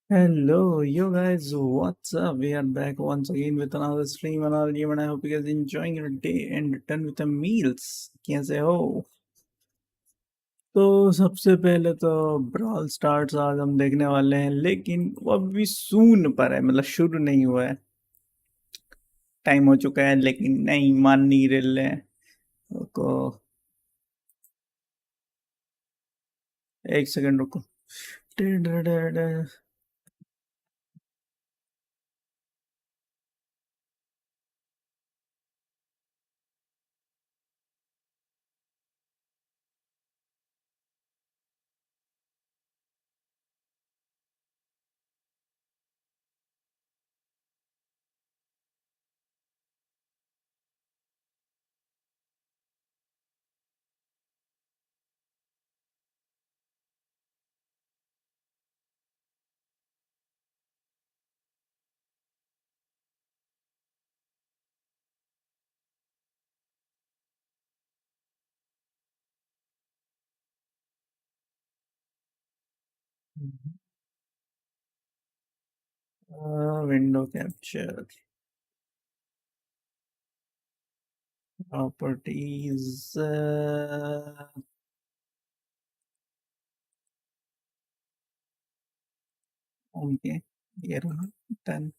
Hello, you guys, what's up? We are back once again with another stream, another game, and I hope you guys enjoying your day and done with the meals. कैसे हो? तो सबसे पहले तो brawl stars आज हम देखने वाले हैं, लेकिन वो अभी सून पर है, मतलब शुरू नहीं हुआ है। टाइम हो चुका है, लेकिन नहीं मान नहीं रहे हैं। रुको, एक सेकंड रुको। Window capture properties. ओके, ये रहा। डन।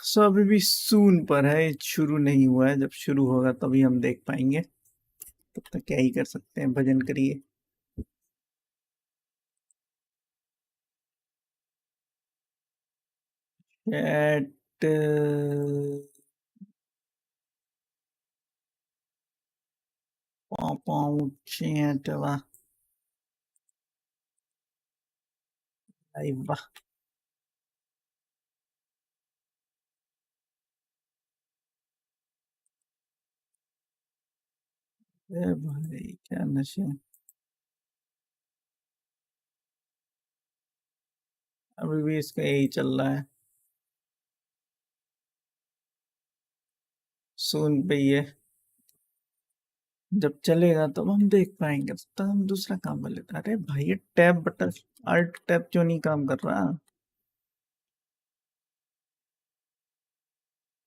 सो अभी भी सून पर है, शुरू नहीं हुआ है। जब शुरू होगा तभी हम देख पाएंगे। तब तक क्या ही कर सकते हैं, भजन करिए। चैट चैट वाह, वाह। ए भाई क्या नशे। अभी भी इसका यही चल रहा है, सून पे ही है। जब चलेगा तब हम देख पाएंगे, तब हम दूसरा काम कर लेते हैं। अरे भाई ये टैब बटन, अल्ट टैब क्यों नहीं काम कर रहा?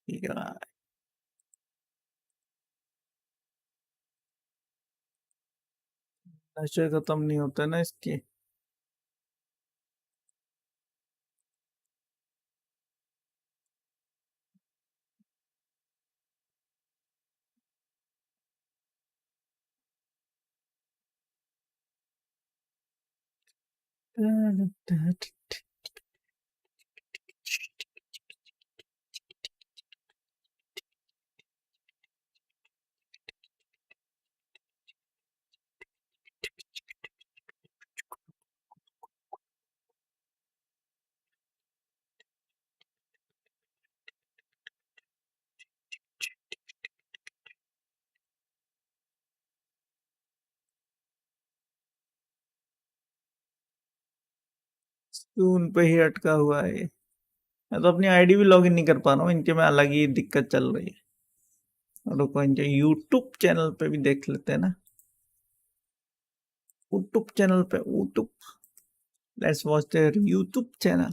ठीक है। नशे खत्म नहीं होते ना इसके। सून पे ही अटका हुआ है ये। मैं तो अपनी आईडी भी लॉगिन नहीं कर पा रहा हूँ, इनके में अलग ही दिक्कत चल रही है। रुको, इनके यूट्यूब चैनल पे भी देख लेते हैं ना। यूट्यूब चैनल पे, YouTube, let's watch their YouTube channel.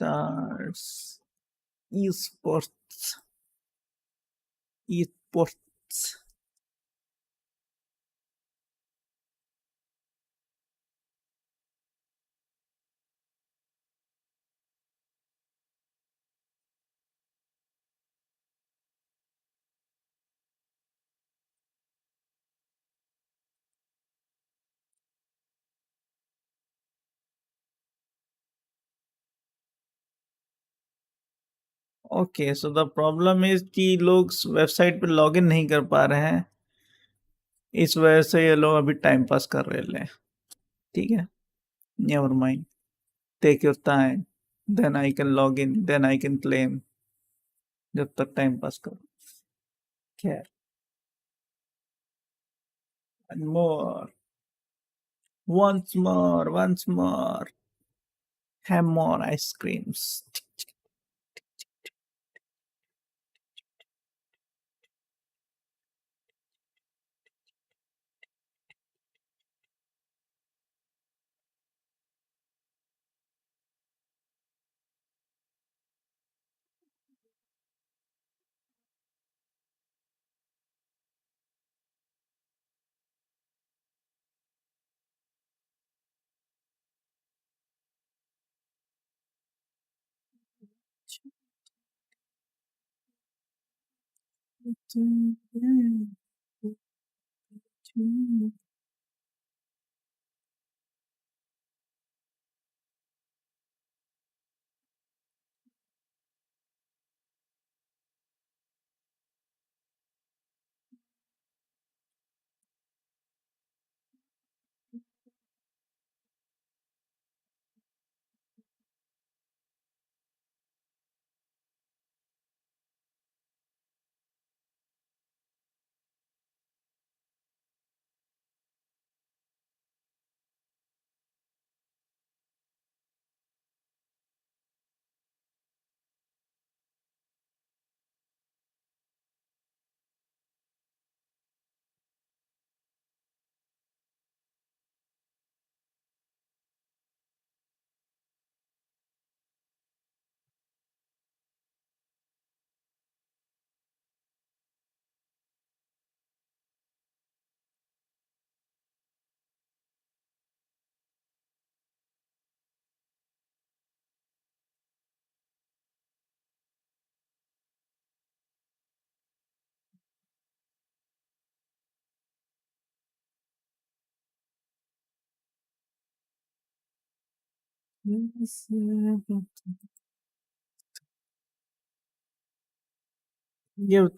Stars esports, esports. Okay, so the problem is कि लोग वेबसाइट पे लॉगिन नहीं कर पा रहे हैं, इस वजह से ये लोग अभी टाइम पास कर रहे हैं। ठीक है, never mind, take your time, then I can log in, then I can claim. जब तक टाइम पास करो। खैर, and more, once more, have more ice creams. ये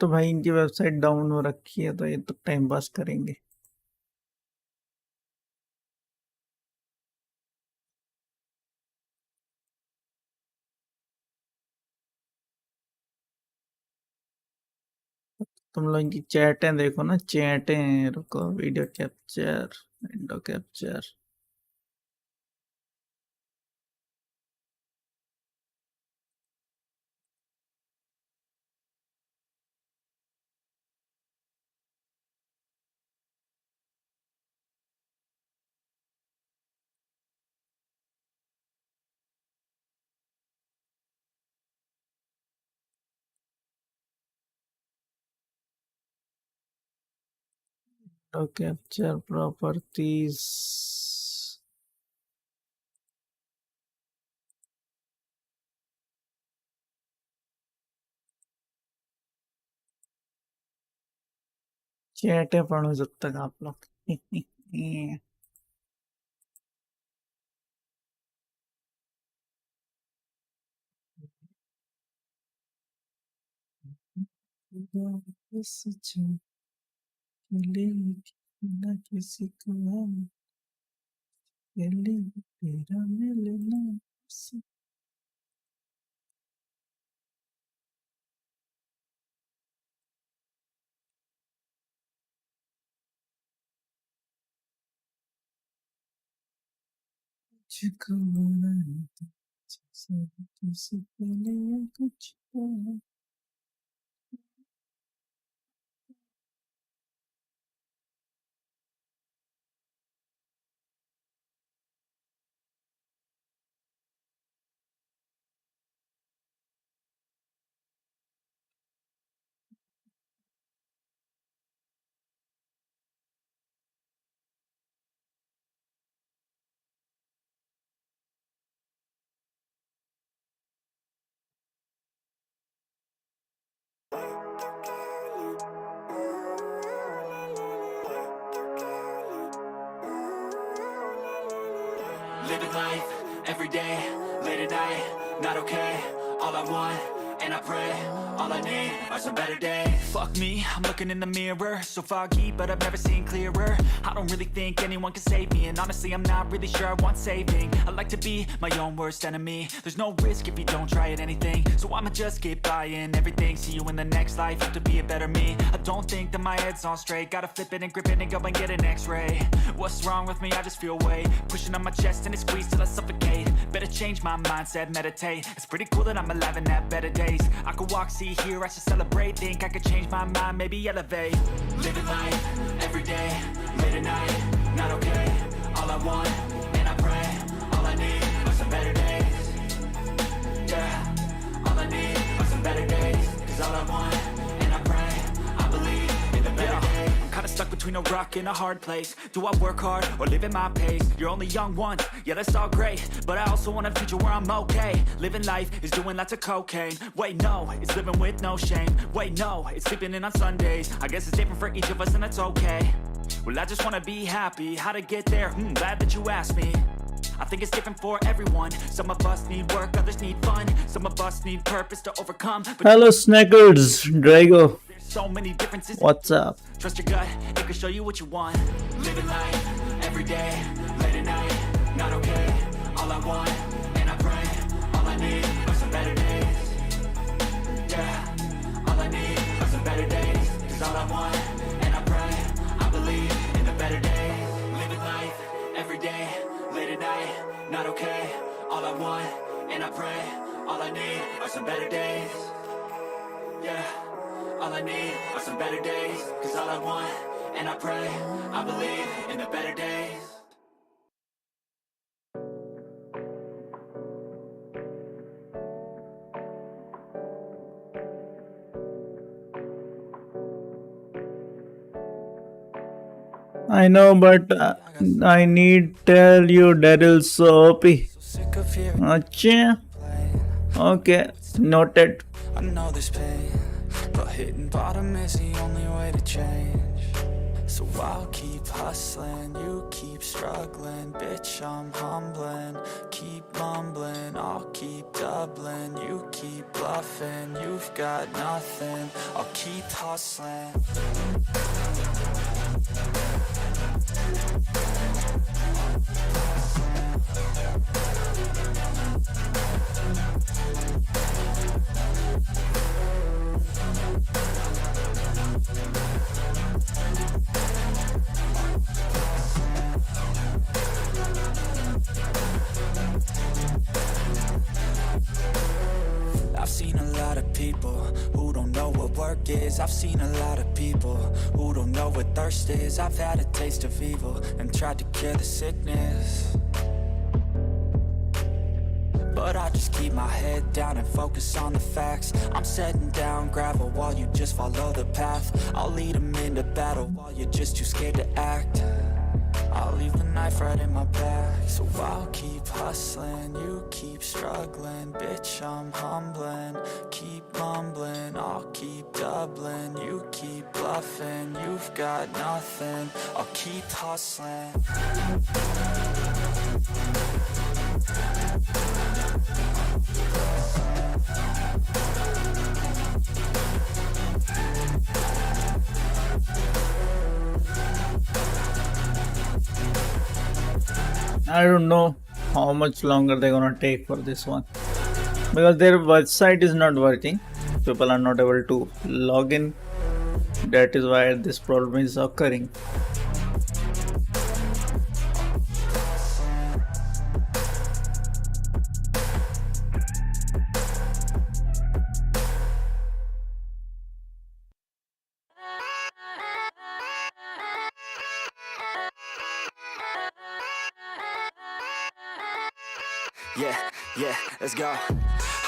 तो भाई इनकी वेबसाइट डाउन हो रखी है, तो ये तो टाइम पास करेंगे। तुम लोग इनकी चैटें देखो ना, चैटें। रुको, video capture, window capture. Window capture properties. चैटें पढ़ो जब तक आप लोग। ना किसी को तेरा मिलना। मुझको नहीं तुझसे पहले कुछ Living life, every day, late at night, not okay. All I want, and I pray, all I need are some better days. Fuck me, I'm looking in the mirror, so foggy, but I've never seen clearer. I don't really think anyone can save me, and honestly I'm not really sure I want saving. I like to be my own worst enemy. There's no risk if you don't try at anything, so I'ma just keep buying everything. See you in the next life, have to be a better me. I don't think that my head's on straight, gotta flip it and grip it and go and get an x-ray. What's wrong with me? I just feel weight pushing on my chest and it squeezes till I suffocate. Better change my mindset, meditate. It's pretty cool that I'm alive and have better days. I could walk, see, hear, I should celebrate. Think I could change my mind, maybe elevate. Living life, every day, late at night, not okay. All I want, and I pray, all I need are some better days. Yeah, all I need are some better days. Cause all I want, and I pray, I believe in the better days. I'm kinda stuck between a rock in a hard place. Do I work hard or live at my pace? You're only young once, yeah that's all great, but I also want a future where I'm okay. Living life is doing lots of cocaine. Wait no, it's living with no shame. Wait no, it's sleeping in on Sundays. I guess it's different for each of us and that's okay. Well I just wanna be happy, how to get there? Glad that you asked me. I think it's different for everyone. Some of us need work, others need fun. Some of us need purpose to overcome. But Hello, Snackers, Drago. there's so many differences. What's up? Trust your gut, it can show you what you want. Living life, every day, late at night, not okay. All I want, and I pray, all I need are some better days. Yeah, all I need are some better days. Cause all I want, and I pray, I believe in the better days. Living life, every day, late at night, not okay. All I want, and I pray, all I need are some better days. Yeah, all I need are some better days. Cause all I want, and I pray, I believe in the better days. I know, but I need tell you Daryl's so OP. Sick of hearing Acha. Okay, noted. I know there's pain, but hitting bottom is the only way to change. So I'll keep hustling, you keep struggling. Bitch, I'm humbling, keep mumbling. I'll keep doubling, you keep bluffing. You've got nothing, I'll keep hustling. I've seen a lot of people who don't know what work is. I've seen a lot of people who don't know what thirst is. I've had a taste of evil and tried to cure the sickness, but I just keep my head down and focus on the facts. I'm setting down gravel while you just follow the path. I'll lead them into battle while you're just too scared to act. I'll leave the knife right in my back. So I'll keep hustling, you keep struggling. Bitch, I'm humbling, keep mumbling. I'll keep doubling, you keep bluffing. You've got nothing, I'll keep hustling. I don't know how much longer they're gonna take for this one because their website is not working. People are not able to log in. That is why this problem is occurring. Yeah, let's go.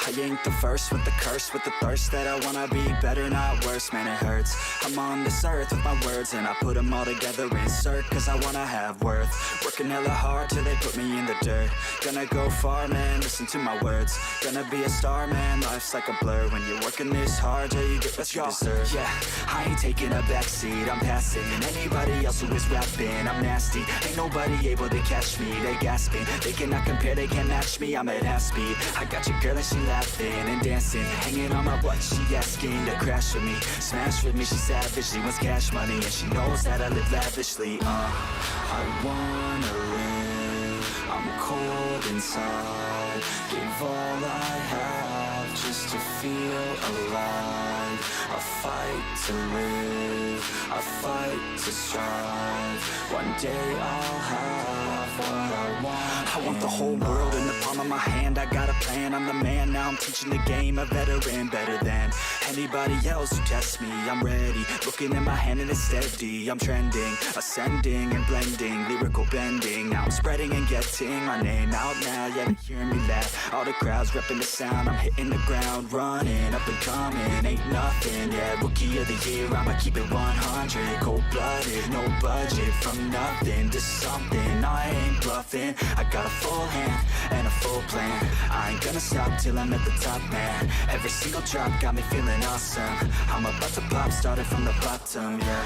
I ain't the first with the curse, with the thirst that I wanna be better, not worse, man it hurts. I'm on this earth with my words and I put them all together, insert, cause I wanna have worth. Working hella hard till they put me in the dirt. Gonna go far, man, listen to my words. Gonna be a star, man, life's like a blur. When you're working this hard, yeah, you get what you deserve. Yeah, I ain't taking a backseat, I'm passing anybody else who is rapping. I'm nasty, ain't nobody able to catch me. They gasping, they cannot compare, they can't match me. I'm at half speed, I got your girl and she laughing and dancing, hanging on my butt, she asking to crash with me, smash with me, she savage, she wants cash money, and she knows that I live lavishly. I wanna live, I'm cold inside, give all I have just to feel alive. I fight to live, I fight to strive, one day I'll have what I want. I want the whole world in the palm of my hand, I got a plan, I'm the man, now I'm teaching the game, a veteran, better than anybody else who tests me. I'm ready, looking at my hand and it's steady, I'm trending, ascending and blending, lyrical bending, now I'm spreading and getting my name out now, yeah, they hearing me laugh, all the crowds repping the sound, I'm hitting the ground. around, running, up and coming, ain't nothing, yeah, rookie of the year, I'ma keep it 100, cold-blooded, no budget, from nothing to something, I ain't bluffing, I got a full hand, and a full plan, I ain't gonna stop till I'm at the top, man, every single drop got me feeling awesome, I'm about to pop, started from the bottom, yeah,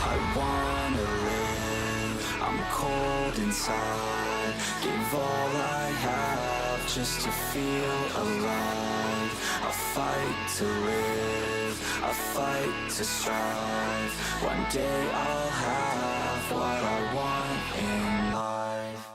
I wanna live, I'm cold inside, give all I have just to feel alive, I fight to live, I fight to strive, one day I'll have what I want in life.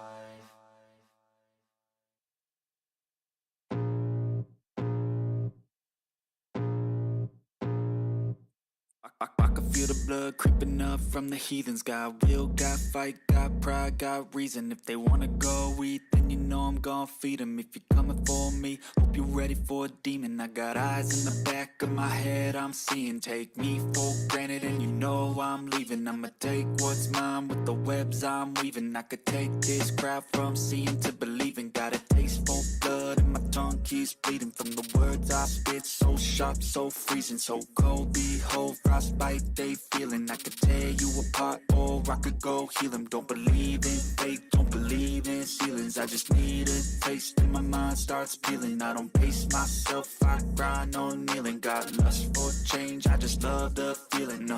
I can feel the blood creeping up from the heathens. Got will, got fight, got pride, got reason. If they wanna go eat, then you know I'm gon' feed them. If you're coming for me, hope you're ready for a demon. I got eyes in the back of my head, I'm seeing. Take me for granted and you know I'm leaving. I'ma take what's mine with the webs I'm weaving. I could take this crowd from seeing to believing. Got a taste for blood and my tongue keeps bleeding. From the words I spit, so sharp, so freezing. So cold, behold, frostbite they feeling. I could tear you apart or I could go heal them. Don't believe in fate, don't believe in ceilings. I just need a taste and my mind starts peeling. I don't pace myself, I grind on kneeling. Got lust for change, I just love the feeling.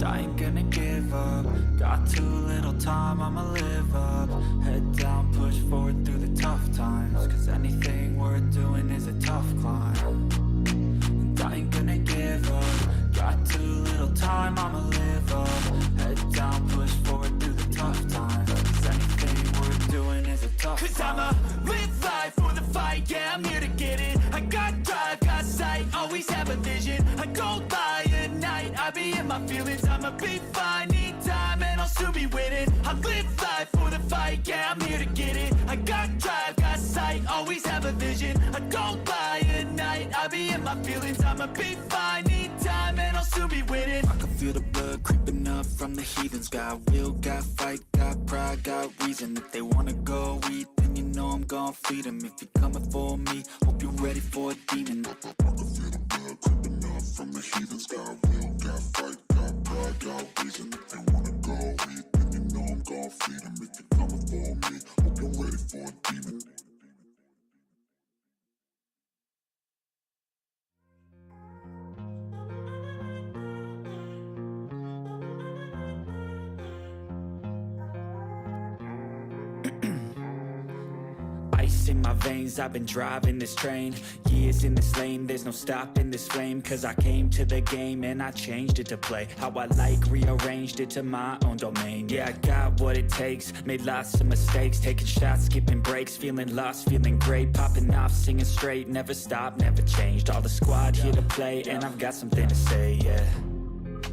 I ain't gonna give up. Got too little time, I'ma live up. Head down, push forward through the tough times. Cause anything worth doing is a tough climb. And I ain't gonna give up. Got too little time, I'ma live up. Head down, push forward through the tough times. Cause anything worth doing is a tough climb. Cause I'ma live life for the fight, yeah, I'm here to get it. I got drive, got sight, always have a vision. I go by at night, I be in my feelings. I'ma be fine, need time, and I'll soon be winning. I live life for the fight, yeah, I'm here to get it. I got drive, got sight, always have a vision. I go by at night, I be in my feelings. I'ma be fine, need time, and I'll soon be winning. I can feel the blood creeping up from the heathens. Got will, got fight, got pride, got reason. If they wanna go eat, then you know I'm gon' feed them. If you're coming for me, hope you're ready for a demon. I can feel the blood creeping up from the heathens. Got will, got fight, got pride, got reason. If they wanna go eat, then you know I'm gon' feed them. If you're coming for me, hope you're ready for a demon. Ice in my veins, I've been driving this train. Years in this lane, there's no stopping this flame. Cause I came to the game and I changed it to play how I like, rearranged it to my own domain. Yeah, I got what it takes, made lots of mistakes. Taking shots, skipping breaks, feeling lost, feeling great. Popping off, singing straight, never stopped, never changed. All the squad here to play and I've got something to say, yeah.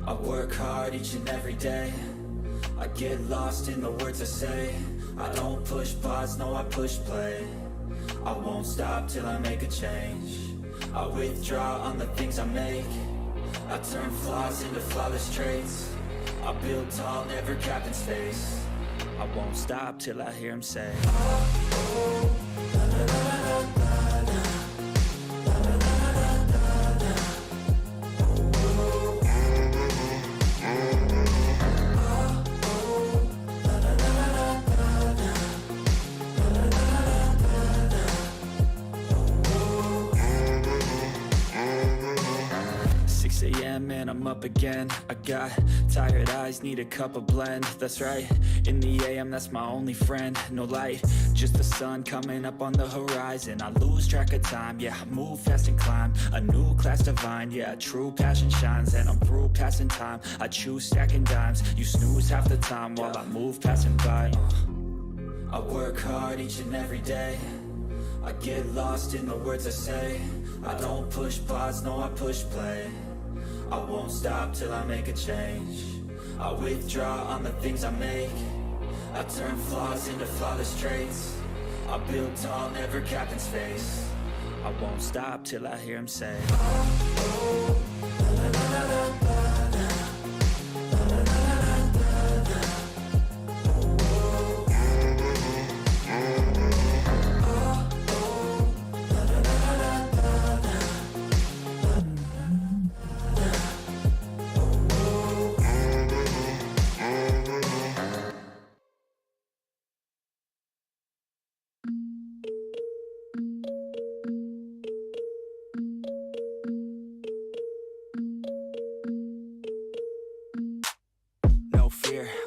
I work hard each and every day. I get lost in the words I say. I don't push pause, no I push play. I won't stop till I make a change. I withdraw on the things I make. I turn flaws into flawless traits. I build tall, never capped in space. I won't stop till I hear him say, oh, la, la, la, la, la, la. And I'm up again. I got tired eyes, need a cup of blend. That's right, in the AM, that's my only friend. No light, just the sun coming up on the horizon. I lose track of time, yeah, I move fast and climb. A new class divine, yeah, true passion shines. And I'm through passing time, I choose stacking dimes. You snooze half the time while I move passing by. I work hard each and every day. I get lost in the words I say. I don't push pause, no I push play. I won't stop till I make a change. I withdraw on the things I make. I turn flaws into flawless traits. I build tall, never capped in space. I won't stop till I hear him say, oh, la, la, la, la, la, la. La, la, la, la, la, la.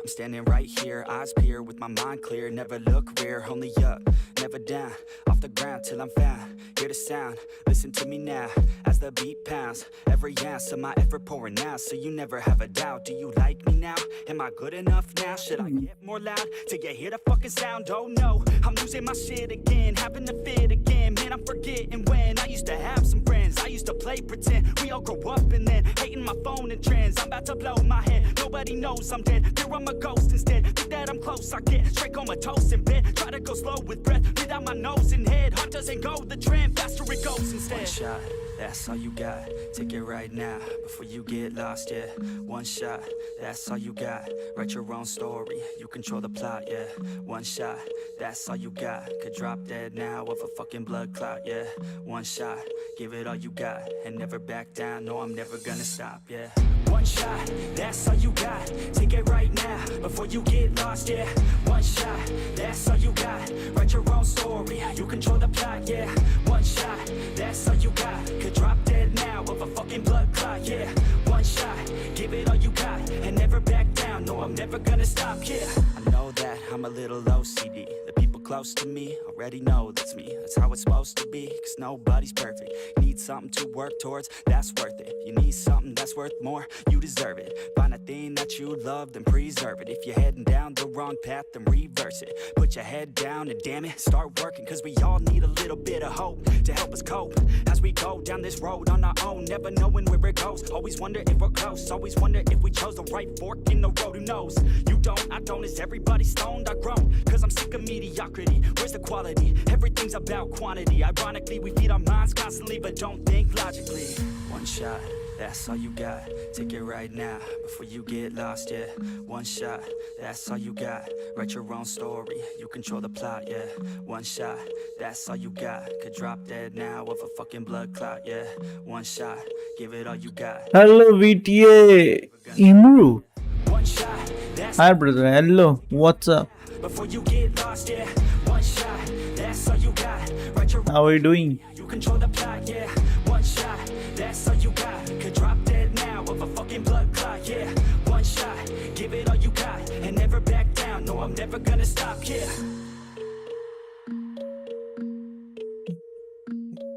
I'm standing right here, eyes peer with my mind clear. Never look rear, only up, never down. Off the ground till I'm found. Hear the sound, listen to me now. As the beat pounds, every ounce of my effort pouring out. So you never have a doubt. Do you like me now? Am I good enough now? Should I get more loud till you hear the fucking sound? Oh no, I'm losing my shit again, having to fit again. Man, I'm forgetting when I used to have some friends. I used to play pretend. We all grow up and then hating my phone and trends. I'm about to blow my head. Nobody knows I'm dead. Fear I'm a ghost instead. Think that I'm close, I get straight comatose in bed. Try to go slow with breath, breathe out my nose and head. Heart doesn't go the trend, faster it goes instead. One shot, that's all you got. Take it right now before you get lost, yeah. One shot, that's all you got. Write your own story, you control the plot, yeah. One shot, that's all you got. Could drop dead now of a fucking blood clot, yeah. One shot, give it all you got and never back down. No, I'm never gonna stop, yeah. One shot, that's all you got. Take it right now before you get lost, yeah. One shot, that's all you got. Write your own story, you control the plot, yeah. One shot, that's all you got. Could drop dead now of a fucking blood clot, yeah. One shot, give it all you got and never back down. No, I'm never gonna stop, yeah. I know that I'm a little OCD. The people close to me already know that's me. That's how it's supposed to be, cause nobody's perfect. Need something to work towards, that's worth it. You need something that's worth more, you deserve it. Find a thing that you love, then preserve it. If you're heading down the wrong path, then reverse it. Put your head down and damn it, start working. Cause we all need a little bit of hope to help us cope as we go down this road on our own, never knowing where it goes. Always wonder if we're close, always wonder if we chose the right fork in the road. Who knows? You don't, I don't. Is everybody stoned? I grown, cause I'm sick of mediocrity. Where's the quality? Everything's about quantity. Ironically, we feed our minds constantly, but don't think logically. One shot, that's all you got. Take it right now before you get lost, yeah. One shot, that's all you got. Write your own story, you control the plot, yeah. One shot, that's all you got. Could drop dead now of a fucking blood clot, yeah. One shot, give it all you got. Hello, VTA Imru. One shot, that's Hi, brother. Hello. What's up? before you get lost, yeah. One shot, that's all you got. Write your How are you doing? you control the plot, yeah. One shot, that's all you got. Could drop dead now of a fucking blood clot, yeah. One shot, give it all you got and never back down. No, I'm never gonna stop, yeah.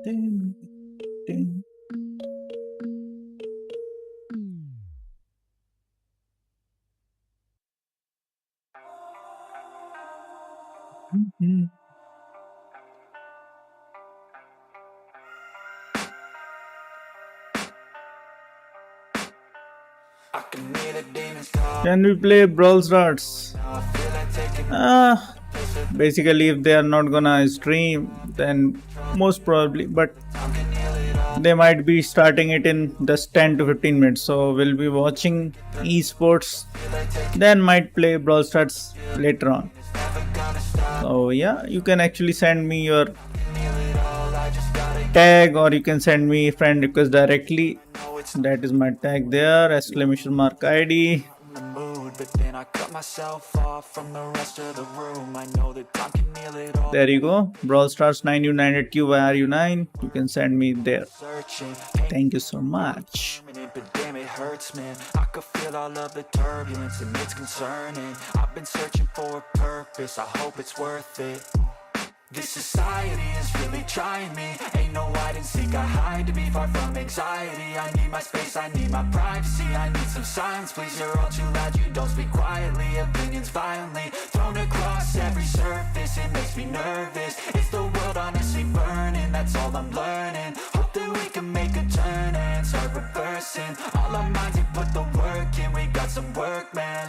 Ding, ding. Mhm. I can hear the demons call. Can we play Brawl Stars? I feel like taking Basically, if they are not gonna stream, then most probably, but they might be starting it in just 10 to 15 minutes. So we'll be watching esports, then might play Brawl Stars later on. So yeah, you can actually send me your tag, or you can send me friend request directly. That is my tag there, exclamation mark ID. the mood, but then I cut myself off from the rest of the room. I know that time can heal it all. There you go. Brawl Stars 9U9Q RU9. You can send me there. Searching, Thank you so much. but damn it hurts, man. I could feel all of the turbulence and it's concerning. I've been searching for a purpose, I hope it's worth it. This society is really trying me. Ain't no hide and seek, I hide to be far from anxiety. I need my space, I need my privacy. I need some silence, please, you're all too loud. You don't speak quietly, opinions violently thrown across every surface. It makes me nervous. Is the world honestly burning? That's all I'm learning. Hope that we can make a turn and start reversing. All our minds, we put the work in. We got some work, man.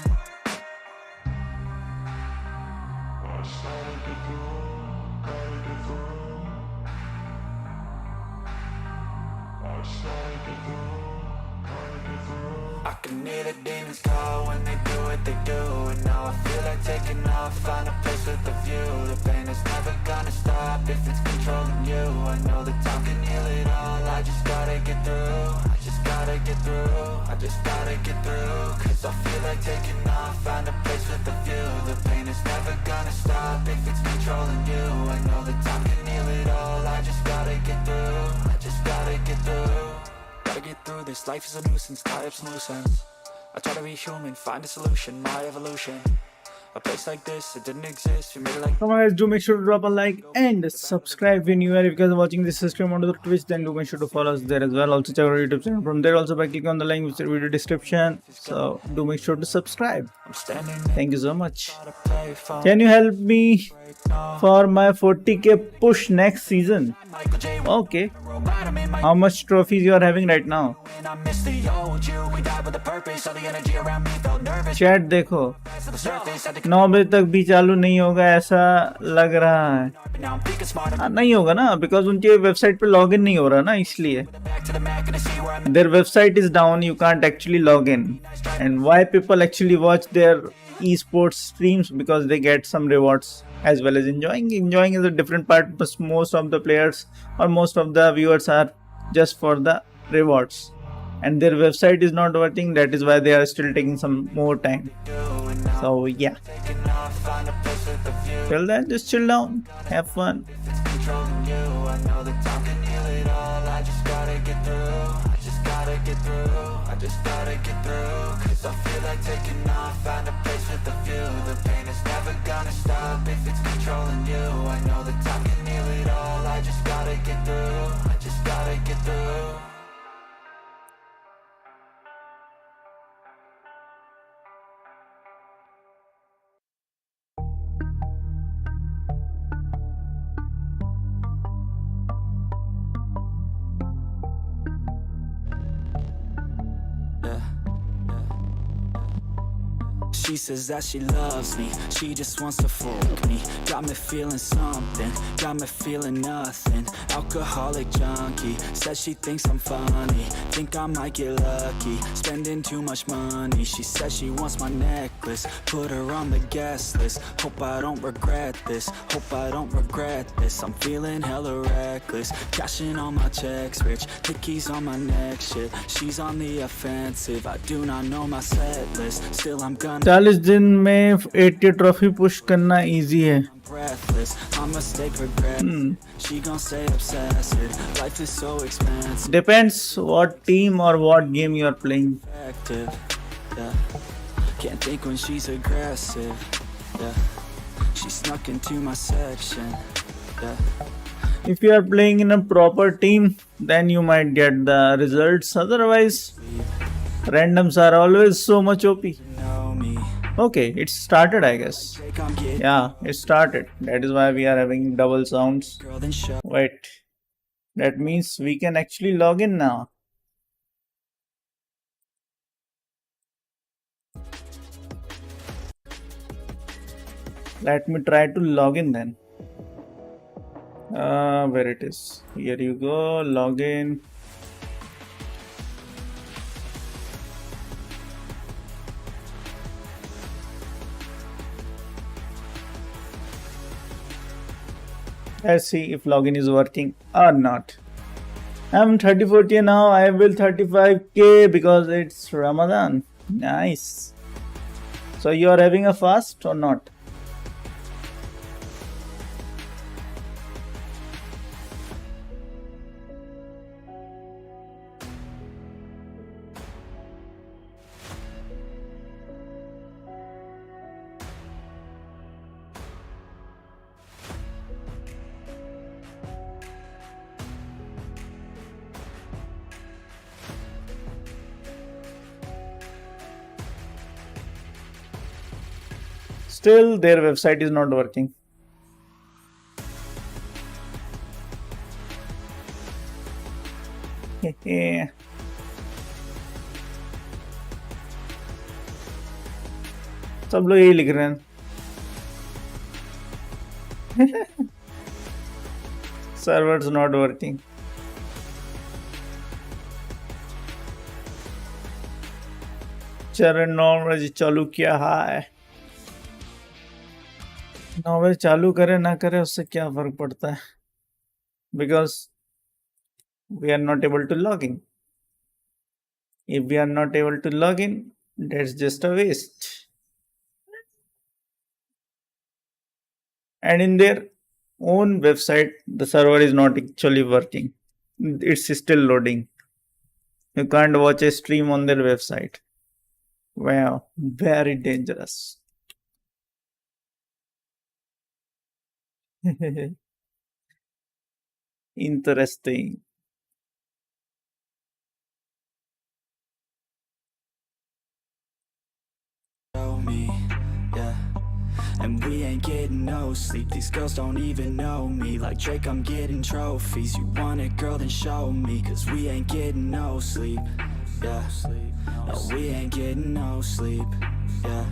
I can hear the demons call when they do what they do. And now I feel like taking off, find a place with a view. The pain is never gonna stop if it's controlling you. I know that time can heal it all. I just gotta get through. I just gotta get through. I just gotta get through. Cause I feel like taking off, find a place with a view. The pain is never gonna stop if it's controlling you. I know that time can heal it all. I just gotta get through. I just gotta get through. Gotta get through this, life is a nuisance, tie up some loose ends. I try to be human, find a solution, my evolution. A place like this, it didn't exist, we made it like. Come on guys, do make sure to drop a like and subscribe when you are. If you guys are watching this stream on the Twitch, then do make sure to follow us there as well. Also check our YouTube channel from there also by clicking on the link which is in the video description. So do make sure to subscribe. Thank you so much. Can you help me for my 40k push next season? Okay. How much trophies you are having right now? Chat देखो 9 बजे तक भी चालू नहीं होगा ऐसा लग रहा है नहीं होगा ना बिकॉज उनके वेबसाइट पे लॉगिन नहीं हो रहा ना इसलिए their website is down you can't actually log in and why people actually watch their e-sports streams because they get some rewards as well as enjoying is a different part, but most of the players or most of the viewers are just for the rewards and their website is not working. That is why they are still taking some more time. So yeah, till then just chill down, have fun. I just gotta get through, cause I feel like taking off, find a place with a view. The pain is never gonna stop if it's controlling you. I know that time can heal it all, I just gotta get through, I just gotta get through. She says that she loves me, she just wants to fuck me. Got me feeling something, got me feeling nothing. Alcoholic junkie, says she thinks I'm funny. Think I might get lucky, spending too much money. She says she wants my necklace, put her on the guest list. Hope I don't regret this, hope I don't regret this. I'm feeling hella reckless, cashing all my checks rich. Tickies on my neck, shit, she's on the offensive. I do not know my set list, still I'm gonna 40 दिन में 80 trophy push करना easy है depends what team और what game you are playing Can't think when she's aggressive, yeah. She snuck into my section, yeah. If you are playing in a proper team, then you might get the results. Otherwise, randoms are always so much OP. Okay, it started, I guess. Yeah, it started. That is why we are having double sounds. Wait, that means we can actually log in now. Let me try to log in then. Where it is? Here you go. Log in. Let's see if login is working or not. I'm 34K now. I will 35K because it's Ramadan. Nice. So you are having a fast or not? Still, their website is not working. सब लोग यही लिख रहे हैं servers not working. चरण 9 बजे चालू किया है 9 बजे चालू करे ना करे उससे क्या फर्क पड़ता है because we are not able to log in. If we are not able to log in, that's just a waste. And in their own website, the server is not actually working. It's still loading. You can't watch a stream on their website. Wow, very dangerous. Interesting. Show me, yeah. And we ain't getting no sleep. These girls don't even know me. Like Drake, I'm getting trophies. You want it, girl, then show me. Cause we ain't getting no sleep. Yeah. No, we ain't getting no sleep. Yeah.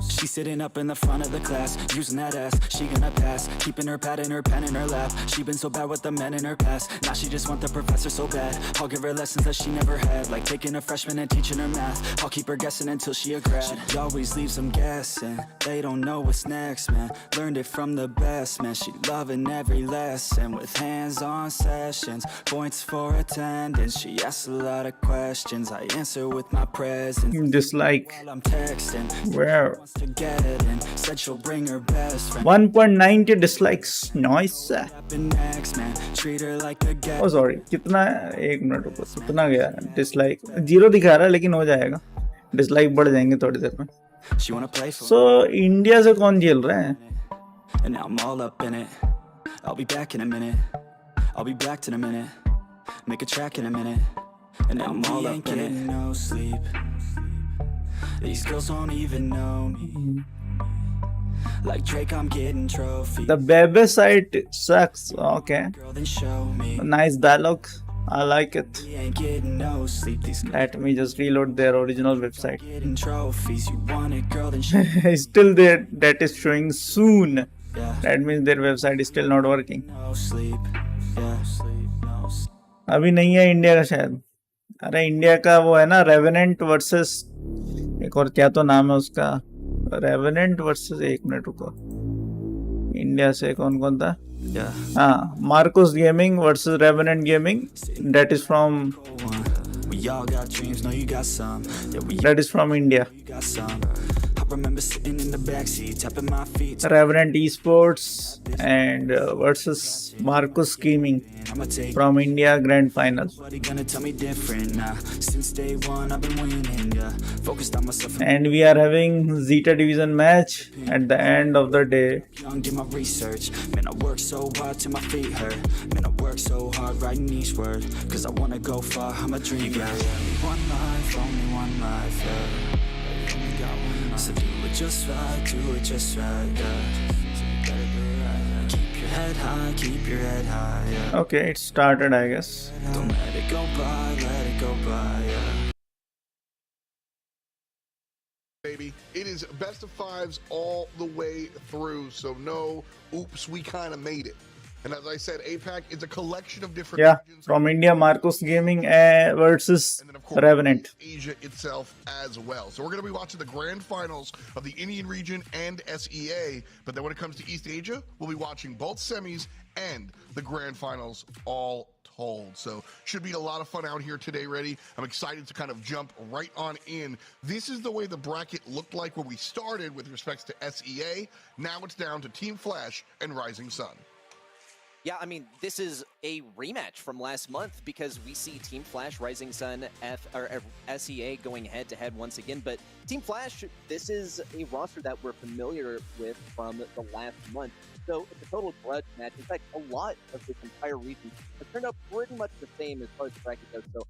She's sitting up in the front of the class, using that ass, she gonna pass. Keeping her pad and her pen in her lap. She been so bad with the men in her past. Now she just want the professor so bad. I'll give her lessons that she never had, like taking a freshman and teaching her math. I'll keep her guessing until she a grad. She always leaves them guessing. They don't know what's next, man. Learned it from the best, man. She loving every lesson with hands-on sessions. Points for attendance. She asks a lot of questions. I answer with my presence. Dislike. While I'm texting. Where? To get it in. Said she'll bring her best friend. 1.90 dislikes. Nice. Next, man. Treat her like a guest. Oh sorry, कितना? एक minute रुको, कितना गया? Dislike 0 दिखा रहा है, लेकिन हो जाएगा. डिसलाइक बढ़ जाएंगे थोड़ी देर में. So इंडिया से कौन झेल रहा है? And now I'm all up in it. I'll be back in a minute. I'll be back in a minute. Make a track in a minute. And now I'm all up in it. No sleep. These girls don't even know me. Like Drake, I'm getting trophies. The baby site sucks. Okay. Girl, then show me. Nice dialogue. I like it. We ain't getting no sleep. These Let me just reload their original website. getting trophies. You want it, girl, then show me. Still there. That is showing soon. Yeah. That means their website is still not working. No sleep. Yeah. No sleep. अभी नहीं है India का शायद. अरे India का वो है ना, रेवेनेंट वर्सेस एक और क्या तो नाम है उसका. रेवेनेंट वर्सेस, एक मिनट रुको. इंडिया से कौन कौन था? हाँ, Marcos gaming versus revenant gaming. That is from We all got dreams, know you got some. Yeah, we that is from India. you got some. I remember sitting in the backseat, tapping my feet. Revenant Esports and versus Marcus Gaming I'ma take from India Grand Final. nobody gonna tell me different. Nah, since day one I've been winning. Yeah, focused on myself. And we are having Zeta Division match at the end of the day. Young, did my research. Man, I work so hard till my feet hurt. Man, I work so hard writing each word. Cause I wanna go far, I'm a dreamer. One life, only one life, yeah. So do it just right, yeah. Keep your head high, keep your head high, yeah. Okay, it started, I guess. Don't let it go by, let it go by, yeah. Baby, it is best of fives all the way through, so no oops, we kind of made it. And as I said, APAC is a collection of different Yeah, regions. from India, Marcus Gaming versus And then, of course, Revenant. Asia itself as well. So we're going to be watching the grand finals of the Indian region and SEA. But then when it comes to East Asia, we'll be watching both semis and the grand finals all told. So should be a lot of fun out here today, ready. I'm excited to kind of jump right on in. This is the way the bracket looked like when we started with respects to SEA. Now it's down to Team Flash and Rising Sun. Yeah, I mean, this is a rematch from last month because we see Team Flash, Rising Sun, SEA going head-to-head once again. But Team Flash, this is a roster that we're familiar with from the last month. So it's a total grudge match. In fact, a lot of this entire region has turned out pretty much the same as far as the bracket goes.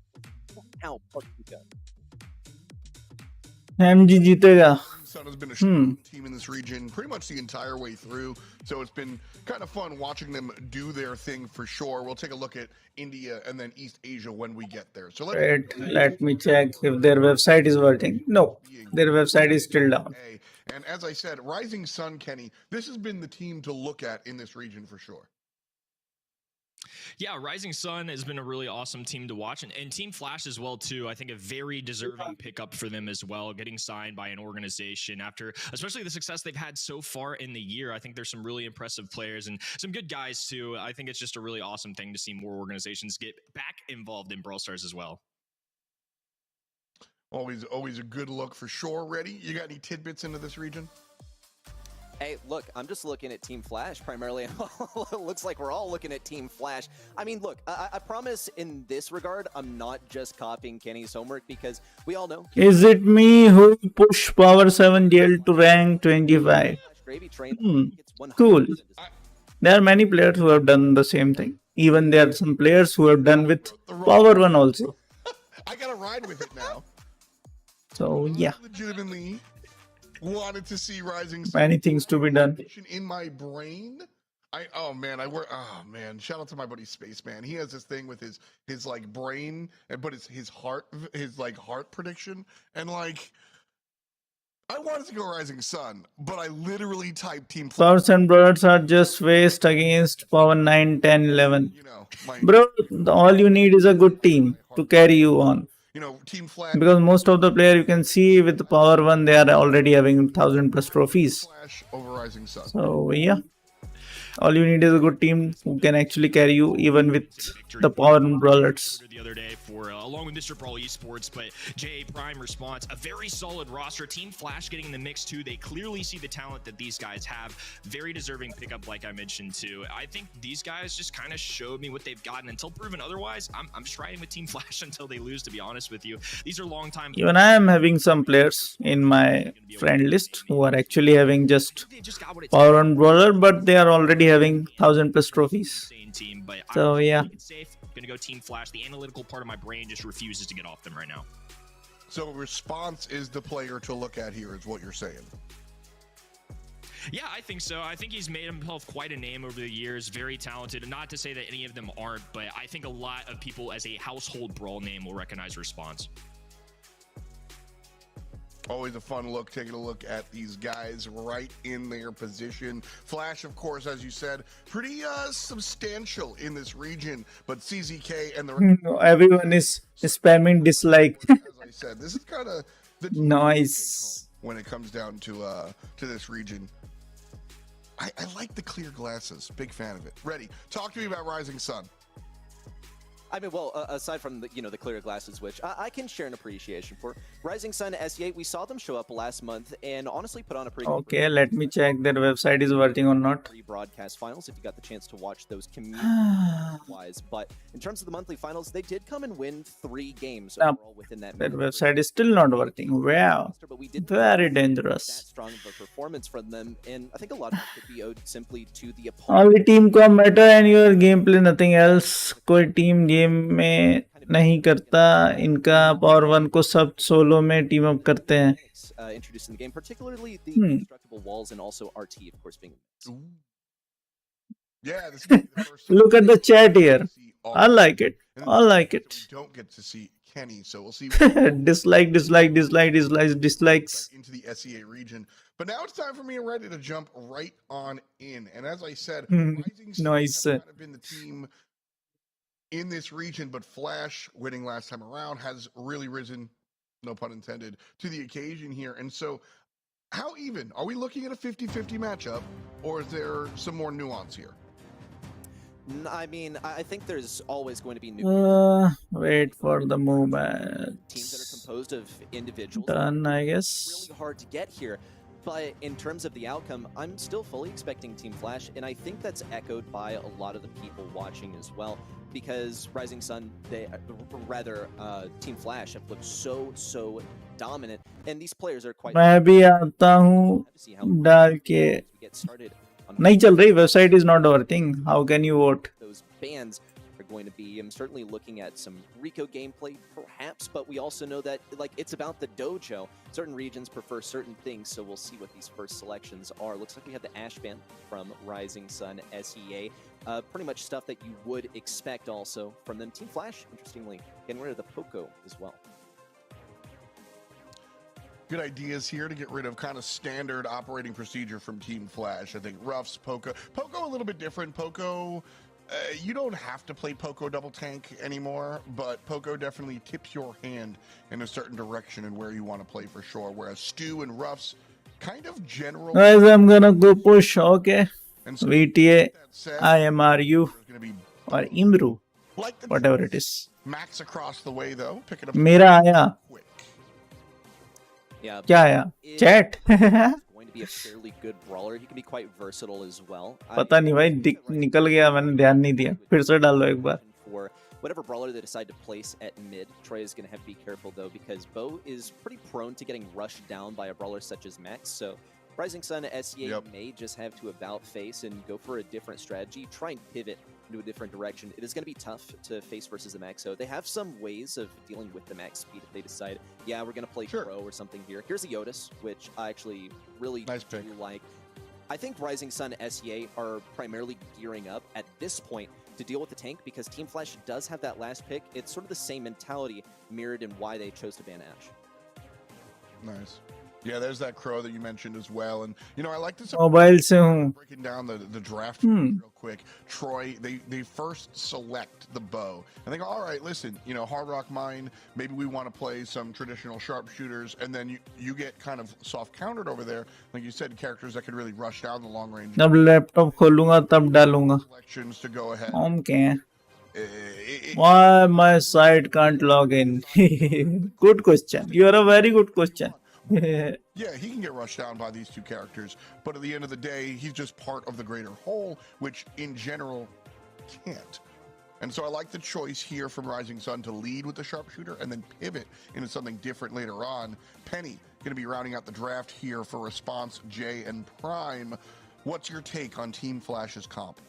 So how fucking go? MG जीतेगा. Sun has been a strong team in this region pretty much the entire way through, so it's been kind of fun watching them do their thing for sure. We'll take a look at India and then East Asia when we get there. So Wait, let me check if their website is working. No, their website is still down. And as I said, Rising Sun, Kenny, this has been the team to look at in this region for sure. Yeah, Rising Sun has been a really awesome team to watch, and Team Flash as well too. I think a very deserving pickup for them as well, getting signed by an organization after, especially the success they've had so far in the year. I think there's some really impressive players and some good guys too. I think it's just a really awesome thing to see more organizations get back involved in Brawl Stars as well. Always a good look for sure. Ready? You got any tidbits into this region? Hey, look, I'm just looking at Team Flash primarily. It looks like we're all looking at Team Flash. I mean, look, I promise in this regard, I'm not just copying Kenny's homework because we all know. Is it me who push Power 7 DL to rank 25? Gravy Train. It's 100% Cool. There are many players who have done the same thing. Even there are some players who have done with Power 1 also. I gotta ride with it now. So yeah, Legitimately wanted to see Rising Sun many things to be done. in my brain. Oh man, shout out to my buddy Spaceman. He has this thing with his like brain, but it's his heart prediction, and like I wanted to go Rising Sun, but I literally typed Team Powers and Brothers are just faced against Power 9, 10, 11. You know, Bro, all you need is a good team to carry you on. you know, Team Flash. Because most of the player you can see with the Power 1, they are already having 1000+ trophies. Flash over Rising Sun. So yeah, all you need is a good team who can actually carry you even with the Power and Brawlers. The other day for along with Mr. Brawl Esports, but JA Prime response, a very solid roster. Team Flash getting in the mix too. They clearly see the talent that these guys have. Very deserving pickup, like I mentioned too. I think these guys just kind of showed me what they've gotten. Until proven otherwise, I'm just riding with Team Flash until they lose, to be honest with you. These are long time. Even I am having some players in my friend list who are actually having just Power and Brawler, but they are already having 1000+ trophies. Team, but So yeah, safe. Gonna go Team Flash. The analytical part of my brain just refuses to get off them right now. So response is the player to look at here, is what you're saying. Yeah, I think so. I think he's made himself quite a name over the years. Very talented. Not to say that any of them aren't, but I think a lot of people as a household Brawl name will recognize Response. Always a fun look, taking a look at these guys right in their position. Flash, of course, as you said, pretty substantial in this region, but CZK and the everyone is spamming dislike. as I said, this is kind of the Nice. when it comes down to this region. I like the clear glasses. Big fan of it. Ready? Talk to me about Rising Sun. I mean, well, aside from the, the clear glasses, which I can share an appreciation for. Rising Sun SE8, we saw them show up last month and honestly put on a pretty Okay, let me check their website is working or not. broadcast finals if you got the chance to watch those community-wise. But in terms of the monthly finals, they did come and win 3 games overall within that. Their website is still not working. Wow, But we did very that dangerous. strong of a performance from them, and I think a lot of it could be owed simply to the opponent. Only team का matter and your gameplay, nothing else. कोई team game में नहीं करता. इनका Power 1 को सब solo में team up करते हैं. Introduced in the game, particularly the indestructible walls and also RT, of course, being. Yeah, this is the first time Look at the chat here. I like it. I like it. we don't get to see Kenny, so we'll see Dislike, dislike, dislike, dislikes, dislikes. into the SEA region. But now it's time for me and Ready to jump right on in. And as I said, Rising Sun Nice. have kind of been the team in this region, but Flash, winning last time around, has really risen, no pun intended, to the occasion here. And so, how even? Are we looking at a 50-50 matchup, or is there some more nuance here? I mean, I think there's always going to be new Wait for the teams that are movement. composed of individuals. Done, I guess. Really hard to get here. But in terms of the outcome, I'm still fully expecting Team Flash, and I think that's echoed by a lot of the people watching as well. Because Rising Sun, Team Flash have looked so dominant, and these players are quite. मैं भी आता हूँ डाल के. Get started on नहीं चल रही. Website is not working. How can you vote? those bans are going to be. I'm certainly looking at some Rico gameplay, perhaps, but we also know that it's about the dojo. Certain regions prefer certain things, so we'll see what these first selections are. Looks like we have the Ash ban from Rising Sun SEA. Pretty much stuff that you would expect also from them. Team Flash, interestingly, getting rid of the Poco as well. Good ideas here to get rid of kind of standard operating procedure from Team Flash. I think Ruffs, Poco a little bit different. Poco, you don't have to play Poco double tank anymore, but Poco definitely tips your hand in a certain direction and where you want to play for sure. Whereas Stu and Ruffs, kind of general. Guys, I'm gonna go push. Okay. And so VTA, that said, IMRU, there's going to be or Imru, like the whatever it is. Max across the way though, picking up मेरा आया. quick. Yeah. क्या आया? Chat. Going to be a fairly good brawler. He can be quite versatile as well. पता नहीं भाई निकल गया, मैंने ध्यान नहीं दिया, फिर से डालो एक बार. For whatever brawler they decide to place at mid, Troy is going to have to be careful though, because Bo is pretty prone to getting rushed down by a brawler such as Max. So Rising Sun SEA may just have to about face and go for a different strategy, try and pivot into a different direction. It is going to be tough to face versus the Max, so they have some ways of dealing with the Max speed if they decide, yeah, we're going to play Pro or something here. Here's a Yotus, which I actually really do like. I think Rising Sun SEA are primarily gearing up at this point to deal with the tank, because Team Flash does have that last pick. It's sort of the same mentality mirrored in why they chose to ban Ash. Nice. Yeah, there's that Crow that you mentioned as well. And, you know, I like this. Mobile से हूँ. Breaking down the draft real quick. Troy, they first select the bow. And they go, all right, listen, you know, Hard Rock Mine, maybe we want to play some traditional sharpshooters. And then you get kind of soft countered over there. Like you said, characters that can really rush down the long range. जब laptop खोलूंगा तब डालूंगा. Selections to go ahead. Okay. Why my site can't log in? Good question. You are a very good question. Yeah, he can get rushed down by these two characters, but at the end of the day, he's just part of the greater whole, which in general can't. And so I like the choice here from Rising Sun to lead with the sharpshooter and then pivot into something different later on. Penny going to be rounding out the draft here for Response, Jay, and Prime. What's your take on Team Flash's comp?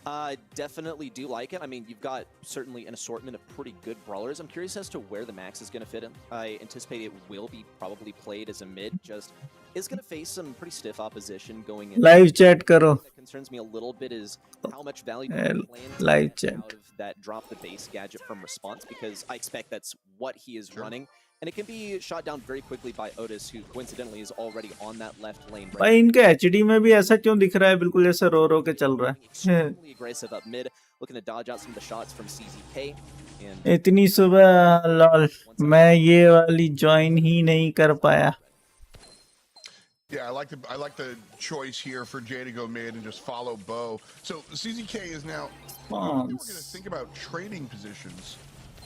I definitely do like it. I mean, you've got certainly an assortment of pretty good brawlers. I'm curious as to where the Max is going to fit in. I anticipate it will be probably played as a mid. Just is going to face some pretty stiff opposition going in. Live chat karo. What concerns me a little bit is how much value live chat out of that drop the base gadget from Response, because I expect that's what he is running. And it can be shot down very quickly by Otis, who coincidentally is already on that left lane. भाई इनके HD में भी ऐसा क्यों दिख रहा है, बिल्कुल जैसे रो रो के चल रहा है. Extremely aggressive up mid, looking to dodge out some of the shots from CZK. And इतनी सुबह लॉल मैं ये वाली join ही नहीं कर पाया. Yeah, I like the choice here for Jay to go mid and just follow Bo. So CZK is now. We're going to think about trading positions,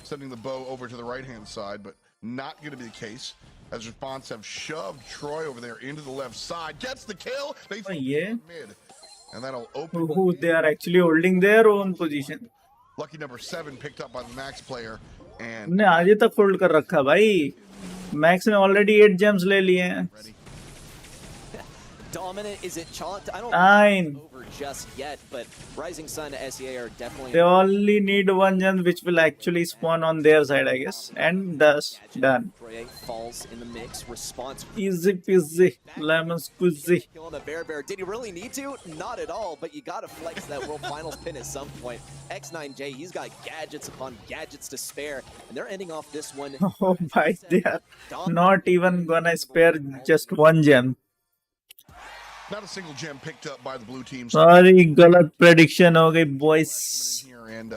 sending the Bo over to the right-hand side, but not going to be the case, as Response have shoved Troy over there into the left side. Gets the kill. They mid, and that'll open. They are actually holding their own position. Lucky number 7 picked up by the Max player, and ने आगे तक fold कर रखा भाई. Max ने already 8 gems ले लिए हैं. Dominant, is it chalked? I don't 9. know over just yet, but Rising Sun SEA are definitely. They only need 1 gem, which will actually spawn on their side, I guess. And thus done. Troy falls in the mix. Response. Easy peasy, lemon squeezy. Killing the Bear. Did he really need to? Not at all, but you gotta flex that World Finals pin at some point. X9J, he's got gadgets upon gadgets to spare, and they're ending off this one. Oh my, they are not even gonna spare just 1 gem. not a single gem picked up by the blue team. Sorry, गलत prediction हो गई boys. Here and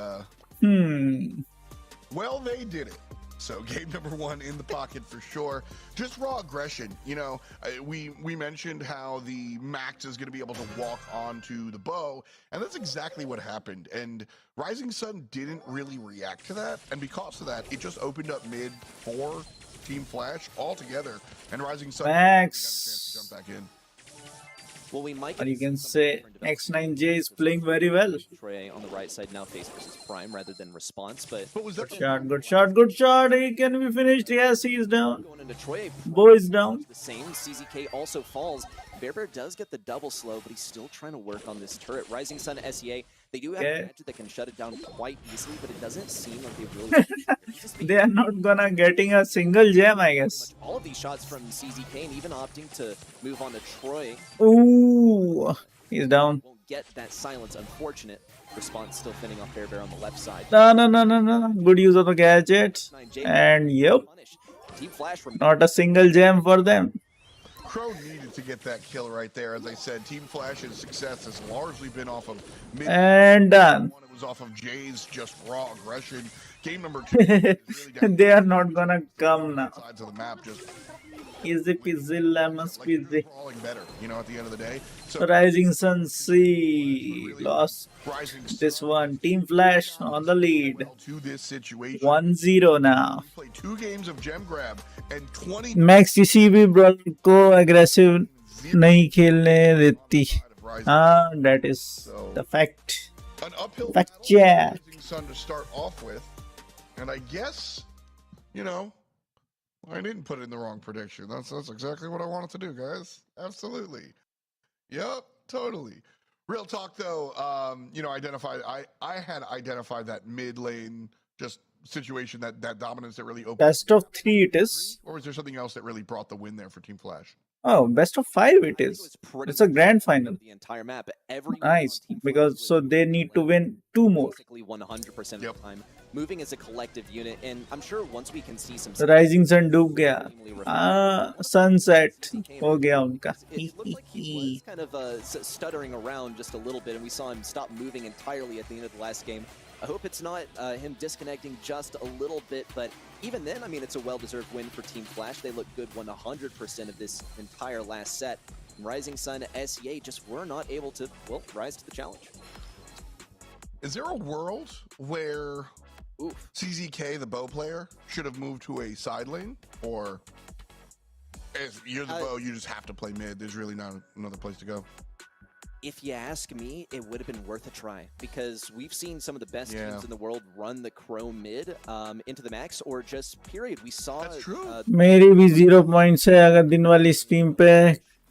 well, they did it. So game number 1 in the pocket for sure. Just raw aggression. You know, we mentioned how the Max is going to be able to walk onto the bow, and that's exactly what happened. And Rising Sun didn't really react to that, and because of that, it just opened up mid for Team Flash altogether, and Rising Sun Max. got a chance to jump back in. Well, we might. Or you can say X9J is playing very well. Troy on the right side now face versus Prime rather than Response, but was that Good shot. He can be finished. Yes, he's down. going into Troy. Bo is down. The same. CZK also falls. Bear does get the double slow, but he's still trying to work on this turret. Rising Sun SEA, they do have a gadget that can shut it down quite easily, but it doesn't seem like they really. They are not gonna getting a single gem, I guess. All of these shots from CZK and even opting to move on to Troy. Ooh, he's down. Won't get that silence. Unfortunate. Response still fending off Bear on the left side. No. Good use of the gadget. And yep, Team Flash not a single gem for them. Crow needed to get that kill right there. As I said, Team Flash's success has largely been off of mid. And done. It was off of Jay's just raw aggression. Game number 2. Really They are not gonna come now. sides of the map just Easy peasy lemon squeezy. crawling better, you know, at the end of the day. So Rising Sun C lost Rising this Sun one. Team Flash on the lead. well to this situation. 1-0 now. We played 2 games of gem grab and 20 max किसी भी brawler को aggressive नहीं खेलने देती. हाँ, that is the fact. an uphill Fact battle check. for Rising Sun to start off with. And I guess, you know, I didn't put in the wrong prediction. That's exactly what I wanted to do, guys. Absolutely. Yep, totally. Real talk though, you know, I had identified that mid lane just situation, that dominance that really opened. Best of 3 it is. Or was there something else that really brought the win there for Team Flash? Oh, best of 5 it is. It's a grand final. The entire map. Everyone Nice, on Team because Flash so was they need to win 2 more. basically 100% of Yep. the time, moving as a collective unit, and I'm sure once we can see some Rising Sun डूब गया. Sunset हो गया उनका. it looked like he was kind of stuttering around just a little bit, and we saw him stop moving entirely at the end of the last game. I hope it's not him disconnecting just a little bit, but even then, I mean, it's a well-deserved win for Team Flash. They looked good 100% of this entire last set. Rising Sun, SEA just were not able to, well, rise to the challenge. Is there a world where Oof. CZK, the bow player, should have moved to a side lane? Or if you're the bow, you just have to play mid? There's really not another place to go. If you ask me, it would have been worth a try, because we've seen some of the best Yeah. teams in the world run the Crow mid into the max, or just period. We saw That's true. मेरी भी 0 points है. अगर दिन वाली stream पे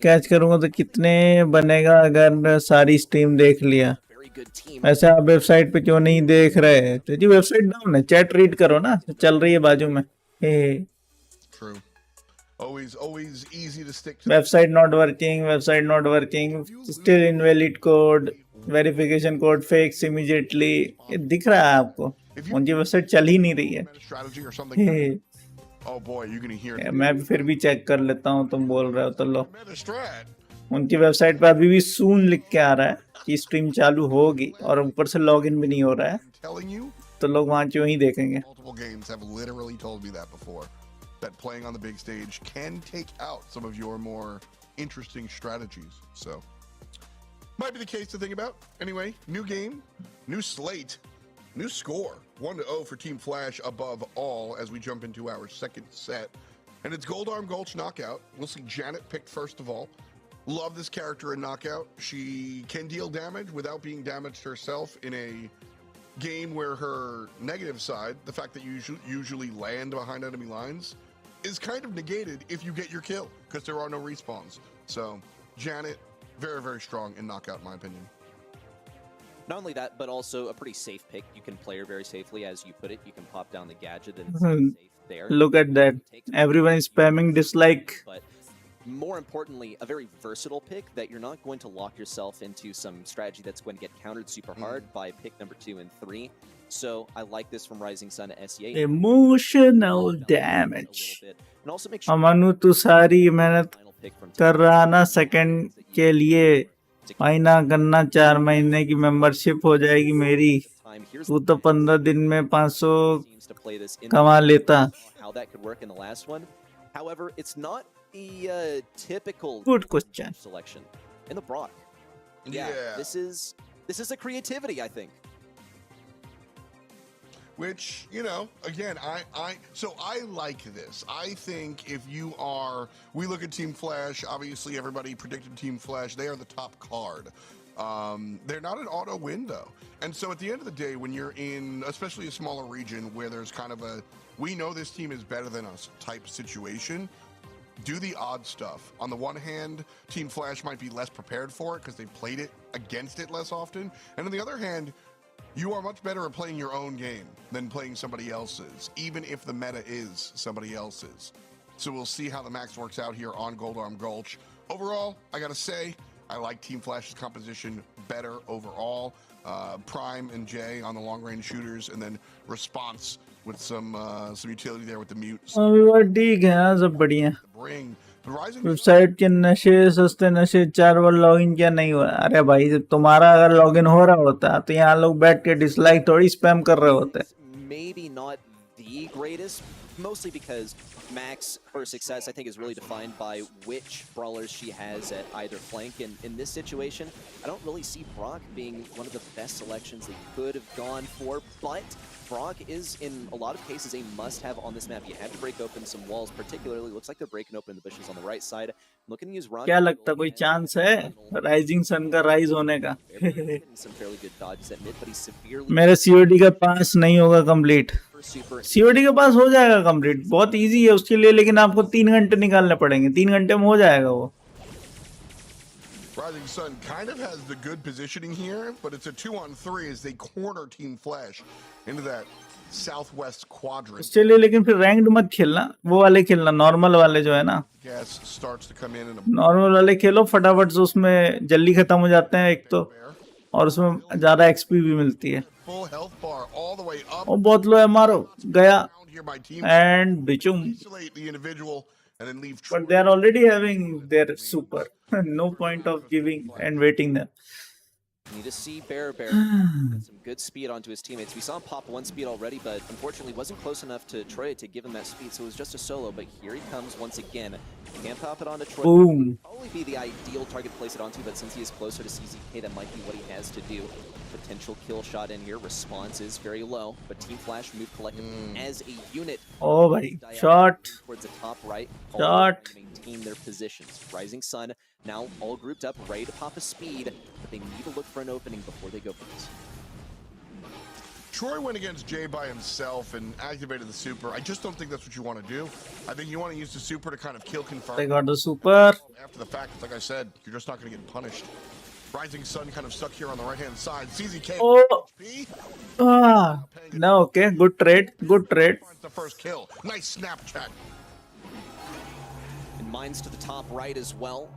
catch करूंगा तो कितने बनेगा अगर सारी स्ट्रीम देख लिया. very good team. ऐसे आप वेबसाइट पे क्यों नहीं देख रहे? तो जी वेबसाइट डाउन है. चैट रीड करो ना, चल रही है बाजू में. हे True. Always easy to stick to. Website not working. Still invalid code, verification code fix immediately. ये दिख रहा है आपको. उनकी वेबसाइट चल ही नहीं रही है. Meta strategy or something. Hey Oh boy, you're gonna hear it. मैं भी फिर भी चेक कर लेता हूँ. तुम बोल रहे हो तो लो. Meta strat. उनकी वेबसाइट पे अभी भी सून लिख के आ रहा है कि स्ट्रीम चालू होगी, और ऊपर से लॉगिन भी नहीं हो रहा है. I'm telling you, तो लोग वहाँ क्यों ही देखेंगे. multiple games have literally told me that before. That playing on the big stage can take out some of your more interesting strategies. So, might be the case to think about. Anyway, new game, new slate, new score. 1-0 for Team Flash above all as we jump into our second set. And it's Goldarm Gulch Knockout. We'll see Janet picked first of all. Love this character in Knockout. She can deal damage without being damaged herself in a game where her negative side, the fact that you usually land behind enemy lines, is kind of negated if you get your kill, because there are no respawns. So, Janet, very, very strong in Knockout, in my opinion. Not only that, but also a pretty safe pick. You can play her very safely, as you put it. You can pop down the gadget and it's safe there. Look at that. Everyone is spamming dislike. But more importantly, a very versatile pick that you're not going to lock yourself into some strategy that's going to get countered super hard by pick number 2 and 3. So I like this from Rising Sun to SEA. Emotional damage. And also make sure अमनु तू सारी मेहनत final pick from कर रहा ना second के लिए. महीना करना 4 महीने की मेंबरशिप हो जाएगी मेरी. time. Here's तू तो 15 दिन में 500 teams to play this in कमा लेता. how that could work in the last one. However, it's not the typical Good question. selection in the Brock. Yeah, this is a creativity, I think. Which, you know, again, so I like this. I think if you are, we look at Team Flash, obviously everybody predicted Team Flash, they are the top card. They're not an auto win though. And so at the end of the day, when you're in, especially a smaller region where there's kind of a, we know this team is better than us type situation, do the odd stuff. On the one hand, Team Flash might be less prepared for it because they played it against it less often. And on the other hand, you are much better at playing your own game than playing somebody else's, even if the meta is somebody else's. So we'll see how the max works out here on Goldarm Gulch. Overall, I gotta say, I like Team Flash's composition better overall. Prime and Jay on the long-range shooters, and then Response with some utility there with the mute. ठीक है हाँ, सब बढ़िया. Bring the Rising website के नशे, सस्ते नशे, 4 बार login क्या नहीं हुआ. अरे भाई जब तुम्हारा अगर लॉगिन हो रहा होता तो यहाँ लोग बैठ के डिसलाइक थोड़ी स्पैम कर रहे होते. Maybe not the greatest, mostly because Max, her success, I think, is really defined by which brawlers she has at either flank. And in this situation, I don't really see Brock being one of the best selections they could have gone for, but Brock is, in a lot of cases, a must-have on this map. You have to break open some walls, particularly, looks like they're breaking open the bushes on the right side. Looking to use Ron. क्या लगता कोई chance है rising sun का rise होने का? Some fairly good dodges at mid, but he's severely मेरे COD का पास नहीं होगा कंप्लीट. सीओडी के पास हो जाएगा कंप्लीट, बहुत इजी है उसके लिए, लेकिन आपको 3 घंटे निकालने पड़ेंगे. 3 घंटे में हो जाएगा वो. Rising Sun kind of has the good positioning here, but it's a 2-on-3 as they corner Team Flash into that southwest quadrant. उसके लिए लेकिन फिर रैंक्ड मत खेलना, वो वाले खेलना, नॉर्मल वाले जो है ना, Gas starts to come in and normal वाले खेलो फटाफट से, उसमें जल्दी खत्म हो जाते हैं एक तो, और उसमें ज्यादा एक्सपी भी मिलती है. full health bar all the way up. वो बहुत लो है, मारो गया Around here by Team and बिचुम. isolate the individual and then leave. But they are already having their super. No point of giving and waiting them. Need to see Bear some good speed onto his teammates. We saw him pop 1 speed already, but unfortunately wasn't close enough to Troy to give him that speed, so it was just a solo. But here he comes once again. Can't pop it onto Troy. Boom. Probably be the ideal target to place it onto, but since he is closer to CZK, that might be what he has to do. Potential kill shot in here. Response is very low, but Team Flash move collectively as a unit. Oh, buddy. Shot. Towards the top right. Shot. Maintain their positions. Rising Sun now all grouped up, ready to pop a speed, but they need to look for an opening before they go for this. Troy went against Jay by himself and activated the super. I just don't think that's what you want to do. I think you want to use the super to kind of kill confirm. They got the super. After the fact, like I said, you're just not going to get punished. Rising Sun kind of stuck here on the right-hand side. CZK. Oh. HP. No, okay. Good trade. Good trade. The first kill. Nice Snapchat. And mines to the top right as well.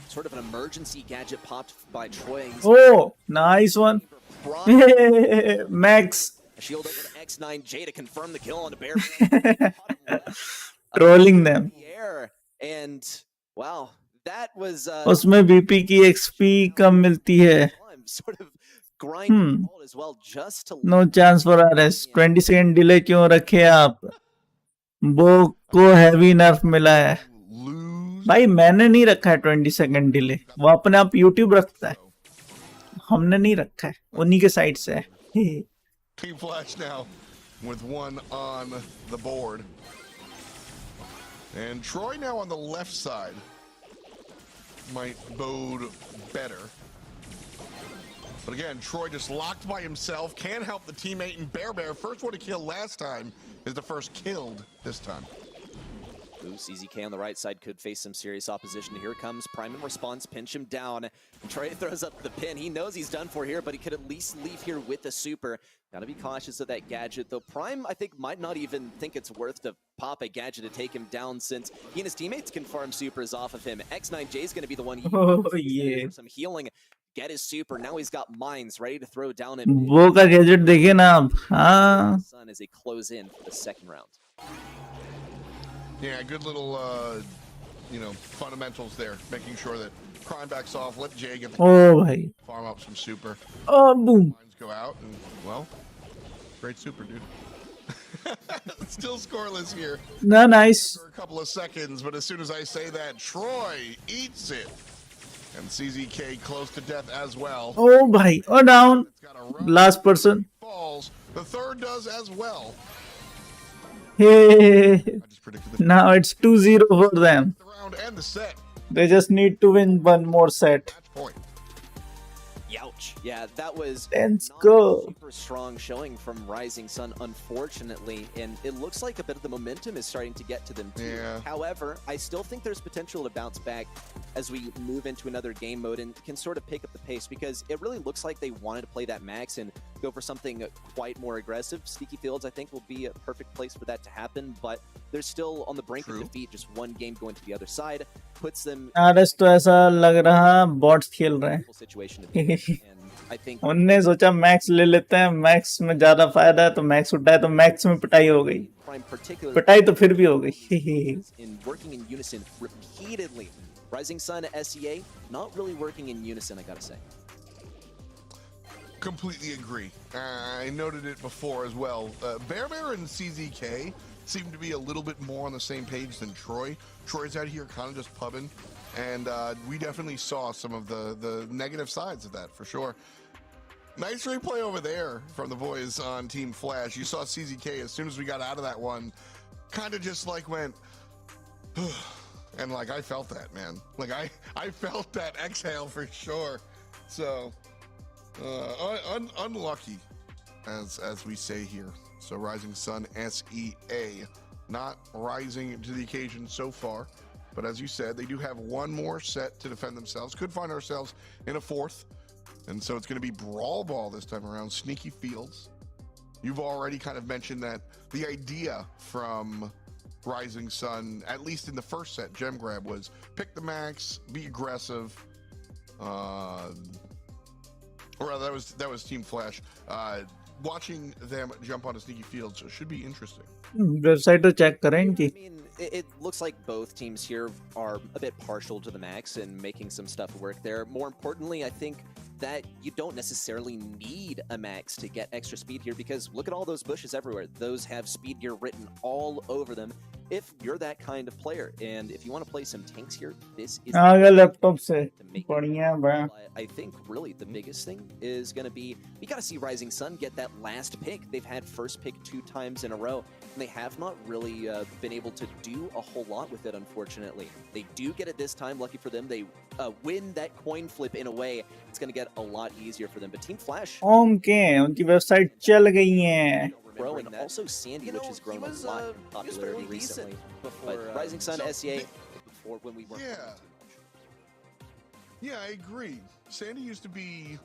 Sort of an emergency gadget popped by Troy. Oh, nice one. Max. A shield over to X9J to confirm the kill on the Bear. Trolling them. And wow, that was उसमें BP की XP कम मिलती है. sort of grinding as well just to No chance for RS. 20 second delay क्यों रखे आप? वो को heavy नर्फ मिला है. भाई मैंने नहीं रखा है 20 सेकंड डिले, वो अपने आप यूट्यूब रखता है, हमने नहीं रखा है, उन्हीं के साइड से है. Team Flash now with one on the board. And Troy now on the left side might bode better. But again, Troy just locked by himself, can't help the teammate, and Bear, first one to kill last time, is the first killed this time. Ooh, CZK on the right side could face some serious opposition. Here comes Prime in response, pinch him down. And Troy throws up the pin. He knows he's done for here, but he could at least leave here with the super. Gotta be cautious of that gadget, though Prime, I think, might not even think it's worth to pop a gadget to take him down, since he and his teammates can farm supers off of him. X9J is gonna be the one for some healing. Get his super. Now he's got mines ready to throw down at वो का gadget देखिए ना आप. हाँ. Sun as a close in for the second round. Yeah, good little, fundamentals there. Making sure that Prime backs off, let Jay get the भाई. farm up some super. Boom. Lines go out, and, well, great super, dude. Still scoreless here No, nice. for a couple of seconds, but as soon as I say that, Troy eats it. And CZK close to death as well. Oh, भाई. Oh, down. It's got a run. Last person. Falls. The third does as well. Hey. I just predicted the Now it's 2-0 for them. round and the set. They just need to win one more set. Match point. Youch. Yeah, that was Let's not go. a super strong showing from Rising Sun, unfortunately, and it looks like a bit of the momentum is starting to get to them too. Yeah. However, I still think there's potential to bounce back as we move into another game mode and can sort of pick up the pace, because it really looks like they wanted to play that max and go for something quite more aggressive. Sneaky Fields, I think, will be a perfect place for that to happen, but they're still on the brink True. of defeat. Just one game going to the other side puts them RS तो ऐसा लग रहा bots खेल रहे हैं. situation to be in. And I think उनने सोचा max ले लेते हैं, मैक्स में ज्यादा फायदा है, तो मैक्स उठाया तो मैक्स में पिटाई हो गई. Prime particularly पिटाई तो फिर भी हो गई. in working in unison repeatedly. Rising Sun SEA not really working in unison, I gotta say. Completely agree. I noted it before as well. Bear and CZK seem to be a little bit more on the same page than Troy. Troy's out here kind of just pubbing, and we definitely saw some of the negative sides of that for sure. Nice replay over there from the boys on Team Flash. You saw CZK as soon as we got out of that one, kind of just like went, and like I felt that, man. Like I felt that exhale for sure. So unlucky, as we say here. So Rising Sun SEA not rising to the occasion so far, but as you said, they do have one more set to defend themselves. Could find ourselves in a fourth, and so it's going to be Brawl Ball this time around. Sneaky Fields. You've already kind of mentioned that the idea from Rising Sun, at least in the first set, Gem Grab, was pick the max, be aggressive. Or rather, that was Team Flash. Watching them jump onto Sneaky Fields should be interesting. Website तो check करें I इनकी. mean, it looks like both teams here are a bit partial to the max and making some stuff work there. More importantly, I think that you don't necessarily need a max to get extra speed here, because look at all those bushes everywhere. Those have speed gear written all over them. If you're that kind of player, and if you want to play some tanks here, this is आ गया laptop से. to make it बढ़िया बा. But I think really the biggest thing is going to be, we got to see Rising Sun get that last pick. They've had first pick 2 times in a row, and they have not really been able to do a whole lot with it, unfortunately. They do get it this time, lucky for them. They win that coin flip in a way. It's going to get a lot easier for them. But Team Flash, ओम के उनकी website चल गई है. Bro, and also Sandy, which has grown a lot in popularity recently. But Rising Sun, SEA, before when we weren't Yeah. playing too much. Yeah, I agree. Sandy used to be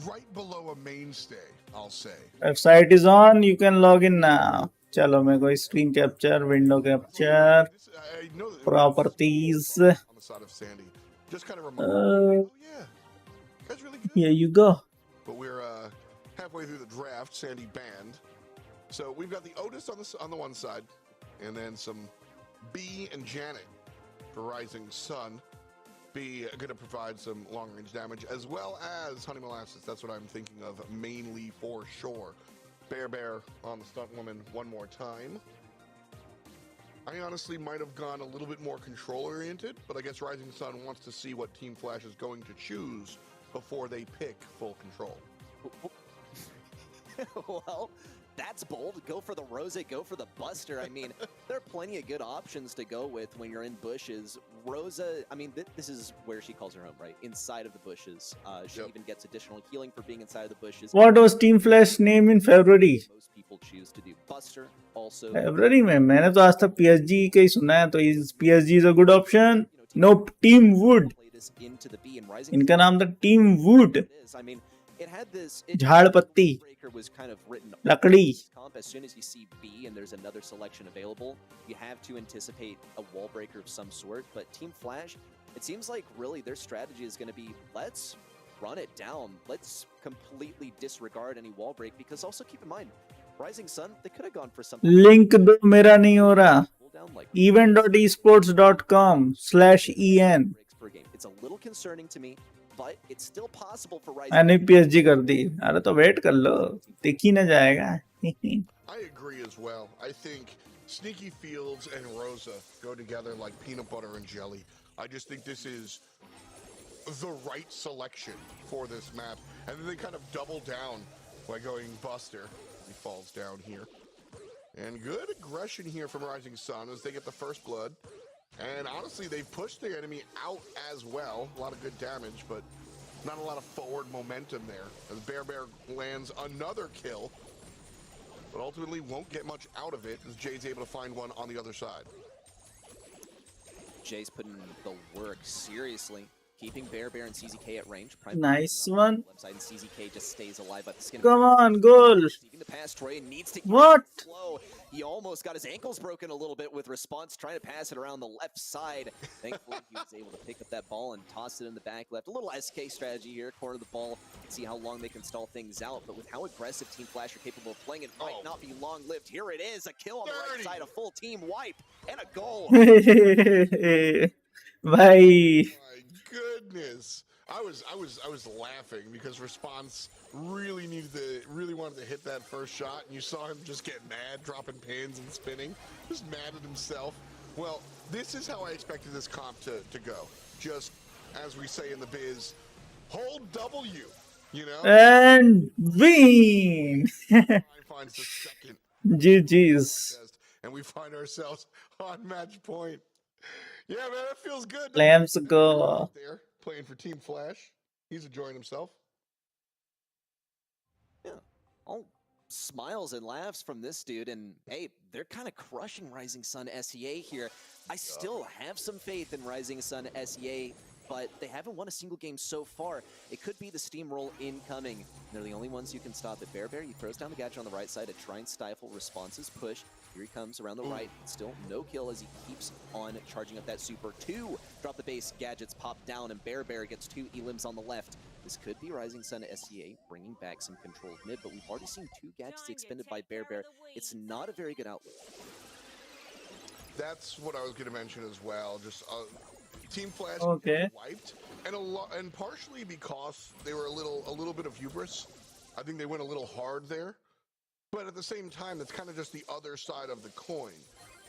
right below a mainstay, I'll say. Website is on. You can log in now. चलो मेरे को screen capture, window capture, I know that properties. on the side of Sandy. Just kind of remind oh yeah, that's really good. Here you go. But we're halfway through the draft. Sandy banned. So we've got the Otis on the one side, and then some B and Janet for Rising Sun. B going to provide some long range damage, as well as Honey Molasses. That's what I'm thinking of mainly for sure. Bear on the stunt woman one more time. I honestly might have gone a little bit more control oriented, but I guess Rising Sun wants to see what Team Flash is going to choose before they pick full control. Well, that's bold. Go for the Rosa, go for the Buster. I mean, there are plenty of good options to go with when you're in bushes. Rosa, I mean, this is where she calls her home, right? Inside of the bushes. She Yep. even gets additional healing for being inside of the bushes. What was Team Flash name in February? Most people choose to do Buster. Also, February में मैंने तो आज तक PSG का ही सुना है, तो is PSG is a good option? Nope, Team Wood. play this into the B and Rising इनका नाम था Team Wood. it is. I mean, it had this. झाड़ पत्ती, Breaker was kind of written लकड़ी. comp. As soon as you see B and there's another selection available, you have to anticipate a wall breaker of some sort. But Team Flash, it seems like really their strategy is going to be, let's run it down. Let's completely disregard any wall break, because also keep in mind, Rising Sun, they could have gone for something. Link दो, मेरा नहीं हो रहा. Pull down like event.esports.com/en. breaks per game. It's a little concerning to me, but it's still possible for Rising. मैंने PSG कर दी. अरे तो wait कर लो, दिख ही ना जाएगा. I agree as well. I think Sneaky Fields and Rosa go together like peanut butter and jelly. I just think this is the right selection for this map. And then they kind of double down by going Buster. He falls down here. And good aggression here from Rising Sun as they get the first blood. And honestly, they've pushed their enemy out as well. A lot of good damage, but not a lot of forward momentum there. As Bear lands another kill, but ultimately won't get much out of it as Jay's able to find one on the other side. Jay's putting the work seriously, keeping Bear and CZK at range. Nice one. Left side, and CZK just stays alive by the skin. Come on, goal. Receiving the pass, Troy needs to keep What? it slow. He almost got his ankles broken a little bit with response, trying to pass it around the left side. Thankfully, he was able to pick up that ball and toss it in the back left. A little SK strategy here, corner the ball, see how long they can stall things out. But with how aggressive Team Flash are capable of playing, it might not be long-lived. Here it is, a kill on the right 30. side, a full team wipe, and a goal. भाई My goodness. I was laughing because Response really wanted to hit that first shot, and you saw him just get mad, dropping pins and spinning, just mad at himself. Well, this is how I expected this comp to go. Just as we say in the biz, hold W, you know? And win. Finds the second GG's. contest, and we find ourselves on match point. Yeah, man, that feels good. Let's go. There, playing for Team Flash. He's enjoying himself. Yeah, all smiles and laughs from this dude, and hey, they're kind of crushing Rising Sun SEA here. I still have some faith in Rising Sun SEA, but they haven't won a single game so far. It could be the steamroll incoming. They're the only ones who can stop it. Bear, he throws down the gadget on the right side to try and stifle Response's push. Here he comes around the right. Still no kill as he keeps on charging up that super. 2 drop the base, gadgets pop down, and Bear gets 2 elims on the left. This could be Rising Sun SEA bringing back some control of mid, but we've already seen 2 gadgets expended by Bear. It's not a very good outlook. That's what I was going to mention as well. Just Team Flash Okay. wiped, and partially because they were a little bit of hubris. I think they went a little hard there, but at the same time, that's kind of just the other side of the coin.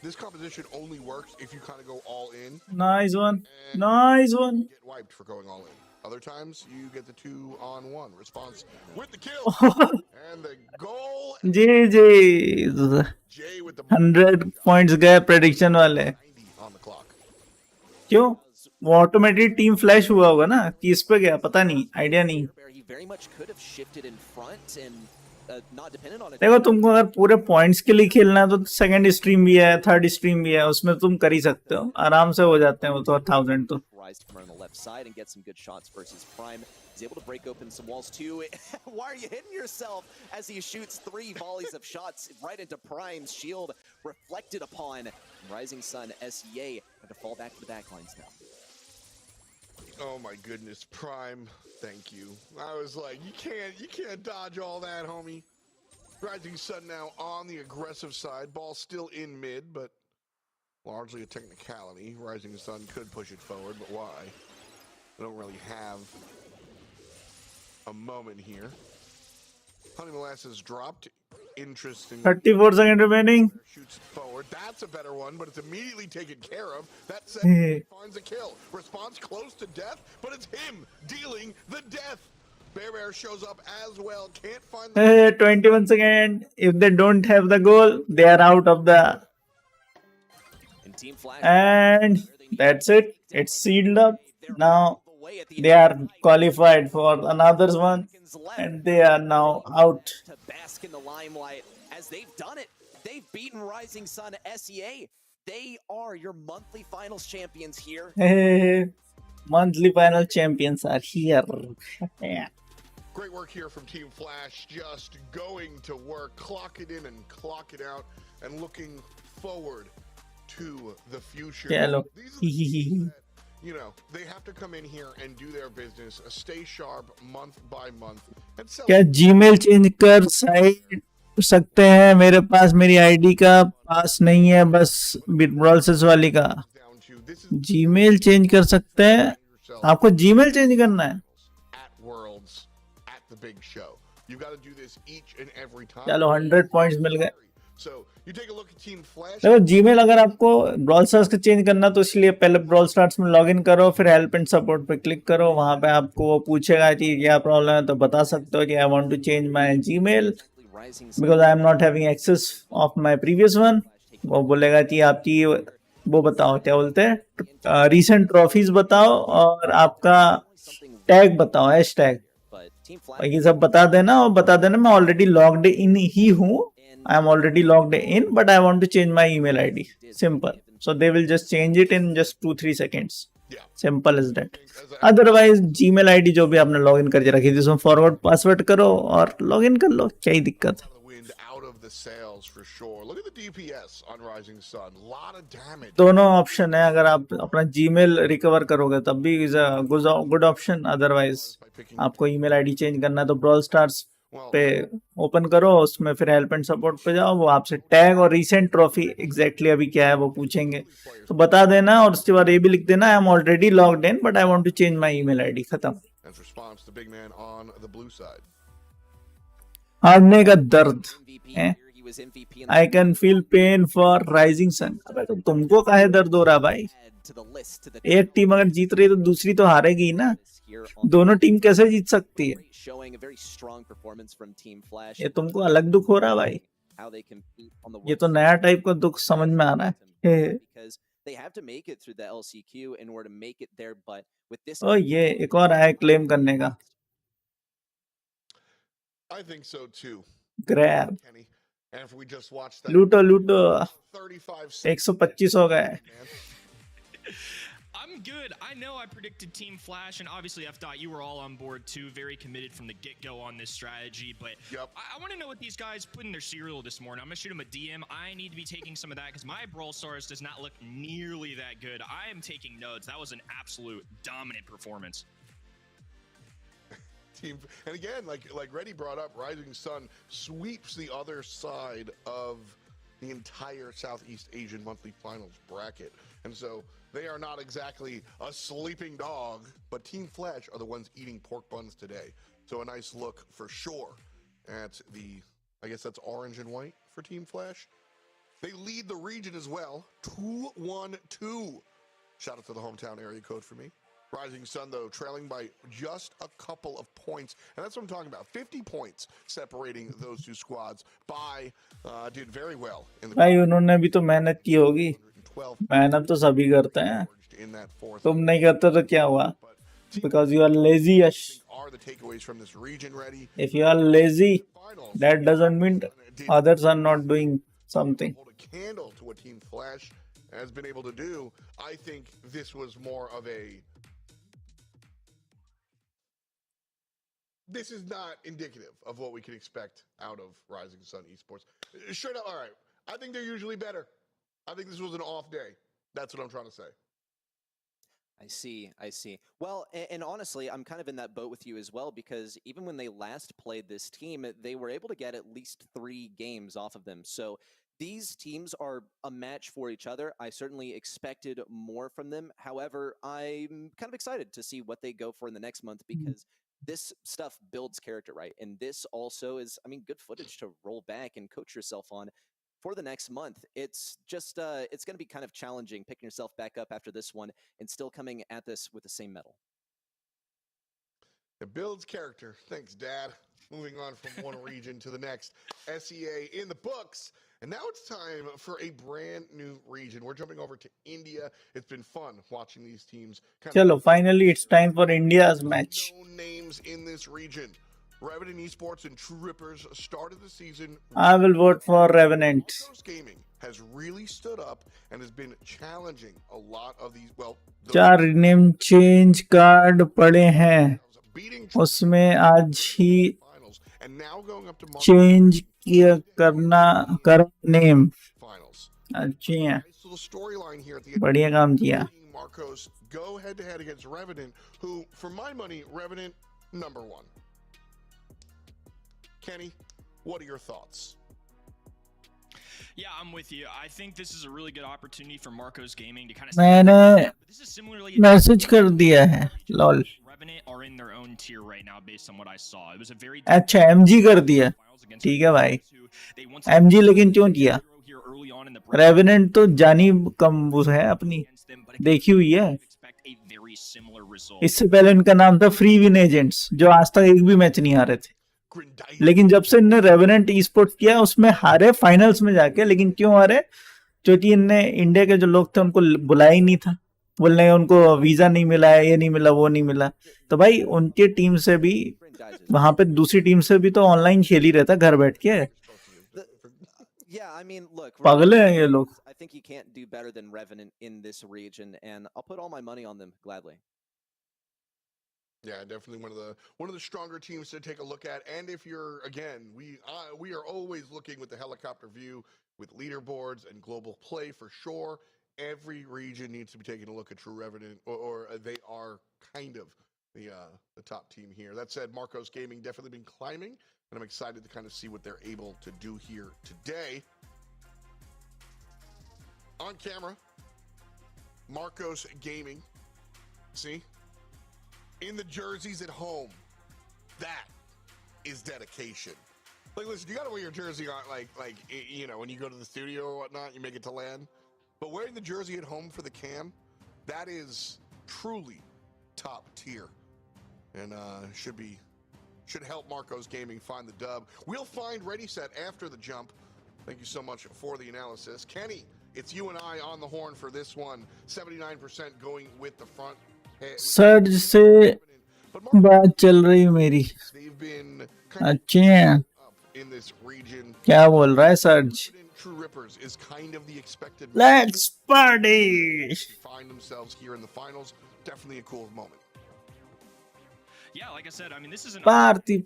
This composition only works if you kind of go all in. Nice one. and Nice one. Get wiped for going all in. Other times, you get the 2-on-1 response with the kill and the goal. GG's. Jay with the 100 points गए prediction वाले. 90 on the clock. क्यों? वो automatic team flash हुआ होगा ना, किस पे गया पता नहीं, आइडिया नहीं. He very much could have shifted in front and not dependent on it. देखो तुमको अगर पूरे पॉइंट्स के लिए खेलना है तो सेकंड स्ट्रीम भी है, थर्ड स्ट्रीम भी है, उसमें तुम कर ही सकते हो, आराम से हो जाते हैं वो तो 1000 तो. Rise to come around the left side and get some good shots versus Prime. He's able to break open some walls too. Why are you hitting yourself as he shoots 3 volleys of shots right into Prime's shield, reflected upon. Rising Sun SEA have to fall back to the backlines now. Oh my goodness, Prime, thank you. I was like, you can't dodge all that, homie. Rising Sun now on the aggressive side. Ball still in mid, but largely a technicality. Rising Sun could push it forward, but why? They don't really have a moment here. Honey Molasses dropped. Interesting. 34 seconds remaining. Shoots forward. That's a better one, but it's immediately taken care of. That set finds a kill. Response close to death, but it's him dealing the death. Bear shows up as well. Can't find the 21 seconds. If they don't have the goal, they are out of the. And Team Flash, And that's it. It's sealed up. Now they are qualified for another one, and they are now out. to bask in the limelight as they've done it. They've beaten Rising Sun SEA. They are your monthly finals champions here. Monthly final champions are here. Yeah. great work here from Team Flash. Just going to work, clock it in and clock it out, and looking forward to the future. Chalo. These are the things that, you know, they have to come in here and do their business, stay sharp month by month, and sell. क्या Gmail change कर side सकते हैं? मेरे पास मेरी ID का पास नहीं है, बस ब्रॉल्स वाली का. Down to this is Gmail change कर सकते हैं? yourself आपको जीमेल चेंज करना है? at Worlds at the big show. You've got to do this each and every time. चलो 100 पॉइंट्स मिल गए. So you take a look at Team Flash. देखो Gmail अगर आपको ब्रॉल स्टार्स का चेंज करना तो इसलिए पहले ब्रॉल स्टार्स में लॉगिन करो, फिर हेल्प एंड सपोर्ट पे क्लिक करो. वहां पे आपको वो पूछेगा कि क्या प्रॉब्लम है, तो बता सकते हो कि I want to change my Gmail because I am not having access of my previous one. वो बोलेगा कि आपकी वो बताओ, क्या बोलते हैं, रीसेंट ट्रॉफीज बताओ और आपका टैग बताओ, हैश टैग, और ये सब बता देना. और बता देना मैं ऑलरेडी लॉग्ड इन ही हूँ. I am already logged in, but I want to change my email ID. Simple. So they will just change it in just 2-3 seconds. Yeah. Simple as that. Otherwise, Gmail ID जो भी आपने login करके रखी थी उसमें forward password करो और login कर लो. क्या ही दिक्कत है? Out of the wind, out of the sails for sure. Look at the DPS on Rising Sun. Lot of damage. दोनों ऑप्शन है. अगर आप अपना Gmail रिकवर करोगे तब भी is a good option. Otherwise, आपको email ID चेंज करना है तो Brawl Stars पे ओपन करो, उसमें फिर हेल्प एंड सपोर्ट पे जाओ, वो आपसे टैग और रीसेंट ट्रॉफी एग्जैक्टली अभी क्या है वो पूछेंगे, तो बता देना. और उसके बाद ये भी लिख देना, I am already logged in but I want to change my email ID. खत्म. as response, the big man on the blue side. हारने का दर्द MVP है. here, he was MVP in I can feel pain for Rising Sun. अबे तो तुमको काहे दर्द हो रहा भाई? add to the list to the एक टीम अगर जीत रही है तो दूसरी तो हारेगी ही ना. here on दोनों टीम कैसे जीत सकती है? great showing, a very strong performance from Team Flash. ये तुमको अलग दुख हो रहा भाई. How they compete on the ये तो नया टाइप का दुख समझ में आ रहा है. because they have to make it through the LCQ in order to make it there, but with this ओ ये एक और आया क्लेम करने का. I think so too, grab. Kenny. And if we just watched that लूटो लूटो. 35 125 हो गए. I'm good. I know I predicted Team Flash, and obviously F. Dot, you were all on board too. Very committed from the get-go on this strategy. But Yep. I want to know what these guys put in their cereal this morning. I'm gonna shoot them a DM. I need to be taking some of that because my Brawl Stars does not look nearly that good. I am taking notes. That was an absolute dominant performance. team. And again, like Reddy brought up, Rising Sun sweeps the other side of the entire Southeast Asian monthly finals bracket. And so they are not exactly a sleeping dog, but Team Flash are the ones eating pork buns today. So a nice look for sure at the, I guess that's orange and white for Team Flash. They lead the region as well, 2-1-2. Shout out to the hometown area code for me. Rising Sun, though, trailing by just a couple of points. And that's what I'm talking about. 50 points separating those two squads. Did very well in the भाई उन्होंने भी तो मेहनत की होगी. 12 मेहनत तो सभी करते हैं. in that fourth. तुम नहीं करते तो क्या हुआ? Because you are lazy, Yash. Are the takeaways from this region ready? If you are lazy, Finals. that doesn't mean others are not doing something. Hold a candle to what Team Flash has been able to do. I think this was more of a. This is not indicative of what we can expect out of Rising Sun Esports. Straight up, all right. I think they're usually better. I think this was an off day. That's what I'm trying to say. I see. Well, and honestly, I'm kind of in that boat with you as well, because even when they last played this team, they were able to get at least 3 games off of them. So these teams are a match for each other. I certainly expected more from them. However, I'm kind of excited to see what they go for in the next month, because this stuff builds character, right? And this also is, I mean, good footage to roll back and coach yourself on for the next month. It's just, it's going to be kind of challenging picking yourself back up after this one and still coming at this with the same medal. It builds character. Thanks, Dad. Moving on from one region to the next. SEA in the books. And now it's time for a brand new region. We're jumping over to India. It's been fun watching these teams. Chalo, finally it's time for India's match. No names in this region. Revenant Esports and Trippers started the season. I will vote for Revenant. Marcos Gaming has really stood up and has been challenging a lot of these. Well, 4 name change card पड़े हैं. beating उसमें आज ही finals and now going up to change किया कर name. finals. अच्छी है. Nice little storyline here at the end. बढ़िया काम किया. Marcos go head to head against Revenant, who, for my money, Revenant #1. Kenny, what are your thoughts? Yeah, I'm with you. I think this is a really good opportunity for Marcos Gaming to kind of. मैंने This is similarly. Message कर दिया है. lol. Revenant are in their own tier right now, based on what I saw. It was a very. अच्छा MG कर दिया. ठीक है भाई. MG लेकिन क्यों किया? रेवेनेंट तो जानी कम वो है अपनी. देखी हुई है. इससे पहले इनका नाम था फ्री विन एजेंट्स, जो आज तक एक भी मैच नहीं हारे थे. लेकिन जब से इनने रेवेनेंट ई स्पोर्ट्स किया उसमें हारे फाइनल्स में जाके. लेकिन क्यों हारे? क्योंकि इनने इंडिया के जो लोग थे उनको बुलाया ही नहीं था. बोलने उनको वीजा नहीं मिला है, ये नहीं मिला, वो नहीं मिला. तो भाई उनकी टीम से भी वहां पे दूसरी टीम से भी तो ऑनलाइन खेल ही रहता घर बैठ के. Yeah, I mean, look, पागल हैं ये लोग. I think you can't do better than Revenant in this region, and I'll put all my money on them gladly. Yeah, definitely one of the stronger teams to take a look at. And if you're, again, we are always looking with the helicopter view with leaderboards and global play for sure. Every region needs to be taking a look at True Revenant, or they are kind of the top team here. That said, Marcos Gaming definitely been climbing, and I'm excited to kind of see what they're able to do here today. On camera, Marcos Gaming. See? in the jerseys at home. That is dedication. Like, listen, you got to wear your jersey on, like you know, when you go to the studio or whatnot, you make it to LAN. But wearing the jersey at home for the cam, that is truly top tier, and should help Marcos Gaming find the dub. We'll find Ready Set after the jump. Thank you so much for the analysis, Kenny. It's you and I on the horn for this one. 79% going with the front. Surge से बात चल रही मेरी. They've been kind of अच्छे हैं. up in this region. क्या बोल रहा है surge? True Rippers is kind of the expected. Let's party. They find themselves here in the finals. Definitely a cool moment. Yeah, like I said, I mean, this is an Party.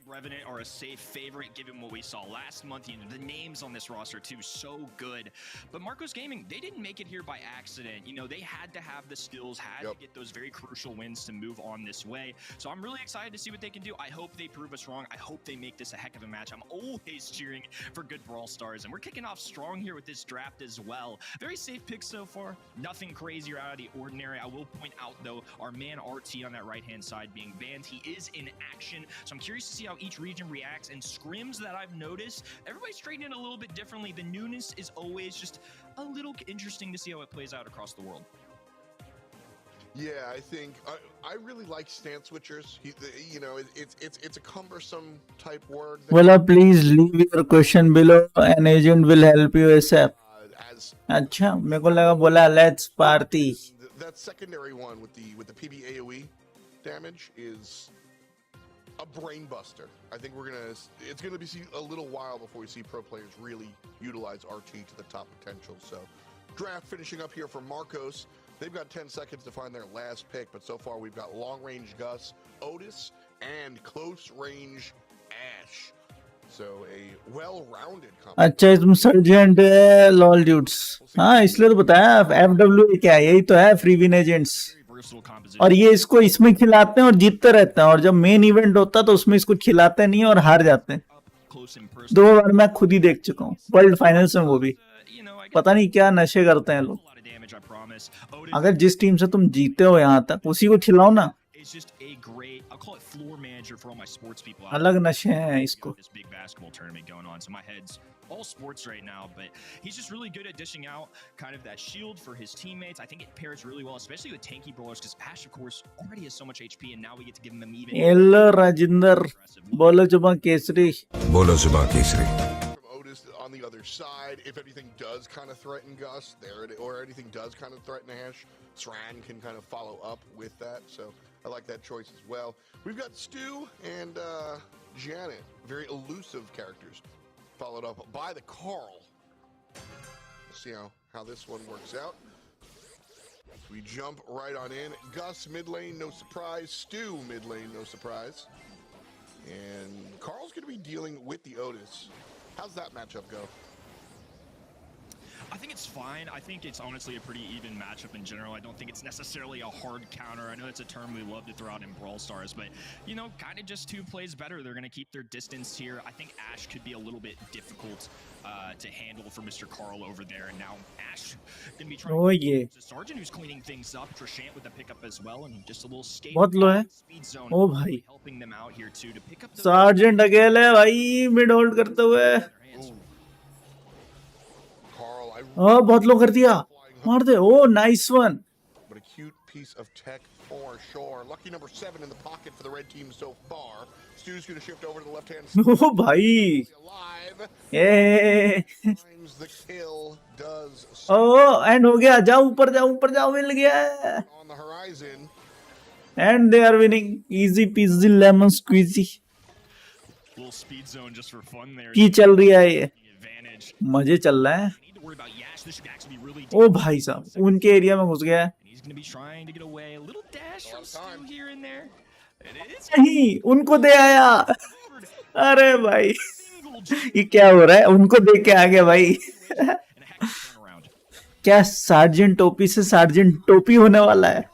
Revenant are a safe favorite given what we saw last month. You know, the names on this roster too, so good. But Marcos Gaming, they didn't make it here by accident. You know, they had to have the skills, had to get those very crucial wins to move on this way. So I'm really excited to see what they can do. I hope they prove us wrong. I hope they make this a heck of a match. I'm always cheering for good Brawl stars, and we're kicking off strong here with this draft as well. Very safe picks so far. Nothing crazy or out of the ordinary. I will point out though, our man RT on that right-hand side being banned. He is in action, so I'm curious to see how each region reacts. And scrims that I've noticed, everybody's trading it a little bit differently. The newness is always just a little interesting to see how it plays out across the world. Yeah, I think I really like stance switchers. You know, it's a cumbersome type word. Well, please leave your question below. An agent will help you ASAP. अच्छा, मेरे को लगा बोला let's party. That secondary one with the PB AOE damage is a brain buster. I think it's gonna be a little while before we see pro players really utilize RT to the top potential. So draft finishing up here for Marcos. They've got 10 seconds to find their last pick, but so far we've got long range Gus, Otis, and close range Ash. So a well-rounded competition. अच्छा, इसमें sergeant है lol dudes. हाँ, इसलिए तो बताया FW क्या है, यही तो है फ्री विन एजेंट्स. और ये इसको इसमें खिलाते हैं और जीतते रहते हैं, और जब मेन इवेंट होता है तो उसमें इसको खिलाते नहीं और हार जाते हैं. 2 बार मैं खुद ही देख चुका हूँ वर्ल्ड फाइनल्स में. वो भी पता नहीं क्या नशे करते हैं लोग. अगर जिस टीम से तुम जीते हो यहाँ तक, उसी को खिलाओ ना. It's just a great, I'll call it floor manager for all my sports people. अलग नशे हैं इसको. This big basketball tournament going on, so my head's all sports right now. But he's just really good at dishing out kind of that shield for his teammates. I think it pairs really well, especially with tanky brawlers, because Ash, of course, already has so much HP, and now we get to give him even. Hello, Rajinder. Bolo Juba Kesri. Bolo Juba Kesri. Otis on the other side. If anything does kind of threaten Gus, or anything does kind of threaten Ash, Sran can kind of follow up with that. So I like that choice as well. We've got Stu and Janet, very elusive characters, followed up by the Carl. We'll see how this one works out. So we jump right on in. Gus mid lane, no surprise. Stu mid lane, no surprise. And Carl's going to be dealing with the Otis. How's that matchup go? I think it's fine. I think it's honestly a pretty even matchup in general. I don't think it's necessarily a hard counter. I know that's a term we love to throw out in Brawl Stars, but, you know, kind of just two plays better. They're going to keep their distance here. I think Ash could be a little bit difficult to handle for Mr. Carl over there. And now Ash going to be trying to Sergeant, who's cleaning things up. Trishant with the pickup as well, and just a little skate. Speed zone helping them out here too to pick up the Sergeant अकेले भाई mid hold करते हुए. Oh, बहुत लो कर दिया. मार दे. Oh, nice one. But a cute piece of tech for sure. Lucky number 7 in the pocket for the red team so far. Stu's going to shift over to the left hand side. Oh, भाई. Yeah. The kill does. Oh, and हो गया. जाओ ऊपर जाओ मिल गया. On the horizon. And they are winning. Easy peasy lemon squeezy. Little speed zone just for fun there. की चल रही है ये. मजे चल रहा है. ओ भाई साहब उनके एरिया में घुस गया. नहीं, उनको दे आया. अरे भाई ये क्या हो रहा है. उनको दे के आ गया भाई. क्या सार्जेंट टोपी से सार्जेंट टोपी होने वाला है.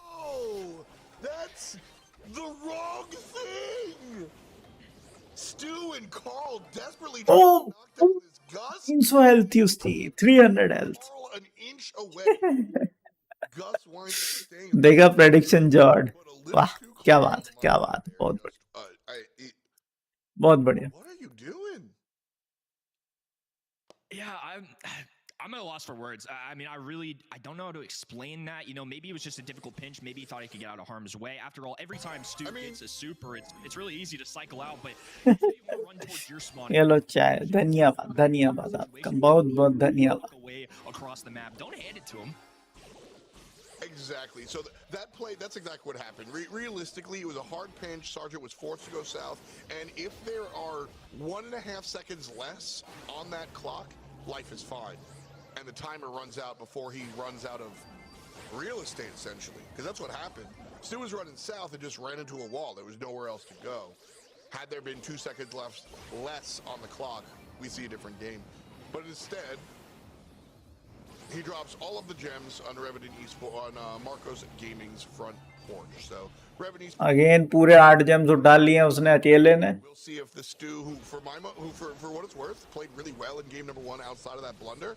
Oh, 300 health. An inch away. Gus winds up staying. देखा prediction जॉर्ड. But a little वाह, too क्या close बात, on क्या the बात, there, बहुत just, बढ़िया, बहुत बढ़िया. what are you doing? Yeah, I'm at a loss for words. I mean, I don't know how to explain that. You know, maybe it was just a difficult pinch. Maybe he thought he could get out of harm's way. After all, every time Stu gets a super, it's really easy to cycle out. But if you want to run towards your spawn, ये लो चाय. धन्यवाद, धन्यवाद आपका, बहुत बहुत धन्यवाद. away across the map. Don't hand it to him. Exactly. So that play, that's exactly what happened. Realistically, it was a hard pinch. Sargent was forced to go south. And if there are 1.5 seconds less on that clock, life is fine. And the timer runs out before he runs out of real estate, essentially. Because that's what happened. Stu was running south and just ran into a wall. There was nowhere else to go. Had there been 2 seconds less on the clock, we see a different game. But instead, he drops all of the gems on Marcos Gaming's front porch. So Revan Esports Again, पूरे 8 gems डाल लिए हैं उसने अकेले ने. we'll see if the Stu, who for what it's worth, played really well in game number 1 outside of that blunder,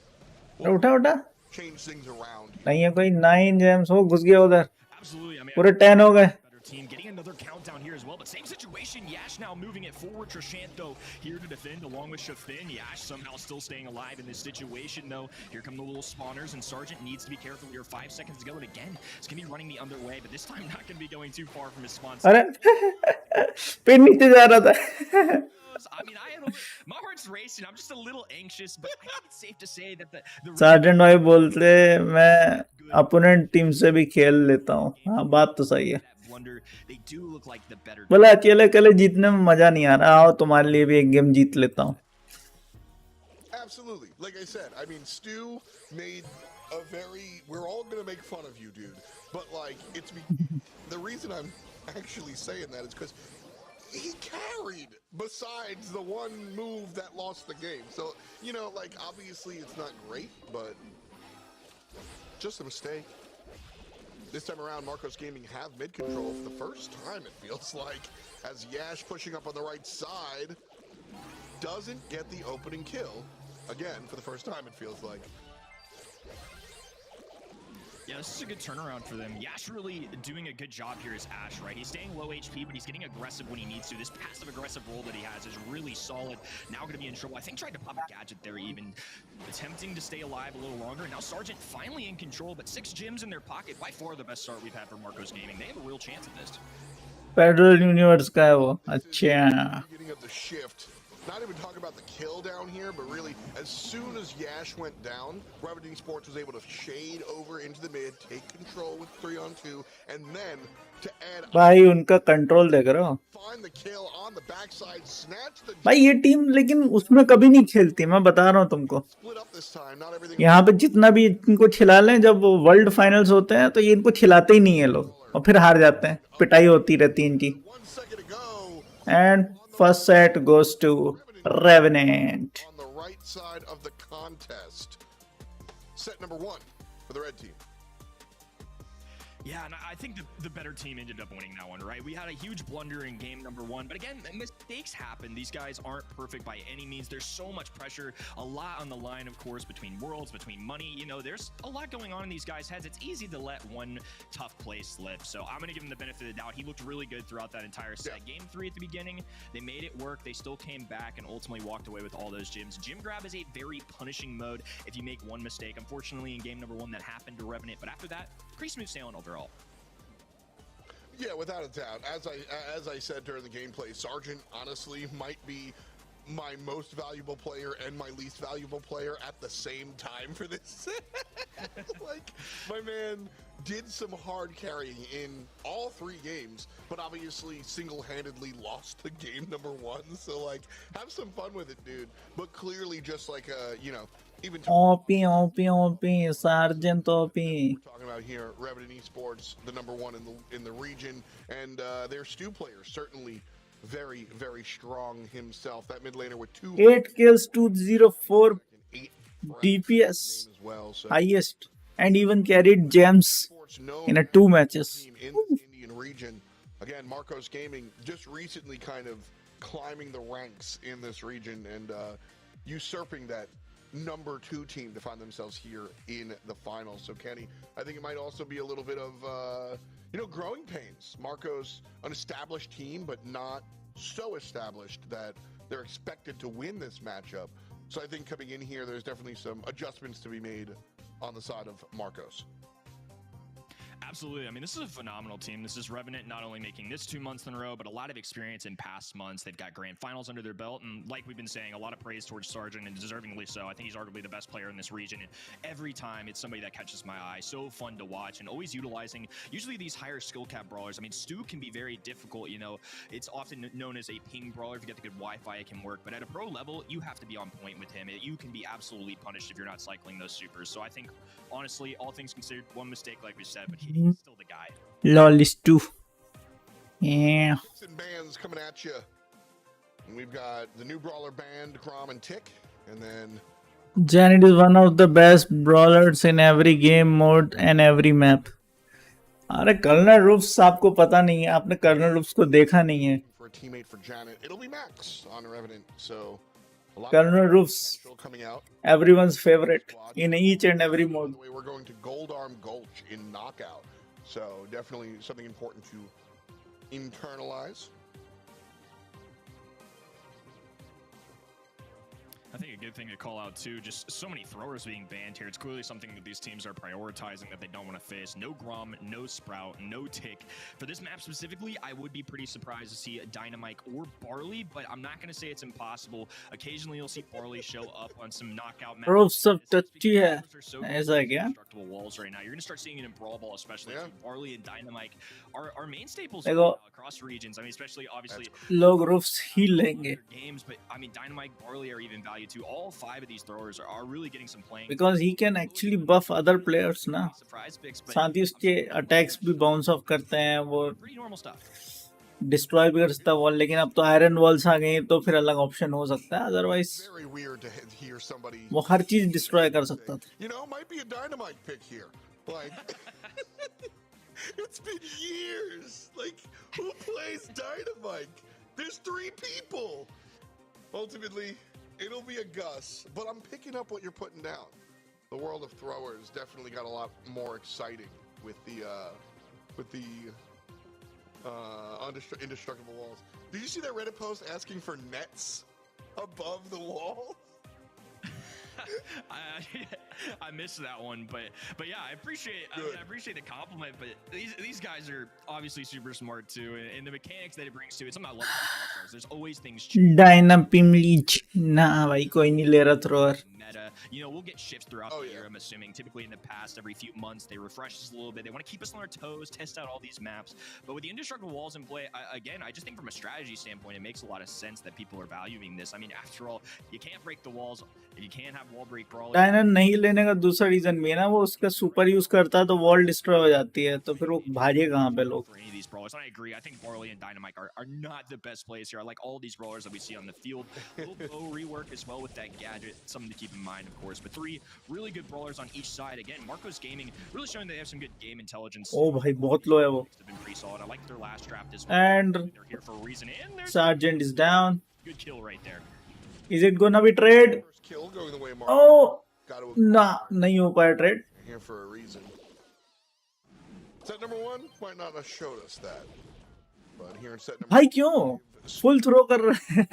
उठा उठा. change things around. नहीं है कोई 9 gems हो, घुस गया उधर. Absolutely. I mean, पूरे 10 हो गए. better team getting another countdown here as well, but same situation. Yash now moving it forward. Trishant though here to defend along with Shafin. Yash somehow still staying alive in this situation though. Here come the little spawners and Sargent needs to be careful here. 5 seconds to go, and again it's gonna be running the other way, but this time not gonna be going too far from his spawn. अरे फिर नीचे जा रहा था. I mean, my heart's racing. I'm just a little anxious, but I think it's safe to say that the sergeant भाई बोलते मैं opponent team से भी खेल लेता हूँ. हाँ, बात तो सही है. wonder they do look like the better. बोला अकेले अकेले जीतने में मजा नहीं आ रहा. आओ तुम्हारे लिए भी एक गेम जीत लेता हूँ. Absolutely. Like I said, I mean, Stu made a very... We're all going to make fun of you, dude. But, like, the reason I'm actually saying that is because he carried besides the one move that lost the game. So, you know, like, obviously it's not great, but just a mistake. This time around, Marcos Gaming have mid-control for the first time, it feels like, as Yash pushing up on the right side doesn't get the opening kill. Again, for the first time, it feels like. Yeah, this is a good turnaround for them. Yash really doing a good job here as Ash, right? He's staying low HP, but he's getting aggressive when he needs to. This passive-aggressive role that he has is really solid. Now going to be in trouble. I think tried to pop a gadget there even. Attempting to stay alive a little longer. Now Sargent finally in control, but 6 gems in their pocket. By far the best start we've had for Marcos Gaming. They have a real chance at this. Federal universe का है वो. अच्छा. Beginning of the shift. Not even talking about the kill down here, but really, as soon as Yash went down, Raven Esports was able to shade over into the mid, take control with 3-on-2, and then to add भाई उनका control देख रहे हो. find the kill on the backside, snatch the भाई ये team लेकिन उसमें कभी नहीं खेलती. मैं बता रहा हूँ तुमको. split up this time. Not everything. यहाँ पे जितना भी इनको खिला लें, जब वर्ल्ड फाइनल्स होते हैं तो ये इनको खिलाते ही नहीं है लोग, और फिर हार जाते हैं. पिटाई होती रहती है इनकी. 1 second ago, and first set goes to Revenant. on the right side of the contest. Set number 1 for the red team. Yeah, and I think the better team ended up winning that one, right? We had a huge blunder in game number 1, but again, mistakes happen. These guys aren't perfect by any means. There's so much pressure, a lot on the line, of course, between worlds, between money. You know, there's a lot going on in these guys' heads. It's easy to let one tough play slip. So I'm going to give him the benefit of the doubt. He looked really good throughout that entire set. Game 3 at the beginning, they made it work. They still came back and ultimately walked away with all those gems. Gem grab is a very punishing mode if you make one mistake. Unfortunately, in game number 1, that happened to Revenant, but after that, pretty smooth sailing overall. Yeah, without a doubt. As I said during the gameplay, Sargent honestly might be my most valuable player and my least valuable player at the same time for this. Like, my man did some hard carrying in all 3 games, but obviously single-handedly lost the game number 1. So, like, have some fun with it, dude. But clearly just like, you know, even... OP, Sergeant OP. We're talking about here, Revenant Esports, the number 1 in the region, and their Stu player certainly very, very strong himself. That mid laner with 8 kills, 204 8 DPS, as well. So highest, and even carried gems in a 2 matches. team in the Indian region. Again, Marcos Gaming just recently kind of climbing the ranks in this region and usurping that number 2 team to find themselves here in the finals. So Kenny, I think it might also be a little bit of growing pains. Marco's an established team, but not so established that they're expected to win this matchup. So I think coming in here, there's definitely some adjustments to be made on the side of Marcos. Absolutely. I mean, this is a phenomenal team. This is Revenant not only making this 2 months in a row, but a lot of experience in past months. They've got grand finals under their belt. And like we've been saying, a lot of praise towards Sargent, and deservingly so. I think he's arguably the best player in this region. And every time it's somebody that catches my eye. So fun to watch and always utilizing usually these higher skill cap brawlers. I mean, Stu can be very difficult. It's often known as a ping brawler. If you get the good Wi-Fi, it can work. But at a pro level, you have to be on point with him. You can be absolutely punished if you're not cycling those supers. So I think, honestly, all things considered, one mistake, like we said, but he's still the guy. Lol is 2. Yeah. And bands coming at you. And we've got the new brawler band, Crom and Tick, and then Janet is one of the best brawlers in every game mode and every map. अरे colonel roofs आपको पता नहीं है, आपने colonel roofs को देखा नहीं है. for a teammate for Janet, it'll be Max on Revenant. So a lot Colonel of Roofs. potential coming out. Everyone's favorite in each and every By mode. the way, we're going to Gold Arm Gulch in Knockout. So definitely something important to internalize. I think a good thing to call out too, just so many throwers being banned here. It's clearly something that these teams are prioritizing that they don't want to face. No Grom, no Sprout, no Tick. For this map specifically, I would be pretty surprised to see a Dynamite or Barley, but I'm not going to say it's impossible. Occasionally you'll see Barley show up on some knockout maps. Roofs सब It's just टच्ची है. because they're so ऐसा है क्या? indestructible walls right now. You're going to start seeing it in Brawl Ball, especially. Yeah. So Barley and Dynamite are main staples देखो. across regions. I mean, especially obviously लोग roofs ही लेंगे games, but I mean, Dynamite, Barley are even valued too. All 5 of these throwers are really getting some playing. because he can actually buff other players ना. Surprise picks, but साथ ही उसके attacks भी bounce off करते हैं, वो pretty normal stuff. destroy भी कर सकता है wall. लेकिन अब तो iron walls आ गई हैं, तो फिर अलग option हो सकता है. Otherwise Very weird to hear somebody. वो हर चीज destroy कर सकता था. You know, might be a Dynamite pick here. Like, it's been years. Like, who plays Dynamite? There's 3 people. Ultimately, it'll be a Gus, but I'm picking up what you're putting down. The world of throwers definitely got a lot more exciting with the indestructible walls. Did you see that Reddit post asking for nets above the wall? I missed that one, but yeah, I appreciate the compliment. But these guys are obviously super smart too, and the mechanics that it brings to it's something I love about All-Stars. There's always things changing. Dynapim Leech ना भाई कोई नहीं ले रहा thrower. Meta, we'll get shifts throughout Oh, the yeah. year. I'm assuming typically in the past, every few months they refresh us a little bit. They want to keep us on our toes, test out all these maps. But with the indestructible walls in play, I just think from a strategy standpoint, it makes a lot of sense that people are valuing this. I mean, after all, you can't break the walls. If you can't have wall break brawl. Diana नहीं लेने का दूसरा reason भी है ना, वो उसका super use करता है तो वॉल डिस्ट्रॉय हो जाती है, तो फिर वो भागे कहाँ पे लोग. For any of these brawlers, and I agree. I think Barley and Dynamite are not the best plays here. I like all ththese brawlers that we see on the field. A little bow rework as well with that gadget, something to keep in mind, of course. But 3 really good brawlers on each side. Again, Marco's Gaming really showing they have some good game intelligence. ओ भाई बहुत लो है वो. Have been pretty solid. I like their last draft as well. And They're here for a reason. And there's Sergeant is down. a good kill right there. Is it gonna be trade? First kill going the way of Mark. Oh Got to ना नहीं हो पाया trade. here for a reason. Set number 1 might not have showed us that, but here in set number भाई क्यों full throw कर रहे हैं?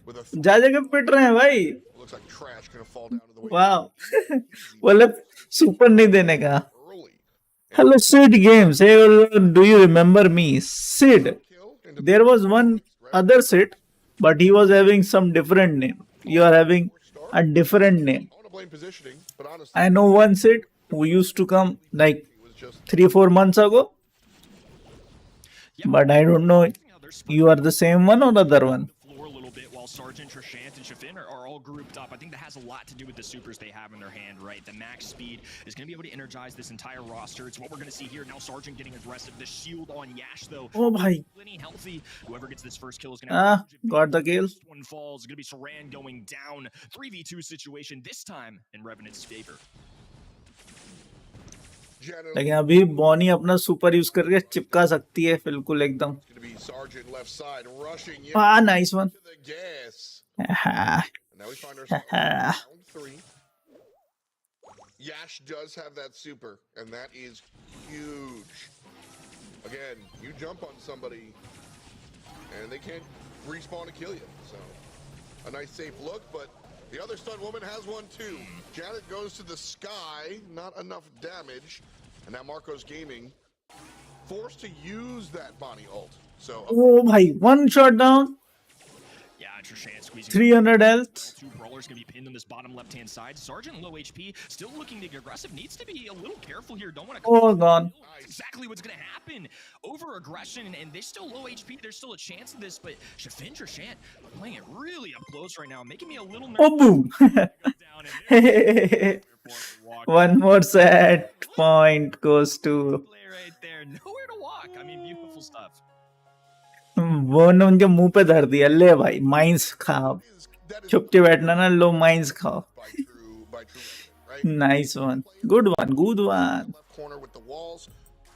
with a जा जगह पिट रहे हैं भाई. looks like trash gonna fall down to the way वाह मतलब सुपर नहीं देने का. early. Hello Sid Games. Hey, do you remember me? Sid. Kill into There was one other Sid, but he was having some different name. You are having a different name. I want to blame positioning, but honestly, I know one Sid who used to come like it was just 3-4 months ago, Yeah, but I don't know. how they're split You are the same one or the other one? the floor a little bit while Sergeant, Trishant, and Shafin are all grouped up. I think that has a lot to do with the supers they have in their hand, right? The max speed is going to be able to energize this entire roster. It's what we're going to see here. Now Sergeant getting aggressive. The shield on Yash, though. Oh भाई. Plenty healthy. Whoever gets this first kill is going to Got the kill. First one falls. It's going to be Saran going down. 3v2 situation, this time in Revenant's favor. Janet लेकिन अभी Bonnie अपना super use करके चिपका सकती है बिल्कुल एकदम. going to be Sergeant left side rushing in Ah, nice one. to the gas. Ah, And now we find ourselves Yash does have that super, and that is huge. Again, you jump on somebody, and they can't respawn to kill you. So, a nice safe look, but the other stun woman has one too. Janet goes to the sky, not enough damage, and now Marcos Gaming forced to use that Bonnie ult. So, Oh bhai, one shot down, Yeah, Trishant squeezing 300 health. two brawlers gonna be pinned on this bottom left-hand side. Sergeant low HP, still looking to get aggressive. Needs to be a little careful here. Don't want to. Oh, gone. That's exactly what's gonna happen. Over aggression, and they're still low HP. There's still a chance of this, but Shafin Trishant playing it really up close right now, making me a little nervous. Oh boom. Down and One more set point goes to play right there. Nowhere to walk. I mean, beautiful stuff. वो ने उनके मुंह पे धर दिया, ले भाई mines खाओ, that is छुप के बैठना ना, लो माइंस खाओ. by true, right? Nice one, good one, good one. Left corner with the walls.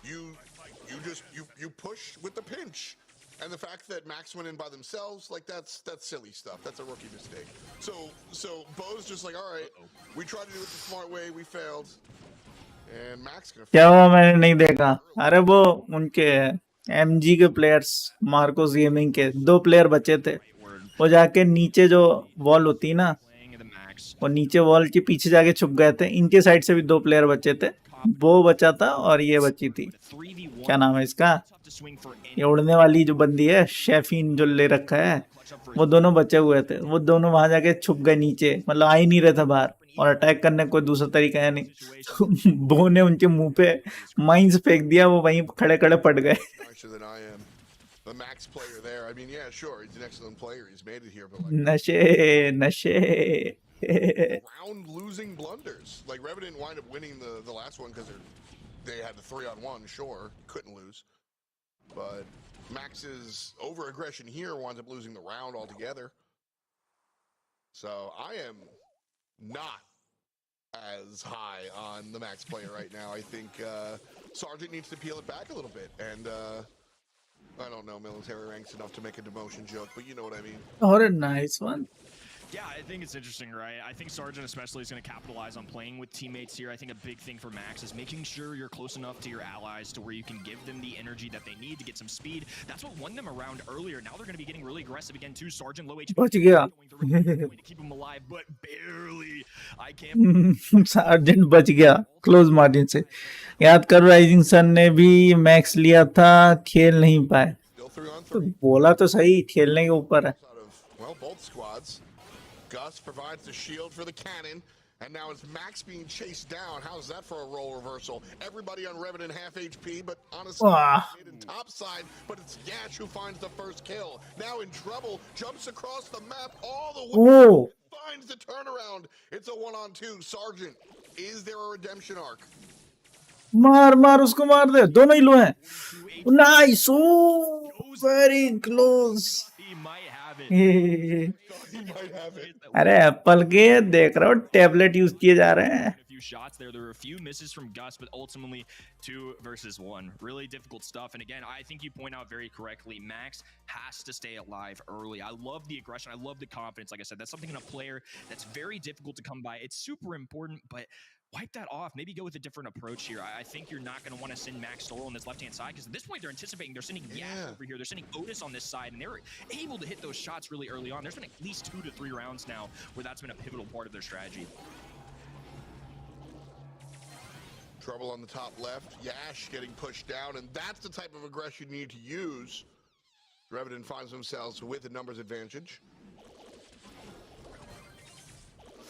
You push with the pinch. And the fact that Max went in by themselves, like that's silly stuff. That's a rookie mistake. So Bo's just like, all right, we tried to do it the smart way, we failed. And Max gonna क्या हुआ मैंने नहीं देखा. अरे वो उनके MG के players, Marcos gaming के 2 प्लेयर बचे थे. वो जाके नीचे जो वॉल होती है ना, Playing the max. वो नीचे वॉल के पीछे जाके छुप गए थे. इनके साइड से भी 2 प्लेयर बचे थे. वो बचा था और ये बची थी. 3v1. क्या नाम है इसका, Tough to swing for any ये उड़ने वाली जो बंदी है, शेफिन जो ले रखा है, वो दोनों बचे हुए थे. वो दोनों वहां जाके छुप गए नीचे, मतलब आ ही नहीं रहे थे बाहर, और अटैक करने का कोई दूसरा तरीका है नहीं. तो बो ने उनके मुंह पे माइंस फेंक दिया, वो वहीं खड़े खड़े पड़ गए. nicer than I am. The Max player there. I mean, yeah, sure, he's an excellent player. He's made it here, but like नशे नशे. round losing blunders. Like Revenant wind up winning the last one because they had the 3-on-1. Sure, couldn't lose, but Max's over aggression here winds up losing the round altogether. So I am not as high on the Max player right now. I think Sergeant needs to peel it back a little bit, and I don't know military ranks enough to make a demotion joke, but you know what I mean. और a nice one. Yeah, I think it's interesting, right? I think Sergeant especially is going to capitalize on playing with teammates here. I think a big thing for Max is making sure you're close enough to your allies to where you can give them the energy that they need to get some speed. That's what won them around earlier. Now they're going to be getting really aggressive again too. Sergeant low HP. बच गया. Going to keep him alive, but barely. I can't. Sergeant बच गया close margin से. याद कर, rising sun ने भी max लिया था, खेल नहीं पाए. Still 3-on-3. तो बोला तो सही, खेलने के ऊपर है. Out of, well, both squads. Gus provides the shield for the cannon, and now it's Max being chased down. How's that for a role reversal? Everybody on Revenant half HP, but honestly, Ah. mid and top side, but it's Yash who finds the first kill. Now in trouble, jumps across the map all the way, Oh, finds the turnaround. It's a 1-on-2. Sergeant, is there a redemption arc? मार मार उसको, मार दे, दोनों ही low हैं. Nice, oh very close. He might have it. He might have it. अरे Apple के देख रहा हो, टैबलेट यूज किए जा रहे हैं. A few shots there. There were a few misses from Gus, but ultimately 2 versus 1. Really difficult stuff. And again, I think you point out very correctly, Max has to stay alive early. I love the aggression. I love the confidence. Like I said, that's something in a player that's very difficult to come by. It's super important, but wipe that off. Maybe go with a different approach here. I think you're not going to want to send Max Storl on this left-hand side, because at this point they're anticipating, they're sending Yash Yeah. over here, they're sending Otis on this side, and they were able to hit those shots really early on. There's been at least 2 to 3 rounds now where that's been a pivotal part of their strategy. Trouble on the top left. Yash getting pushed down, and that's the type of aggression you need to use. Revenant finds themselves with a numbers advantage.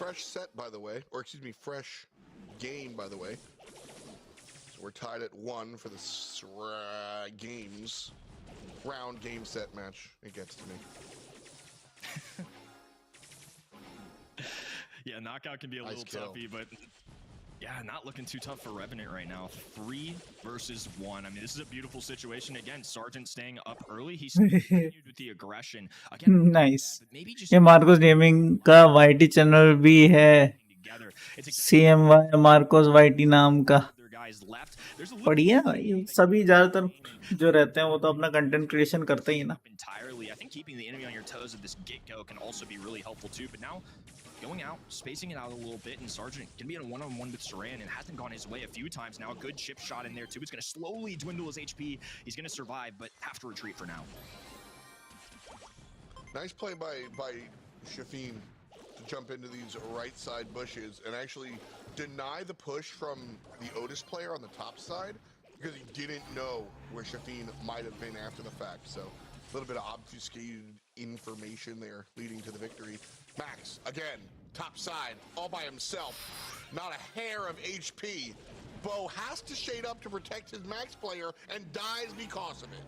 Fresh set, by the way, or excuse me, fresh game, by the way. So we're tied at 1 for the games. Round game set match. It gets to me. Yeah, knockout can be a Nice little kill. toughy, but yeah, not looking too tough for Revenant right now. 3 versus 1. I mean, this is a beautiful situation. Again, Sergeant staying up early. He's continued with the aggression. Again, nice. but maybe just ये Marcos gaming का YT channel भी है, together. It's exactly CMY Marcos YT नाम का. other guys left. There's a little बढ़िया. ये सभी ज्यादातर जो रहते हैं वो तो अपना कंटेंट क्रिएशन करते ही ना. entirely. I think keeping the enemy on your toes at this get-go can also be really helpful too. But now going out, spacing it out a little bit, and Sargent gonna be in a one-on-one with Saran and hasn't gone his way a few times now. A good chip shot in there too. It's gonna slowly dwindle his HP. He's gonna survive, but have to retreat for now. Nice play by Shafin to jump into these right side bushes and actually deny the push from the Otis player on the top side because he didn't know where Shafin might have been after the fact. So a little bit of obfuscated information there leading to the victory. Max, again, top side, all by himself. Not a hair of HP. Bo has to shade up to protect his Max player and dies because of it.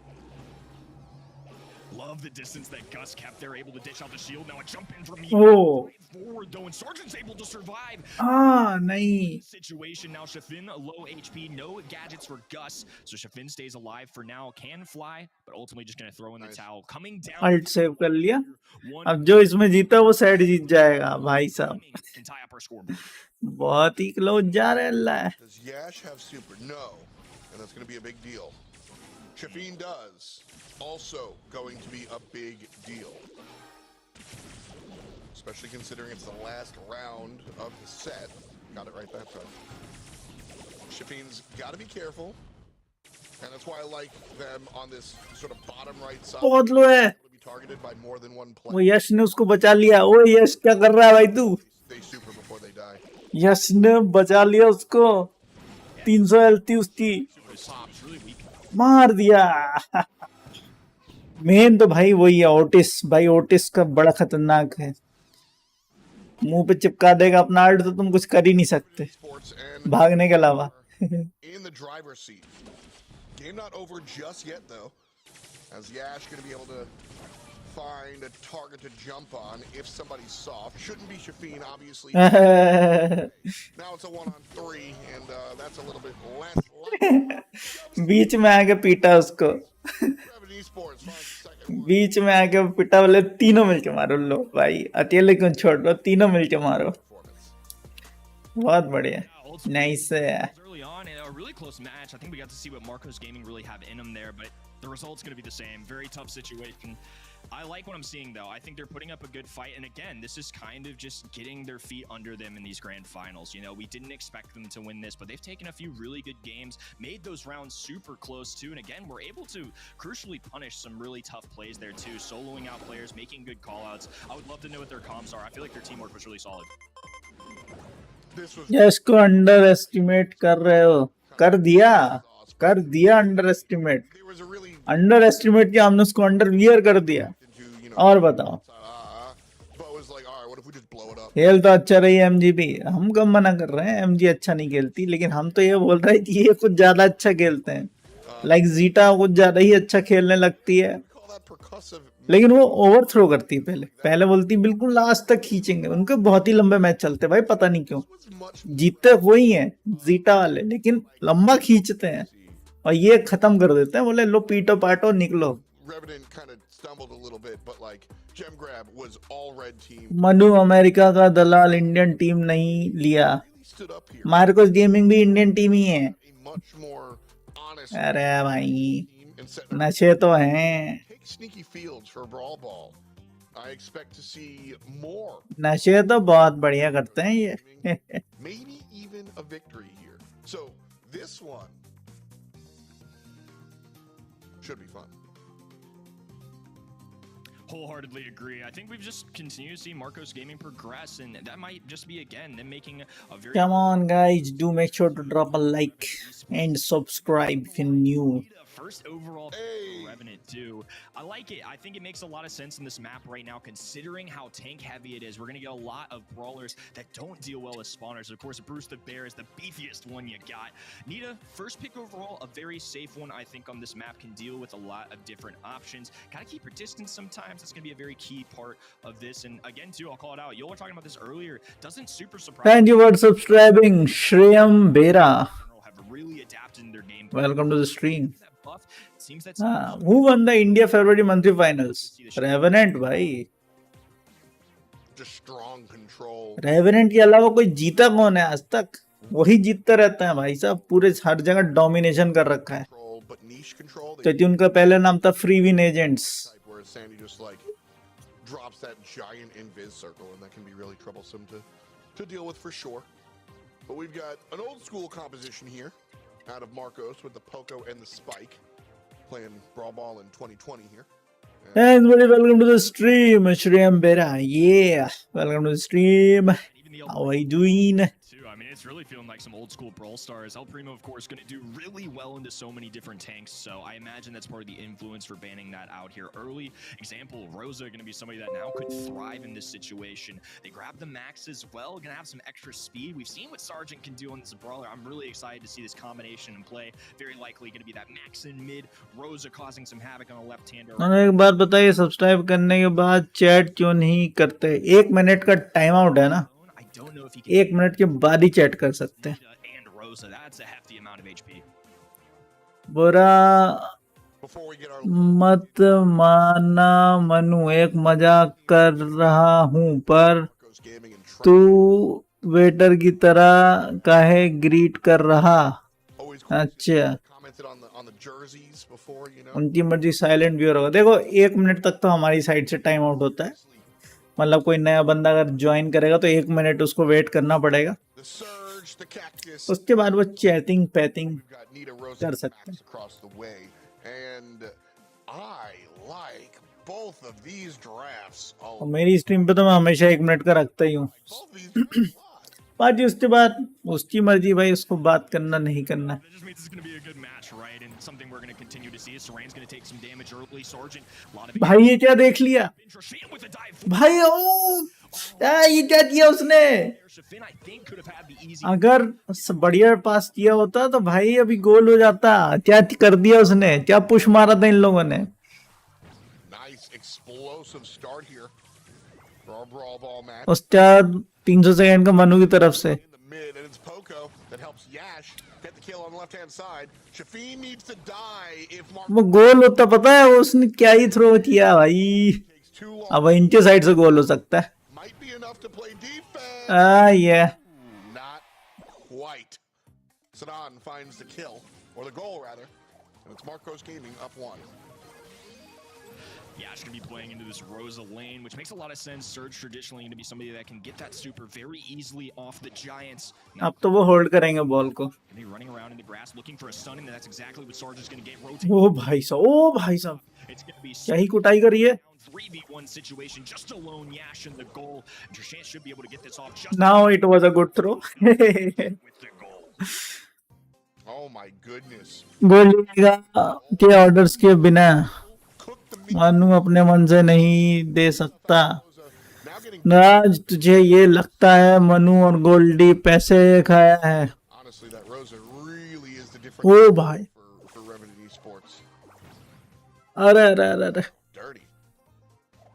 Love the distance that Gus kept there, able to dish out the shield. Now a jump in from me. Oh. Forward though, and Sargent's able to survive. नहीं. Situation now, Shafin low HP, no gadgets for Gus, so Shafin stays alive for now, can fly, but ultimately just gonna throw in the towel. Coming down. Ult save कर लिया. अब जो इसमें जीता वो side जीत जाएगा भाई साहब. Can tie up our scoreboard. बहुत ही क्लोज जा रहा है अल्लाह. Does Yash have super? No, and that's going to be a big deal. Shafin does. Also going to be a big deal. Especially considering it's the last round of the set. Got it right that time. Shafin's got to be careful. And that's why I like them on this sort of bottom right side. बहुत लो है. To be targeted by more than one वो player. यश ने उसको बचा लिया. ओ यश क्या कर रहा है भाई तू? They super before they die. यश ने बचा लिया उसको. 300 हेल्थ थी उसकी. Pops really weak. मार दिया. मेन तो भाई वही है ओटिस. भाई ओटिस का बड़ा खतरनाक है. मुंह पे चिपका देगा अपना आर्ट तो तुम कुछ कर ही नहीं सकते Sports and भागने के अलावा. in the driver's seat. Game not over just yet though. As Yash going to be able to find a target to jump on if somebody's soft. Shouldn't be Shafin, obviously. Now it's a 1-on-3, and that's a little bit less likely. बीच में आके पीटा उसको. Revenue Esports finds the second one. बीच में आके पिटा. बोले तीनों मिलके मारो. लो भाई अकेले क्यों छोड़ दो. तीनों मिलके मारो. Performance. बहुत बढ़िया. नाइस है. Early on, a really close match. I think we got to see what Marcos Gaming really have in them there, but the result's going to be the same. Very tough situation. I like what I'm seeing, though. I think they're putting up a good fight. And again, this is kind of just getting their feet under them in these grand finals. You know, we didn't expect them to win this, but they've taken a few really good games, made those rounds super close, too. And again, we're able to crucially punish some really tough plays there, too. Soloing out players, making good callouts. I would love to know what their comms are. I feel like their teamwork was really solid. This was यश को under estimate कर रहे हो. कर दिया under estimate. there was a really under estimate किया हमने उसको under wear कर दिया. into, you know, और बताओ. Bo was like, all right, what if we just blow it up? खेल तो अच्छा रही है एमजीबी. हम कब मना कर रहे हैं. एमजी अच्छा नहीं खेलती, लेकिन हम तो ये बोल रहे हैं कि ये कुछ ज्यादा अच्छा खेलते हैं. लाइक जीटा कुछ ज्यादा ही अच्छा खेलने लगती है, Call that percussive. लेकिन वो ओवर थ्रो करती है. पहले बोलती बिल्कुल लास्ट तक खींचेंगे. उनके बहुत ही लंबे मैच चलते हैं भाई, पता नहीं क्यों. Was much जीतते वही हैं जीटा वाले, लेकिन लंबा खींचते हैं और ये खत्म कर देते हैं. बोले लो पीटो पाटो निकलो. Revenant kind of stumbled a little bit, but like Gem Grab was all red team. Manu America का दलाल इंडियन टीम नहीं लिया. He stood up here. Marcos gaming भी इंडियन टीम ही है. A much more honest अरे भाई team and set नशे तो हैं. take sneaky fields for Brawl Ball. I expect to see more, नशे तो बहुत बढ़िया करते हैं ये. maybe even a victory here. So this one should be fun. Wholeheartedly agree. I think we've just continued to see Marcos Gaming progress, and that might just be, again, them making a very... Come on guys, do make sure to drop a like and subscribe if you're new. First overall Hey. Revenant too. I like it. I think it makes a lot of sense in this map right now, considering how tank heavy it is. We're gonna get a lot of brawlers that don't deal well as spawners. Of course, Bruce the Bear is the beefiest one you got. Nita, first pick overall, a very safe one. I think on this map can deal with a lot of different options. Gotta keep your distance sometimes. That's gonna be a very key part of this. And again, too, I'll call it out. You were talking about this earlier. Doesn't super surprise. Thank you for subscribing, Shreyam Bera. Have really adapted in their game. Welcome to the stream. That buff, it seems that's Who won the India February monthly finals? Revenant भाई. Just strong control. Revenant के अलावा कोई जीता कौन है आज तक? वही जीतता रहता है भाई साहब. पूरे हर जगह डोमिनेशन कर रखा है. Control, but niche control. तो उनका पहला नाम था free win agents. Type where Sandy just like drops drops that giant invis circle, and that can be really troublesome to deal with for sure. But we've got an old school composition here out of Marcos with the Poco and the Spike, playing Brawl Ball in 2020 here. Hey everybody, welcome to the stream. Shriyam Bera. Yeah, welcome to the stream. How are you doing? Too. I mean, it's really feeling like some old school Brawl stars. El Primo, of course, going to do really well into so many different tanks. So I imagine that's part of the influence for banning that out here early. Example, Rosa going to be somebody that now could thrive in this situation. They grab the max as well, going to have some extra speed. We've seen what Sergeant can do on this brawler. I'm really excited to see this combination in play. Very likely going to be that max in mid. Rosa causing some havoc on the left hander. एक बात बताइए, subscribe करने के बाद chat क्यों नहीं करते? 1 minute का टाइम आउट है ना, 1 मिनट के बाद ही चैट कर सकते हैं. बुरा मत माना मनु, एक मजाक कर रहा हूँ, पर तू वेटर की तरह काहे ग्रीट कर रहा? अच्छा, उनकी मर्जी, साइलेंट व्यूअर होगा. देखो 1 मिनट तक तो हमारी साइड से टाइम आउट होता है. मतलब कोई नया बंदा अगर ज्वाइन करेगा तो 1 मिनट उसको वेट करना पड़ेगा, उसके बाद वो चैटिंग पैटिंग कर सकते हैं. और मेरी स्ट्रीम पे तो मैं हमेशा 1 मिनट का रखता ही हूँ. बाकी उसके बाद उसकी मर्जी भाई, उसको बात करना नहीं करना. भाई ये क्या देख लिया भाई? ओ ये क्या किया उसने? अगर बढ़िया पास किया होता तो भाई अभी गोल हो जाता. क्या कर दिया उसने? क्या पुश मारा था इन लोगों ने? उसके बाद 300 सेकंड का मनु की तरफ से वो गोल होता. पता है उसने क्या ही थ्रो किया भाई. अब इनके साइड से गोल हो सकता है. ये Sadan finds the kill, or the goal rather, and it's Marcos Gaming up 1. Yash going to be playing into this Rosa lane, which makes a lot of sense. Surge traditionally going to be somebody that can get that super very easily off the Giants. अब तो वो hold करेंगे ball को. Be running around in the grass looking for a stun, and that's exactly what Sarge is going to get rotating. ओ भाई साहब, क्या ही कुटाई करी है. 3v1 situation, just alone Yash in the goal. Trishant should be able to get this off. Now it was a good throw. With the goal. Oh my goodness. गोलिका के orders के बिना मनु अपने मन से नहीं दे सकता. राज, तुझे ये लगता है मनु और गोल्डी पैसे खाया है? ओ भाई, अरे अरे अरे अरे.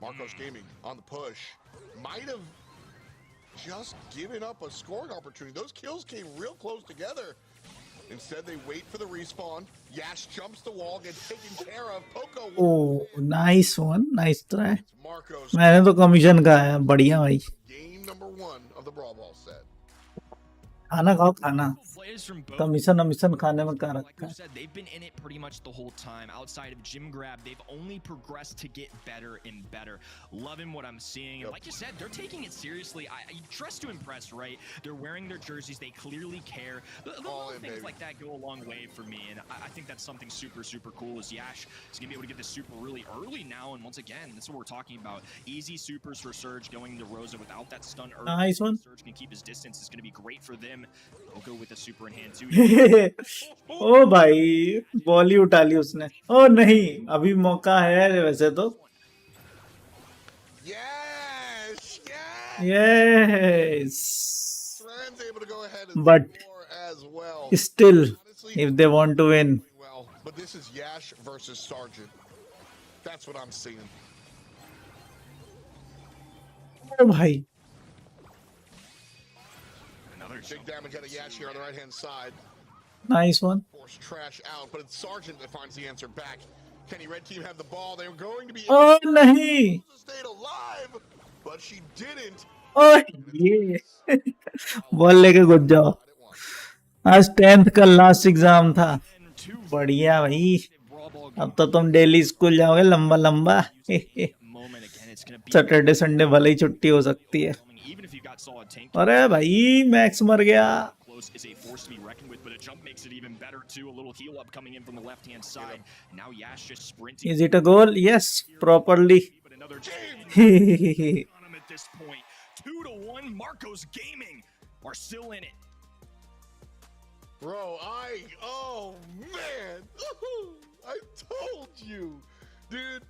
Marcos Gaming on the push might have just given up a scoring opportunity. Those kills came real close together. Instead, they wait for the respawn. Yash jumps the wall, gets taken care of. Poco. Oh, nice one, nice try. मैंने तो commission का है. बढ़िया भाई. Game number 1 of the Brawl Ball set. खाना खाओ, खाना. Commission खाने में क्या रखा है? They've been in it pretty much the whole time. Outside of Jim Grab, they've only progressed to get better and better. Loving what I'm seeing. And like you said, they're taking it seriously. I trust to impress, right? They're wearing their jerseys. They clearly care. The little things like that go a long way for me. And I think that's something super, super cool. Is Yash is going to be able to get this super really early now. And once again, that's what we're talking about. Easy supers for Surge going to Rosa without that stun early. Nice one. Surge can keep his distance. Is going to be great for them. Poco with a super in hand too. ओ भाई, ball ही उठा ली उसने. ओ नहीं, अभी मौका है वैसे तो. Yes. But still, if they want to win. But this is Yash versus Sergeant. That's what I'm seeing. ओ भाई. Big damage out of Yash here on the right-hand side. Nice one. Force trash out, but it's Sergeant that finds the answer back. Kenny Red Team have the ball. They were going to be Oh nahi. Stayed alive, but she didn't. Oh ये ball लेके घुस जाओ. आज 10th का last exam था. बढ़िया भाई. अब तो तुम डेली स्कूल जाओगे लंबा लंबा. it's going to be Saturday Sunday भले ही छुट्टी हो सकती है. even if you've got solid tank. अरे भाई मैक्स मर गया. Close is a force to be reckoned with, but a jump makes it even better too. A little heal up coming in from the left-hand side. Now Yash just sprinting. Is it a goal? Yes, properly. But another on him at this point. 2-1. Marcos Gaming are still in it. Bro, oh man, I told you, dude.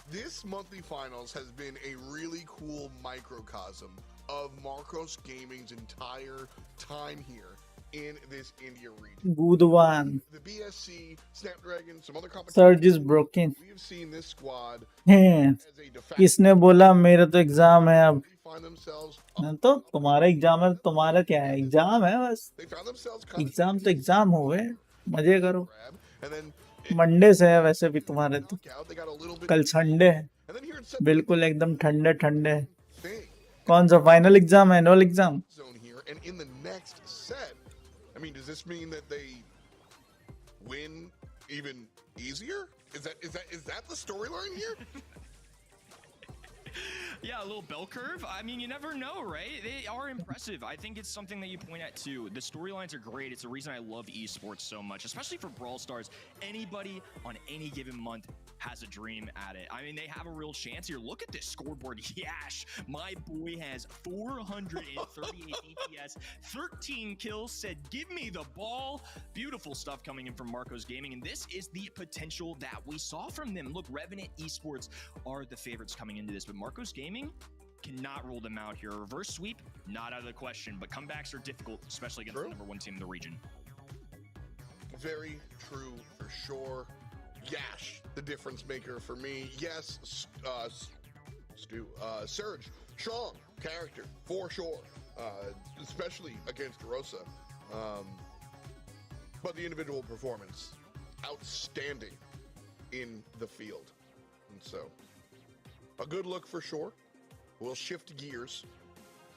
This monthly finals has been a really cool microcosm of Marcos Gaming's entire time here in this India region. Good one. The BSC, Snapdragon, some other competitions. Surge is broken. We've seen this squad हैं. as a de facto. किसने बोला मेरा तो exam है अब? They find themselves. तो तुम्हारा exam है, तुम्हारा क्या है? एग्जाम है बस. They found themselves kind of exam तो एग्जाम हो गए, मजे करो. grab, and then मंडे से है वैसे भी तुम्हारे तो. knockout. They got a little bit. कल संडे है, And then here in बिल्कुल एकदम ठंडे ठंडे. thing. कौन सा फाइनल एग्जाम है? Annual exam. Zone here, and in the next set, I mean, does this mean that they win even easier? Is that the storyline here? Yeah, a little bell curve. I mean, you never know, right? They are impressive. I think it's something that you point at too. The storylines are great. It's the reason I love esports so much, especially for Brawl Stars. Anybody on any given month has a dream at it. I mean, they have a real chance here. Look at this scoreboard. Yash, my boy has 438 EPS, 13 kills, said, give me the ball. Beautiful stuff coming in from Marcos Gaming, and this is the potential that we saw from them. Look, Revenant Esports are the favorites coming into this, but Marcos Gaming cannot rule them out here. Reverse sweep, not out of the question, but comebacks are difficult, especially against the #1 team in the region. Very true for sure. Yash, the difference maker for me. Yes, Surge, strong character for sure, especially against Rosa. But the individual performance, outstanding in the field. And so, a good look for sure. We'll shift gears,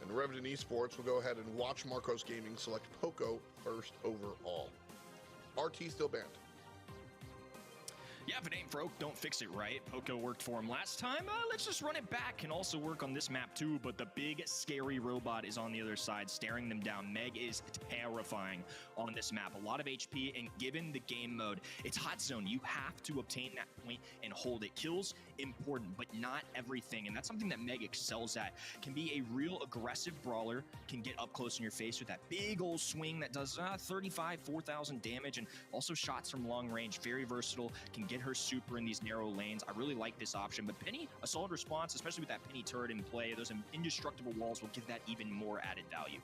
and Revenant Esports will go ahead and watch Marcos Gaming select Poco first overall. RT still banned. Yeah, if it ain't broke, don't fix it, right? Poco worked for him last time. Let's just run it back. Can also work on this map too, but the big, scary robot is on the other side, staring them down. Meg is terrifying on this map. A lot of HP, and given the game mode, it's hot zone. You have to obtain that point and hold it. Kills, important, but not everything, and that's something that Meg excels at. Can be a real aggressive brawler, can get up close in your face with that big old swing that does 4,000 damage, and also shots from long range. Very versatile, can get her super in these narrow lanes. I really like this option, but Penny, a solid response, especially with that Penny turret in play. Those indestructible walls will give that even more added value.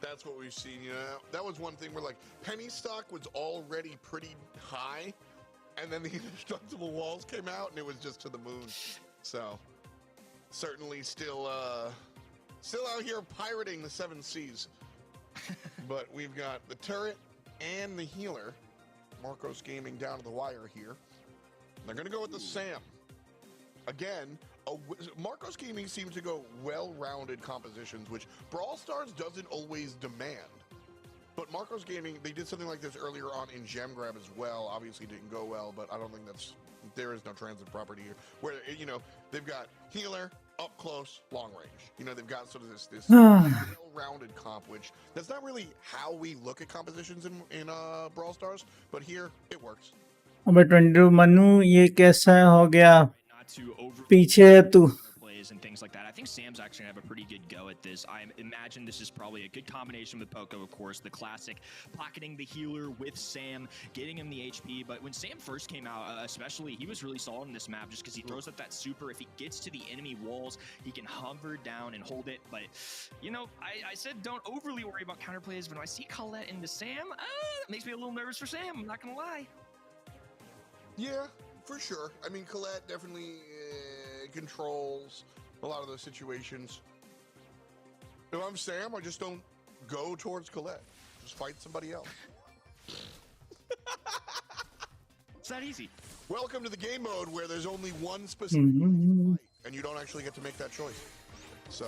That's what we've seen, you know. That was one thing where, like, Penny stock was already pretty high, and then the indestructible walls came out, and it was just to the moon. So, certainly still out here pirating the 7 Seas. But we've got the turret and the healer. Marcos Gaming down to the wire here. They're going to go with the Sam. Again, Marcos Gaming seems to go well-rounded compositions, which Brawl Stars doesn't always demand. But Marcos Gaming, they did something like this earlier on in Gem Grab as well. Obviously didn't go well, but I don't think there is no transit property here. Where, you know, they've got healer, up close, long range. You know, they've got sort of this well-rounded comp, which that's not really how we look at compositions in Brawl Stars, but here it works. अबे 22 मनु ये कैसा हो गया? Not to over पीछे है तू. plays and things like that. I think Sam's actually gonna have a pretty good go at this. I imagine this is probably a good combination with Poco, of course, the classic pocketing the healer with Sam, getting him the HP. But when Sam first came out, especially, he was really solid in this map just because he throws up that super. If he gets to the enemy walls, he can hover down and hold it. But, you know, I said don't overly worry about counterplays, but when I see Colette into Sam, it makes me a little nervous for Sam, I'm not gonna lie. Yeah, for sure. I mean, Colette definitely controls a lot of those situations. If I'm Sam, I just don't go towards Colette. Just fight somebody else. It's that easy. Welcome to the game mode where there's only one specific fight, and you don't actually get to make that choice. So,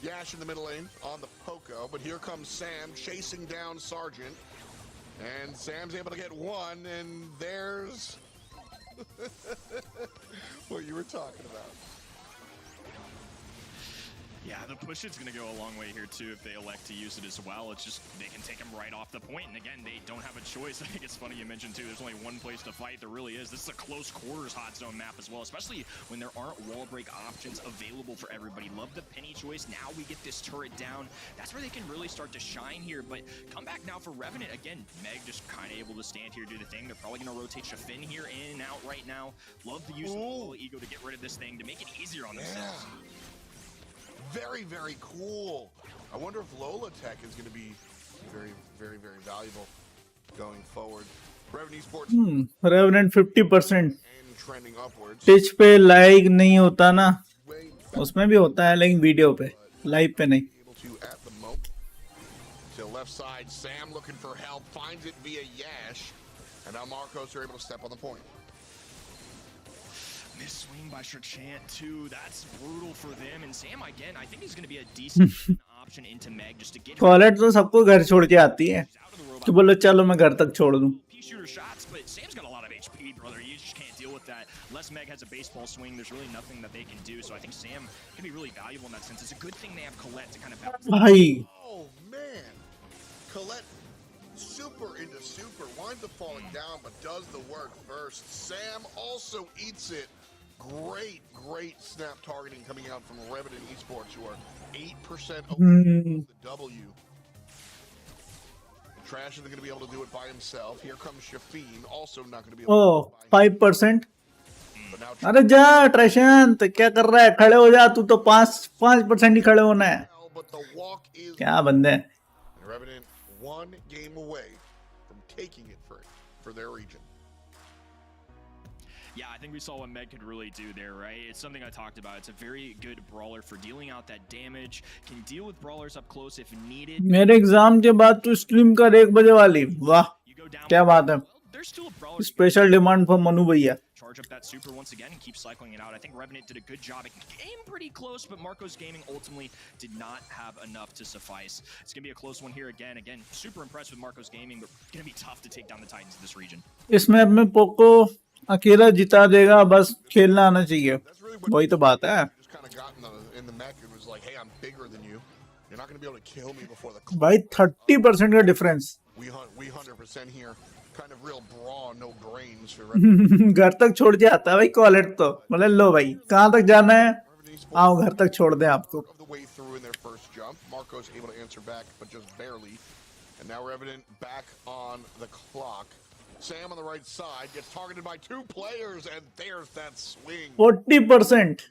Yash in the middle lane on the Poco, but here comes Sam chasing down Sergeant. And Sam's able to get one, and there's What you were talking about. Yeah, the push is going to go a long way here, too, if they elect to use it as well. It's just, they can take him right off the point. And again, they don't have a choice. I think it's funny you mentioned, too, there's only one place to fight. There really is. This is a close quarters hot zone map as well, especially when there aren't wall break options available for everybody. Love the penny choice. Now we get this turret down. That's where they can really start to shine here. But come back now for Revenant. Again, Meg just kind of able to stand here, do the thing. They're probably going to rotate Shafin here in and out right now. Love the use of the ego to get rid of this thing, to make it easier on themselves. Very, very cool. I wonder if Lola Tech is going to be very, very, very valuable going forward. Revenue Sports revenant 50% and trending upwards. Teach पे like नहीं होता ना, Way उसमें भी होता है लेकिन video पे, लाइव पे नहीं. able to at the moment. To left side, Sam looking for help, finds it via Yash, and now Marcos are able to step on the point. Miss swing by Shrachant too. That's brutal for them. And Sam again, I think he's going to be a decent option into Meg just to get her collet तो सबको घर छोड़ के आती है out of the robot. कि बोलो चलो मैं घर तक छोड़ दूं. Pea shooter shots, but Sam's got a lot of HP, brother. You just can't deal with that. Unless Meg has a baseball swing, there's really nothing that they can do. So I think Sam can be really valuable in that sense. It's a good thing they have Colette to kind of balance. भाई Oh, man. Colette super into super, winds up falling down, but does the work first. Sam also eats it. Great, great snap targeting coming out from Revenant Esports, who are 8% away from the W. Trash isn't going to be able to do it by himself. Here comes Shafin, also not going to be able O to do it by 5%. But now अरे जा ट्रेशंत, क्या कर रहा है? खड़े हो जा, तू तो 5% ही खड़े होना है. but the walk is क्या बंदे हैं? Revenant one game away from taking it for their region. Yeah, I think we saw what Meg could really do there, right? It's something I talked about. It's a very good brawler for dealing out that damage. Can deal with brawlers up close if needed. मेरे exam के बाद तू stream कर 1 बजे वाली. वाह, You go down. क्या बात है. Well, there's still a brawler. Special demand for Manu भैया. Charge up that super once again and keep cycling it out. I think Revenant did a good job. It came pretty close, but Marcos Gaming ultimately did not have enough to suffice. It's going to be a close one here again. Again, super impressed with Marcos Gaming, but going to be tough to take down the Titans in this region. इस map में Poco अकेला जिता देगा, बस खेलना आना चाहिए. That's really what वही तो बात है. just kind of got in the mech and was like, hey, I'm bigger than you. You're not going to be able to kill me before the clock. भाई 30% का difference. We 100% here. Kind of real brawl, no brains for Revenant. घर तक छोड़ के आता है भाई collet तो. बोले लो भाई कहाँ तक जाना है, Esports आओ घर तक छोड़ दें आपको. of the way through in their first jump. Marcos able to answer back, but just barely. And now Revenant back on the clock. Sam on the right side gets targeted by 2 players, and there's that swing. 40%.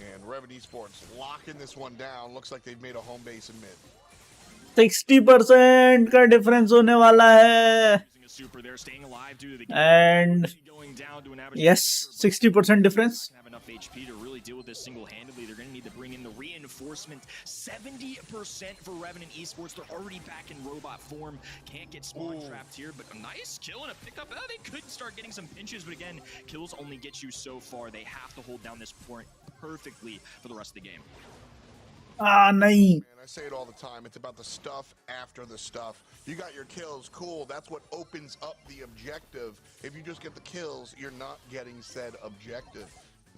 And Revenant Esports locking this one down. Looks like they've made a home base in mid. 60% का difference होने वाला है. Using a super there, staying alive due to the And going down to an average. yes, 60% difference. Have enough HP to really deal with this single-handedly. They're going to need to bring in the reinforcement. 70% for Revenant Esports. They're already back in robot form. Can't get spawn trapped here, but a nice kill and a pickup. They could start getting some pinches, but again, kills only get you so far. They have to hold down this point perfectly for the rest of the game. नहीं. Man, I say it all the time. It's about the stuff after the stuff. You got your kills, cool. That's what opens up the objective. If you just get the kills, you're not getting said objective.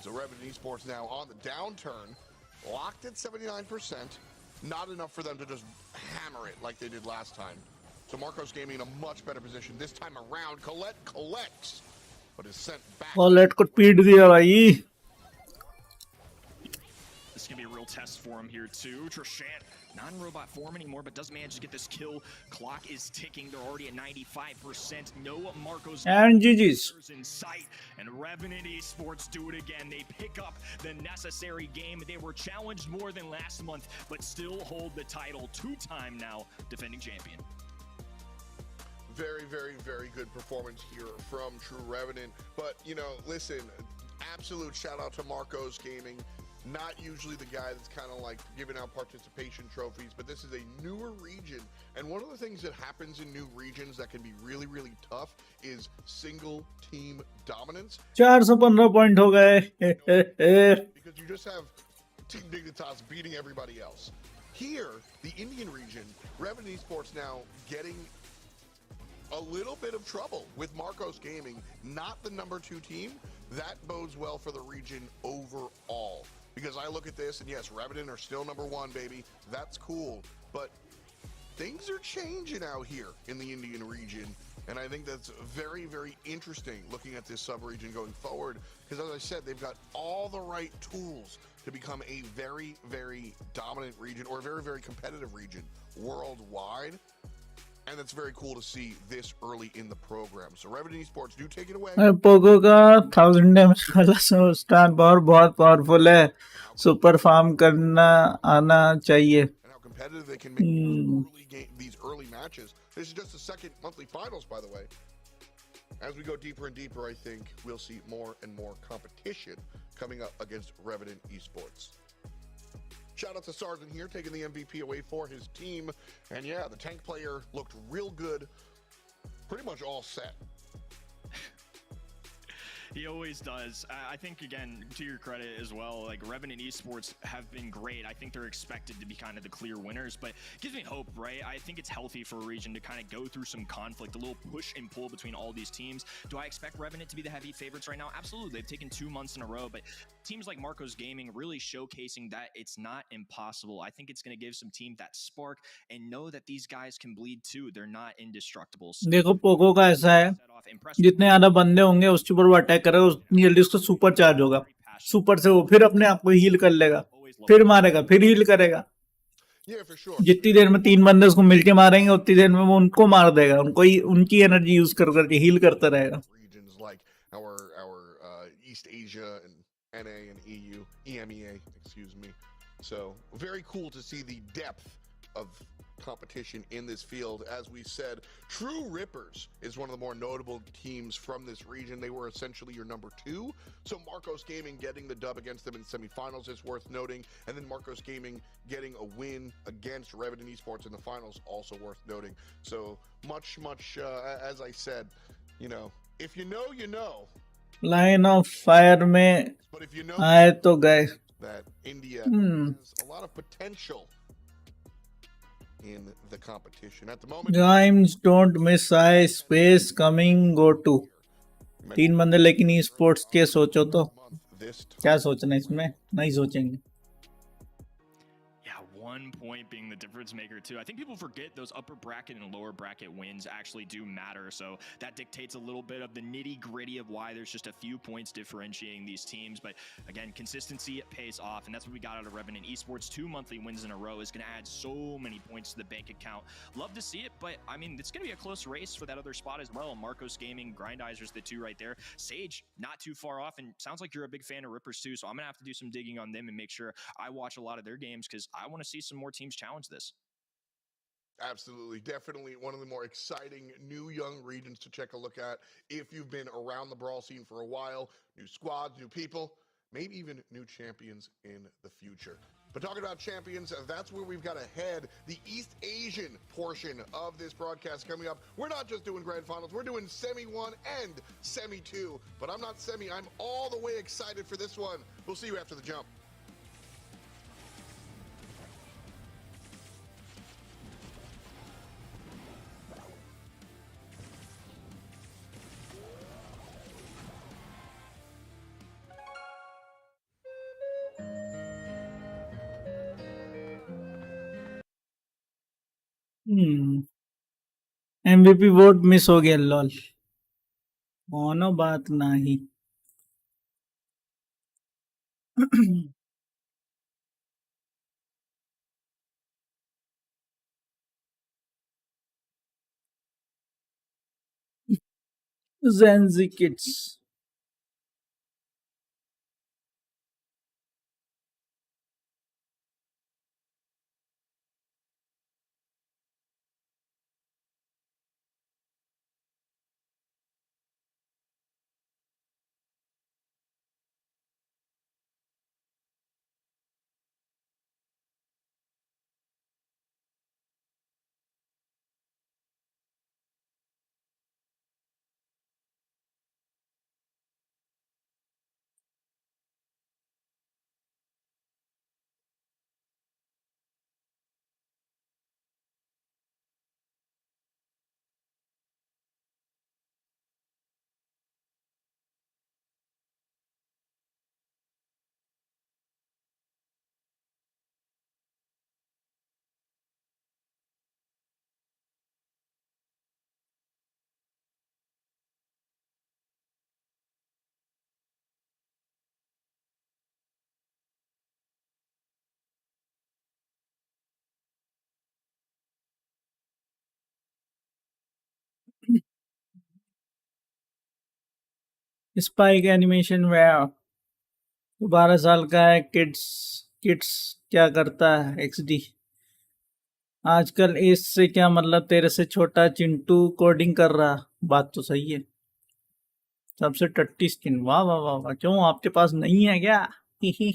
So Revenant Esports now on the downturn, locked at 79%. Not enough for them to just hammer it like they did last time. So Marcos Gaming in a much better position this time around. Colette collects, but is sent back. Collet को पीट दिया भाई. This is going to be a real test for him here, too. Trishant, not in robot form anymore, but does manage to get this kill. Clock is ticking. They're already at 95%. No Marcos And GG's. in sight. And Revenant Esports do it again. They pick up the necessary game. They were challenged more than last month, but still hold the title. 2-time now defending champion. Very, very, very good performance here from True Revenant. But, you know, listen, absolute shout out to Marcos Gaming. Not usually the guy that's kind of like giving out participation trophies, but this is a newer region. And one of the things that happens in new regions that can be really, really tough is single team dominance. 415 point हो गए. Because you just have Team Dignitas beating everybody else. Here, the Indian region, Revenant Esports now getting a little bit of trouble with Marcos Gaming, not the number 2 team. That bodes well for the region overall. Because I look at this, and yes, Revenant are still number 1, baby. That's cool. But things are changing out here in the Indian region. And I think that's very, very interesting looking at this sub-region going forward. Because as I said, they've got all the right tools to become a very, very dominant region, or a very, very competitive region worldwide. And that's very cool to see this early in the program. So Revenant Esports, do take it away. Pogo का 1000 damage वाला स्टान power बहुत powerful है. Super farm करना आना चाहिए. And how competitive they can make these early matches. This is just the second monthly finals, by the way. As we go deeper and deeper, I think we'll see more and more competition coming up against Revenant Esports. Shout out to Sargent here, taking the MVP away for his team. And yeah, the tank player looked real good. Pretty much all set. He always does. I think, again, to your credit as well, like Revenant Esports have been great. I think they're expected to be kind of the clear winners, but it gives me hope, right? I think it's healthy for a region to kind of go through some conflict, a little push and pull between all these teams. Do I expect Revenant to be the heavy favorites right now? Absolutely. They've taken 2 months in a row, but teams like Marcos Gaming really showcasing that it's not impossible. I think it's going to give some teams that spark and know that these guys can bleed too. They're not indestructible. So देखो Pogo का ऐसा है, जितने ज्यादा बंदे होंगे उसके ऊपर वो अटैक करेगा, उतनी जल्दी उसका सुपर चार्ज होगा. सुपर से वो फिर अपने आप को हील कर लेगा, फिर मारेगा, फिर हील करेगा. Yeah, for sure. जितनी देर में 3 बंदे उसको मिलके मारेंगे उतनी देर में वो उनको मार देगा. उनकी एनर्जी यूज कर करके हील करता रहेगा. Regions like our East Asia and NA and EU, EMEA, excuse me. So very cool to see the depth of competition in this field. As we said, True Rippers is one of the more notable teams from this region. They were essentially your number 2. So Marcos Gaming getting the dub against them in semifinals is worth noting. And then Marcos Gaming getting a win against Revenant Esports in the finals, also worth noting. So much, as I said, you know, if you know, you know. Line of fire में But if you know आए तो गए. that India has a lot of potential in the competition at the moment. Games don't miss eye space coming go to. 3 बंदे लेकिन e sports के सोचो तो क्या सोचना इसमें, नहीं सोचेंगे. Yeah, 1 point being the difference maker too. I think people forget those upper bracket and lower bracket wins actually do matter. So that dictates a little bit of the nitty gritty of why there's just a few points differentiating these teams. But again, consistency pays off, and that's what we got out of Revenant Esports. 2 monthly wins in a row is going to add so many points to the bank account. Love to see it, but I mean, it's going to be a close race for that other spot as well. Marcos Gaming, Grindizer's the 2 right there. Sage, not too far off, and sounds like you're a big fan of Rippers too, so I'm going to have to do some digging on them and make sure I watch a lot of their games because I want to see some more teams challenge this. Absolutely. Definitely one of the more exciting new young regions to check a look at if you've been around the Brawl scene for a while. New squads, new people, maybe even new champions in the future. But talking about champions, that's where we've got to head. The East Asian portion of this broadcast coming up. We're not just doing grand finals, we're doing semi 1 and semi 2. But I'm not semi, I'm all the way excited for this one. We'll see you after the jump. MVP vote miss हो गया. Lol कोनो बात नहीं. Zenzi kids. Spike animation where 12 साल का है। Kids kids क्या करता है एक्सडी आजकल। इससे क्या मतलब, तेरे से छोटा चिंटू कोडिंग कर रहा। बात तो सही है। सबसे टट्टी स्किन, वाह वाह वाह वाह। क्यों आपके पास नहीं है क्या? ही ही।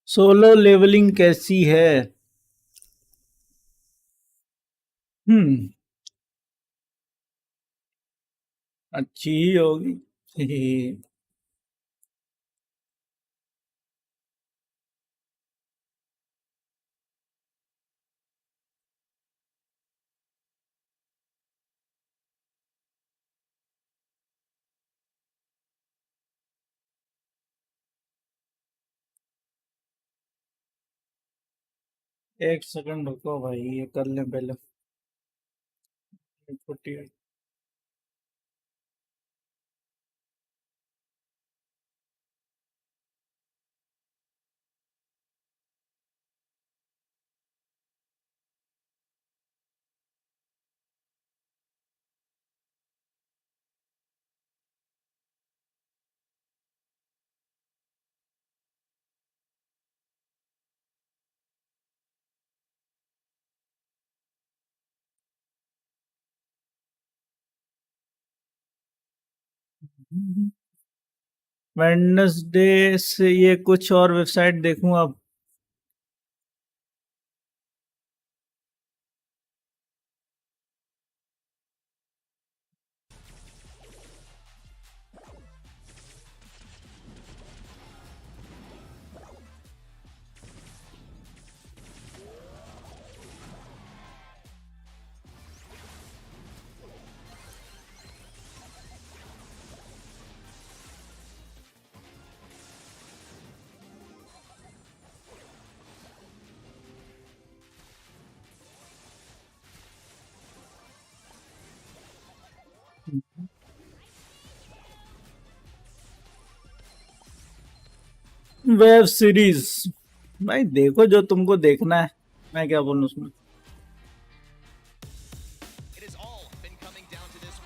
सोलो लेवलिंग कैसी है? हम्म, अच्छी ही होगी। एक सेकंड रुको भाई, ये कर लें पहले। छोटी। वेडनेसडे से ये कुछ और वेबसाइट देखूं अब। वेब सीरीज भाई देखो जो तुमको देखना है, मैं क्या बोलूं उसमें। It has all been coming down to this.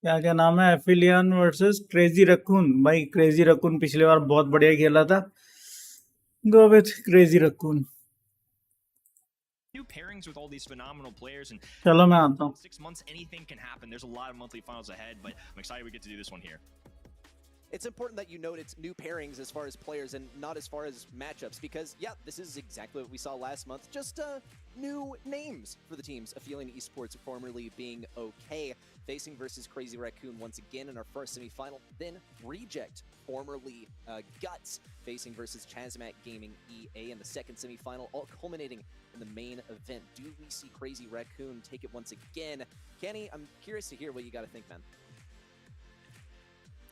क्या क्या नाम है, एफिलियन वर्सेस क्रेजी रकून। भाई क्रेजी रकून पिछले बार बहुत बढ़िया खेला था, go with crazy raccoon. New pairings with all these phenomenal players, and चलो मैं आता हूँ। 6 months anything can happen. There's a lot of monthly finals ahead, but I'm excited we get to do this one here. It's important that you note it's new pairings as far as players and not as far as matchups, because yeah, this is exactly what we saw last month. Just new names for the teams. Aphelion Esports formerly being OK, facing versus Crazy Raccoon once again in our first semifinal. Then Reject, formerly Guts, facing versus Chazmat Gaming EA in the second semifinal, all culminating in the main event. Do we see Crazy Raccoon take it once again? Kenny, I'm curious to hear what you got to think, man.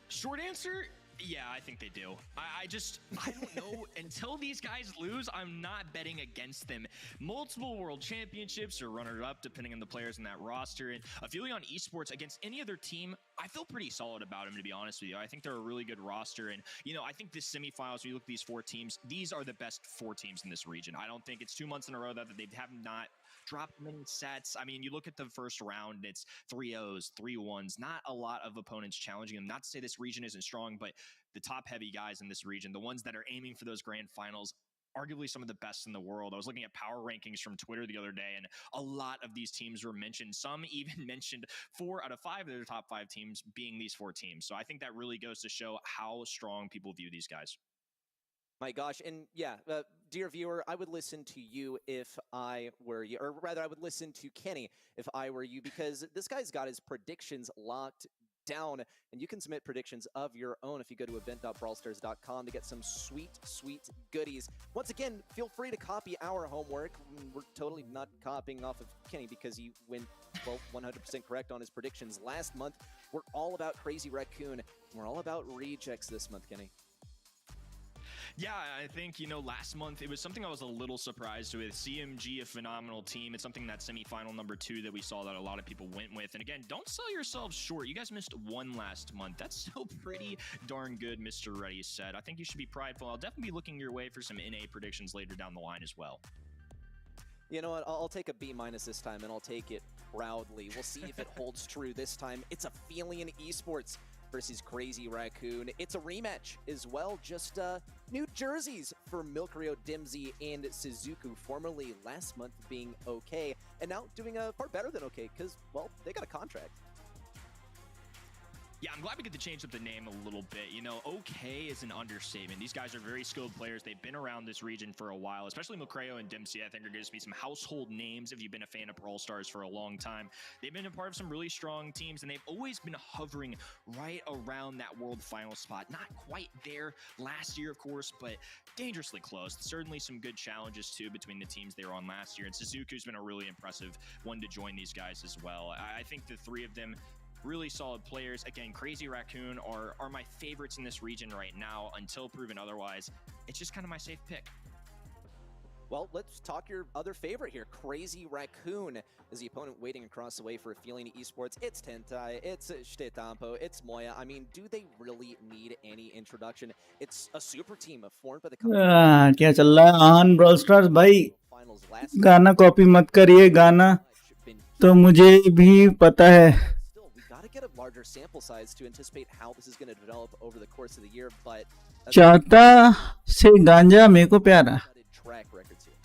Short answer, yeah, I think they do. I don't know. Until these guys lose, I'm not betting against them. Multiple world championships or runner-up, depending on the players in that roster. And Aphelion Esports against any other team, I feel pretty solid about them, to be honest with you. I think they're a really good roster. And, I think this semifinals, when you look at these 4 teams, these are the best 4 teams in this region. I don't think it's 2 months in a row that they have not dropped many sets. I mean, you look at the first round, it's 3-0s, 3-1s, not a lot of opponents challenging them. Not to say this region isn't strong, but the top heavy guys in this region, the ones that are aiming for those grand finals, arguably some of the best in the world. I was looking at power rankings from Twitter the other day, and a lot of these teams were mentioned. Some even mentioned 4 out of 5 of their top 5 teams being these 4 teams. So I think that really goes to show how strong people view these guys. My gosh, and yeah, dear viewer, I would listen to you if I were you, or rather, I would listen to Kenny if I were you, because this guy's got his predictions locked down, and you can submit predictions of your own if you go to event.brawlstars.com to get some sweet, sweet goodies. Once again, feel free to copy our homework. We're totally not copying off of Kenny because he went, well, 100% correct on his predictions last month. We're all about Crazy Raccoon. We're all about rejects this month, Kenny. Yeah, I think, last month, it was something I was a little surprised with. CMG, a phenomenal team. It's something that semifinal number 2 that we saw that a lot of people went with. And again, don't sell yourselves short. You guys missed 1 last month. That's still pretty darn good, Mr. Reddy said. I think you should be prideful. I'll definitely be looking your way for some NA predictions later down the line as well. You know what? I'll take a B- this time, and I'll take it proudly. We'll see if it holds true this time. It's Aphelion Esports versus Crazy Raccoon. It's a rematch as well, just new jerseys for Milkrio, Dimsy, and Suzuku, formerly last month being OK, and now doing far better than OK, because, well, they got a contract. Yeah, I'm glad we get to change up the name a little bit. OK is an understatement. These guys are very skilled players. They've been around this region for a while, especially Milkrio and Dimsy. I think are going to be some household names if you've been a fan of Brawl Stars for a long time. They've been a part of some really strong teams, and they've always been hovering right around that world final spot. Not quite there last year, of course, but dangerously close. Certainly some good challenges, too, between the teams they were on last year. And Suzuku's been a really impressive one to join these guys as well. I think the 3 of them, really solid players. Again, Crazy Raccoon are my favorites in this region right now until proven otherwise. It's just kind of my safe pick. Well, let's talk your other favorite here. Crazy Raccoon is the opponent waiting across the way for Aphelion Esports. It's Tentai, it's Shtetampo, it's Moya. I mean, do they really need any introduction? It's a super team formed by the क्या चल रहा है on brawl stars भाई? गाना copy मत करिए, गाना तो मुझे भी पता है. Get a larger sample size to anticipate how this is going to develop over the course of the year, but चाहता से गांजा मेरे को प्यारा. track records here.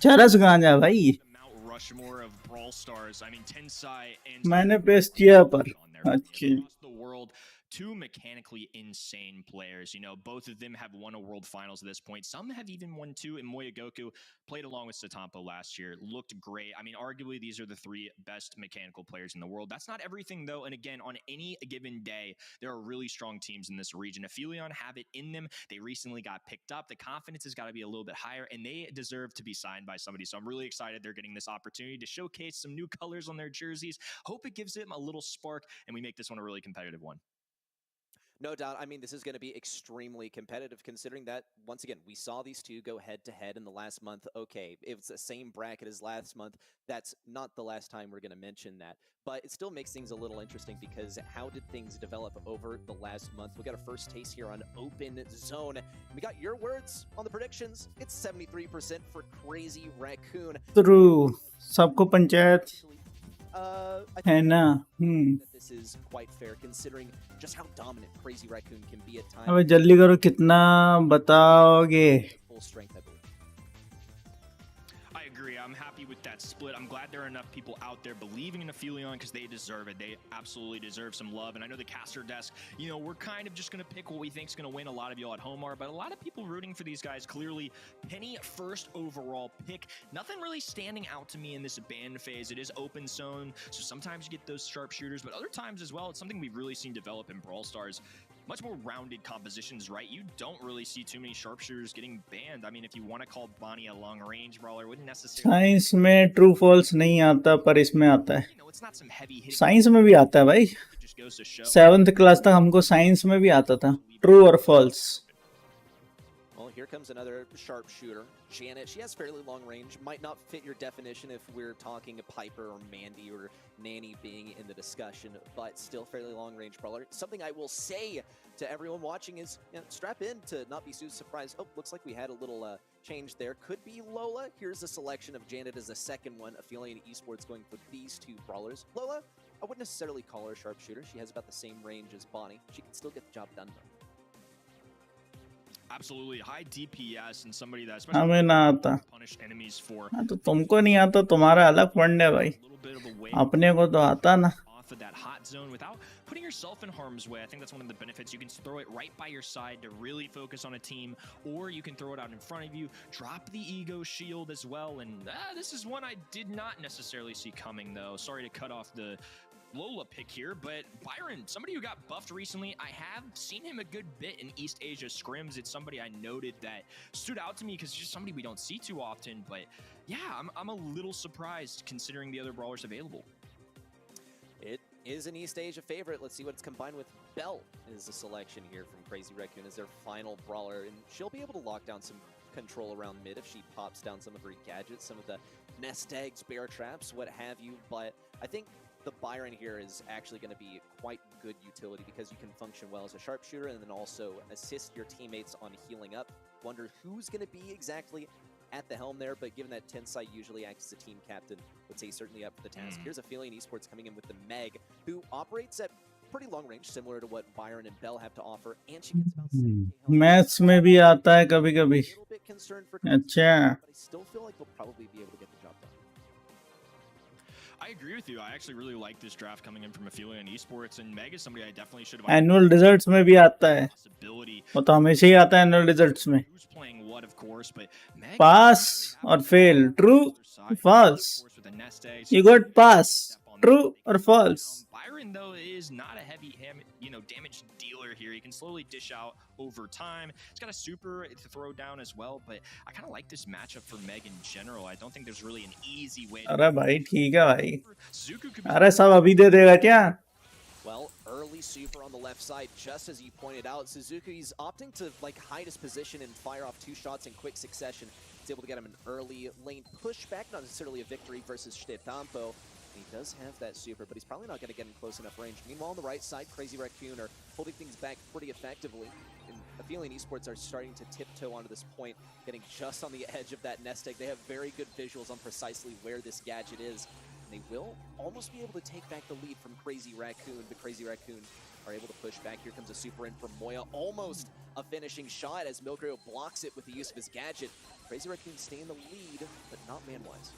चरस गांजा भाई. Mount Rushmore of Brawl Stars. I mean, Tensai and मैंने पेस्ट किया पर. अच्छा. The world. 2 mechanically insane players. Both of them have won a world finals at this point. Some have even won 2, and Moya Goku played along with Satampo last year. Looked great. I mean, arguably, these are the 3 best mechanical players in the world. That's not everything, though. And again, on any given day, there are really strong teams in this region. Aphelion have it in them. They recently got picked up. The confidence has got to be a little bit higher, and they deserve to be signed by somebody. So I'm really excited they're getting this opportunity to showcase some new colors on their jerseys. Hope it gives them a little spark, and we make this one a really competitive one. No doubt. I mean, this is going to be extremely competitive considering that, once again, we saw these 2 go head-to-head in the last month. Okay, it's the same bracket as last month. That's not the last time we're going to mention that. But it still makes things a little interesting because how did things develop over the last month? We got our first taste here on Open Zone. We got your words on the predictions. It's 73% for Crazy Raccoon. True. सबको panchayat. I है think ना? that this is quite fair considering just how dominant Crazy Raccoon can be at times. अबे जल्दी करो, कितना बताओगे? Full strength, I believe. I agree. I'm happy with that split. I'm glad there are enough people out there believing in Aphelion because they deserve it. They absolutely deserve some love. And I know the caster desk, you know, we're kind of just going to pick what we think is going to win. A lot of y'all at home are, but a lot of people rooting for these guys. Clearly, Penny first overall pick. Nothing really standing out to me in this ban phase. It is open zone, so sometimes you get those sharpshooters, but other times as well, it's something we've really seen develop in Brawl Stars. Much more rounded compositions, right? You don't really see too many sharpshooters getting banned. I mean, if you want to call Bonnie a long-range brawler, wouldn't necessarily... science में true false नहीं आता, पर इसमें आता है. You know, it's not some heavy-hitting... science में भी आता है भाई. It just goes to show... 7th class तक हमको साइंस में भी आता था, ट्रू और false. Well, here comes another sharpshooter. Janet, she has fairly long range. Might not fit your definition if we're talking a Piper or Mandy or Nanny being in the discussion, but still fairly long range brawler. Something I will say to everyone watching is, you know, strap in to not be too surprised. Oh, looks like we had a little change there. Could be Lola. Here's a selection of Janet as the second one. Aphelion Esports going for these two brawlers. Lola, I wouldn't necessarily call her a sharpshooter. She has about the same range as Bonnie. She can still get the job done though. Absolutely high DPS and somebody that हमें ना आता. punish enemies for हाँ, तो तुमको नहीं आता, तुम्हारा अलग फंड है भाई. a little bit of a way अपने को तो आता ना. off of that hot zone without putting yourself in harm's way. I think that's one of the benefits. You can throw it right by your side to really focus on a team, or you can throw it out in front of you, drop the ego shield as well. And this is one I did not necessarily see coming, though. Sorry to cut off the Lola pick here, but Byron, somebody who got buffed recently, I have seen him a good bit in East Asia scrims. It's somebody I noted that stood out to me because it's just somebody we don't see too often. But yeah, I'm a little surprised considering the other brawlers available. It is an East Asia favorite. Let's see what it's combined with. Belle is the selection here from Crazy Raccoon as their final brawler, and she'll be able to lock down some control around mid if she pops down some of her gadgets, some of the nest eggs, bear traps, what have you. But I think the Byron here is actually going to be quite good utility because you can function well as a sharpshooter and then also assist your teammates on healing up. Wonder who's going to be exactly at the helm there, but given that Tensai usually acts as a team captain, would say certainly up for the task. Here's Aphelion Esports coming in with the Meg, who operates at pretty long range, similar to what Byron and Belle have to offer, and she gets about 7K health. Maths में भी आता है कभी कभी. A little bit concerned for अच्छा. but I still feel like they'll probably be able to get the job done. I agree with you. I actually really like this draft coming in from Aphelion Esports, and Meg is somebody I definitely should have... annual results में भी आता है. possibility. वो तो हमेशा ही आता है annual results में. Who's playing what, of course, but Meg... पास और fail, true, false. With the nest eggs. You got pass, true or false. Byron, though, is not a heavy damage dealer here. He can slowly dish out over time. He's got a super to throw down as well, but I kind of like this matchup for Meg in general. I don't think there's really an easy way to... अरे भाई ठीक है भाई. Zuko could be... अरे सब अभी दे देगा क्या? Well, early super on the left side, just as you pointed out. Suzuki's opting to hide his position and fire off 2 shots in quick succession. He's able to get him an early lane pushback, not necessarily a victory versus Stetampo. He does have that super, but he's probably not going to get in close enough range. Meanwhile, on the right side, Crazy Raccoon are holding things back pretty effectively. And Aphelion Esports are starting to tiptoe onto this point, getting just on the edge of that nest egg. They have very good visuals on precisely where this gadget is. They will almost be able to take back the lead from Crazy Raccoon, but Crazy Raccoon are able to push back. Here comes a super in from Moya. Almost a finishing shot as Milgrio blocks it with the use of his gadget. Crazy Raccoon stay in the lead, but not man-wise.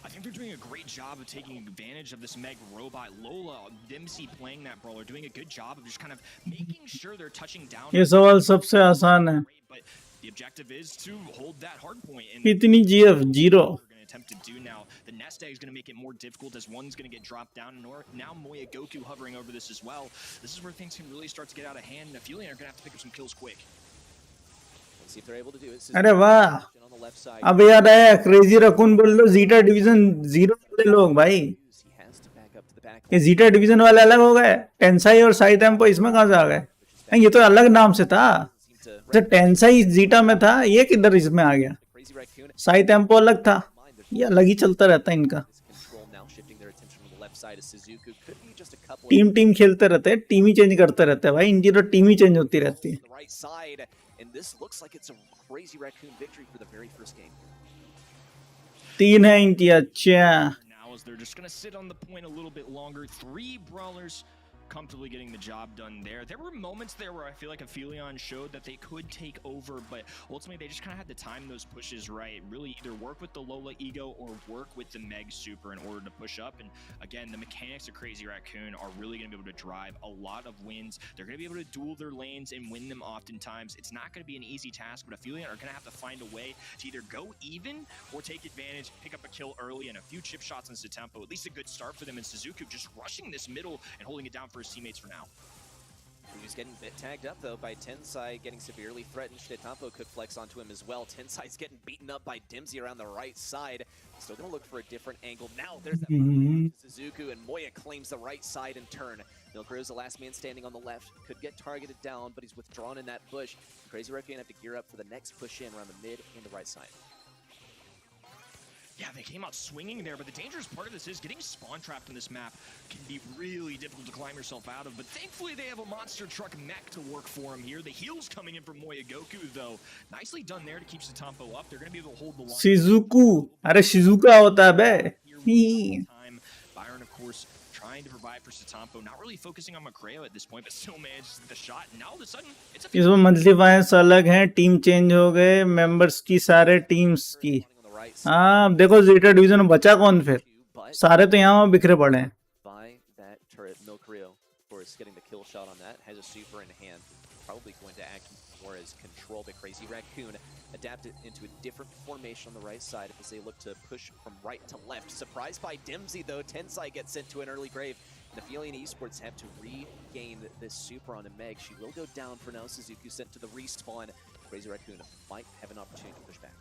I think they're doing a great job of taking advantage of this Meg robot. Lola, Dempsey playing that brawler, doing a good job of just kind of making sure they're touching down. ये सवाल सबसे आसान है. But the objective is to hold that hard point. And कितनी GF? 0. attempt to do now. The nest egg is going to make it more difficult as one's going to get dropped down. And now Moya Goku hovering over this as well. This is where things can really start to get out of hand. And Aphelion are going to have to pick up some kills quick. Let's see if they're able to do it. अरे वाह. On the left side. अब याद आया, crazy raccoon बोल दो, zeta division 0 वाले लोग भाई. He has to back up to the back. ये जीटा डिवीजन वाले अलग हो गए. टेंसाई और साई टेम्पो इसमें कहां से आ गए? ये तो अलग नाम से था. जब टेंसाई जीटा में था, ये किधर इसमें आ गया? Crazy Raccoon साई टेम्पो अलग था. ये अलग ही चलता रहता है इनका. control now, shifting their attention to the left side as Suzuku could be just a couple team खेलते रहते हैं, टीम ही चेंज करते रहते हैं भाई. इनकी तो टीम ही चेंज होती रहती है. on the right side, and this looks like it's a Crazy Raccoon victory for the very first game. 3 है इनकी. अच्छा, Now as they're just going to sit on the point a little bit longer. 3 brawlers comfortably getting the job done there. There were moments there where I feel like Aphelion showed that they could take over, but ultimately they just kind of had to time those pushes right. Really either work with the Lola ego or work with the Meg super in order to push up. And again, the mechanics of Crazy Raccoon are really going to be able to drive a lot of wins. They're going to be able to duel their lanes and win them oftentimes. It's not going to be an easy task, but Aphelion are going to have to find a way to either go even or take advantage, pick up a kill early, and a few chip shots on Satempo. At least a good start for them, and Suzuki just rushing this middle and holding it down for his teammates for now. He's getting bit tagged up though by Tensai, getting severely threatened. Satempo could flex onto him as well. Tensai's getting beaten up by Dimsy around the right side. Still gonna look for a different angle. Now there's that Suzuki, and Moya claims the right side in turn. Milkrio's the last man standing on the left. Could get targeted down, but he's withdrawn in that bush. Crazy Raccoon have to gear up for the next push in around the mid and the right side. Yeah, they came out swinging there, but the dangerous part of this is getting spawn trapped in this map can be really difficult to climb yourself out of, but thankfully they have a monster truck mech to work for him here. The heals coming in from Moya Goku, though. Nicely done there to keep Satempo up. They're going to be able to hold the line. Shizuku. अरे Shizuka होता है बे. Byron, of course, trying to provide for Satempo, not really focusing on Macreo at this point, but still manages the shot. And now all of a sudden, it's a इसमें monthly finance अलग हैं, team change हो गए, members की सारे teams की. हाँ देखो जीटा डिवीजन में बचा कौन फिर, सारे तो यहाँ बिखरे पड़े हैं. By that turret, Milkrio, of course, getting the kill shot on that, has a super in hand. Probably going to act more as control, but Crazy Raccoon adapted into a different formation on the right side as they look to push from right to left. Surprised by Dimsy though, Tensai gets sent to an early grave. The Aphelion Esports have to regain this super on a Meg. She will go down for now. Suzuki sent to the respawn. Crazy Raccoon might have an opportunity to push back.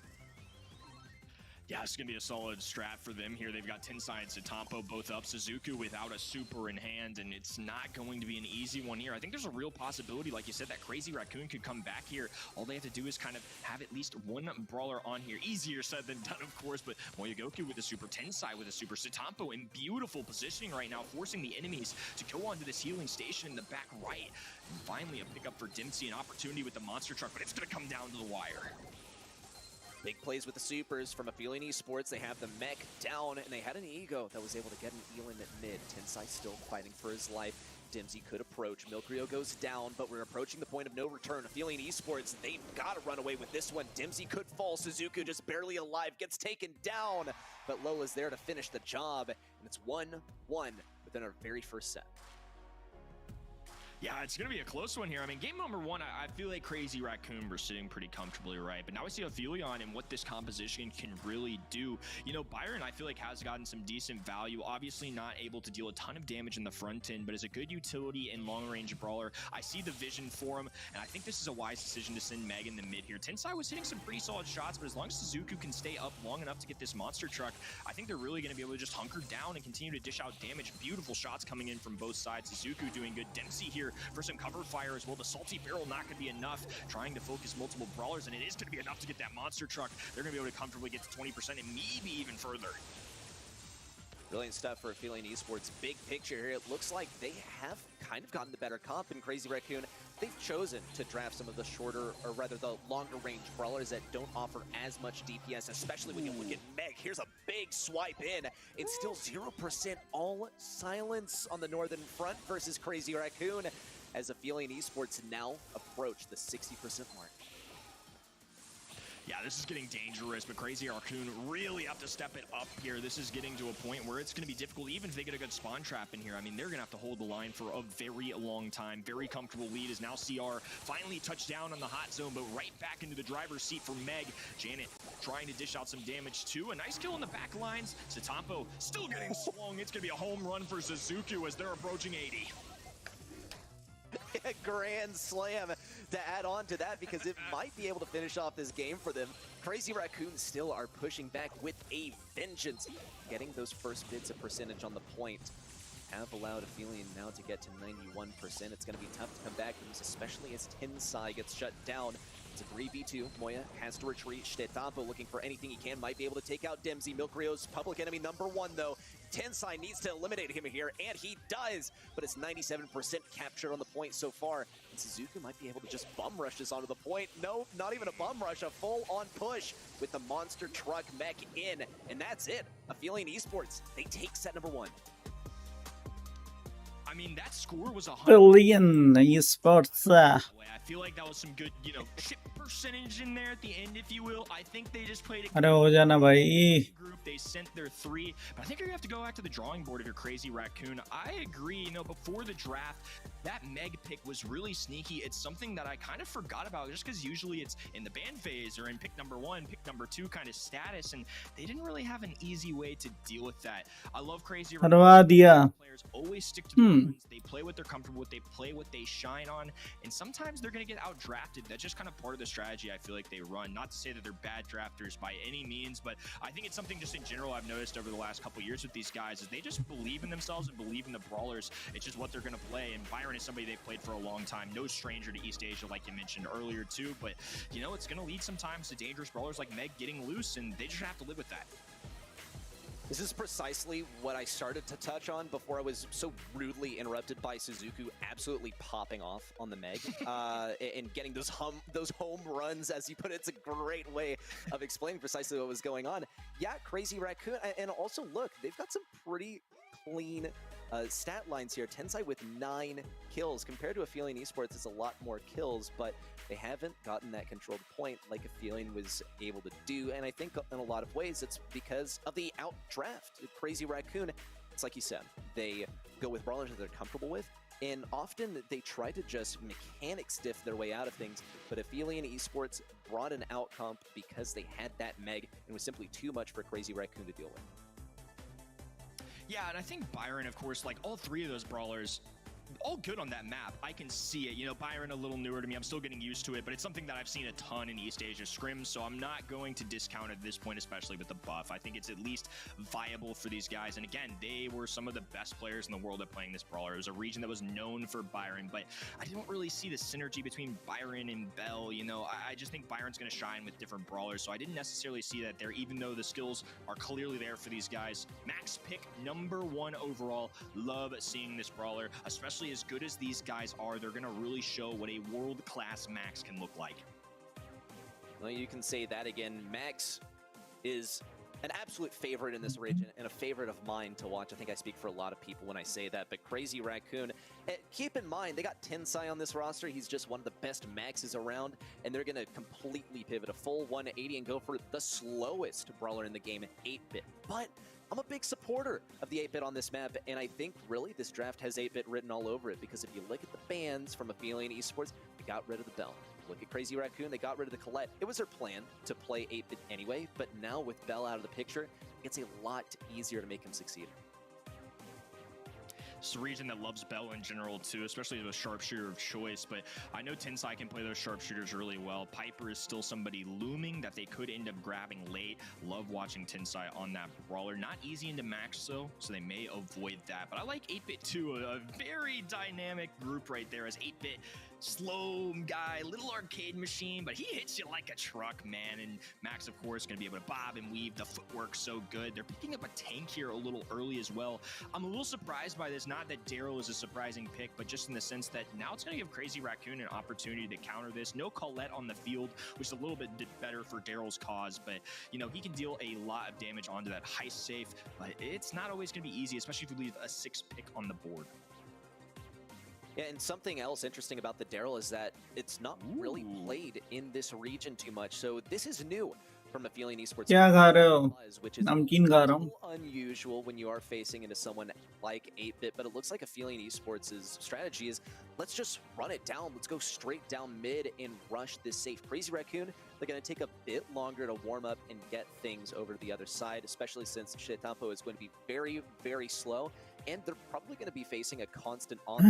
Yeah, it's going to be a solid strat for them here. They've got Tensai and Satempo both up. Suzuki without a super in hand, and it's not going to be an easy one here. I think there's a real possibility, like you said, that Crazy Raccoon could come back here. All they have to do is kind of have at least one brawler on here. Easier said than done, of course, but Moya Goku with a super, Tensai with a super, Satempo in beautiful positioning right now, forcing the enemies to go onto this healing station in the back right. And finally, a pickup for Dimsy, an opportunity with the monster truck, but it's going to come down to the wire. Big plays with the supers from Aphelion Esports. They have the mech down, and they had an ego that was able to get an Elin at mid. Tensai still fighting for his life. Dimsy could approach. Milkrio goes down, but we're approaching the point of no return. Aphelion Esports, they've got to run away with this one. Dimsy could fall. Suzuki just barely alive, gets taken down, but Lola's there to finish the job, and it's 1-1 within our very first set. Yeah, it's going to be a close one here. I mean, game number 1, I feel like Crazy Raccoon were sitting pretty comfortably right, but now we see Aphelion and what this composition can really do. You know, Byron, I feel like, has gotten some decent value. Obviously not able to deal a ton of damage in the front end, but is a good utility and long-range brawler. I see the vision for him, and I think this is a wise decision to send Meg in the mid here. Tensai was hitting some pretty solid shots, but as long as Suzuki can stay up long enough to get this monster truck, I think they're really going to be able to just hunker down and continue to dish out damage. Beautiful shots coming in from both sides. Suzuki doing good. Dempsey here for some cover fire as well. The salty barrel not going to be enough, trying to focus multiple brawlers, and it is going to be enough to get that monster truck. They're going to be able to comfortably get to 20% and maybe even further. Brilliant stuff for Aphelion Esports. Big picture here. It looks like they have kind of gotten the better comp in Crazy Raccoon. They've chosen to draft some of the shorter, or rather the longer range brawlers that don't offer as much DPS, especially when you look at Meg. Here's a big swipe in. It's still 0% all silence on the northern front versus Crazy Raccoon as Aphelion Esports now approach the 60% mark. Yeah, this is getting dangerous, but Crazy Raccoon really have to step it up here. This is getting to a point where it's going to be difficult, even if they get a good spawn trap in here. I mean, they're going to have to hold the line for a very long time. Very comfortable lead is now CR finally touched down on the hot zone, but right back into the driver's seat for Meg. Janet trying to dish out some damage too. A nice kill in the back lines. Satempo still getting swung. It's going to be a home run for Suzuki as they're approaching 80. A grand slam to add on to that because it might be able to finish off this game for them. Crazy Raccoons still are pushing back with a vengeance. Getting those first bits of percentage on the point have allowed Aphelion now to get to 91%. It's going to be tough to come back from this, especially as Tensai gets shut down. It's a 3v2. Moya has to retreat. Shtetampo looking for anything he can. Might be able to take out Dempsey. Milkrio's public enemy #1, though. Tensai needs to eliminate him here, and he does. But it's 97% captured on the point so far. And Suzuki might be able to just bum rush this onto the point. No, not even a bum rush, a full-on push with the monster truck mech in. And that's it. Aphelion Esports, they take set #1. I mean, that score was 100. Billion esports. I feel like that was some good, chip percentage in there at the end, if you will. I think they just played a अरे हो जाना भाई. group. They sent their 3, but I think you're gonna have to go back to the drawing board if you're Crazy Raccoon. I agree. Before the draft, that Meg pick was really sneaky. It's something that I kind of forgot about, just because usually it's in the ban phase or in pick #1, pick #2 kind of status, and they didn't really have an easy way to deal with that. I love Crazy Raccoon. हरवा दिया. Players always stick to the runs. They play what they're comfortable with. They play what they shine on, and sometimes they're gonna get out drafted. That's just kind of part of the strategy I feel like they run. Not to say that they're bad drafters by any means, but I think it's something just in general I've noticed over the last couple years with these guys is they just believe in themselves and believe in the brawlers. It's just what they're going to play. And Byron is somebody they've played for a long time. No stranger to East Asia, like you mentioned earlier too. But, it's going to lead sometimes to dangerous brawlers like Meg getting loose, and they just have to live with that. This is precisely what I started to touch on before I was so rudely interrupted by Suzuku absolutely popping off on the Meg and getting those home runs, as you put it. It's a great way of explaining precisely what was going on. Yeah, Crazy Raccoon, and also look, they've got some pretty clean stat lines here. Tensai with 9 kills. Compared to Aphelion Esports, it's a lot more kills, but they haven't gotten that controlled point like Aphelion was able to do. And I think in a lot of ways, it's because of the outdraft. Crazy Raccoon, it's like you said, they go with brawlers that they're comfortable with, and often they try to just mechanic stiff their way out of things, but Aphelion Esports brought an outcomp because they had that Meg, and was simply too much for Crazy Raccoon to deal with. Yeah, and I think Byron, of course, like all 3 of those brawlers, all good on that map. I can see it. Byron a little newer to me. I'm still getting used to it, but it's something that I've seen a ton in East Asia scrims, so I'm not going to discount at this point, especially with the buff. I think it's at least viable for these guys. And again, they were some of the best players in the world at playing this brawler. It was a region that was known for Byron, but I don't really see the synergy between Byron and Bell. I just think Byron's going to shine with different brawlers, so I didn't necessarily see that there, even though the skills are clearly there for these guys. Max pick #1 overall. Love seeing this brawler, especially as good as these guys are. They're going to really show what a world-class Max can look like. Well, you can say that again. Max is an absolute favorite in this region and a favorite of mine to watch. I think I speak for a lot of people when I say that, but Crazy Raccoon, keep in mind, they got Tensai on this roster. He's just one of the best Maxes around, and they're going to completely pivot a full 180 and go for the slowest brawler in the game, 8-bit. But I'm a big supporter of the 8-bit on this map, and I think really this draft has 8-bit written all over it, because if you look at the bans from Aphelion Esports, they got rid of the Bell. Look at Crazy Raccoon, they got rid of the Colette. It was their plan to play 8-bit anyway, but now with Bell out of the picture, it's a lot easier to make him succeed. It's a region that loves Bell in general too, especially as a sharpshooter of choice, but I know Tensai can play those sharpshooters really well. Piper is still somebody looming that they could end up grabbing late. Love watching Tensai on that brawler. Not easy into max though, so they may avoid that, but I like 8-bit too, a very dynamic group right there as 8-bit. Slow guy, little arcade machine, but he hits you like a truck, man. And Max, of course, going to be able to bob and weave. The footwork so good. They're picking up a tank here a little early as well. I'm a little surprised by this. Not that Daryl is a surprising pick, but just in the sense that now it's going to give Crazy Raccoon an opportunity to counter this. No Colette on the field, which is a little bit better for Daryl's cause, but he can deal a lot of damage onto that heist safe, but it's not always going to be easy, especially if you leave a 6 pick on the board. Yeah, and something else interesting about the Daryl is that it's not really played in this region too much. So this is new from Aphelion Esports. क्या खा रहे हो? Which is नमकीन खा रहा हूँ. unusual when you are facing into someone like 8-bit, but it looks like Aphelion Esports' strategy is, let's just run it down. Let's go straight down mid and rush this safe. Crazy Raccoon, they're going to take a bit longer to warm up and get things over to the other side, especially since Shtetampo is going to be very, very slow. And they're probably going to be facing a constant on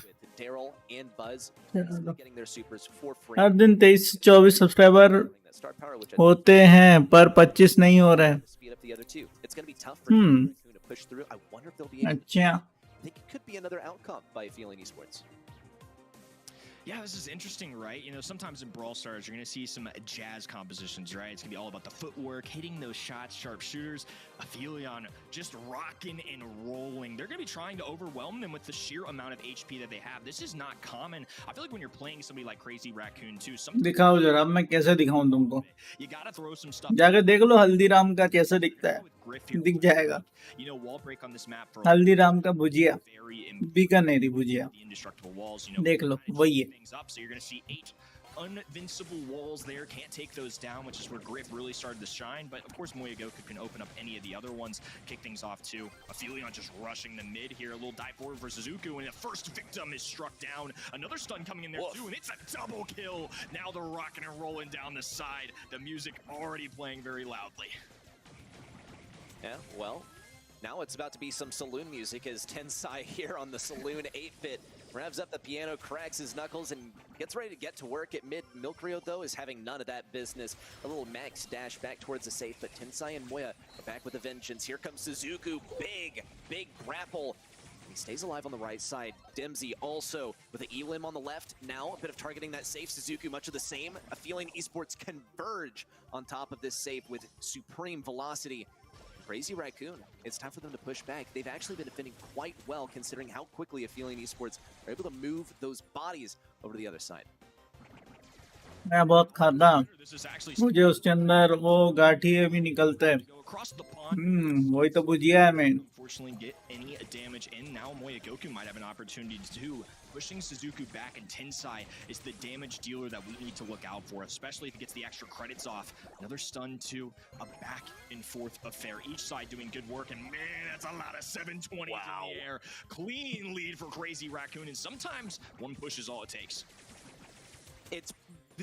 with Daryl and Buzz getting their supers for free. हर दिन 23 से 24 subscriber होते हैं, पर 25 नहीं हो रहा है. Speed up the other two. It's going to be tough for Raccoon to push through. I wonder if they'll be able to. अच्छा. I think it could be another outcome by Aphelion Esports. Yeah, this is interesting, right? You know, sometimes in Brawl Stars, you're going to see some jazz compositions, right? It's going to be all about the footwork, hitting those shots, sharpshooters. Aphelion just rocking and rolling. They're going to be trying to overwhelm them with the sheer amount of HP that they have. This is not common. I feel like when you're playing somebody like Crazy Raccoon too, दिखाओ जरा, अब मैं कैसे दिखाऊं तुमको? you got to throw some stuff. जाके देख लो हल्दीराम का कैसे दिखता है, दिख जाएगा. You know, wall break on this map for Haldiram का भुजिया, very Bikaneri bhujia, the indestructible walls, you know, देख लो वही है. things up. So you're going to see 8 invincible walls there. Can't take those down, which is where Griff really started to shine. But of course, Moyagoku can open up any of the other ones, kick things off too. Aphelion just rushing the mid here. A little dive forward versus Zuku, and the first victim is struck down. Another stun coming in there too, and it's a double kill. Now they're rocking and rolling down the side. The music already playing very loudly. Yeah, well, now it's about to be some saloon music as Tensai here on the saloon 8-bit revs up the piano, cracks his knuckles, and gets ready to get to work at mid. Milkrio, though, is having none of that business. A little max dash back towards the safe, but Tensai and Moya are back with a vengeance. Here comes Suzuku, big grapple. He stays alive on the right side. Dempsey also with the Elim on the left. Now a bit of targeting that safe. Suzuku much of the same. Aphelion Esports converge on top of this safe with supreme velocity. Crazy Raccoon, it's time for them to push back. They've actually been defending quite well considering how quickly Aphelion Esports are able to move those bodies over to the other side. मैं बहुत खाता, मुझे उसके अंदर वो गाठिए भी निकलते हैं. वही तो भुजिया है main. Unfortunately, get any damage in. Now Moyagoku might have an opportunity to. Pushing Suzuku back, and Tensai is the damage dealer that we need to look out for, especially if he gets the extra credits off. Another stun to a back and forth affair. Each side doing good work, and man, that's a lot of 720s in the air. Clean lead for Crazy Raccoon, and sometimes one push is all it takes. It's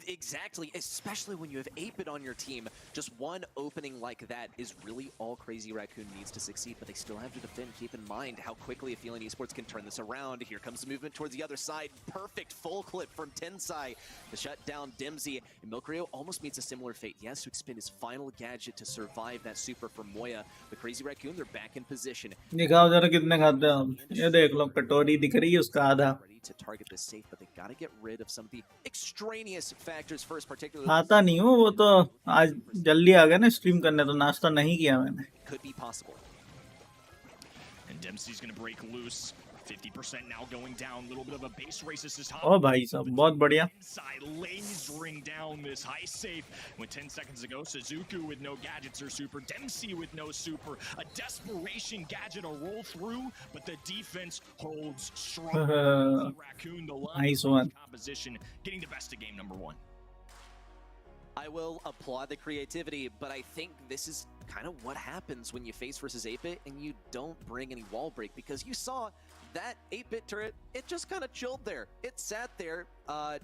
exactly, especially when you have 8-bit on your team. Just one opening like that is really all Crazy Raccoon needs to succeed, but they still have to defend. Keep in mind how quickly Aphelion Esports can turn this around. Here comes the movement towards the other side. Perfect full clip from Tensai to shut down Dempsey. And Milkrio almost meets a similar fate. He has to expend his final gadget to survive that super from Moya. But Crazy Raccoon, they're back in position. दिखाओ जरा कितने खाते हैं आप. ये देख लो कटोरी दिख रही है उसका आधा. To target this safe, but they got to get rid of some of the extraneous factors first, particularly. खाता नहीं हूँ, वो तो आज जल्दी आ गया ना स्ट्रीम करने, तो नाश्ता नहीं किया मैंने. Could be possible. And Dempsey's going to break loose. 50% now going down. Little bit of a base racist is ओ भाई साहब बहुत बढ़िया. Inside lasering down this high safe. With 10 seconds to go, Suzuku with no gadgets or super. Dempsey with no super. A desperation gadget, a roll through, but the defense holds strong. Raccoon, the Nice one. composition, getting the best of game number 1. I will applaud the creativity, but I think this is kind of what happens when you face versus 8-bit and you don't bring any wall break, because you saw that 8-bit turret, it just kind of chilled there. It sat there,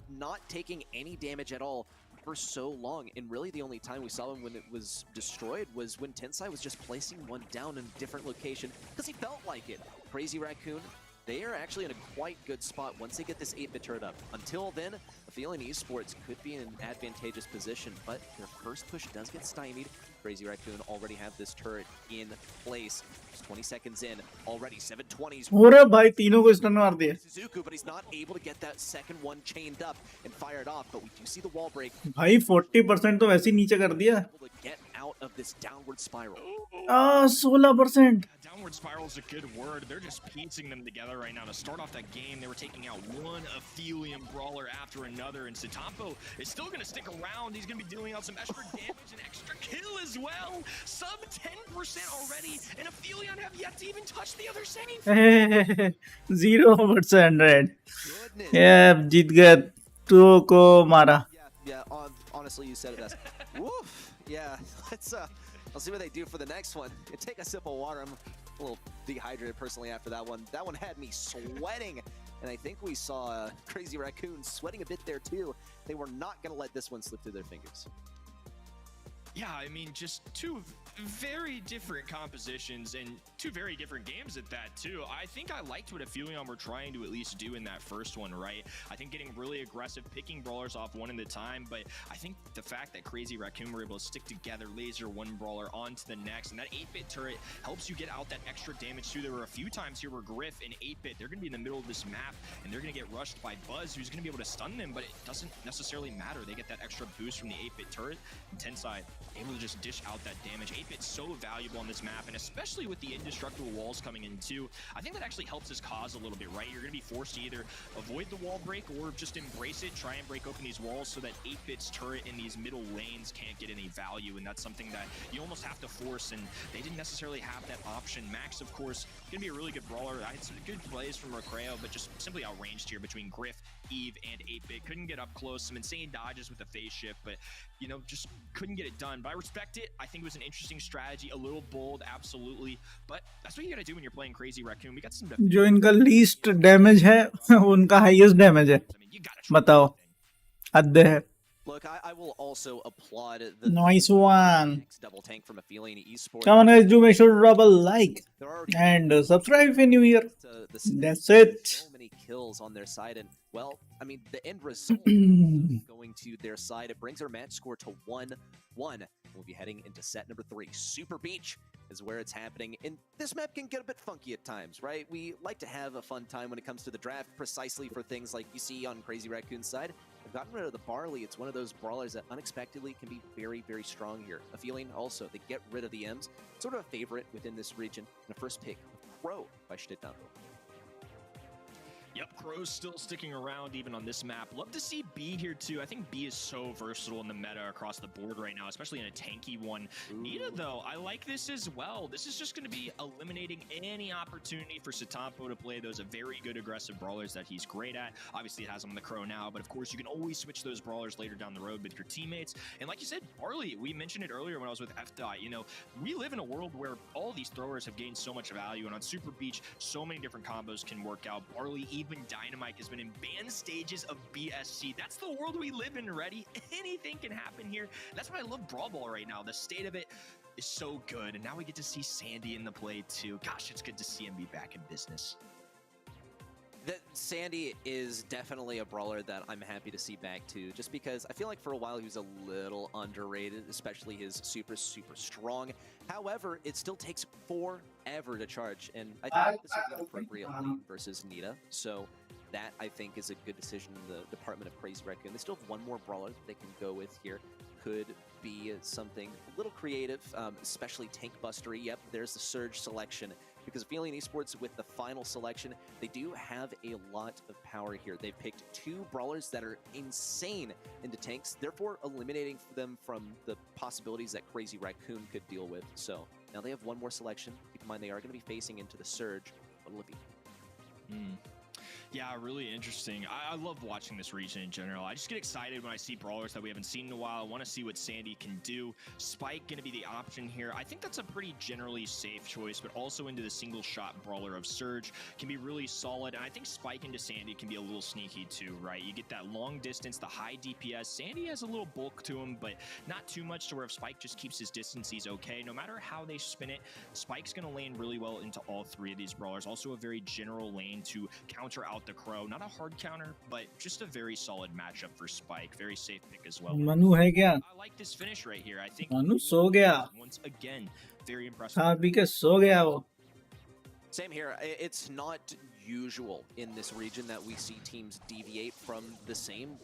not taking any damage at all for so long. And really the only time we saw him when it was destroyed was when Tensai was just placing one down in a different location because he felt like it. Crazy Raccoon, they are actually in a quite good spot once they get this 8-bit turret up. Until then, Aphelion Esports could be in an advantageous position, but their first push does get stymied. Crazy Raccoon already have this turret in place. Just 20 seconds in, already 720s. पूरे भाई तीनों को stun मार दिया. Suzuku, but he's not able to get that second one chained up and fired off, but we do see the wall break. भाई 40% तो वैसे ही नीचे कर दिया. Able to get out of this downward spiral. 16%. Downward spiral is a good word. They're just piecing them together right now. To start off that game, they were taking out one Aphelion brawler after another, and Satampo is still going to stick around. He's going to be dealing out some extra damage and extra kill as well. Sub 10% already, and Aphelion have yet to even touch the other safe. 0% red. Goodness. ये जीत गए. To को मारा. Yeah, honestly, you said it best. Woof. Yeah, let's see what they do for the next one. Take a sip of water. I'm a little dehydrated personally after that one. That one had me sweating. And I think we saw Crazy Raccoon sweating a bit there too. They were not going to let this one slip through their fingers. Yeah, I mean, just two very different compositions and two very different games at that too. I think I liked what Aphelion were trying to at least do in that first one, right? I think getting really aggressive, picking brawlers off one at a time, but I think the fact that Crazy Raccoon were able to stick together, laser one brawler onto the next, and that 8-bit turret helps you get out that extra damage too. There were a few times here where Griff and 8-bit, they're going to be in the middle of this map and they're going to get rushed by Buzz, who's going to be able to stun them, but it doesn't necessarily matter. They get that extra boost from the 8-bit turret, and Tensai able to just dish out that damage. 8-bit's so valuable on this map, and especially with the indestructible walls coming in too, I think that actually helps his cause a little bit, right? You're going to be forced to either avoid the wall break or just embrace it, try and break open these walls so that 8-bit's turret in these middle lanes can't get any value, and that's something that you almost have to force, and they didn't necessarily have that option. Max, of course, going to be a really good brawler. I had some good plays from Recreo, but just simply outranged here between Griff, Eve, and 8-bit. Couldn't get up close. Some insane dodges with the phase shift, but, you know, just couldn't get it done. But I respect it. I think it was an interesting strategy, a little bold, absolutely. But that's what you gotta do when you're playing Crazy Raccoon. We got some जो इनका least damage है उनका highest damage है बताओ आधे है Look, I will also applaud the Nice one. next double tank from Aphelion Esports. Come on guys, do make sure to drop a like They're already and subscribe if you're new here. the That's it. So many kills on their side, and well, I mean, the end result going to their side. It brings our match score to 1-1. We'll be heading into set number 3. Super Beach is where it's happening, and this map can get a bit funky at times, right? We like to have a fun time when it comes to the draft, precisely for things like you see on Crazy Raccoon's side. They've gotten rid of the Barley. It's one of those brawlers that unexpectedly can be very, very strong here. A feeling also, they get rid of the M's. Sort of a favorite within this region. And a first pick, Crow by Stidnam. Yep, Crow's still sticking around even on this map. Love to see B here too. I think B is so versatile in the meta across the board right now, especially in a tanky one. Nita, though, I like this as well. This is just going to be eliminating any opportunity for Satampo to play those very good aggressive brawlers that he's great at. Obviously, it has him on the Crow now, but of course, you can always switch those brawlers later down the road with your teammates. And like you said, Barley, we mentioned it earlier when I was with FDOT, you know, we live in a world where all these throwers have gained so much value, and on Super Beach, so many different combos can work out. Barley, even Dynamite has been in banned stages of BSC. That's the world we live in, ready? Anything can happen here. That's why I love Brawl Ball right now. The state of it is so good, and now we get to see Sandy in the play too. Gosh, it's good to see him be back in business. Sandy is definitely a brawler that I'm happy to see back too, just because I feel like for a while he was a little underrated, especially his super strong. However, it still takes forever to charge, and I think this would be appropriately versus Nita. So that, I think, is a good decision in the department of Crazy Raccoon. They still have one more brawler that they can go with here. Could be something a little creative, especially tank bustery. Yep, there's the Surge selection. Because Aphelion Esports, with the final selection, they do have a lot of power here. They've picked 2 brawlers that are insane into tanks, therefore eliminating them from the possibilities that Crazy Raccoon could deal with. So now they have one more selection. Keep in mind, they are going to be facing into the Surge. What'll it be? Yeah, really interesting. I love watching this region in general. I just get excited when I see brawlers that we haven't seen in a while. I want to see what Sandy can do. Spike going to be the option here. I think that's a pretty generally safe choice, but also into the single shot brawler of Surge can be really solid. And I think Spike into Sandy can be a little sneaky too, right? You get that long distance, the high DPS. Sandy has a little bulk to him, but not too much to where if Spike just keeps his distance, he's okay. No matter how they spin it, Spike's going to lane really well into all 3 of these brawlers. Also a very general lane to counter out the Crow. Not a hard counter, but just a very solid matchup for Spike. Very safe pick as well. Manu है क्या I like this finish right here. I think Manu सो गया once again, very impressive. खा P के सो गया वो Same here. It's not usual in this region that we see teams deviate from the same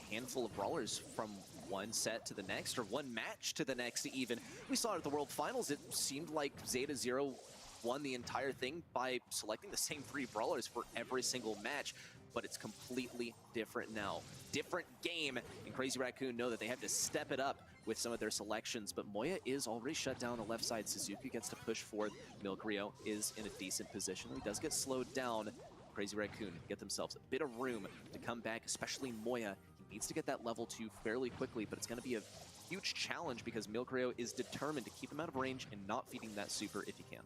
handful of brawlers from one set to the next, or one match to the next even. We saw it at the World Finals. It seemed like Zeta Zero won the entire thing by selecting the same 3 brawlers for every single match, but it's completely different now. Different game, and Crazy Raccoon know that they have to step it up with some of their selections, but Moya is already shut down on the left side. Suzuki gets to push forward. Milk Rio is in a decent position. He does get slowed down. Crazy Raccoon get themselves a bit of room to come back, especially Moya. He needs to get that level 2 fairly quickly, but it's going to be a huge challenge because Milk Rio is determined to keep him out of range and not feeding that super if he can.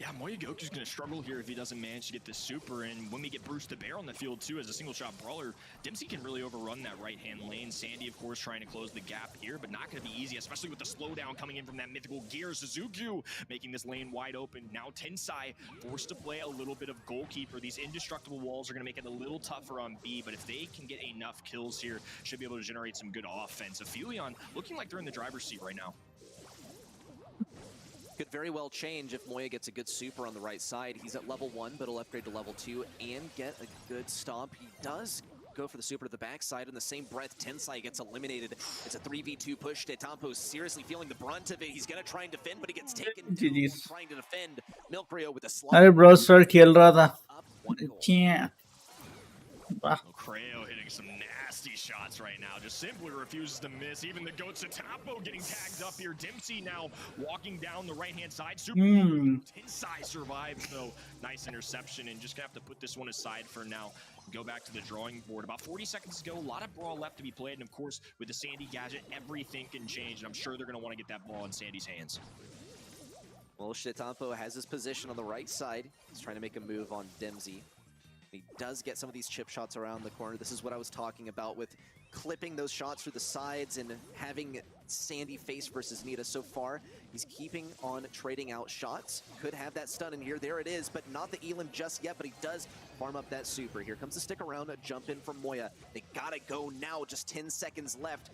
Yeah, Moya Goku's going to struggle here if he doesn't manage to get this super. And when we get Bruce the Bear on the field, too, as a single-shot brawler, Dempsey can really overrun that right-hand lane. Sandy, of course, trying to close the gap here, but not going to be easy, especially with the slowdown coming in from that mythical gear. Suzuki making this lane wide open. Now Tensai forced to play a little bit of goalkeeper. These indestructible walls are going to make it a little tougher on B, but if they can get enough kills here, should be able to generate some good offense. Aphelion looking like they're in the driver's seat right now. Could very well change if Moya gets a good super on the right side. He's at level 1, but he'll upgrade to level 2 and get a good stomp. He does go for the super to the backside. In the same breath, Tensai gets eliminated. It's a 3v2 push. Tetampo's seriously feeling the brunt of it. He's going to try and defend, but he gets taken down while trying to defend. Milkrio with a slot. अरे bro sir खेल रहा था Up one goal. अच्छा वाह Creo hitting some nasty shots right now. Just simply refuses to miss. Even the goat Satapo getting tagged up here. Dempsey now walking down the right-hand side. Super Tensai survives, though. Nice interception, and just gonna have to put this one aside for now. Go back to the drawing board. About 40 seconds to go. A lot of Brawl left to be played, and of course, with the Sandy gadget, everything can change, and I'm sure they're gonna want to get that ball in Sandy's hands. Well, Tetampo has his position on the right side. He's trying to make a move on Dempsey. He does get some of these chip shots around the corner. This is what I was talking about with clipping those shots through the sides and having Sandy face versus Nita. So far, he's keeping on trading out shots. Could have that stun in here. There it is, but not the Elim just yet, but he does farm up that super. Here comes the stick around, a jump in from Moya. They gotta go now, just 10 seconds left.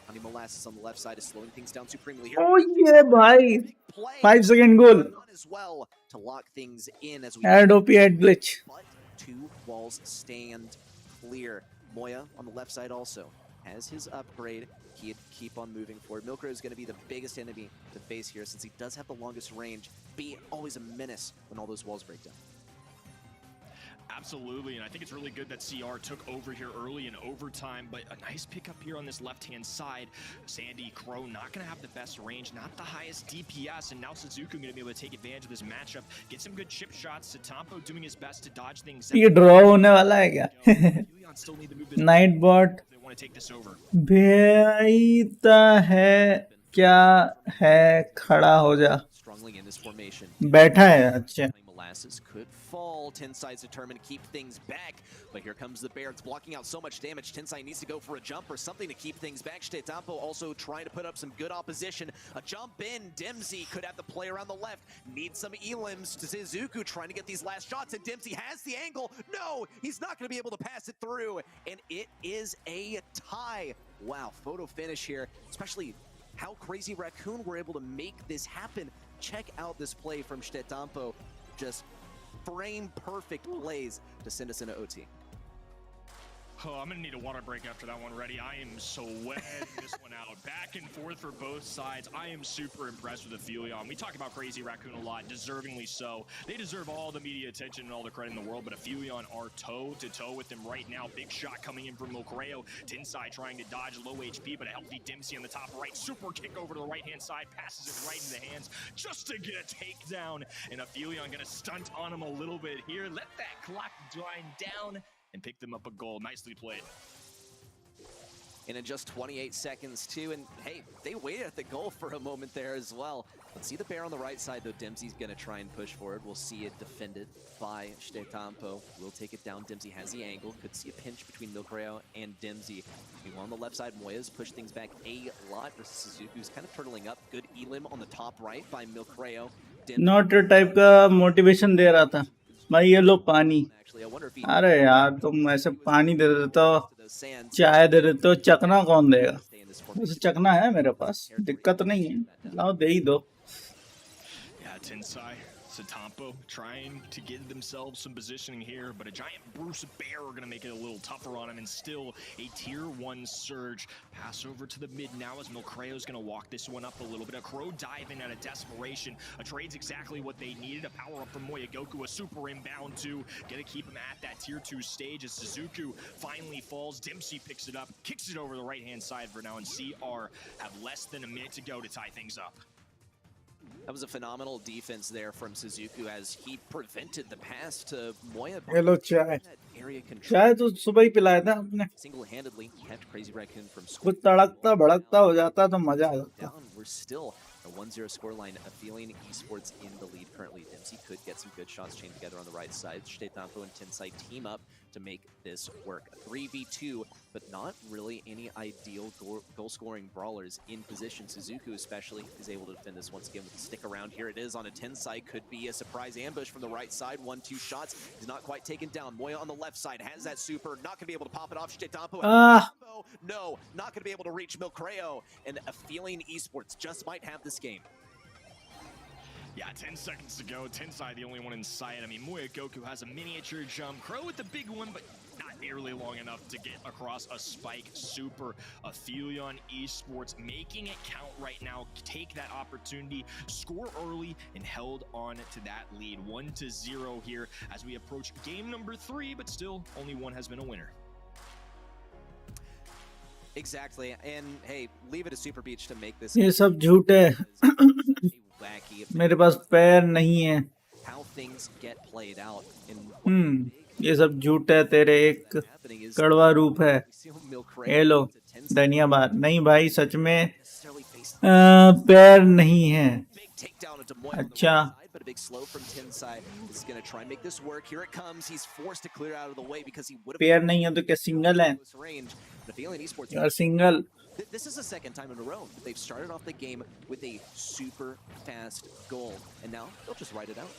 Honey Molasses on the left side is slowing things down supremely here. Oh yeah भाई 5-second goal As well to lock things in as we add OP add glitch but two walls stand clear. Moya on the left side also has his upgrade. He'd keep on moving forward. Milkrow is going to be the biggest enemy to face here since he does have the longest range. Be always a menace when all those walls break down. Absolutely, and I think it's really good that CR took over here early in overtime, but a nice pickup here on this left-hand side. Sandy, Crow not going to have the best range, not the highest DPS, and now Suzuki going to be able to take advantage of this matchup, get some good chip shots. Satampo doing his best to dodge things. ये draw होने वाला है क्या Nightbot they want to take this over. भेईता है क्या है खड़ा हो जा Strongly in this formation. बैठा है अच्छा Molasses could fall. Tensai's determined to keep things back, but here comes the bear. It's blocking out so much damage. Tensai needs to go for a jump or something to keep things back. Tetampo also trying to put up some good opposition. A jump in. Dempsey could have the play around the left. Needs some elims. Suzuki trying to get these last shots, and Dempsey has the angle. No, he's not going to be able to pass it through, and it is a tie. Wow, photo finish here, especially how Crazy Raccoon were able to make this happen. Check out this play from Tetampo. Just frame perfect plays to send us into OT. Oh, I'm gonna need a water break after that one, Ready. I am sweating this one out. Back and forth for both sides. I am super impressed with Aphelion. We talk about Crazy Raccoon a lot, deservingly so. They deserve all the media attention and all the credit in the world, but Aphelion are toe-to-toe with them right now. Big shot coming in from Milcreo. Tensai trying to dodge low HP, but a healthy Dempsey on the top right. Super kick over to the right-hand side, passes it right in the hands just to get a takedown. And Aphelion gonna stunt on him a little bit here. Let that clock wind down and pick them up a goal. Nicely played. And in just 28 seconds too, and hey, they waited at the goal for a moment there as well. Let's see the bear on the right side though. Dempsey's gonna try and push forward. We'll see it defended by Tetampo. We'll take it down. Dempsey has the angle. Could see a pinch between Milcreo and Dempsey. Meanwhile on the left side, Moya's pushed things back a lot versus Suzuki, who's kind of turtling up. Good elim on the top right by Milcreo. Not type का motivation दे रहा था भाई ये लो पानी अरे यार तुम ऐसे पानी दे देते हो चाय दे देते हो चकना कौन देगा वैसे चकना है मेरे पास दिक्कत नहीं है लाओ दे ही दो Tensai, Satampo trying to get themselves some positioning here, but a giant Bruce Bear are going to make it a little tougher on him, and still a tier 1 surge. Pass over to the mid now as Milcreo is going to walk this one up a little bit. A Crow diving out of desperation. A trade's exactly what they needed. A power up from Moya Goku, a super inbound too. Gonna keep him at that tier 2 stage as Suzuki finally falls. Dempsey picks it up, kicks it over the right-hand side for now, and CR have less than a minute to go to tie things up. That was a phenomenal defense there from Suzuki as he prevented the pass to Moya. Hello चाय Area control. चाय तो सुबह ही पिलाया था आपने Single-handedly kept Crazy Raccoon from कुछ scoring. तड़कता भड़कता हो जाता तो मजा आ जाता We're still A 1-0 scoreline, a feeling esports in the lead currently. Dempsey could get some good shots chained together on the right side. Shtethampo and Tensai team up to make this work. A 3v2, but not really any ideal goal-scoring brawlers in position. Suzuku especially is able to defend this once again with the stick around. Here it is on a Tensai. Could be a surprise ambush from the right side. 1-2 shots. Is not quite taken down. Moya on the left side has that super. Not going to be able to pop it off. Shtethampo. No, not going to be able to reach Milcreo. And a feeling esports just might have this game. Yeah, 10 seconds to go. Tensai the only one in sight. I mean, Moya Goku has a miniature jump. Crow with the big one, but not nearly long enough to get across a spike super. Aphelion Esports making it count right now. Take that opportunity, score early, and held on to that lead. 1-0 here as we approach game number 3, but still only one has been a winner. Exactly, and hey, leave it to Super Beach to make this. ये सब झूठ है. मेरे पास पैर नहीं है. How things get played out in ये सब झूठ है. तेरे एक कड़वा रूप है. ये लो धन्यवाद. नहीं भाई, सच में पैर नहीं है. अच्छा. But a big slow from Tensai. Is going to try and make this work. Here it comes. He's forced to clear out of the way because he would have. पैर नहीं है तो क्या सिंगल है? यार single. This is the second time in a row that they've started off the game with a super fast goal, and now they'll just ride it out.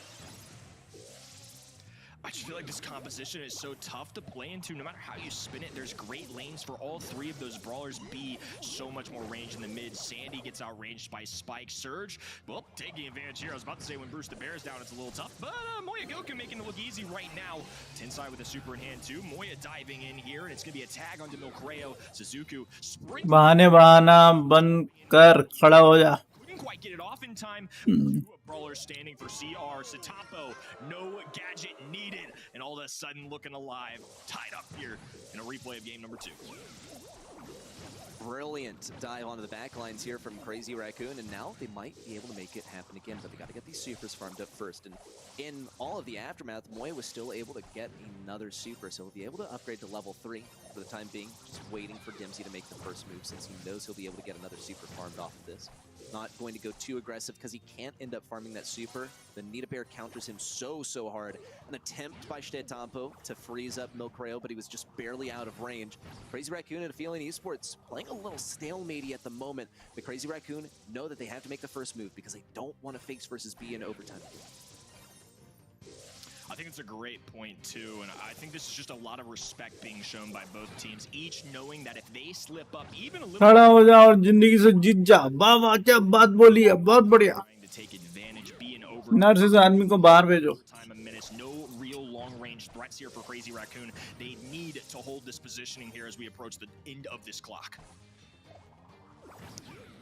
I just feel like this composition is so tough to play into. No matter how you spin it, there's great lanes for all three of those brawlers. B, so much more range in the mid. Sandy gets outranged by Spike. Surge, well, taking advantage here. I was about to say when Bruce the Bear is down, it's a little tough, but Moya Goku making it look easy right now. Tensai with a super in hand too. Moya diving in here, and it's going to be a tag onto Milcreo. Suzuku sprint. बहाने बहाना बंद कर, खड़ा हो जा. Couldn't quite get it off in time. Two brawlers standing for CR. Satapo, no gadget needed, and all of a sudden looking alive, tied up here in a replay of game number 2. Brilliant dive onto the back lines here from Crazy Raccoon, and now they might be able to make it happen again, but they got to get these supers farmed up first. And in all of the aftermath, Moya was still able to get another super, so he'll be able to upgrade to level 3 for the time being, just waiting for Dempsey to make the first move since he knows he'll be able to get another super farmed off of this. Not going to go too aggressive because he can't end up farming that super. The Nita Bear counters him so hard. An attempt by Shtethampo to freeze up Milcreo, but he was just barely out of range. Crazy Raccoon and Aphelion Esports playing a little stalematey at the moment. The Crazy Raccoon know that they have to make the first move because they don't want to face versus B in overtime. I think it's a great point too, and I think this is just a lot of respect being shown by both teams, each knowing that if they slip up even a little, खड़ा हो जा और जिंदगी से जीत जा. वाह वाह, क्या बात बोली है, बहुत बढ़िया. trying to take advantage, be in overtime. Nurse इस आदमी को बाहर भेजो. Time of minutes, no real long-range threats here for Crazy Raccoon. They need to hold this positioning here as we approach the end of this clock.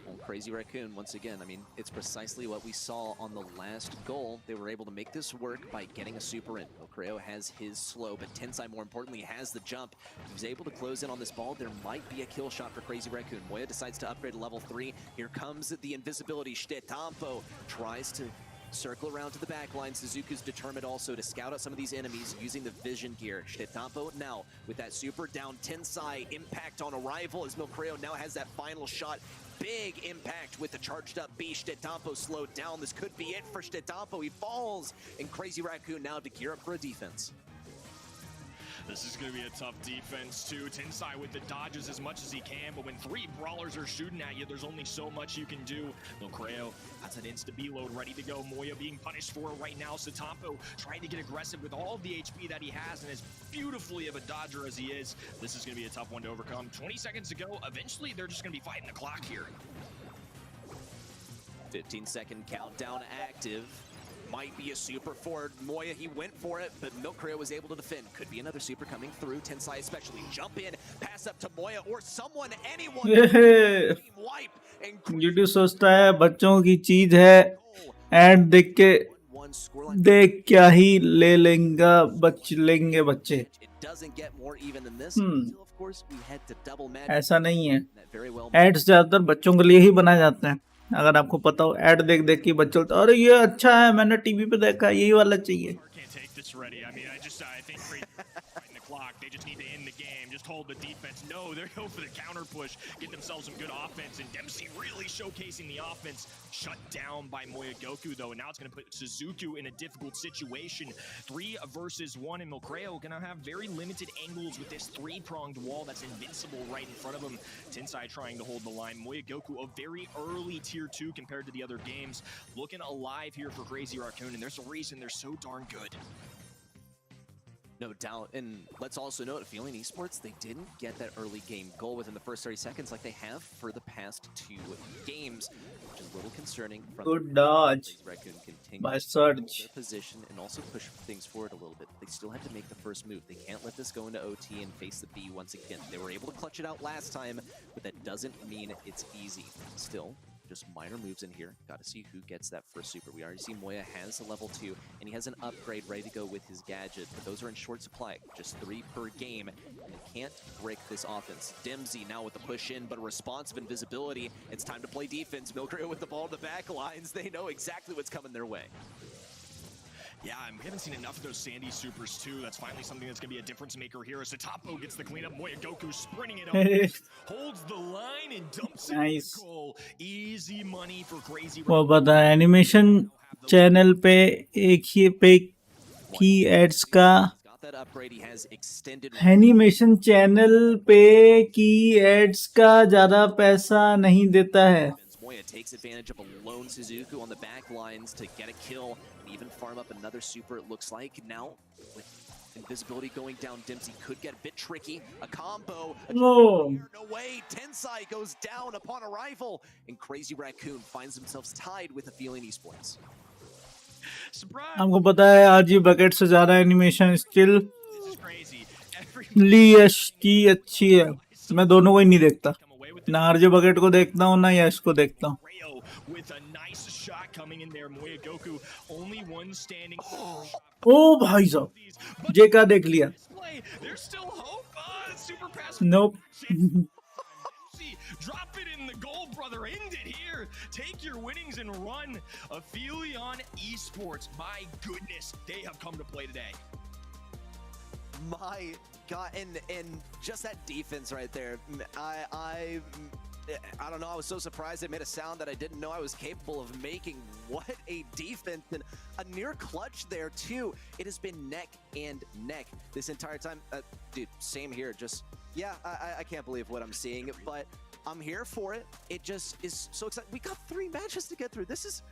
Well, Crazy Raccoon, once again, I mean, it's precisely what we saw on the last goal. They were able to make this work by getting a super in. Milcreo has his slow, but Tensai, more importantly, has the jump. He was able to close in on this ball. There might be a kill shot for Crazy Raccoon. Moya decides to upgrade to level 3. Here comes the invisibility. Shtethampo tries to circle around to the back line. Suzuku's determined also to scout out some of these enemies using the vision gear. Shtethampo now with that super down. Tensai, impact on arrival as Milcreo now has that final shot. Big impact with the charged up B. Shtethampo slowed down. This could be it for Shtethampo. He falls, and Crazy Raccoon now to gear up for a defense. This is going to be a tough defense too. Tensai with the dodges as much as he can, but when 3 brawlers are shooting at you, there's only so much you can do. Milcreo has an insta-B load ready to go. Moya being punished for it right now. Satapo trying to get aggressive with all of the HP that he has, and as beautifully of a dodger as he is, this is going to be a tough one to overcome. 20 seconds to go. Eventually, they're just going to be fighting the clock here. 15-second countdown active. Might be a super for Moya. He went for it, but Milcreo was able to defend. Could be another super coming through. Tensai especially. Jump in, pass up to Moya or someone, anyone. Wipe and YouTube सोचता है बच्चों की चीज है. Add देख के देख क्या ही ले लेंगे बच्चे. It doesn't get more even than this. Until, of course, we head to double match. ऐसा नहीं है. That very well. एड्स ज्यादातर बच्चों के लिए ही बनाए जाते हैं. अगर आपको पता हो, एड देख देख के बच्चे बोलते हैं, अरे ये अच्छा है, मैंने टीवी पे देखा, यही वाला चाहिए. Can't take this ready. I mean, I think Crazy in the clock. They just need to end the game. Just hold the defense. No, they go for the counter push, get themselves some good offense, and Dempsey really showcasing the offense. Shut down by Moyagoku, though, and now it's going to put Suzuku in a difficult situation. 3 versus 1, and Milcreo going to have very limited angles with this 3-pronged wall that's invincible right in front of him. Tensai trying to hold the line. Moyagoku, a very early tier 2 compared to the other games. Looking alive here for Crazy Raccoon, and there's a reason they're so darn good. No doubt, and let's also note, Feeling Esports, they didn't get that early game goal within the first 30 seconds like they have for the past 2 games, which is a little concerning. Good dodge Raccoon continue by to hold Surge. their position and also push things forward a little bit. They still have to make the first move. They can't let this go into OT and face the B once again. They were able to clutch it out last time, but that doesn't mean it's easy. Still, just minor moves in here. Got to see who gets that first super. We already see Moya has a level 2, and he has an upgrade ready to go with his gadget, but those are in short supply. Just 3 per game, and they can't break this offense. Dempsey now with the push in, but a responsive invisibility. It's time to play defense. Milcreo with the ball in the back lines. They know exactly what's coming their way. Yeah, and we haven't seen enough of those Sandy supers too. That's finally something that's going to be a difference maker here as Satapo gets the cleanup. Moyagoku sprinting it up, holds the line and dumps it in Nice. the goal. Easy money for Crazy वो Raccoon. बता animation channel पे एक ही पे की ads का Got that upgrade. He has extended animation channel पे की ads का ज्यादा पैसा नहीं देता है. Moya takes advantage of a lone Suzuku on the back lines to get a kill and even farm up another super, it looks like. Now, with invisibility going down, Dempsey could get a bit tricky. A combo. Oh. No way. Tensai goes down upon arrival. And Crazy Raccoon finds themselves tied with a Feeling Esports. Surprise! हमको पता है RG bucket से ज्यादा animation skill This is crazy. Every ली यश की अच्छी है. मैं दोनों को ही नहीं देखता, ना आरजे बकेट को देखता हूँ ना यश को देखता हूँ. Rayo with a nice shot coming in there. Moyagoku only one standing. ओ भाई साहब जे का देख लिया. Play. There's still hope. Super pass. Nope. Drop it in the goal, brother. End it here. Take your winnings and run. Aphelion Esports. My goodness, they have come to play today. My God, and just that defense right there. I don't know. I was so surprised it made a sound that I didn't know I was capable of making. What a defense, and a near clutch there too. It has been neck and neck this entire time. Dude, same here. Just yeah, I can't believe what I'm seeing, but I'm here for it. It just is so exciting. We got 3 matches to get through. This is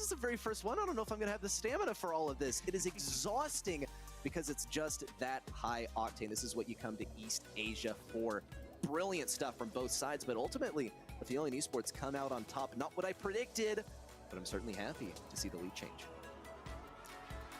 the very first one. I don't know if I'm gonna have the stamina for all of this. It is exhausting because it's just that high octane. This is what you come to East Asia for. Brilliant stuff from both sides, but ultimately, the Feeling Esports come out on top. Not what I predicted, but I'm certainly happy to see the lead change.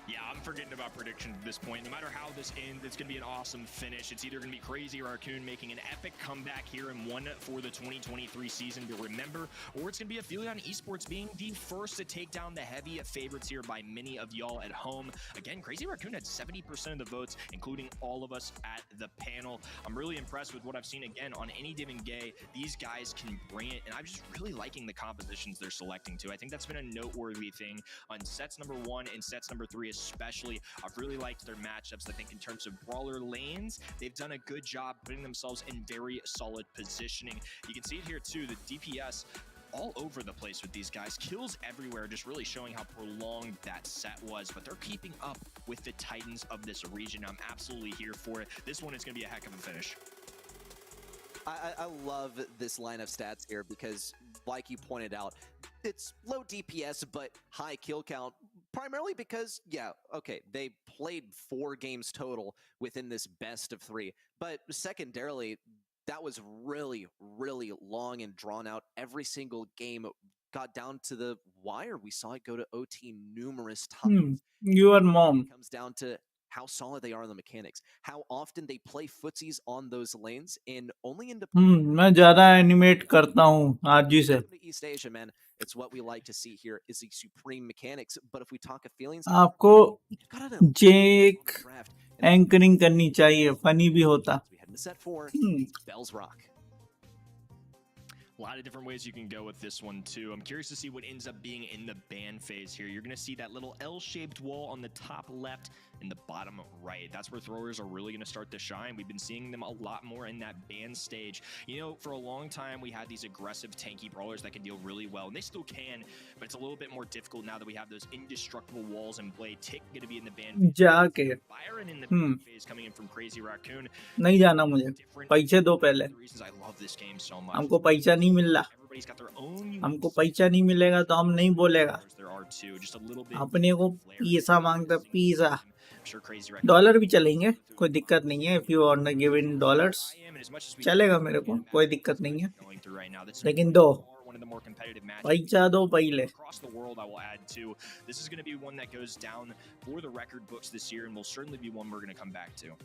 Yeah, I'm forgetting about predictions at this point. No matter how this ends, it's going to be an awesome finish. It's either going to be Crazy Raccoon making an epic comeback here and one for the 2023 season to remember, or it's going to be Aphelion Esports being the first to take down the heavy favorites here by many of y'all at home. Again, Crazy Raccoon had 70% of the votes, including all of us at the panel. I'm really impressed with what I've seen again on any given day. These guys can bring it, and I'm just really liking the compositions they're selecting too. I think that's been a noteworthy thing on sets number 1 and sets number 3 especially. I've really liked their matchups. I think in terms of brawler lanes, they've done a good job putting themselves in very solid positioning. You can see it here too, the DPS all over the place with these guys. Kills everywhere, just really showing how prolonged that set was, but they're keeping up with the titans of this region. I'm absolutely here for it. This one is going to be a heck of a finish. I love this line of stats here because, like you pointed out, it's low DPS but high kill count, primarily because, yeah, okay, they played 4 games total within this best of 3, but secondarily, that was really, really long and drawn out. Every single game got down to the wire. We saw it go to OT numerous times. Your mom. It comes down to how solid they are in the mechanics, how often they play footsies on those lanes, and only in मैं ज्यादा animate करता हूँ RG से. East Asia, man. It's what we like to see here is the supreme mechanics. But if we talk of feelings, आपको जेक anchoring करनी चाहिए, funny भी होता. we head into set 4. Bells Rock. A lot of different ways you can go with this one too. I'm curious to see what ends up being in the ban phase here. You're going to see that little L-shaped wall on the top left and the bottom right. That's where throwers are really going to start to shine. We've been seeing them a lot more in that ban stage. You know, for a long time, we had these aggressive tanky brawlers that can deal really well, and they still can, but it's a little bit more difficult now that we have those indestructible walls in play. Tick going to be in the ban phase. जाके Byron in the ban phase coming in from Crazy Raccoon. नहीं जाना मुझे, पैसे दो पहले. The reasons I love this game so much. हमको पैसा नहीं मिल रहा. Everybody's got their own हमको पैसा नहीं मिलेगा तो हम नहीं बोलेगा. there are too, just a little bit. अपने को पैसा मांगता पैसा. I'm sure Crazy Raccoon dollar भी चलेंगे, कोई दिक्कत नहीं है. If you want to give in dollars, and as much as we चलेगा मेरे को, कोई दिक्कत नहीं है. going through right now, this लेकिन दो one of the more competitive matches पैसा दो पहले. across the world. I will add too. This is going to be one that goes down for the record books this year, and will certainly be one we're going to come back to.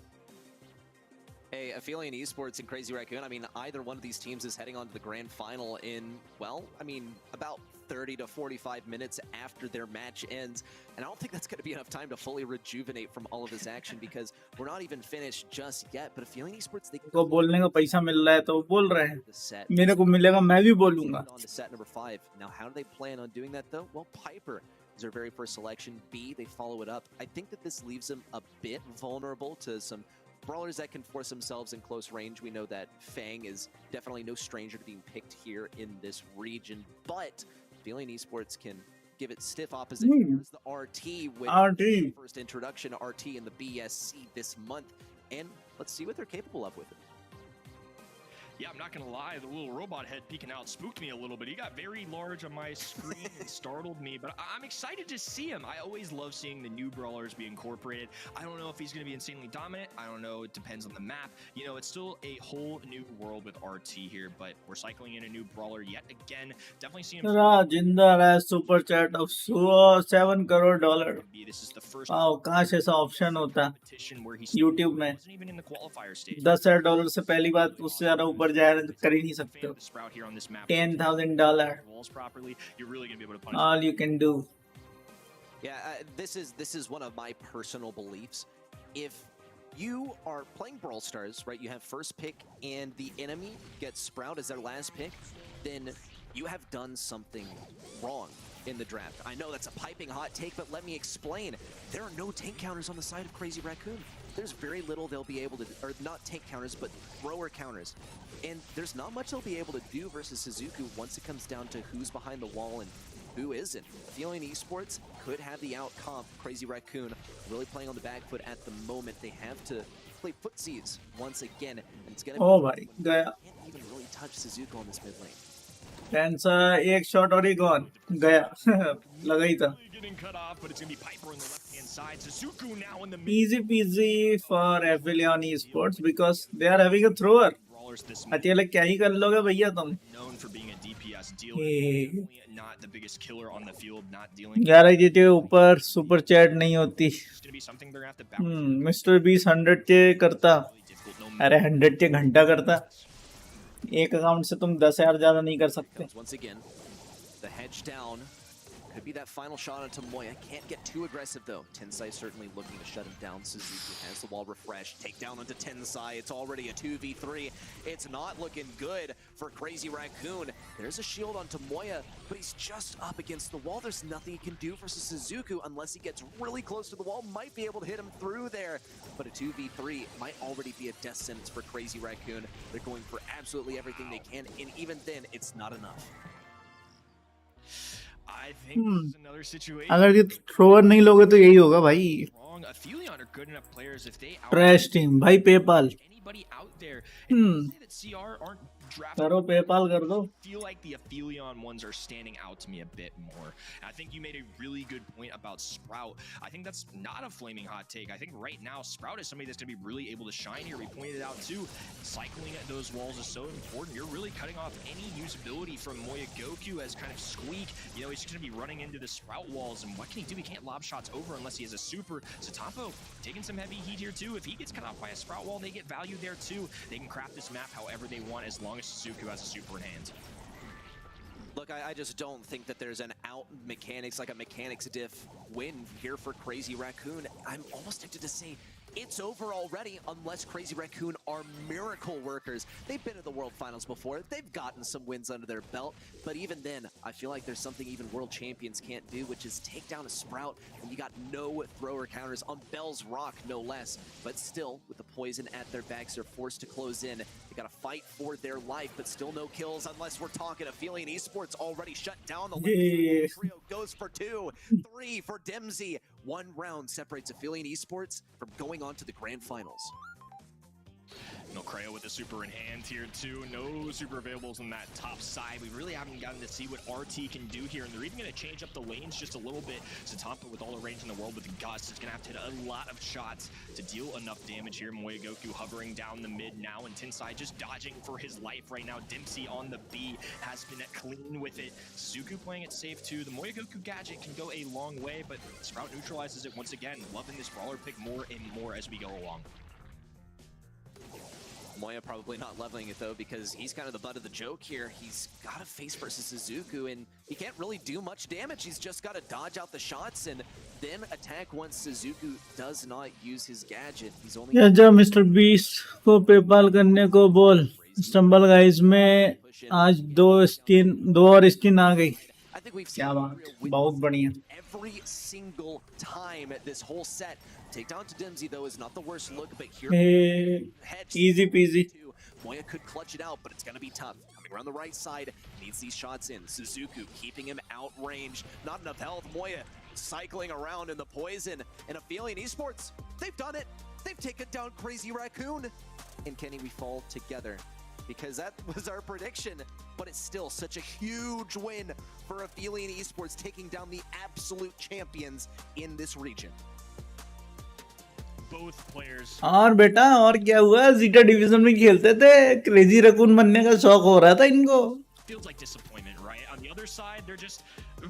Hey, Aphelion Esports and Crazy Raccoon, I mean, either one of these teams is heading on to the grand final in, well, I mean, about 30 to 45 minutes after their match ends. And I don't think that's going to be enough time to fully rejuvenate from all of this action because we're not even finished just yet. But Aphelion Esports, they को बोलने का पैसा मिल रहा है तो बोल रहे हैं. the set. मेरे को मिलेगा मैं भी बोलूंगा. On to set number 5. Now, how do they plan on doing that, though? Well, Piper is their very first selection. B, they follow it up. I think that this leaves them a bit vulnerable to some brawlers that can force themselves in close range. We know that Fang is definitely no stranger to being picked here in this region, but Aphelion Esports can give it stiff opposition. Here's the RT with RT. first introduction to RT in the BSC this month, and let's see what they're capable of with it. Yeah, I'm not going to lie. The little robot head peeking out spooked me a little bit. He got very large on my screen and startled me, but I'm excited to see him. I always love seeing the new brawlers be incorporated. I don't know if he's going to be insanely dominant. I don't know. It depends on the map. You know, it's still a whole new world with RT here, but we're cycling in a new brawler yet again. Definitely see him. जिंदा रहा super chat of $7 crore. This is the first wow, कहाँ से ऐसा option होता है competition where he's YouTube में? wasn't even in the qualifier stage. $10,000 से पहली बात उससे ज्यादा ऊपर जाए तो कर ही नहीं सकते हो. The sprout here on this map. $10,000. Walls properly, you're really going to be able to punish. All you can do. Yeah, this is one of my personal beliefs. If you are playing Brawl Stars, right, you have first pick and the enemy gets Sprout as their last pick, then you have done something wrong in the draft. I know that's a piping hot take, but let me explain. There are no tank counters on the side of Crazy Raccoon. There's very little they'll be able to, or not tank counters, but thrower counters. And there's not much they'll be able to do versus Suzuku once it comes down to who's behind the wall and who isn't. Aphelion Esports could have the out comp. Crazy Raccoon really playing on the back foot at the moment. They have to play footsies once again, and it's gonna Oh भाई गया. can't even really touch Suzuku on this mid lane. Cancer एक shot और he gone गया. लगा ही था. Getting cut off, but it's going to be Piper on the left-hand side. Suzuku now in the Easy peasy for Aphelion Esports because they are having a thrower. brawlers this अकेले क्या ही कर लोगे भैया तुम. known for being a DPS dealer. Hey. Definitely not the biggest killer on the field, not dealing. 11 जीते ऊपर super chat नहीं होती. It's going to be something they're going to have to balance. Mister 20 100 के करता. Really difficult, no अरे 100 के घंटा करता. एक अकाउंट से तुम 10,000 ज्यादा नहीं कर सकते. Once again, the hedge down. Could be that final shot onto Moya. Can't get too aggressive though. Tensai certainly looking to shut him down. Suzuki has the wall refreshed. Take down onto Tensai. It's already a 2v3. It's not looking good for Crazy Raccoon. There's a shield onto Moya, but he's just up against the wall. There's nothing he can do versus Suzuku unless he gets really close to the wall. Might be able to hit him through there, but a 2v3 might already be a death sentence for Crazy Raccoon. They're going for absolutely everything they can, and even then, it's not enough. I think this is another situation. अगर ये thrower नहीं लोगे तो यही होगा भाई. Wrong. Aphelion are good enough players if they trash team भाई. PayPal anybody out there. And say that CR aren't drafted. करो, पेपाल कर दो. I feel like the Aphelion ones are standing out to me a bit more. And I think you made a really good point about Sprout. I think that's not a flaming hot take. I think right now Sprout is somebody that's going to be really able to shine here. We pointed it out too. Cycling at those walls is so important. You're really cutting off any usability from Moya Goku as kind of Squeak. You know, he's just going to be running into the Sprout walls. And what can he do? He can't lob shots over unless he has a super. Satapo taking some heavy heat here too. If he gets cut off by a Sprout wall, they get value there too. They can craft this map however they want as long as Suzuku has a super in hand. Look, I just don't think that there's an out mechanics, like a mechanics diff win here for Crazy Raccoon. I'm almost tempted to say it's over already unless Crazy Raccoon are miracle workers. They've been in the World Finals before. They've gotten some wins under their belt. But even then, I feel like there's something even World Champions can't do, which is take down a Sprout when you got no thrower counters on Bell's Rock, no less. But still, with the poison at their backs, they're forced to close in. They got to fight for their life, but still no kills unless we're talking Aphelion Esports already shut down the Yeah. trio goes for 2, 3 for Dempsey. One round separates Aphelion Esports from going on to the grand finals. No Creo with the super in hand here too. No super availables on that top side. We really haven't gotten to see what RT can do here, and they're even going to change up the lanes just a little bit. Satampa with all the range in the world with the Gust is going to have to hit a lot of shots to deal enough damage here. Moya Goku hovering down the mid now, and Tinsai just dodging for his life right now. Dempsey on the B has been clean with it. Suzuku playing it safe too. The Moya Goku gadget can go a long way, but Sprout neutralizes it once again. Loving this brawler pick more and more as we go along. Moya probably not leveling it though, because he's kind of the butt of the joke here. He's got a face versus Suzuku, and he can't really do much damage. He's just got to dodge out the shots and then attack once Suzuku does not use his gadget. He's only या जब mister beast को PayPal करने को बोल stumble guys में आज दो और स्किन आ गई. I think we've क्या seen बात, real बहुत wins बढ़िया. every single time at this whole set. Takedown to Dempsey though is not the worst look, but here Easy peasy. Moya could clutch it out, but it's gonna be tough. Coming around the right side, needs these shots in. Suzuku keeping him outranged. Not enough health. Moya cycling around in the poison. And Aphelion Esports, they've done it. They've taken down Crazy Raccoon. And Kenny, we fall together, because that was our prediction. But it's still such a huge win for Aphelion Esports, taking down the absolute champions in this region. Both players. और बेटा और क्या हुआ, zeta division में खेलते थे, crazy raccoon बनने का शौक हो रहा था इनको. Feels like disappointment, right? On the other side, they're just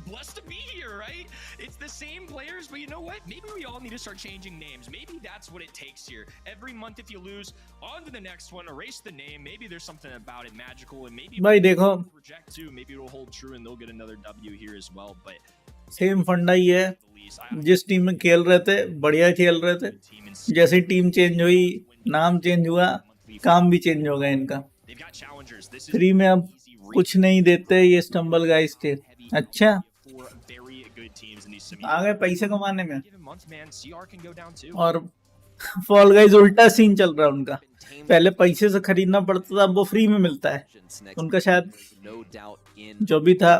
blessed to be here, right? It's the same players, but you know what? Maybe we all need to start changing names. Maybe that's what it takes here. Every month, if you lose, on to the next one, erase the name. Maybe there's something about it magical, and maybe भाई देखो, reject too. Maybe it'll hold true, and they'll get another W here as well. But same फंडा ही है. जिस team में खेल रहे थे बढ़िया खेल रहे थे, जैसे टीम चेंज हुई, नाम चेंज हुआ, काम भी चेंज हो गया इनका. फ्री में अब कुछ नहीं देते ये स्टम्बल गाइस के. अच्छा, आ गए पैसे कमाने में. और फॉल गाइस उल्टा सीन चल रहा है उनका. पहले पैसे से खरीदना पड़ता था, अब वो फ्री में मिलता है. उनका शायद जो भी था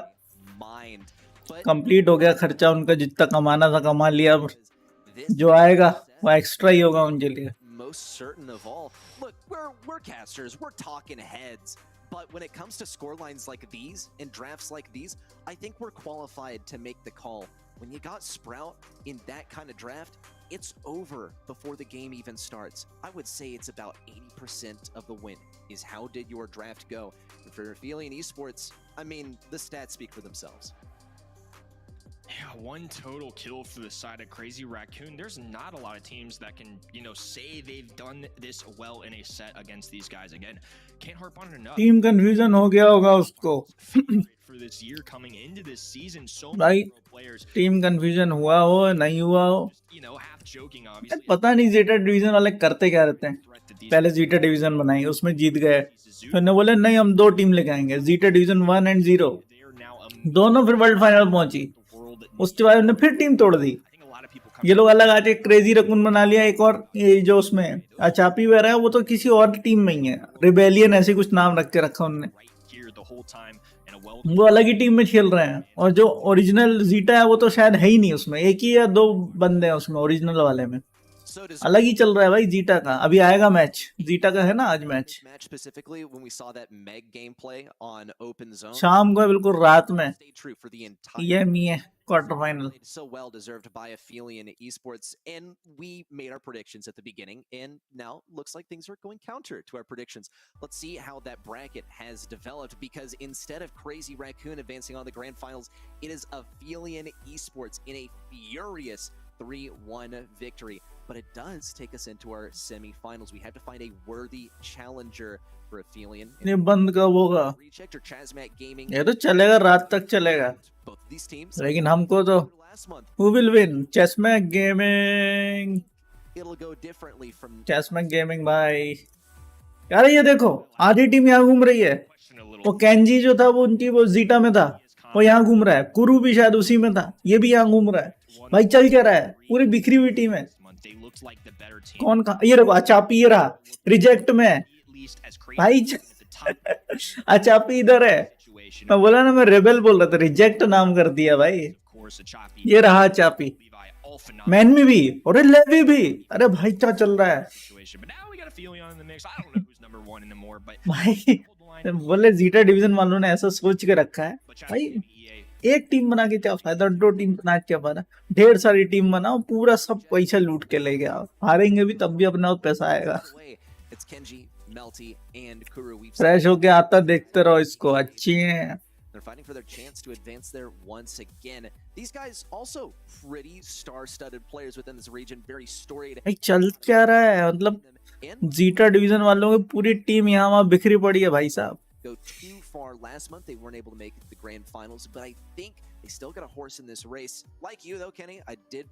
कंप्लीट हो गया खर्चा उनका, जितना कमाना था कमा लिया. अब जो आएगा वो एक्स्ट्रा ही होगा उनके लिए. Most certain of all. Look, we're casters, we're talking heads. But when it comes to scorelines like these and drafts like these, I think we're qualified to make the call. When you got Sprout in that kind of draft, it's over before the game even starts. I would say it's about 80% of the win is how did your draft go. And for Aphelion Esports, I mean, the stats speak for themselves. Yeah, one total kill for the side of Crazy Raccoon. There's not a lot of teams that can, say they've done this well in a set against these guys. Again, can't harp on it enough. Team confusion हो गया होगा उसको. For this year coming into this season, so भाई many players, team confusion हुआ हो नहीं हुआ हो, half joking obviously. पता नहीं जीटा डिवीजन वाले करते क्या रहते हैं. पहले जीटा डिवीजन बनाई, उसमें जीत गए, फिर ने बोले नहीं हम दो टीम लेके आएंगे, जीटा डिवीजन 1 और 0, दोनों फिर वर्ल्ड फाइनल पहुंची. उसके बाद उन्होंने फिर टीम तोड़ दी. ये लोग अलग आके क्रेजी रकून बना लिया. एक और ये जो उसमें अचापी वगैरह है वो तो किसी और टीम में ही है, रिबेलियन ऐसे कुछ नाम रख के रखा उन्होंने. वो अलग ही टीम में खेल रहे हैं. और जो ओरिजिनल जीटा है वो तो शायद है ही नहीं उसमें. एक ही या दो बंदे हैं उसमें ओरिजिनल वाले में. अलग ही चल रहा है भाई जीटा का. अभी आएगा मैच, जीटा का है ना आज मैच, शाम को है, बिल्कुल रात में. ये मी है quarter final. So well deserved by Aphelion Esports, and we made our predictions at the beginning, and now looks like things are going counter to our predictions. Let's see how that bracket has developed, because instead of Crazy Raccoon advancing on the grand finals, it is Aphelion Esports in a furious 3-1 victory. But it does take us into our semi-finals. We have to find a worthy challenger for Aphelion. ये बंद कब होगा? ये तो चलेगा, रात तक चलेगा. लेकिन हमको तो who will win? Chessmack Gaming it'll go differently from Chessman gaming भाई यार ये देखो आधी टीम यहाँ घूम रही है वो कैंजी जो था वो उनकी वो जीटा में था वो यहाँ घूम रहा है कुरू भी शायद उसी में था ये भी यहाँ घूम रहा है भाई चल क्या रहा है पूरी बिखरी हुई टीम है कौन कहा ये देखो अचापी ये रहा रिजेक्ट में है भाई अचापी इधर है मैं बोला ना मैं रेबेल बोल रहा था रिजेक्ट नाम कर दिया भाई ये रहा अचापी मैन में भी और लेवी भी अरे भाई क्या चल रहा है भाई बोले जीटा डिवीजन वालों ने ऐसा सोच के रखा है भाई एक टीम बना के क्या फायदा 2 टीम बना के क्या फायदा ढेर सारी टीम बनाओ पूरा सब पैसा लूट के ले गया हारेंगे भी तब भी अपना पैसा आएगा फ्रेश होके आता देखते रहो इसको अच्छी है They're fighting for their chance to advance there once again. These guys also pretty star-studded players within this region, very storied. भाई चल क्या रहा है मतलब जीटा डिवीजन वालों की पूरी टीम यहाँ वहाँ बिखरी पड़ी है भाई साहब Go too far last month, they weren't able to make it to the grand finals, but I think they still got a horse in this race. Like you though, Kenny, I did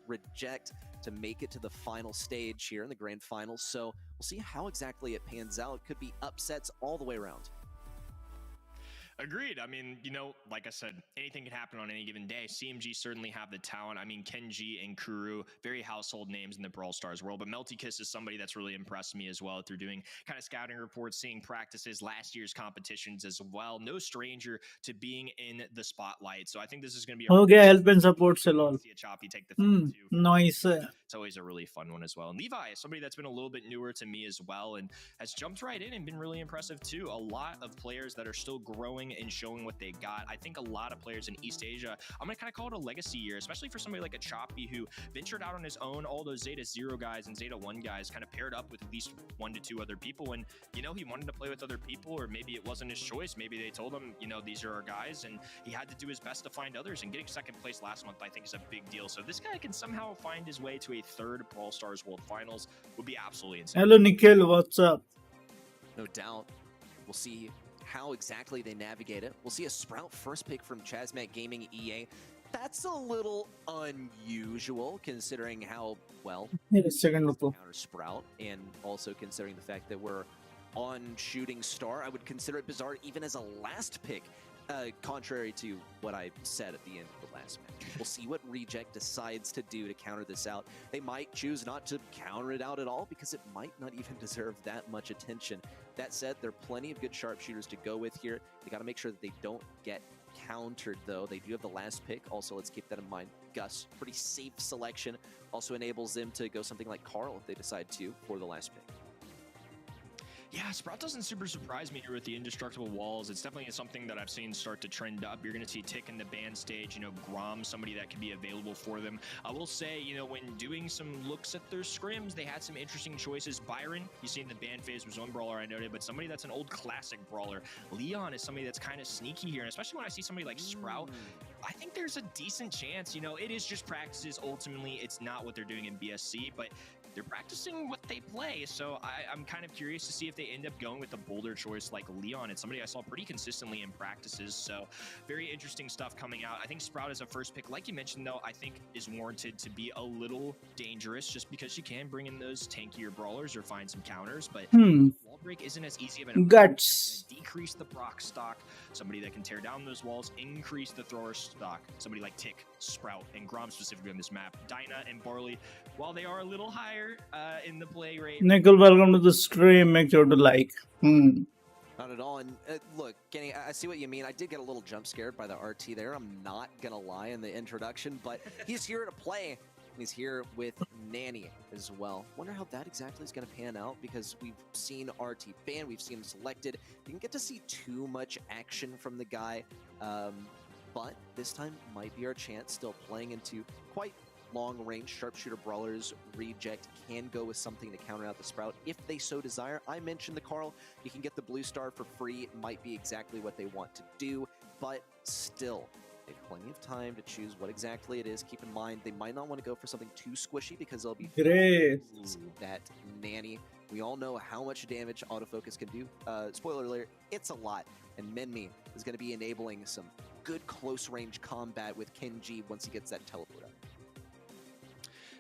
reject to make it to the final stage here in the grand finals, so we'll see how exactly it pans out. Could be upsets all the way around. Agreed. I mean, you know, like I said, anything can happen on any given day. CMG certainly have the talent. I mean, Kenji and Kuru, very household names in the Brawl Stars world. But Melty Kiss is somebody that's really impressed me as well through doing kind of scouting reports, seeing practices, last year's competitions as well. No stranger to being in the spotlight. So I think this is going to be okay, help and support se lol. See a Choppy take the field too. Nice. It's always a really fun one as well. And Levi is somebody that's been a little bit newer to me as well and has jumped right in and been really impressive too. A lot of players that are still growing and showing what they got. I think a lot of players in East Asia, I'm going to kind of call it a legacy year, especially for somebody like a Choppy who ventured out on his own. All those Zeta 0 guys and Zeta 1 guys kind of paired up with at least 1 to 2 other people. And, you know, he wanted to play with other people, or maybe it wasn't his choice. Maybe they told him, you know, these are our guys, and he had to do his best to find others. And getting second place last month, I think, is a big deal. So if this guy can somehow find his way to a third Brawl Stars World Finals, would be absolutely insane. Hello, Nikhil. What's up? No doubt. We'll see how exactly they navigate it. We'll see a Sprout first pick from Chazmat Gaming EA. That's a little unusual considering how well counter Sprout, and also considering the fact that we're on Shooting Star. I would consider it bizarre even as a last pick, contrary to what I said at the end of the last match. We'll see what Reject decides to do to counter this out. They might choose not to counter it out at all because it might not even deserve that much attention. That said, there are plenty of good sharpshooters to go with here. They got to make sure that they don't get countered, though. They do have the last pick. Also, let's keep that in mind. Gus, pretty safe selection. Also enables them to go something like Carl if they decide to for the last pick. Yeah, Sprout doesn't super surprise me here with the indestructible walls. It's definitely something that I've seen start to trend up. You're going to see Tick in the band stage, you know, Grom, somebody that can be available for them. I will say, you know, when doing some looks at their scrims, they had some interesting choices. Byron, you see in the band phase, was one brawler I noted, but somebody that's an old classic brawler. Leon is somebody that's kind of sneaky here, and especially when I see somebody like Sprout, I think there's a decent chance, you know, it is just practices. Ultimately, it's not what they're doing in BSC, but they're practicing what they play. So I'm kind of curious to see if they end up going with a bolder choice like Leon. It's somebody I saw pretty consistently in practices. So very interesting stuff coming out. I think Sprout as a first pick, like you mentioned, though, I think is warranted to be a little dangerous just because you can bring in those tankier brawlers or find some counters. But wall break isn't as easy of an guts. Decrease the proc stock. Somebody that can tear down those walls, increase the thrower stock. Somebody like Tick, Sprout, and Grom specifically on this map. Dyna and Barley, while they are a little higher in the play rate. Nickel, welcome to the stream. Make sure to like. Not at all. And look, Kenny, I see what you mean. I did get a little jump scared by the RT there. I'm not going to lie in the introduction, but he's here to play. And he's here with Nanny as well. Wonder how that exactly is going to pan out because we've seen RT ban, we've seen him selected. Didn't get to see too much action from the guy, but this time might be our chance. Still playing into quite long-range sharpshooter brawlers. Reject can go with something to counter out the Sprout if they so desire. I mentioned the Carl. You can get the blue star for free. It might be exactly what they want to do, but still, they have plenty of time to choose what exactly it is. Keep in mind, they might not want to go for something too squishy because they'll be great. That Nanny. We all know how much damage autofocus can do. Spoiler alert, it's a lot. And Menmi is going to be enabling some good close-range combat with Kenji once he gets that teleport up.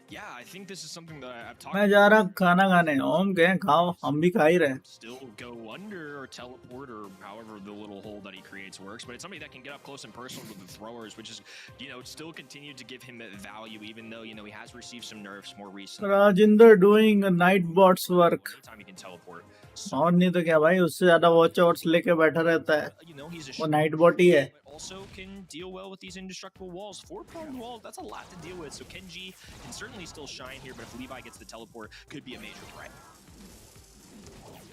Yeah, I think this is something that I've talked मैं जा रहा खाना खाने, ओम कहें खाओ, हम भी खा ही रहे. still go under or teleport or however the little hole that he creates works, but it's somebody that can get up close and personal with the throwers, which is, still continue to give him that value, even though, he has received some nerfs more recently. Rajinder doing night bots work. Anytime he can teleport. और नहीं तो क्या भाई, उससे ज्यादा watch outs लेके बैठा रहता है. He's a वो नाइट बॉट ही है. but also can deal well with these indestructible walls. 4-pronged walls, that's a lot to deal with. So Kenji can certainly still shine here, but if Levi gets the teleport, could be a major threat.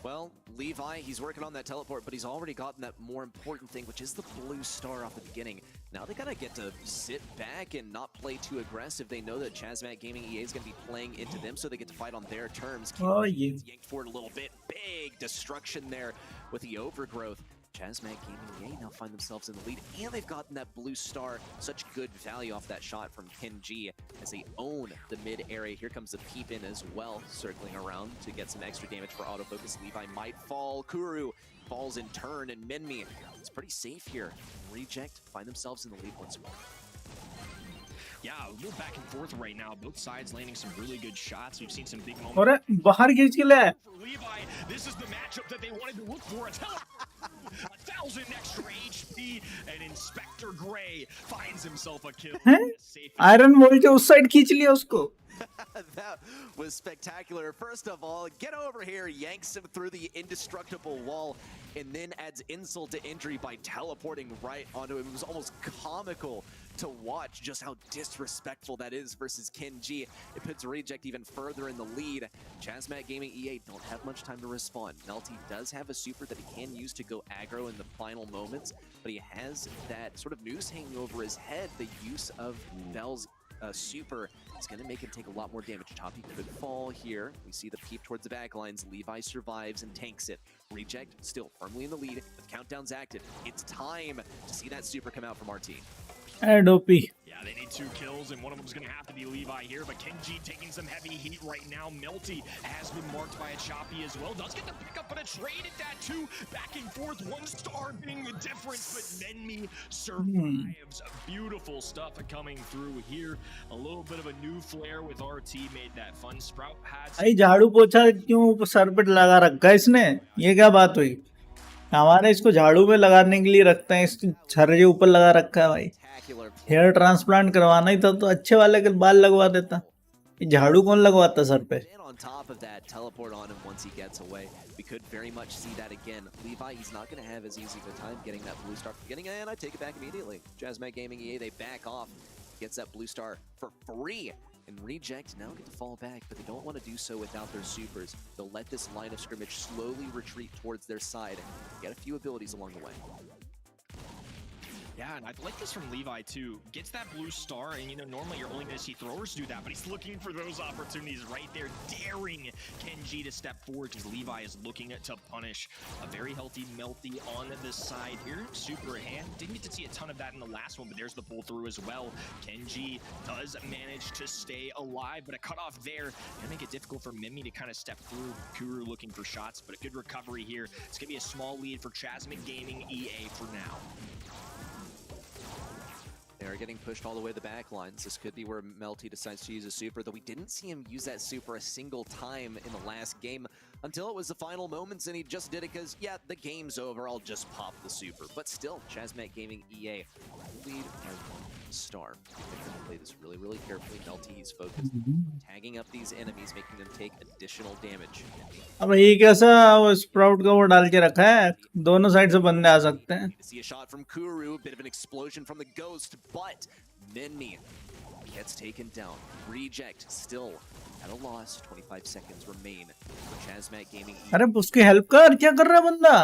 Well, Levi, he's working on that teleport, but he's already gotten that more important thing, which is the blue star off the beginning. Now they gotta get to sit back and not play too aggressive. They know that Chazmat Gaming EA is gonna be playing into them, so they get to fight on their terms. Oh, yeah. Gets yanked forward a little bit. Big destruction there with the overgrowth. Chazmat Gaming EA now find themselves in the lead, and they've gotten that blue star. Such good value off that shot from Kenji as they own the mid area. Here comes the peep in as well, circling around to get some extra damage for autofocus. Levi might fall. Kuru falls in turn, and Minmi is pretty safe here. Reject find themselves in the lead once more. Yeah, a little back and forth right now. Both sides landing some really good shots. We've seen some big moments. और बाहर खींच के ले. For Levi, this is the matchup that they wanted to look for. A 1,000 extra HP, and Inspector Gray finds himself a kill. Safe. Iron wall के उस side खींच लिया उसको. That was spectacular. First of all, get over here, yanks him through the indestructible wall, and then adds insult to injury by teleporting right onto him. It was almost comical to watch just how disrespectful that is versus Kenji. It puts Reject even further in the lead. Chazmat Gaming EA don't have much time to respond. Melty does have a super that he can use to go aggro in the final moments, but he has that sort of noose hanging over his head. The use of Bell's super is going to make him take a lot more damage. Toppy could fall here. We see the peep towards the back lines. Levi survives and tanks it. Reject still firmly in the lead. The countdown's active. It's time to see that super come out from our team. And OP. Yeah, they need 2 kills, and one of them's going to have to be Levi here, but Kenji taking some heavy heat right now. Melty has been marked by a choppy as well. Does get the pickup, but a trade at that too. Back and forth, 1 star being the difference, but Nenmi survives. Beautiful stuff coming through here. A little bit of a new flair with our teammate. That fun Sprout had. भाई झाड़ू पोछा क्यों sir पे लगा रखा है इसने? ये क्या बात हुई? हमारे इसको झाड़ू में लगाने के लिए रखते हैं, इसके छर्रे ऊपर लगा रखा है भाई. हेयर ट्रांसप्लांट करवाना ही था तो अच्छे वाले के बाल लगवा देता. ये झाड़ू कौन लगवाता सर पे? And on top of that, teleport on him once he gets away. We could very much see that again. Levi, he's not going to have as easy of a time getting that blue star from beginning, and I take it back immediately. Chazmat Gaming EA, they back off. Gets that blue star for free. And Reject now get to fall back, but they don't want to do so without their supers. They'll let this line of scrimmage slowly retreat towards their side. Get a few abilities along the way. Yeah, and I like this from Levi too. Gets that blue star, and normally you're only going to see throwers do that, but he's looking for those opportunities right there, daring Kenji to step forward because Levi is looking to punish a very healthy Melty on the side here. Super hand. Didn't get to see a ton of that in the last one, but there's the pull through as well. Kenji does manage to stay alive, but a cutoff there can make it difficult for Mimi to kind of step through. Kuru looking for shots, but a good recovery here. It's going to be a small lead for Chazmat Gaming EA for now. They're getting pushed all the way to the back lines. This could be where Melty decides to use a super, though we didn't see him use that super a single time in the last game until it was the final moments, and he just did it because, yeah, the game's over. I'll just pop the super. But still, Chazmat Gaming EA lead by 1 star. They have to play this really, really carefully. Melty is focused, tagging up these enemies, making them take additional damage. अब ये कैसा वो sprout का वो डाल के रखा है? दोनों साइड से बंदे आ सकते हैं. See a shot from Kuru, a bit of an explosion from the Ghost, but Minmi gets taken down. Reject still at a loss. 25 seconds remain for Chazmat Gaming. अरे उसकी हेल्प कर, क्या कर रहा है बंदा?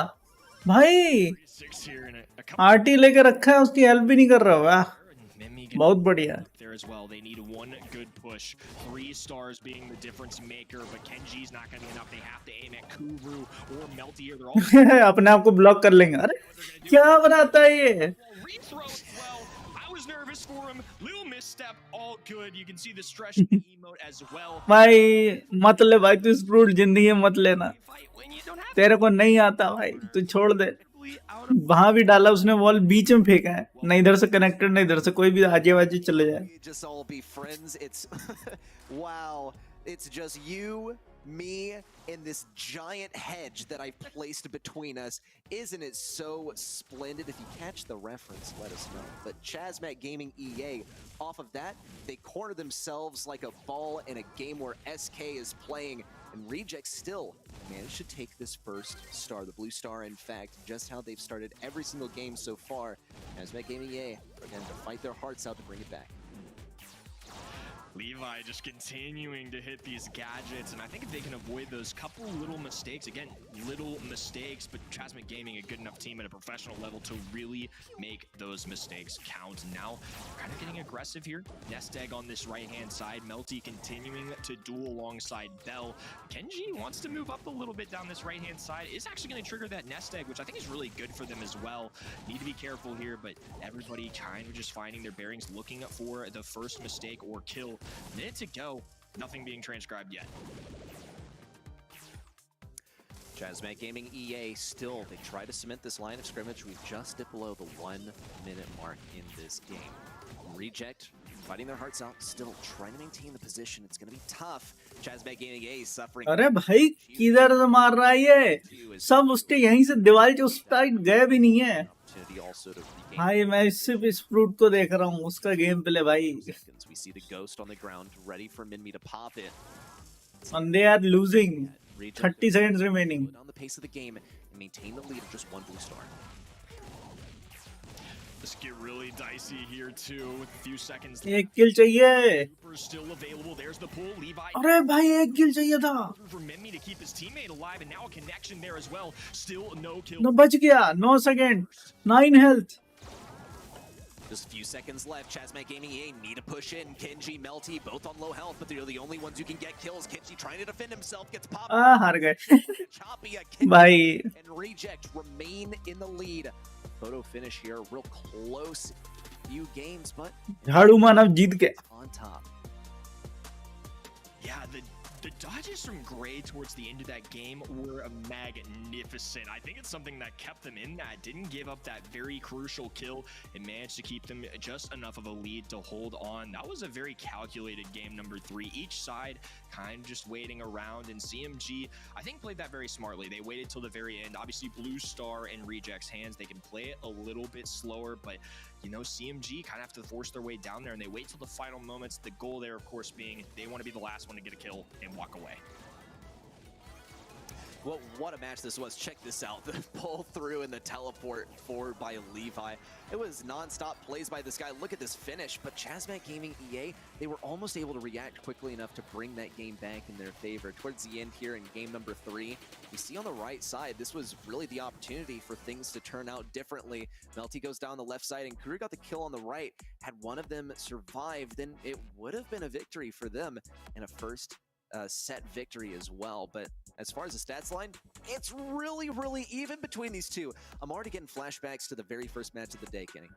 भाई 6 here and a couple RT लेके रखा है, उसकी हेल्प भी नहीं कर रहा. वाह, Mimi बहुत बढ़िया. there as well. They need 1 good push. 3 stars being the difference maker, but Kenji's not going to be enough. They have to aim at Kuru or Melty here. They're all अपने आप को block कर लेंगे. अरे क्या बनाता है ये? rethrow as well. I was nervous for him. Little misstep, all good. You can see the stretch emote as well. भाई मत ले भाई, तू स्प्रूट जिंदगी में मत लेना. Fight when you don't have तेरे को नहीं आता भाई, तू छोड़ दे. वहां भी डाला उसने, वॉल बीच में फेंका है, ना इधर से कनेक्टेड ना इधर से, कोई भी आजे बाजे चले जाए. Just all be friends. It's wow. It's just you, me, and this giant hedge that I placed between us. Isn't it so splendid? If you catch the reference, let us know. But Chazmat Gaming EA, off of that, they corner themselves like a ball in a game where SK is playing, and Reject still managed to take this first star. The blue star, in fact, just how they've started every single game so far. Chazmat Gaming EA are going to fight their hearts out to bring it back. Levi just continuing to hit these gadgets, and I think if they can avoid those couple little mistakes, again, little mistakes, but Chazmat Gaming a good enough team at a professional level to really make those mistakes count. Now, kind of getting aggressive here. Nest Egg on this right-hand side. Melty continuing to duel alongside Bell. Kenji wants to move up a little bit down this right-hand side. Is actually going to trigger that Nest Egg, which I think is really good for them as well. Need to be careful here, but everybody kind of just finding their bearings, looking for the first mistake or kill. Minute to go, nothing being transcribed yet. Chazmat Gaming EA still, they try to cement this line of scrimmage. We've just dipped below the 1 minute mark in this game. Reject fighting their hearts out, still trying to maintain the position. It's going to be tough. Chazmat Gaming EA suffering. अरे भाई किधर से मार रहा है ये, सब उसके यहीं से दीवार के उस साइड गए भी नहीं है. भाई मैं सिर्फ इस फ्रूट को देख रहा हूँ, उसका गेम प्ले भाई. We see the ghost on the ground, ready for Minmi to pop it. And they are losing. 30 seconds remaining. On the pace of the game and maintain the lead of just one blue star. This get really dicey here too with a few seconds. एक kill चाहिए. Super's still available. There's the pull. Levi. अरे भाई एक kill चाहिए था. For Minmi to keep his teammate alive, and now a connection there as well. Still no kill. No बच गया. 9 second. 9 health. Just a few seconds left. Chazmat Gaming EA need to push in. Kenji, Melty, both on low health, but they're the only ones who can get kills. Kenji trying to defend himself, gets popped. हार गए. Choppy, भाई. and Reject remain in the lead. Photo finish here, real close few games, but झाड़ू मानव जीत के. on top. Yeah, the dodges from Gray towards the end of that game were magnificent. I think it's something that kept them in that, didn't give up that very crucial kill, and managed to keep them just enough of a lead to hold on. That was a very calculated game number 3. Each side kind of just waiting around, and CMG, I think, played that very smartly. They waited till the very end. Obviously, Blue Star in Reject's hands, they can play it a little bit slower, but you know, CMG kind of have to force their way down there, and they wait till the final moments. The goal there, of course, being they want to be the last one to get a kill and walk away. Well, what a match this was. Check this out. The pull through and the teleport forward by Levi. It was non-stop plays by this guy. Look at this finish. But Chazmat Gaming EA, they were almost able to react quickly enough to bring that game back in their favor. Towards the end here in game number 3, you see on the right side, this was really the opportunity for things to turn out differently. Melty goes down the left side, and Kuru got the kill on the right. Had one of them survived, then it would have been a victory for them and a first set victory as well. But as far as the stats line, it's really even between these two. I'm already getting flashbacks to the very first match of the day, Kenny.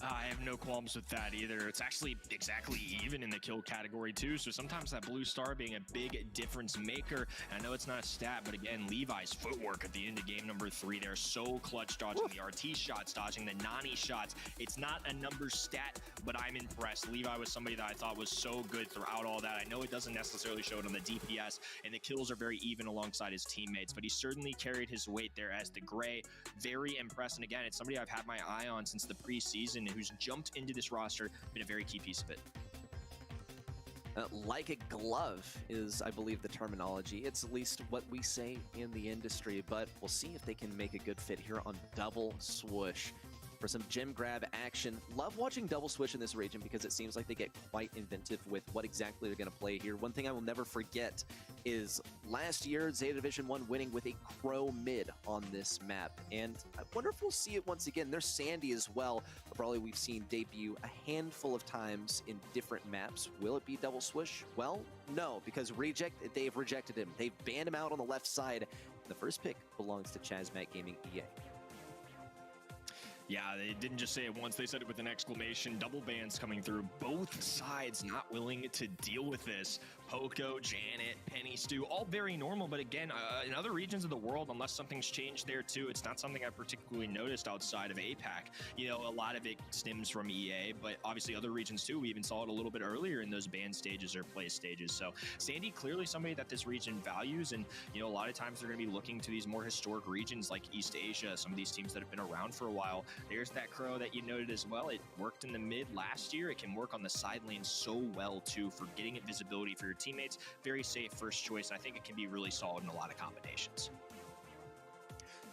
I have no qualms with that either. It's actually exactly even in the kill category too, so sometimes that blue star being a big difference maker. And I know it's not a stat, but again, Levi's footwork at the end of game number 3, they're so clutch, dodging the RT shots, dodging the Nani shots. It's not a numbers stat, but I'm impressed. Levi was somebody that I thought was so good throughout all that. I know it doesn't necessarily show it on the DPS, and the kills are very even alongside his teammates, but he certainly carried his weight there as the Gray. Very impressed, and again, it's somebody I've had my eye on since the preseason, who's jumped into this roster, been a very key piece of it. Like a glove is, I believe, the terminology. It's at least what we say in the industry, but we'll see if they can make a good fit here on Double Swoosh. For some gem grab action. Love watching Double Swoosh in this region because it seems like they get quite inventive with what exactly they're going to play here. One thing I will never forget is last year, Zeta Division 1 winning with a Crow mid on this map. And I wonder if we'll see it once again. There's Sandy as well. Probably we've seen debut a handful of times in different maps. Will it be Double Swoosh? Well, no, because they've rejected him. They've banned him out on the left side. The first pick belongs to Chazmat Gaming EA. Yeah, they didn't just say it once, they said it with an exclamation. Double bans coming through. Both sides not willing to deal with this. Poco, Janet, Penny, Stu, all very normal. But again, in other regions of the world, unless something's changed there too, it's not something I particularly noticed outside of APAC. You know, a lot of it stems from EA, but obviously other regions too. We even saw it a little bit earlier in those band stages or play stages. So Sandy, clearly somebody that this region values. And, you know, a lot of times they're going to be looking to these more historic regions like East Asia, some of these teams that have been around for a while. There's that Crow that you noted as well. It worked in the mid last year. It can work on the side lane so well too for getting it visibility for your teammates. Very safe first choice. I think it can be really solid in a lot of combinations.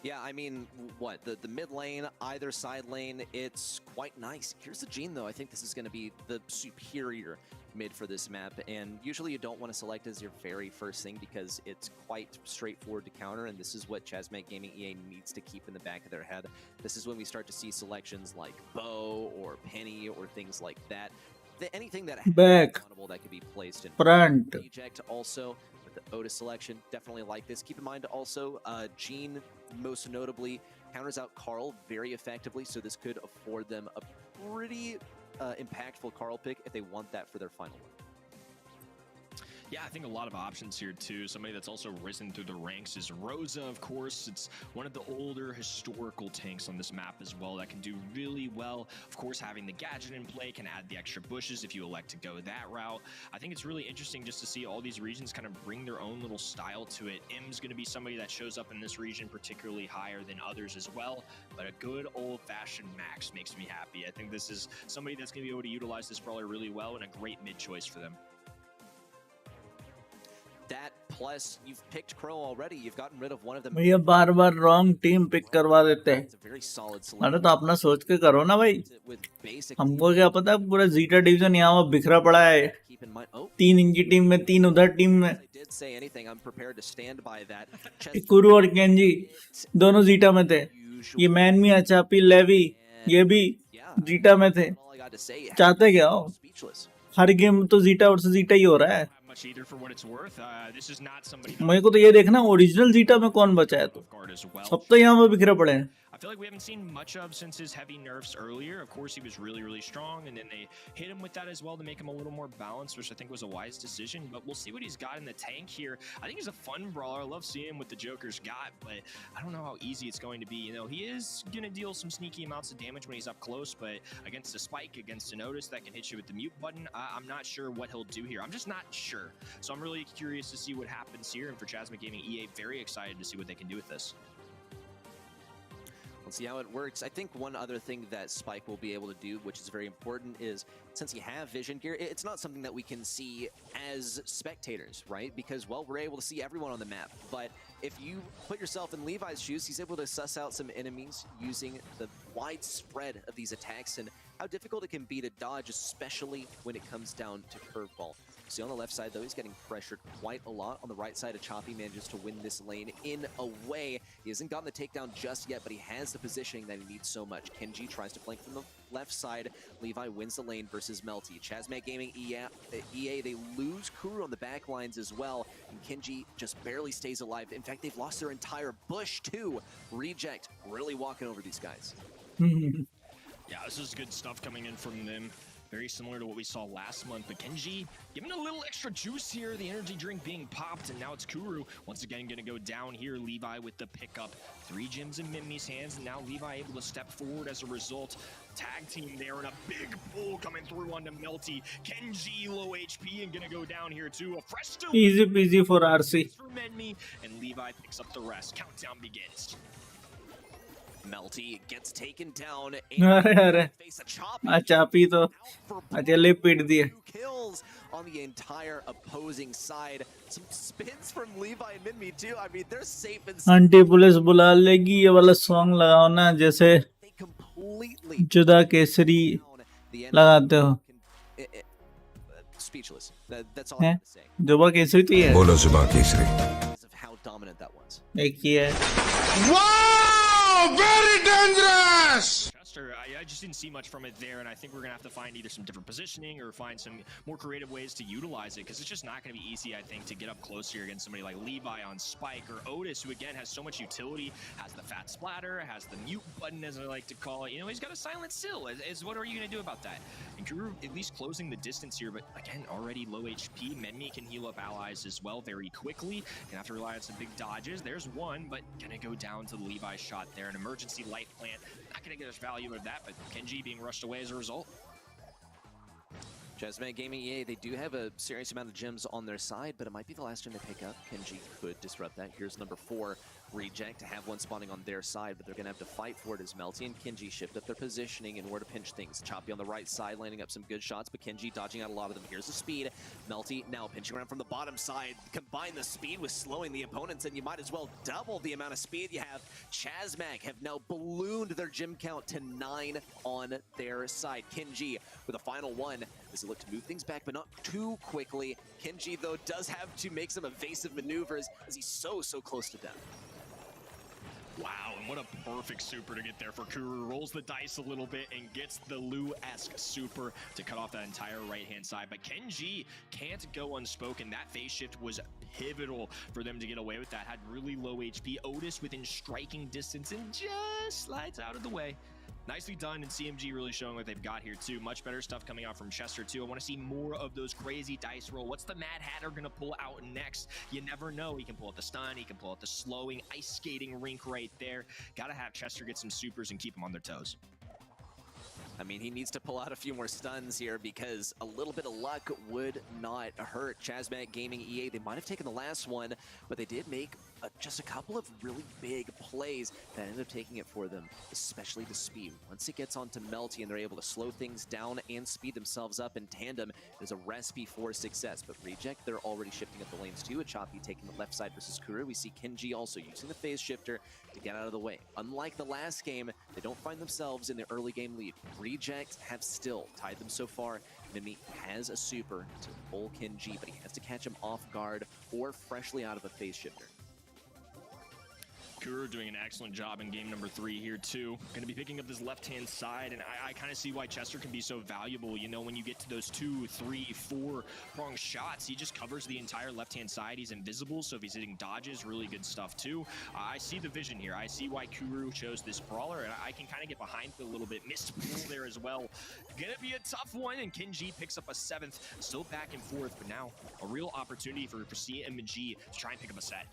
Yeah, I mean, what? The mid lane, either side lane, it's quite nice. Here's the Gene, though. I think this is going to be the superior mid for this map, and usually you don't want to select as your very first thing because it's quite straightforward to counter, and this is what Chasmate Gaming EA needs to keep in the back of their head. This is when we start to see selections like Bow or Penny or things like that. Anything that has Back. that could be placed in Front. Eject also with the Otis selection, definitely like this. Keep in mind also, Gene most notably counters out Carl very effectively, so this could afford them a pretty impactful Carl pick if they want that for their final one. Yeah, I think a lot of options here too. Somebody that's also risen through the ranks is Rosa, of course. It's one of the older historical tanks on this map as well that can do really well. Of course, having the gadget in play can add the extra bushes if you elect to go that route. I think it's really interesting just to see all these regions kind of bring their own little style to it. Im's going to be somebody that shows up in this region particularly higher than others as well, but a good old-fashioned Max makes me happy. I think this is somebody that's going to be able to utilize this brawler really well and a great mid choice for them. That plus you've picked Crow already. You've gotten rid of one of them. भैया बार बार wrong team pick करवा देते हैं. It's a very solid अरे selection तो अपना सोच के करो ना भाई. with basic. हमको क्या पता पूरा जीटा डिवीजन यहाँ वहाँ बिखरा पड़ा है. Keep in mind, oh, 3 इनकी टीम में 3 उधर टीम में. I did say anything. I'm prepared to stand by that. Kuru और केंजी दोनों जीटा में थे. ये मैनमी अचापी लेवी ये भी जीटा में थे. All I got to say, चाहते क्या हो? speechless. हर गेम तो जीटा और से जीटा ही हो रहा है. Either for what it's worth. This is not somebody मेरे को तो ये देखना ओरिजिनल जीटा में कौन बचा है. तो off guard as well. सब तो यहाँ पे बिखरे पड़े हैं. I feel like we haven't seen much of since his heavy nerfs earlier. Of course, he was really, really strong, and then they hit him with that as well to make him a little more balanced, which I think was a wise decision. But we'll see what he's got in the tank here. I think he's a fun brawler. I love seeing him with the Joker's got, but I don't know how easy it's going to be. You know, he is going to deal some sneaky amounts of damage when he's up close, but against a Spike, against a Otis that can hit you with the mute button, I'm not sure what he'll do here. I'm just not sure. So I'm really curious to see what happens here, and for Chasmate Gaming EA, very excited to see what they can do with this. Let's see how it works. I think one other thing that Spike will be able to do, which is very important, is since you have vision gear, it's not something that we can see as spectators, right? Because, well, we're able to see everyone on the map. But if you put yourself in Levi's shoes, he's able to suss out some enemies using the wide spread of these attacks and how difficult it can be to dodge, especially when it comes down to curveball. See on the left side, though, he's getting pressured quite a lot. On the right side, Choppy manages to win this lane in a way. He hasn't gotten the takedown just yet, but he has the positioning that he needs so much. Kenji tries to flank from the left side. Levi wins the lane versus Melty. Chasmate Gaming EA, they lose Kuru on the back lines as well, and Kenji just barely stays alive. In fact, they've lost their entire bush, too. Reject really walking over these guys. Yeah, this is good stuff coming in from them. Very similar to what we saw last month, but Kenji giving a little extra juice here, the energy drink being popped, and now it's Kuru once again going to go down here. Levi with the pickup, 3 gems in Mimi's hands, and now Levi able to step forward as a result. Tag team there, and a big pull coming through onto Melty. Kenji low HP and gonna go down here too. A fresh still Easy peasy for RC. for Menmi, and Levi picks up the rest. Countdown begins. Melty gets taken down. अरे अरे Face a Choppy. अचापी तो अकेले पीट दिए. 2 kills on the entire opposing side. Some spins from Levi and Minmi too. I mean, they're safe and aunty police बुला लेगी ये वाला सॉन्ग लगाओ ना जैसे they completely जुदा केसरी down the enemy. लगाते हो. Speechless. That's all I हैं? have to say. जुबा केसरी तो ये है. बोलो जुबान Kesari. Because of how dominant that was. एक ही है. Wow! Very dangerous! roster, I just didn't see much from it there, and I think we're going to have to find either some different positioning or find some more creative ways to utilize it, because it's just not going to be easy, I think, to get up close here against somebody like Levi on Spike or Otis, who, again, has so much utility, has the fat splatter, has the mute button, as I like to call it. You know, he's got a silent still. What are you going to do about that? And Kuru at least closing the distance here, but, again, already low HP. Menmi can heal up allies as well very quickly. Gonna have to rely on some big dodges. There's one, but gonna go down to the Levi shot there. An emergency life plant. Not gonna get us value of that, but Kenji being rushed away as a result. Chessman Gaming EA, they do have a serious amount of gems on their side, but it might be the last gem they pick up. Kenji could disrupt that. Here's number 4, Reject, to have one spawning on their side, but they're going to have to fight for it as Melty and Kenji shift up their positioning in order to pinch things. Choppy on the right side, landing up some good shots, but Kenji dodging out a lot of them. Here's the speed. Melty now pinching around from the bottom side. Combine the speed with slowing the opponents, and you might as well double the amount of speed you have. Chazmag have now ballooned their gem count to 9 on their side. Kenji with a final one. Does it look to move things back, but not too quickly. Kenji, though, does have to make some evasive maneuvers as he's so close to death. Wow, and what a perfect super to get there for Kuru. Rolls the dice a little bit and gets the Lu-esque super to cut off that entire right-hand side. But Kenji can't go unspoken. That phase shift was pivotal for them to get away with that. Had really low HP. Otis within striking distance and just slides out of the way. Nicely done, and CMG really showing what they've got here too. Much better stuff coming out from Chester too. I want to see more of those crazy dice roll. What's the Mad Hatter going to pull out next? You never know. He can pull out the stun. He can pull out the slowing, ice skating rink right there. Got to have Chester get some supers and keep them on their toes. I mean, he needs to pull out a few more stuns here because a little bit of luck would not hurt. Chazmag Gaming EA, they might have taken the last one, but they did make just a couple of really big plays that ended up taking it for them, especially the speed. Once it gets onto Melty and they're able to slow things down and speed themselves up in tandem, there's a recipe for success. But Reject, they're already shifting up the lanes too. A Choppy taking the left side versus Kuru. We see Kenji also using the phase shifter to get out of the way. Unlike the last game, they don't find themselves in the early game lead. Reject have still tied them so far. Mimi has a super to pull Kenji, but he has to catch him off guard or freshly out of a phase shifter. Kuru doing an excellent job in game number 3 here too. Going to be picking up this left-hand side, and I kind of see why Chester can be so valuable. You know, when you get to those 2, 3, 4 prong shots, he just covers the entire left-hand side. He's invisible, so if he's hitting dodges, really good stuff too. I see the vision here. I see why Kuru chose this brawler, and I can kind of get behind it a little bit. Missed pull there as well. Gonna be a tough one, and Kenji picks up a 7th. Still back and forth, but now a real opportunity for CMG to try and pick up a set.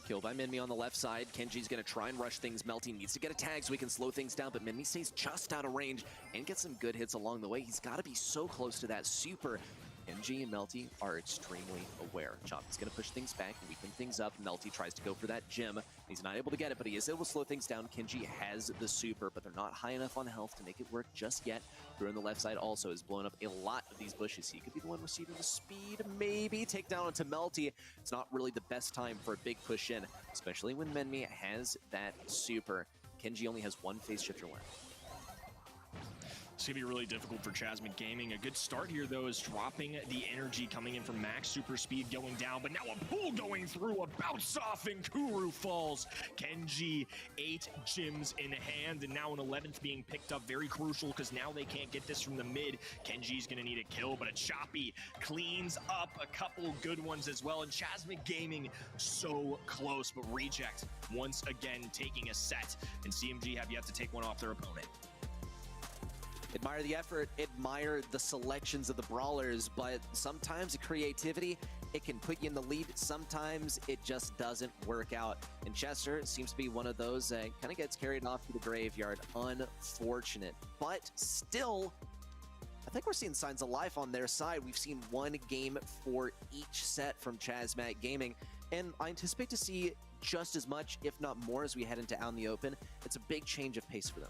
Killed by Minmi on the left side. Kenji's going to try and rush things. Melty needs to get a tag so he can slow things down, but Minmi stays just out of range and gets some good hits along the way. He's got to be so close to that super. Kenji and Melty are extremely aware. Choppy's going to push things back, weaken things up. Melty tries to go for that gem. He's not able to get it, but he is able to slow things down. Kenji has the super, but they're not high enough on health to make it work just yet. Kuru on the left side also has blown up a lot of these bushes. He could be the one receiving the speed, maybe. Take down onto Melty. It's not really the best time for a big push in, especially when Menmi has that super. Kenji only has one phase shifter left. It's going to be really difficult for Chazmag Gaming. A good start here, though, is dropping the energy coming in from max super speed going down, but now a pull going through, a bounce off, and Kuru falls. Kenji, 8 gems in hand, and now an 11th being picked up. Very crucial, because now they can't get this from the mid. Kenji's going to need a kill, but a Choppy cleans up a couple good ones as well, and Chazmag Gaming so close, but Reject once again taking a set, and CMG have yet to take one off their opponent. Admire the effort, admire the selections of the brawlers, but sometimes the creativity, it can put you in the lead. Sometimes it just doesn't work out. And Chester seems to be one of those that kind of gets carried off to the graveyard. Unfortunate. But still, I think we're seeing signs of life on their side. We've seen one game for each set from Chazmag Gaming, and I anticipate to see just as much, if not more, as we head into Out in the Open. It's a big change of pace for them.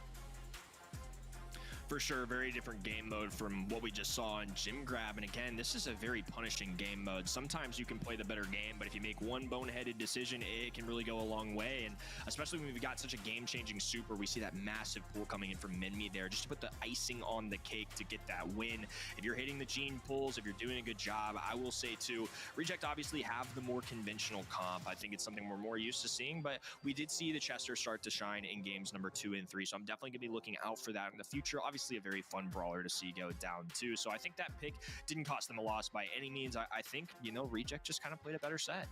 For sure, very different game mode from what we just saw in Gym Grab. And again, this is a very punishing game mode. Sometimes you can play the better game, but if you make one boneheaded decision, it can really go a long way. And especially when we've got such a game-changing super, we see that massive pull coming in from Minmi there, just to put the icing on the cake to get that win. If you're hitting the gene pulls, if you're doing a good job, I will say too, Reject obviously have the more conventional comp. I think it's something we're more used to seeing, but we did see the Chester start to shine in games number 2 and 3. So I'm definitely gonna be looking out for that in the future. Obviously a very fun brawler to see go down too. So I think that pick didn't cost them a loss by any means. I think, you know, Reject just kind of played a better set.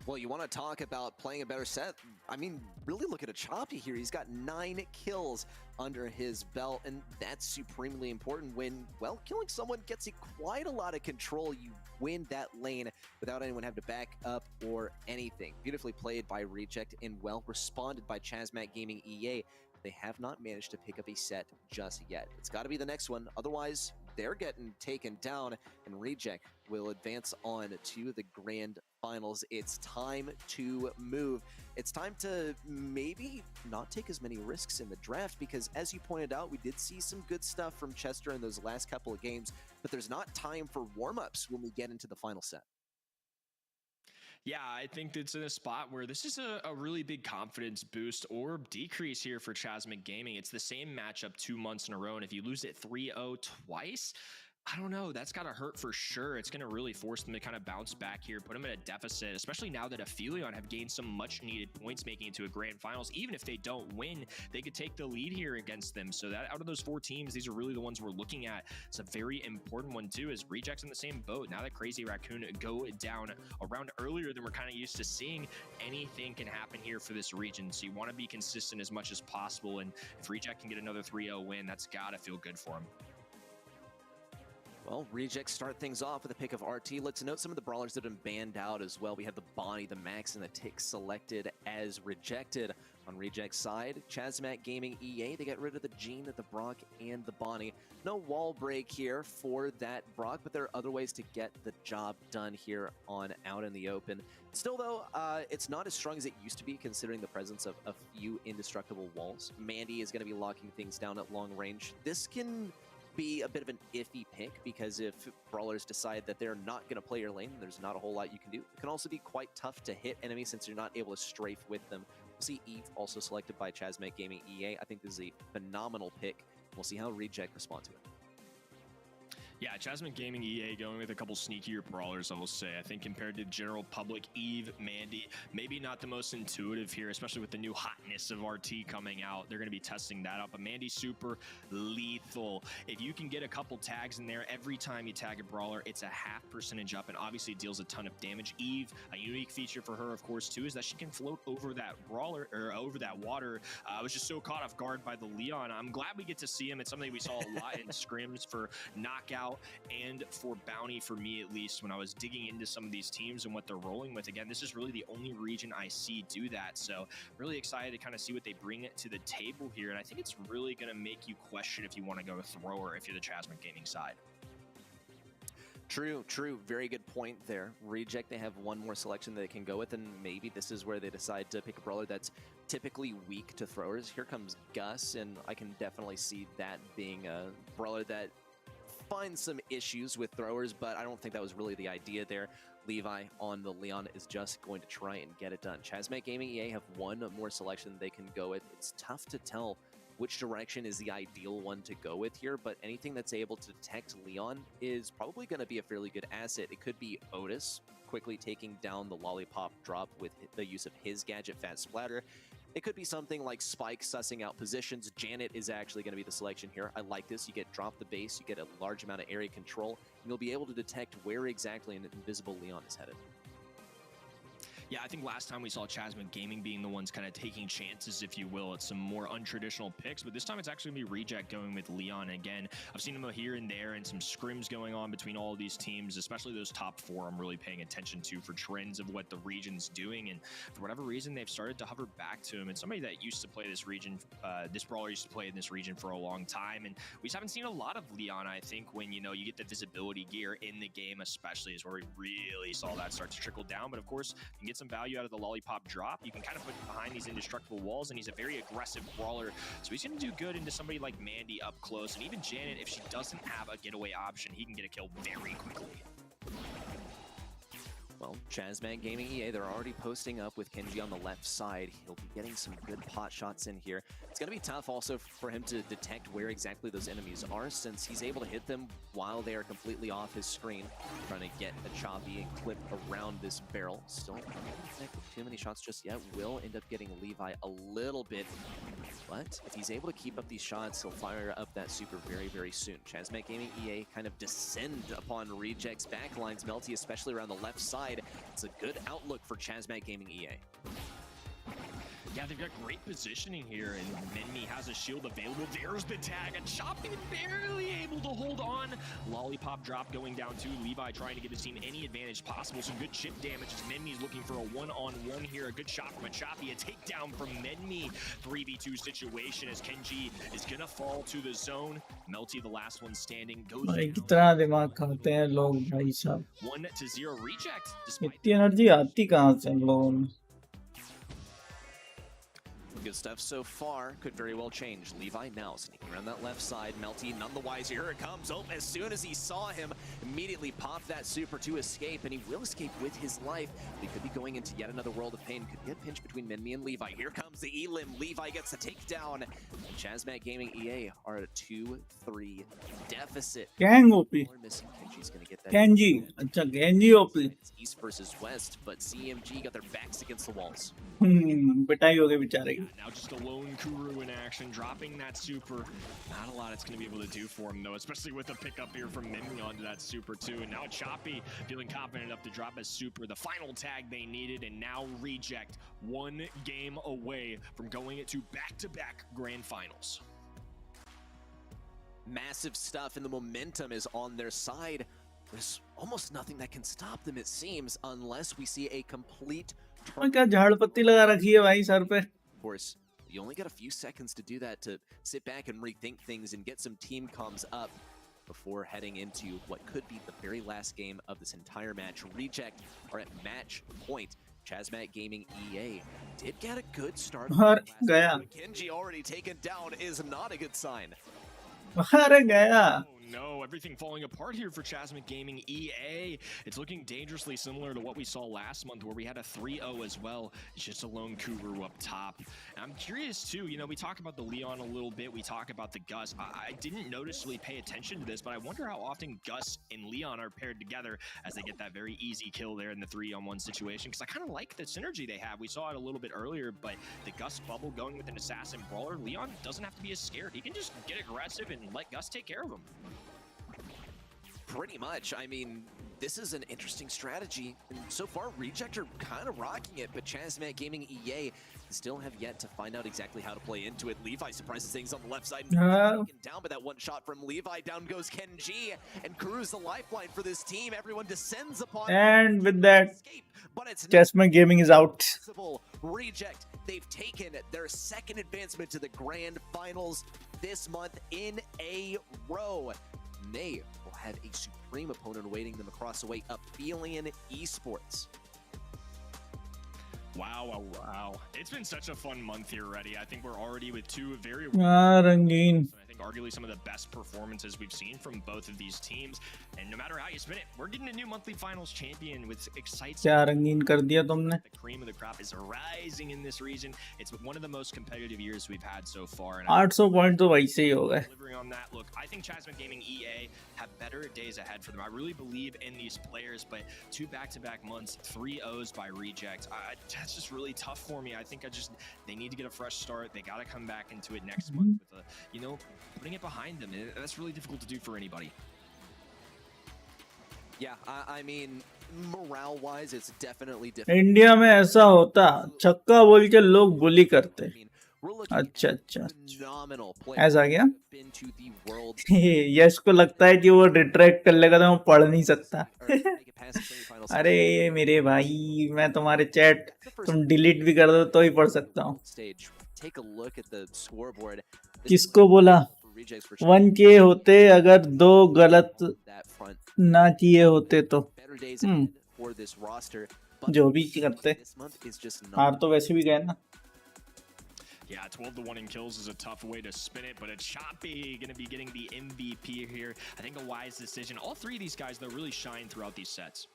Well, you want to talk about playing a better set? I mean, really look at a Choppy here. He's got 9 kills under his belt, and that's supremely important when, well, killing someone gets you quite a lot of control. You win that lane without anyone having to back up or anything. Beautifully played by Reject and well responded by Chazmat Gaming EA. They have not managed to pick up a set just yet. It's got to be the next one. Otherwise, they're getting taken down, and Reject will advance on to the grand finals. It's time to move. It's time to maybe not take as many risks in the draft because, as you pointed out, we did see some good stuff from Chester in those last couple of games, but there's not time for warm-ups when we get into the final set. Yeah, I think it's in a spot where this is a really big confidence boost or decrease here for Chasmic Gaming. It's the same matchup 2 months in a row, and if you lose it 3-0 twice, I don't know. That's got to hurt for sure. It's going to really force them to kind of bounce back here, put them at a deficit, especially now that Aphelion have gained some much needed points making it to a grand finals. Even if they don't win, they could take the lead here against them. So that out of those 4 teams, these are really the ones we're looking at. It's a very important one too, as Reject's in the same boat. Now that Crazy Raccoon go down a round earlier than we're kind of used to seeing, anything can happen here for this region. So you want to be consistent as much as possible. And if Reject can get another 3-0 win, that's got to feel good for them. Well, Reject start things off with a pick of RT. Let's note some of the brawlers that have been banned out as well. We have the Bonnie, the Max, and the Tick selected as rejected. On Reject's side, Chazmat Gaming EA, they got rid of the Gene, the Brock, and the Bonnie. No wall break here for that Brock, but there are other ways to get the job done here on Out in the Open. Still, though, it's not as strong as it used to be, considering the presence of a few indestructible walls. Mandy is going to be locking things down at long range. This can be a bit of an iffy pick because if brawlers decide that they're not going to play your lane, there's not a whole lot you can do. It can also be quite tough to hit enemies since you're not able to strafe with them. We'll see Eve also selected by Chazmat Gaming EA. I think this is a phenomenal pick. We'll see how Reject respond to it. Yeah, Chasmic Gaming EA going with a couple sneakier brawlers, I will say. I think compared to general public, Eve, Mandy, maybe not the most intuitive here, especially with the new hotness of RT coming out. They're going to be testing that out, but Mandy super lethal. If you can get a couple tags in there, every time you tag a brawler, it's a half percentage up and obviously deals a ton of damage. Eve, a unique feature for her, of course, too, is that she can float over that brawler or over that water. I was just so caught off guard by the Leon. I'm glad we get to see him. It's something we saw a lot in scrims for knockout and for bounty, for me at least, when I was digging into some of these teams and what they're rolling with. Again, this is really the only region I see do that, so really excited to kind of see what they bring to the table here, and I think it's really going to make you question if you want to go thrower if you're the Chasmic Gaming side. True. Very good point there. Reject, they have one more selection they can go with, and maybe this is where they decide to pick a brawler that's typically weak to throwers. Here comes Gus, and I can definitely see that being a brawler that finds some issues with throwers, but I don't think that was really the idea there. Levi on the Leon is just going to try and get it done. Chazmat Gaming EA have one more selection they can go with. It's tough to tell which direction is the ideal one to go with here, but anything that's able to detect Leon is probably going to be a fairly good asset. It could be Otis quickly taking down the Lollipop drop with the use of his gadget, Fat Splatter. It could be something like Spike sussing out positions. Janet is actually going to be the selection here. I like this. You get drop the base, you get a large amount of area control, and you'll be able to detect where exactly an invisible Leon is headed. Yeah, I think last time we saw Chasmic Gaming being the ones kind of taking chances, if you will, at some more untraditional picks, but this time it's actually going to be Reject going with Leon. Again, I've seen him here and there and some scrims going on between all of these teams, especially those top 4 I'm really paying attention to for trends of what the region's doing, and for whatever reason, they've started to hover back to him. And somebody that used to play this region, this brawler used to play in this region for a long time, and we just haven't seen a lot of Leon. I think when, you know, you get the visibility gear in the game, especially, is where we really saw that start to trickle down. But of course, you can get some value out of the lollipop drop. You can kind of put him behind these indestructible walls, and he's a very aggressive brawler, so he's going to do good into somebody like Mandy up close. And even Janet, if she doesn't have a getaway option, he can get a kill very quickly. Well, Chazmag Gaming EA, they're already posting up with Kenji on the left side. He'll be getting some good pot shots in here. It's going to be tough also for him to detect where exactly those enemies are, since he's able to hit them while they are completely off his screen. Trying to get a choppy clip around this barrel. Still not connect with too many shots just yet. Will end up getting Levi a little bit, but if he's able to keep up these shots, he'll fire up that super very, very soon. Chazmag Gaming EA kind of descend upon Reject's backlines. Melty, especially around the left side. It's a good outlook for Chazmag Gaming EA. Yeah, they've got great positioning here, and Menmi has a shield available. There's the tag, and Choppy barely able to hold on. Lollipop drop going down too. Levi trying to give his team any advantage possible. Some good chip damage as Menmi's looking for a one-on-one here. A good shot from a Choppy, a takedown from Menmi. 3v2 situation as Kenji is gonna fall to the zone. Melty, the last one standing, goes भाई down. कितना दिमाग खाते हैं लोग भाई साहब 1-0 reject. Despite इतनी energy आती कहाँ से हम लोगों में Good stuff so far. Could very well change. Levi now sneaking around that left side. Melty none the wiser. Here it comes. Oh, as soon as he saw him, immediately popped that super to escape, and he will escape with his life. He could be going into yet another world of pain. Could get pinched between Menmi and Levi. Here comes the Elim. Levi gets a takedown. And Chazmag Gaming EA are at a 2-3 deficit. Gang OP We're missing. Kenji's gonna get that. कैंजी अच्छा Ganji OP It's East versus West, but CMG got their backs against the walls. पिटाई हो गई बेचारे की now just a lone Kuru in action, dropping that super. Not a lot it's going to be able to do for him, though, especially with the pickup here from Menmi onto that super, too. And now Choppy feeling confident enough to drop his super, the final tag they needed, and now Reject, one game away from going into back-to-back grand finals. Massive stuff, and the momentum is on their side. There's almost nothing that can stop them, it seems, unless we see a complete और क्या झाड़ पत्ती लगा रखी है भाई sir पे Of course, you only got a few seconds to do that, to sit back and rethink things and get some team comms up before heading into what could be the very last game of this entire match. Reject are at match point. Chazmag Gaming EA did get a good start. और गया Kenji already taken down is not a good sign. अरे गया Oh no, everything falling apart here for Chazmag Gaming EA. It's looking dangerously similar to what we saw last month where we had a 3-0 as well. It's just a lone Kuru up top. And I'm curious too, you know, we talk about the Leon a little bit, we talk about the Gus. I didn't noticeably pay attention to this, but I wonder how often Gus and Leon are paired together as they get that very easy kill there in the 3-on-1 situation, because I kind of like the synergy they have. We saw it a little bit earlier, but the Gus bubble going with an assassin brawler, Leon doesn't have to be as scared. He can just get aggressive and let Gus take care of him. Pretty much. I mean, this is an interesting strategy, and so far Reject are kind of rocking it, but Chazmag Gaming EA still have yet to find out exactly how to play into it. Levi surprises things on the left side, taken down by that one shot from Levi. Down goes Kenji, and Kuru's the lifeline for this team. Everyone descends upon and with that escape, but it's not Chazmag Gaming is out possible. Reject, they've taken their second advancement to the grand finals this month in a row. They will have a supreme opponent awaiting them across the way, Aphelion Esports. Wow. It's been such a fun month here already. I think we're already with two very रंगीन I think arguably some of the best performances we've seen from both of these teams. And no matter how you spin it, we're getting a new monthly finals champion with excites. क्या रंगीन कर दिया तुमने The cream of the crop is rising in this region. It's one of the most competitive years we've had so far. And 800 point तो वैसे ही हो गए delivering on that. Look, I think Chazmag Gaming EA have better days ahead for them. I really believe in these players, but 2 back-to-back months, 3 O's by Reject. That's just really tough for me. I think they need to get a fresh start. They got to come back into it next month with putting it behind them. That's really difficult to do for anybody. Yeah, I mean, morale-wise, it's definitely different. India में ऐसा होता छक्का बोल के लोग बुली करते I mean, we're looking अच्छा at अच्छा phenomenal ऐसा क्या been to the world यश को लगता है कि वो रिट्रैक्ट कर लेगा तो वो पढ़ नहीं सकता or make it past the semifinals. अरे मेरे भाई मैं तुम्हारे चैट तुम डिलीट भी कर दो तो ही पढ़ सकता हूँ Stage. Take a look at the scoreboard. किसको बोला Rejects for 1K होते अगर 2 गलत that front. ना किए होते तो Better days ahead for this roster. जो भी करते this month is just not. हार तो वैसे भी गए ना. Yeah, 12-1 in kills is a tough way to spin it, but it's Choppy going to be getting the MVP here. I think a wise decision. All three of these guys, though, really shine throughout these sets.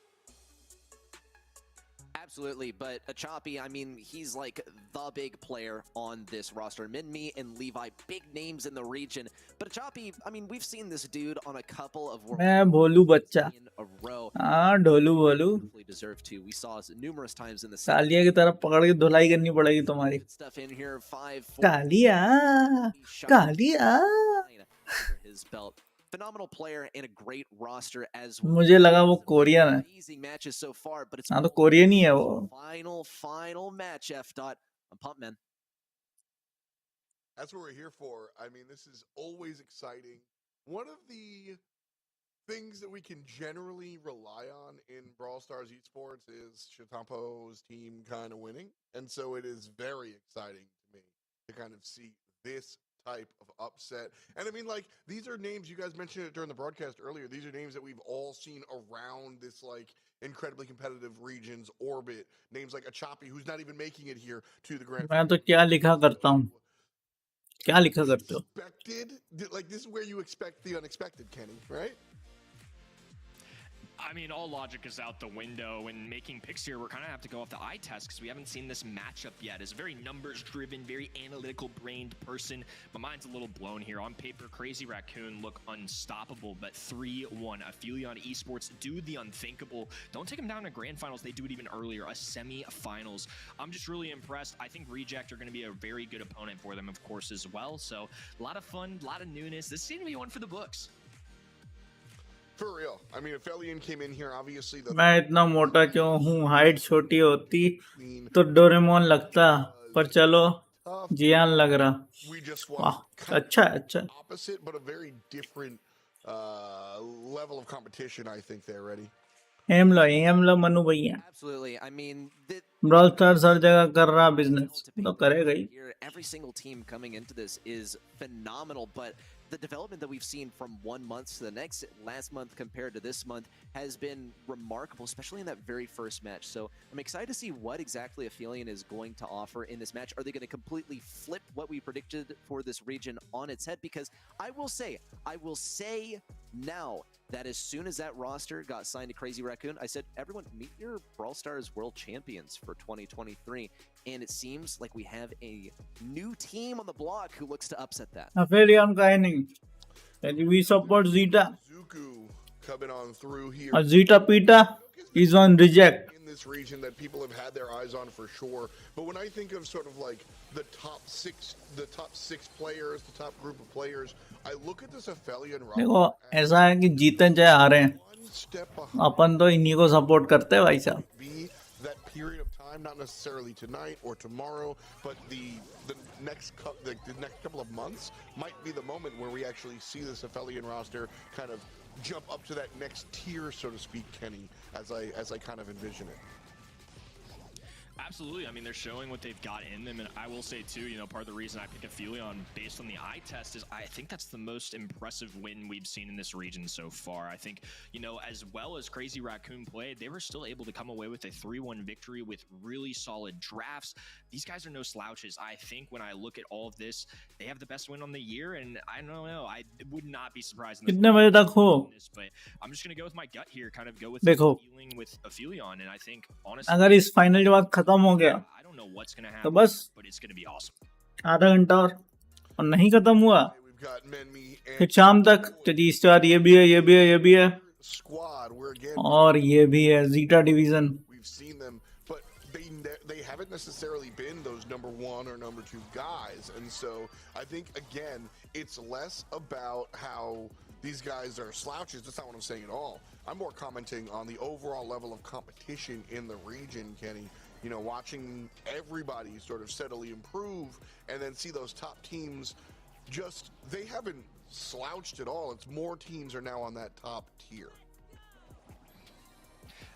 Absolutely, but Choppy, I mean, he's like the big player on this roster. Minmi and Levi, big names in the region. But Choppy, I mean, we've seen this dude on a couple of मैं भोलू बच्चा. in a row. हाँ ढोलू भोलू. Deserve to. We saw numerous times in the Kaliya की तरफ पकड़ के धुलाई करनी पड़ेगी तुम्हारी. stuff in here. 5-4. Kaliya Kaliya. His belt. Phenomenal player and a great roster as well. मुझे लगा वो कोरियन है. Amazing matches so far, but it's हाँ तो कोरियन ही है वो. final match. F dot. I'm pumped, man. That's what we're here for. I mean, this is always exciting. One of the things that we can generally rely on in Brawl Stars Esports is Shatampo's team kind of winning. And so it is very exciting to me to kind of see this type of upset. And I mean, like, these are names, you guys mentioned it during the broadcast earlier, these are names that we've all seen around this, like, incredibly competitive regions orbit. Names like a Choppy, who's not even making it here to the grand मैं तो क्या लिखा करता हूँ. क्या लिखा करते हो? Expected? Like, this is where you expect the unexpected, Kenny, right? I mean, all logic is out the window. When making picks here, we're kind of have to go off the eye test because we haven't seen this matchup yet. It's a very numbers-driven, very analytical-brained person. My mind's a little blown here. On paper, Crazy Raccoon look unstoppable, but 3-1. Aphelion Esports do the unthinkable. Don't take them down to grand finals. They do it even earlier, a semi-finals. I'm just really impressed. I think Reject are going to be a very good opponent for them, of course, as well. So a lot of fun, a lot of newness. This is going to be one for the books. For real. I mean, Aphelion came in here, obviously. मैं इतना मोटा क्यों हूँ? Height छोटी होती तो Doraemon लगता. पर चलो जियान लग रहा. We just वाह want अच्छा अच्छा. opposite, but a very different level of competition, I think they're ready. एम लो मनु भैया. Absolutely. I mean, Brawl Stars हर जगह कर रहा बिजनेस तो करेगा ही. every single team coming into this is phenomenal, but the development that we've seen from 1 month to the next, last month compared to this month, has been remarkable, especially in that very first match. So I'm excited to see what exactly Aphelion is going to offer in this match. Are they going to completely flip what we predicted for this region on its head? Because I will say now that as soon as that roster got signed to Crazy Raccoon, I said, everyone, meet your Brawl Stars World Champions for 2023. And it seems like we have a new team on the block who looks to upset that. Aphelion का है नहीं. We support Zeta. Zuku coming on through here. Zeta Pita is on reject. In this region that people have had their eyes on for sure. But when I think of sort of like the top six players, the top group of players, I look at this Aphelion roster. देखो ऐसा है कि जीते चाहे हारे अपन तो इन्हीं को सपोर्ट करते हैं भाई साहब. That period of time, not necessarily tonight or tomorrow, but the next couple of months might be the moment where we actually see this Aphelion roster kind of jump up to that next tier, so to speak, Kenny, as I kind of envision it. Absolutely. I mean, they're showing what they've got in them. And I will say, too, part of the reason I pick Aphelion based on the eye test is I think that's the most impressive win we've seen in this region so far. I think, as well as Crazy Raccoon played, they were still able to come away with a 3-1 victory with really solid drafts. These guys are no slouches. I think when I look at all of this, they have the best win on the year. And I don't know. I would not be surprised. कितने बजे तक हो? But I'm just going to go with my gut here, kind of go with देखो feeling with Aphelion. And I think, honestly, अगर इस final के बाद खत्म हो गया I don't know what's going to तो happen, बस but it's going to be awesome. आधा घंटा और नहीं खत्म हुआ We've got Menmi and फिर शाम तक चलिए स्टार ये भी है ये भी है ये भी है squad. We're again. और ये भी है zeta division. We've seen them, but they haven't necessarily been those number 1 or number 2 guys, and so I think again it's less about how these guys are slouches. That's not what I'm saying at all. I'm more commenting on the overall level of competition in the region, Kenny. Watching everybody sort of steadily improve and then see those top teams they haven't slouched at all. It's more teams are now on that top tier.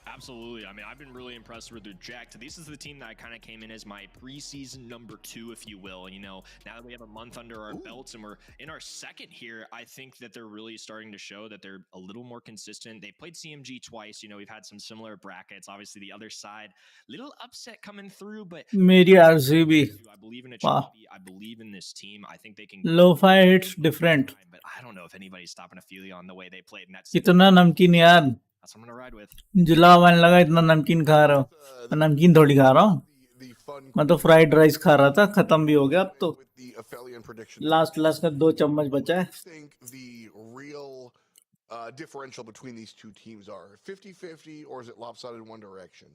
Absolutely. I mean, I've been really impressed with Reject. This is the team that I kind of came in as my preseason number 2, if you will. You know, now that we have a month under our belts and we're in our second here, I think that they're really starting to show that they're a little more consistent. They played CMG twice. You know, we've had some similar brackets. Obviously, the other side, little upset coming through, but मेरी RCB I believe in a वाह Choppy. I believe in this team. I think they can. Lo-fi hits different But I don't know if anybody's stopping Ophelia on the way they played. And that's कितना नमकीन यार what I'm gonna ride with. जुलावन लगा इतना नमकीन खा रहा हूँ मैं नमकीन थोड़ी खा रहा हूँ The fun मैं तो फ्राइड राइस खा रहा था खत्म भी हो गया अब तो with the Aphelion prediction. Last का 2 चम्मच बचा है I think the real differential between these two teams are 50-50, or is it lopsided in one direction?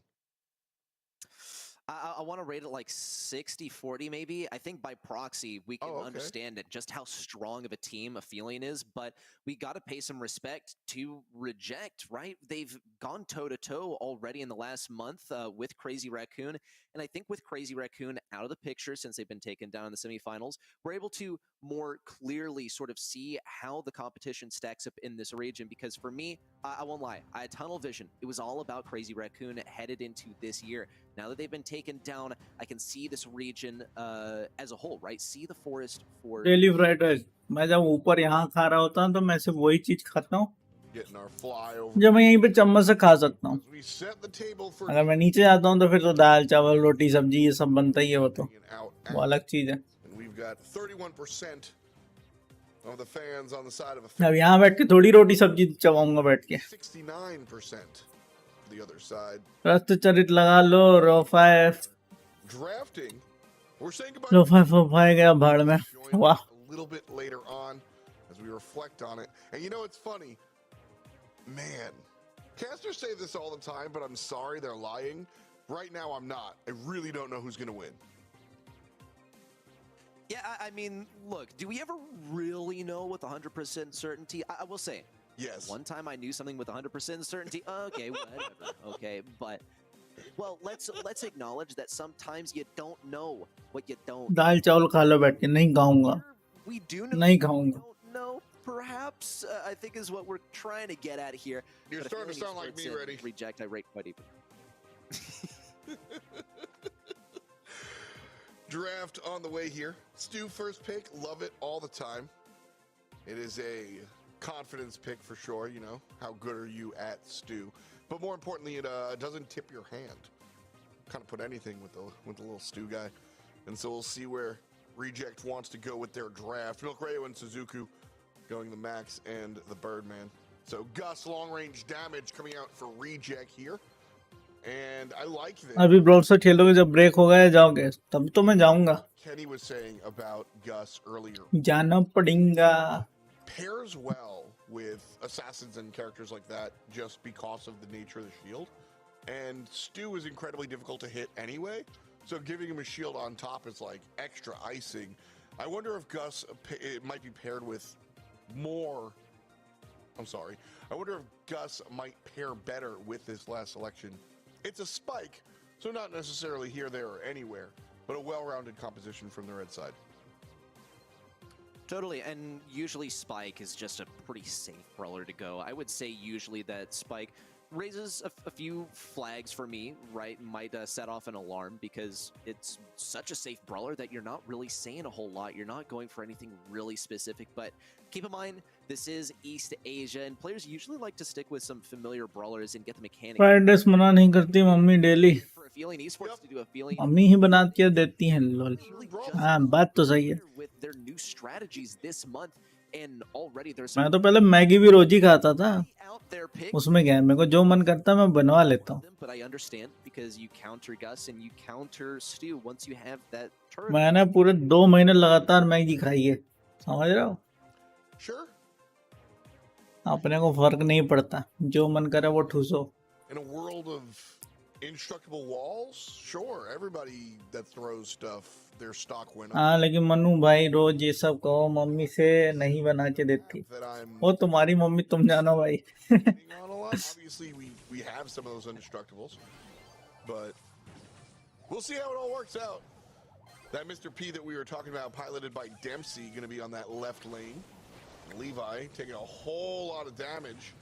I want to rate it like 60-40 maybe. I think by proxy we can understand it, just how strong of a team Aphelion is, but we got to pay some respect to Reject, right? They've gone toe-to-toe already in the last month with Crazy Raccoon, and I think with Crazy Raccoon out of the picture since they've been taken down in the semifinals, we're able to more clearly sort of see how the competition stacks up in this region, because for me, I won't lie, I had tunnel vision. It was all about Crazy Raccoon headed into this year. Now that they've been taken down, I can see this region as a whole, right? See the forest for daily fried rice मैं जब ऊपर यहाँ खा रहा होता हूँ तो मैं सिर्फ वही चीज खाता हूँ Getting our flyover. जब मैं यहीं पे चम्मच से खा सकता हूँ We set the table for अगर मैं नीचे जाता हूँ तो फिर तो दाल चावल रोटी सब्जी ये सब बनता ही है वो तो out. वो अलग चीज है And we've got 31% of the fans on the side of अब a यहाँ बैठ के थोड़ी रोटी सब्जी चबाऊंगा बैठ के 69% for the other side. रक्त चरित लगा लो रो-फाई Drafting. We're saying goodbye. रो-फाई गया भाड़ में Join वाह a little bit later on as we reflect on it. And you know, it's funny. Man, casters say this all the time, but I'm sorry, they're lying. Right now, I'm not. I really don't know who's going to win. Yeah, I mean, look, do we ever really know with 100% certainty? I will say, Yes. one time I knew something with 100% certainty. Okay, whatever. Okay, but well, let's acknowledge that sometimes you don't know what you don't. दाल चावल खा लो बैठ के नहीं खाऊंगा We do know. नहीं what we खाऊंगा don't know, perhaps. I think is what we're trying to get at here. You're But starting to Aphelion sound like me, Esports Reddy. and Reject, I rate quite even. Draft on the way here. Stu, first pick. Love it all the time. It is a confidence pick for sure. You know, how good are you at Stu? But more importantly, it doesn't tip your hand. Kind of put anything with the little Stu guy. And so we'll see where Reject wants to go with their draft. Milk Radio and Suzuku going the Max and the Birdman. So Gus long range damage coming out for Reject here. And I like this. अभी brawl से खेलोगे जब break होगा या जाओगे तब तो मैं जाऊंगा Kenny was saying about Gus earlier. जाना पड़ेगा Pairs well with assassins and characters like that just because of the nature of the shield. And Stu is incredibly difficult to hit anyway, so giving him a shield on top is like extra icing. I wonder if Gus it might be paired with more. I'm sorry. I wonder if Gus might pair better with this last selection. It's a spike, so not necessarily here, there, or anywhere, but a well-rounded composition from the red side. Totally, and usually Spike is just a pretty safe brawler to go. I would say usually that Spike raises a few flags for me, right? Might set off an alarm because it's such a safe brawler that you're not really saying a whole lot. You're not going for anything really specific, but keep in mind, this is East Asia, and players usually like to stick with some familiar brawlers and get the mechanics. फ्राइडेस मना नहीं करती mummy daily For Aphelion Esports to do Aphelion mummy ही बना के देती हैं लोल हाँ बात तो सही है with their new strategies this month, and already there's मैं तो पहले मैगी भी रोज ही खाता था out there pick. उसमें क्या है मेरे को जो मन करता है मैं बनवा लेता हूँ But I understand because you counter Gus and you counter Stu once you have that turret. मैंने पूरे 2 महीने लगातार मैगी खाई है समझ रहे हो Sure. अपने को फर्क नहीं पड़ता जो मन करे वो ठूसो In a world of indestructible walls, sure, everybody that throws stuff, their stock went up. हाँ लेकिन मनु भाई रोज ये सब कहो मम्मी से नहीं बना के देती That I'm वो तुम्हारी मम्मी तुम जानो भाई hitting on a lot. Obviously, we have some of those indestructibles, but we'll see how it all works out. That Mr. P that we were talking about, piloted by Dempsey, going to be on that left lane. Levi taking a whole lot of damage.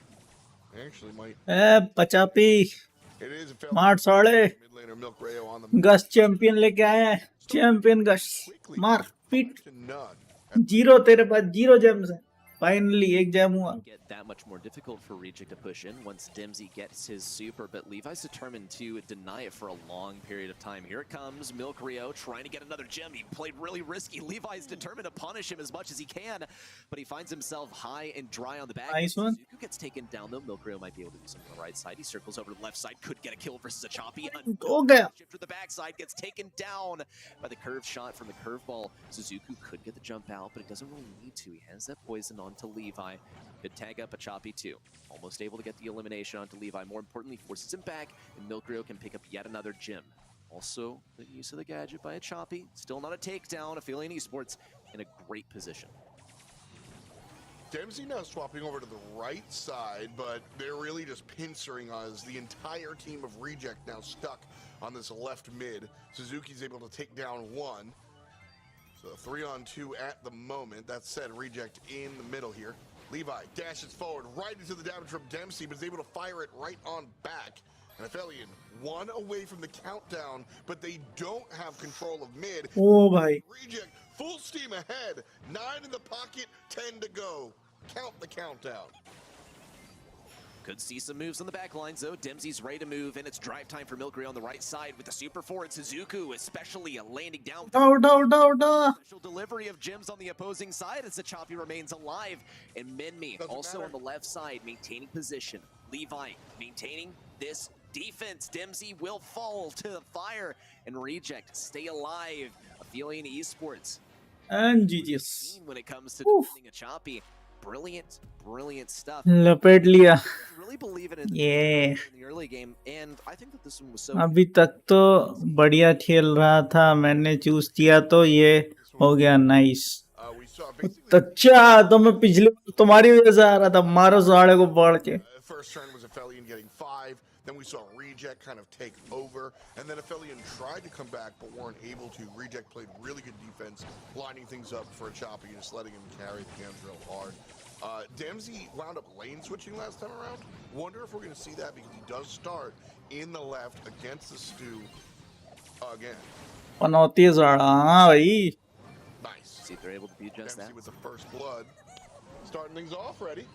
Actually, might A पचापी It is a मार साले mid laner Milk Rayo on the गश champion लेके आए हैं champion गश मार पीट to none. Zero तेरे पास zero James है फाइनली एक जेम हुआ Get that much more difficult for Reject to push in once Dimsy gets his super, but Levi's determined to deny it for a long period of time. Here it comes, Milk Rio trying to get another gem. He played really risky. Levi's determined to punish him as much as he can, but he finds himself high and dry on the back. Nice one. Suzuku gets taken down though. Milk Rio might be able to do something on the right side. He circles over to the left side, could get a kill versus a choppy. हो गया Shift to the backside, gets taken down by the curved shot from the curveball. Suzuku could get the jump out, but he doesn't really need to. He has that poison onto Levi. Could tag up a choppy too. Almost able to get the elimination onto Levi. More importantly, forces him back, and Milk Rio can pick up yet another gem. Also, the use of the gadget by a choppy. Still not a takedown. Affiliate Esports in a great position. Dempsey now swapping over to the right side, but they're really just pincering us. The entire team of Reject now stuck on this left mid. Suzuki's able to take down one. So 3-on-2 at the moment. That said, Reject in the middle here. Levi dashes forward right into the damage from Dempsey, but is able to fire it right on back. And Aphelion, one away from the countdown, but they don't have control of mid. ओ भाई Reject, full steam ahead. 9 in the pocket, 10 to go. Count the countdown. Could see some moves on the back lines though. Dempsey's ready to move, and it's drive time for Milk Rio on the right side with the super forward. Suzuku especially landing down. उठा उठा उठा उठा Special delivery of gems on the opposing side as the choppy remains alive. And Minmi Doesn't also matter. on the left side maintaining position. Levi maintaining this defense. Dempsey will fall to the fire, and Reject stay alive. Affiliate Esports and GGS when it comes to Oof. defending a choppy. Brilliant stuff. लपेट लिया Really believe it in ये in the early game, and I think that this one was so अभी तक तो बढ़िया खेल रहा था मैंने चूज किया तो ये हो गया नाइस We saw basically अच्छा तो मैं पिछले तुम्हारी वजह से आ रहा था मारो साड़े को बढ़ के first turn was Aphelion getting 5. Then we saw Reject kind of take over. And then Aphelion tried to come back, but weren't able to. Reject played really good defense, lining things up for a choppy, just letting him carry the games real hard. Dempsey wound up lane switching last time around. Wonder if we're going to see that because he does start in the left against the Stew again. पनौती साड़ा हाँ भाई Nice. see if they're able to do just Dempsey that. with the first blood. Starting things off ready.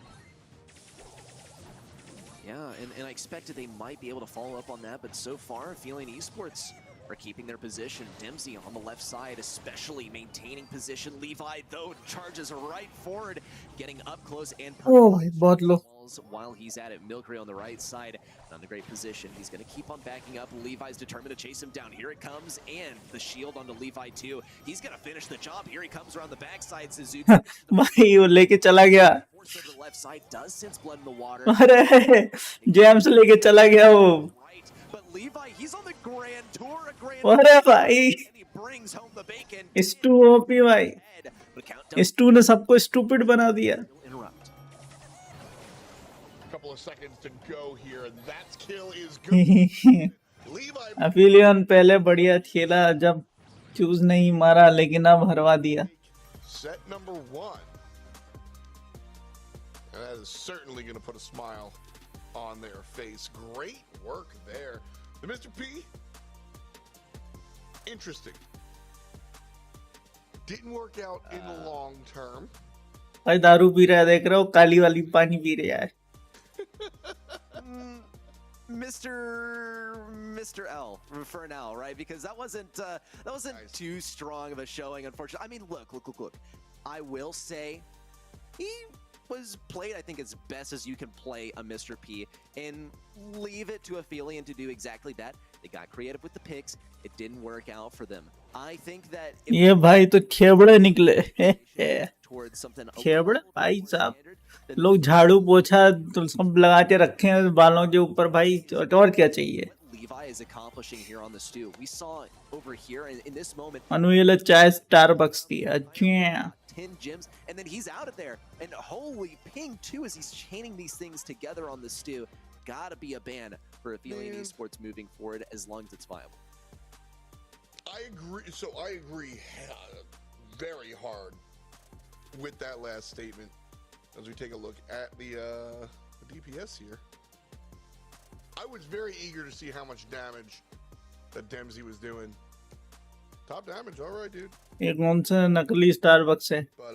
Yeah, and I expected they might be able to follow up on that, but so far, feeling Esports are keeping their position. Dempsey on the left side, especially maintaining position. Levi, though, charges right forward, getting up close and ओ भाई बहुत लो while he's at it. Milk Ray on the right side, on the great position. He's going to keep on backing up. Levi's determined to chase him down. Here it comes, and the shield onto Levi too. He's going to finish the job. Here he comes around the backside. Suzuki भाई वो लेके चला गया force over the left side, does sense blood in the water. अरे James लेके चला गया वो Right, but Levi, he's on the grand tour, a grand अरे भाई and he brings home the bacon. Stu OP भाई Head, but countdown स्टू ने सबको स्टूपिड बना दिया will interrupt. Couple of seconds to go here, and that kill is good. Levi अफिलियन पहले बढ़िया खेला जब चूज नहीं मारा लेकिन अब हरवा दिया set number 1. And that is certainly going to put a smile on their face. Great work there. The Mr. P, interesting. Didn't work out in the long term. भाई दारू पी रहा है देख रहे हो काली वाली पानी पी रहा है Mr. L for now, right? Because that wasn't Nice. too strong of a showing, unfortunately. I mean, look. I will say he was played, I think, as best as you can play a Mr. P, and leave it to Aphelion to do exactly that. They got creative with the picks. It didn't work out for them. I think that if ये भाई तो खेबड़े निकले towards something a खेबड़े little भाई more साहब standard, then लोग झाड़ू पोछा तो सब लगा के रखे हैं बालों के ऊपर भाई और क्या चाहिए what Levi is accomplishing here on the stew. We saw over here in this moment अनुएल चाय स्टारबक्स की अच्छा 10 gems, and then he's out of there. And holy ping too as he's chaining these things together on the stew. Gotta be a ban for Aphelion Man. Esports moving forward as long as it's viable. I agree. So I agree very hard with that last statement. As we take a look at the DPS here, I was very eager to see how much damage that Dempsey was doing. Top damage, all right, dude. ये कौन सा नकली Starbucks है? But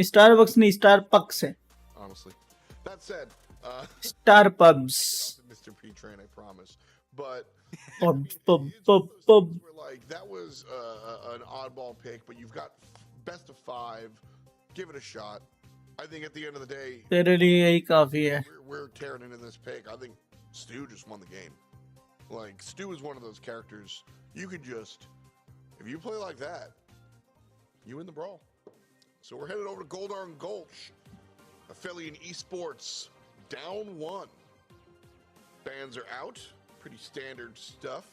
Starbucks नहीं, Starbucks है. honestly, that said, star pubs. Mr. P Train, I promise. But Pub. we're like, that was an oddball pick, but you've got best of 5. Give it a shot. I think at the end of the day, तेरे लिए यही काफी है. we're tearing into this pick. I think Stu just won the game. Like, Stu is one of those characters. You could just, if you play like that, you win the brawl. So we're headed over to Goldirock Gulch. Affiliate Esports down 1. Bans are out. Pretty standard stuff.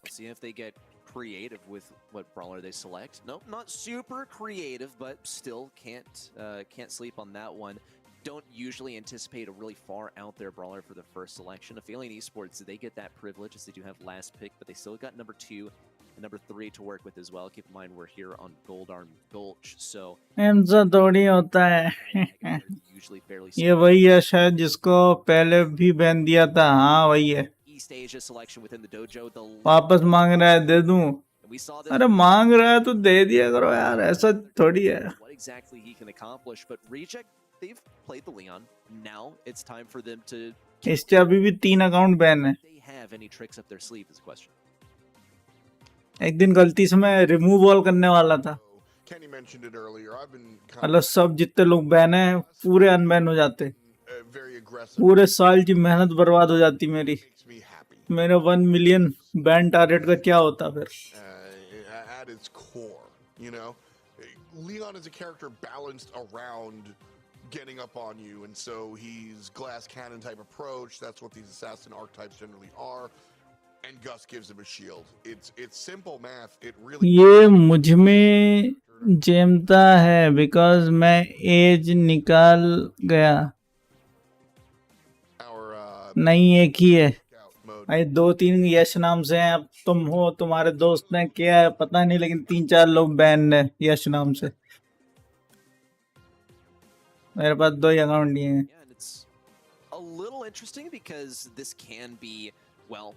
See if they get creative with what brawler they select. Nope, not super creative, but still can't sleep on that one. Don't usually anticipate a really far out there brawler for the first selection. Affiliate Esports, they get that privilege as they do have last pick, but they still got number 2 and number 3 to work with as well. Keep in mind we're here on Goldirock Gulch, so ऐसा थोड़ी होता है. usually fairly ये वही है शायद जिसको पहले भी बैन दिया था. हाँ वही है. East Asia selection within the dojo. The वापस मांग रहा है, दे दूं. we saw this. अरे मांग रहा है तो दे दिया करो यार, ऐसा थोड़ी है. What exactly he can accomplish, but Reject, they've played the Leon. Now it's time for them to. इससे अभी भी 3 अकाउंट बैन है. They have any tricks up their sleeve is the question. एक दिन गलती से मैं रिमूव ऑल करने वाला था. Kenny mentioned it earlier. I've been मतलब सब जितने लोग बैन है पूरे अनबैन हो जाते. very aggressive. पूरे साल की मेहनत बर्बाद हो जाती मेरी. Makes me happy. मेरे 1 मिलियन बैन टारगेट का क्या होता फिर? At its core, you know, Leon is a character balanced around getting up on you, and so he's glass cannon type approach. That's what these assassin archetypes generally are. And Gus gives him a shield. It's simple math. It really. ये मुझ में जमता है because मैं as निकाल गया. Our नहीं एक ही है. scout mode. भाई 2-3 यश नाम से हैं. अब तुम हो, तुम्हारे दोस्त ने किया है पता नहीं, लेकिन 3-4 लोग बैन है यश नाम से. मेरे पास 2 ही अकाउंट ही हैं. Yeah, and it's a little interesting because this can be, well,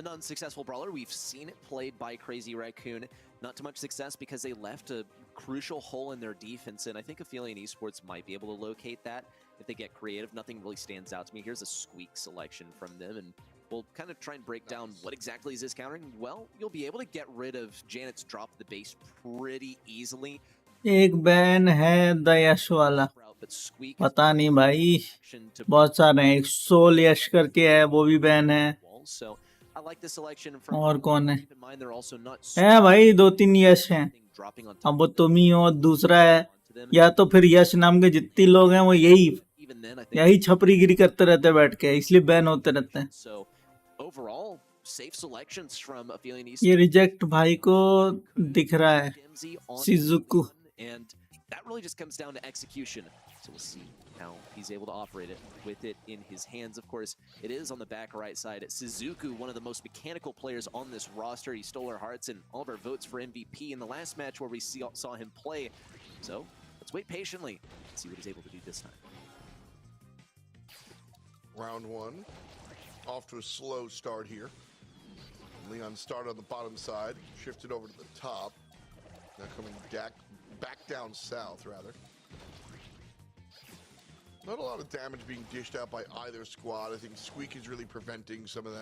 an unsuccessful brawler. We've seen it played by Crazy Raccoon. Not too much success because they left a crucial hole in their defense, and I think Affiliate Esports might be able to locate that if they get creative. Nothing really stands out to me. Here's a squeak selection from them, and we'll kind of try and break down what exactly is this countering. Well, you'll be able to get rid of Janet's drop of the base pretty easily. एक ban है the यश वाला. But Squeak पता नहीं भाई, to बहुत सारे हैं. एक सोल यश करके है, वो भी बैन है. so I like the selection from. और कौन है? Keep in mind they're also not है भाई 2-3 यश हैं. dropping on अब वो तुम ही हो, दूसरा है, to them. या तो फिर यश नाम के जितने लोग हैं वो Even then, I think यही छपरीगिरी करते रहते बैठ के, इसलिए बैन होते रहते हैं. so. Overall, safe selections from Affiliate Esports. ये रिजेक्ट भाई को दिख रहा है. Dimsy on Shizuku. and that really just comes down to execution. So we'll see how he's able to operate it with it in his hands. Of course, it is on the back right side. Shizuku, one of the most mechanical players on this roster. He stole our hearts and all of our votes for MVP in the last match where we saw him play. So let's wait patiently and see what he's able to do this time. Round 1. Off to a slow start here. Leon started on the bottom side, shifted over to the top. Now coming back down south, rather. Not a lot of damage being dished out by either squad. I think Squeak is really preventing some of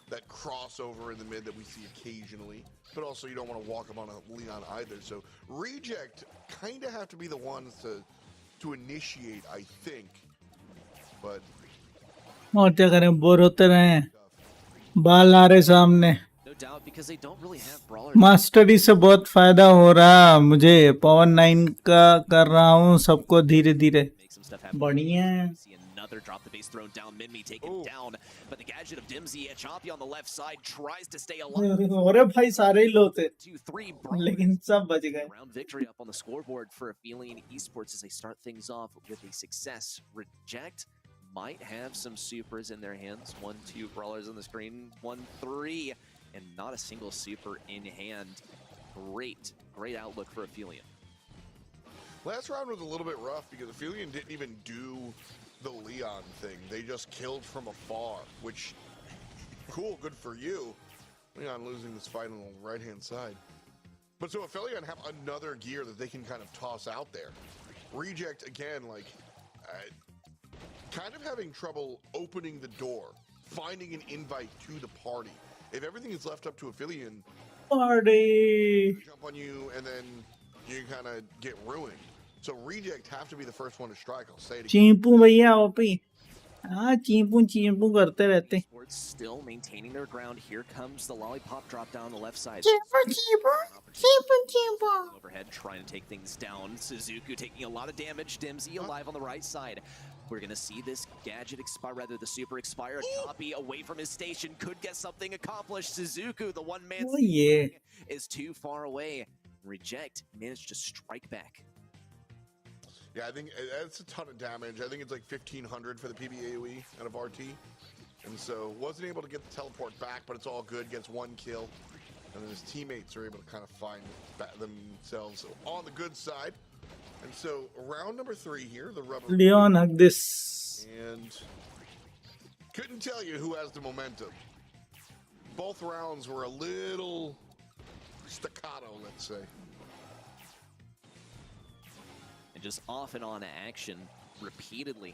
that crossover in the mid that we see occasionally. But also you don't want to walk up on a Leon either. So Reject kind of have to be the ones to initiate, I think. But और क्या करें, bore होते रहे. बाल आ रहे सामने. No doubt because they don't really have brawlers. Mastery से बहुत फायदा हो रहा मुझे. पवन 9 का कर रहा हूँ सबको धीरे धीरे. Make some stuff happen. बढ़िया है. See another drop the base thrown down. Minmi taken down, but the gadget of Dimsy and Choppy on the left side tries to stay alive. अरे भाई सारे ही लो थे 2-3 brawlers. लेकिन सब बच गए. Round victory up on the scoreboard for Affiliate Esports as they start things off with a success. Reject might have some supers in their hands. 1-2 brawlers on the screen. 1-3. And not a single super in hand. Great outlook for Affiliate. Last round was a little bit rough because Aphelion didn't even do the Leon thing. They just killed from afar, which, cool, good for you. Leon losing this fight on the right-hand side. But so Aphelion have another gear that they can kind of toss out there. Reject, again, like, kind of having trouble opening the door, finding an invite to the party. If everything is left up to Aphelion, party. jump on you and then you kind of get ruined. So Reject have to be the first one to strike. I'll say it again. चींपू भैया OP हाँ चींपू करते रहते Sports still maintaining their ground. Here comes the lollipop drop down the left side. Overhead trying to take things down. Suzuku taking a lot of damage. Dimsy alive on the right side. We're going to see this gadget expire, rather the super expire. Copy away from his station. Could get something accomplished. Suzuku, the one man Oh, yeah. is too far away. Reject managed to strike back. Yeah, I think that's a ton of damage. I think it's like 1,500 for the PBAOE out of RT. And so wasn't able to get the teleport back, but it's all good. Gets one kill. And then his teammates are able to kind of find themselves on the good side. And so round number 3 here, the rubber. Leon hug this. And couldn't tell you who has the momentum. Both rounds were a little staccato, let's say. And just off and on action repeatedly.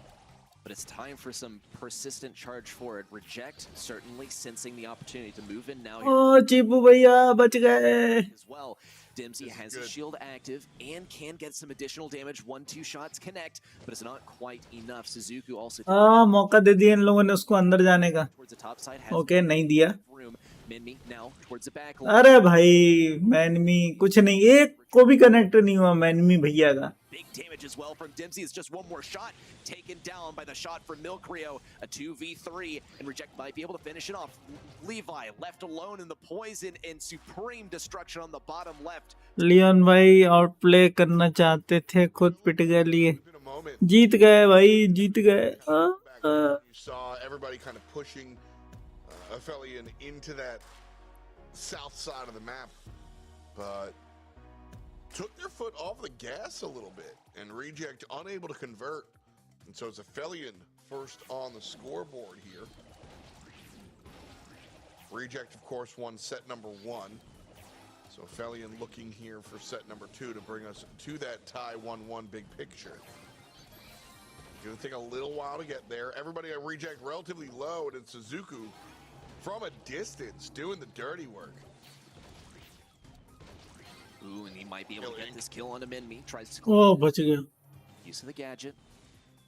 But it's time for some persistent charge forward. Reject certainly sensing the opportunity to move in now. Oh चींपू भैया बच गए As well, Dimsy has a shield active and can get some additional damage. 1-2 shots connect, but it's not quite enough. Suzuku also मौका दे दिया इन लोगों ने उसको अंदर जाने का towards the top side has okay नहीं दिया room. Minmi now towards the back. अरे भाई मैनमी कुछ नहीं एक को भी कनेक्ट नहीं हुआ मैनमी भैया का Big damage as well from Dimsy. It's just one more shot taken down by the shot from Milkrio. A 2v3, and Reject might be able to finish it off. Levi left alone in the poison and supreme destruction on the bottom left. Leon भाई out play करना चाहते थे खुद पिट गए लिए Been a moment. जीत गए भाई जीत गए Back there, you saw everybody kind of pushing Aphelion into that south side of the map, but took their foot off the gas a little bit, and Reject unable to convert. And so it's Aphelion first on the scoreboard here. Reject, of course, won set number 1. So Aphelion looking here for set number 2 to bring us to that tie 1-1 big picture. Gonna take a little while to get there. Everybody at Reject relatively low, and it's Suzuku from a distance doing the dirty work. Ooh, and he might be able to get this kill on Minmi. Tries to ओ बच गया use of the gadget.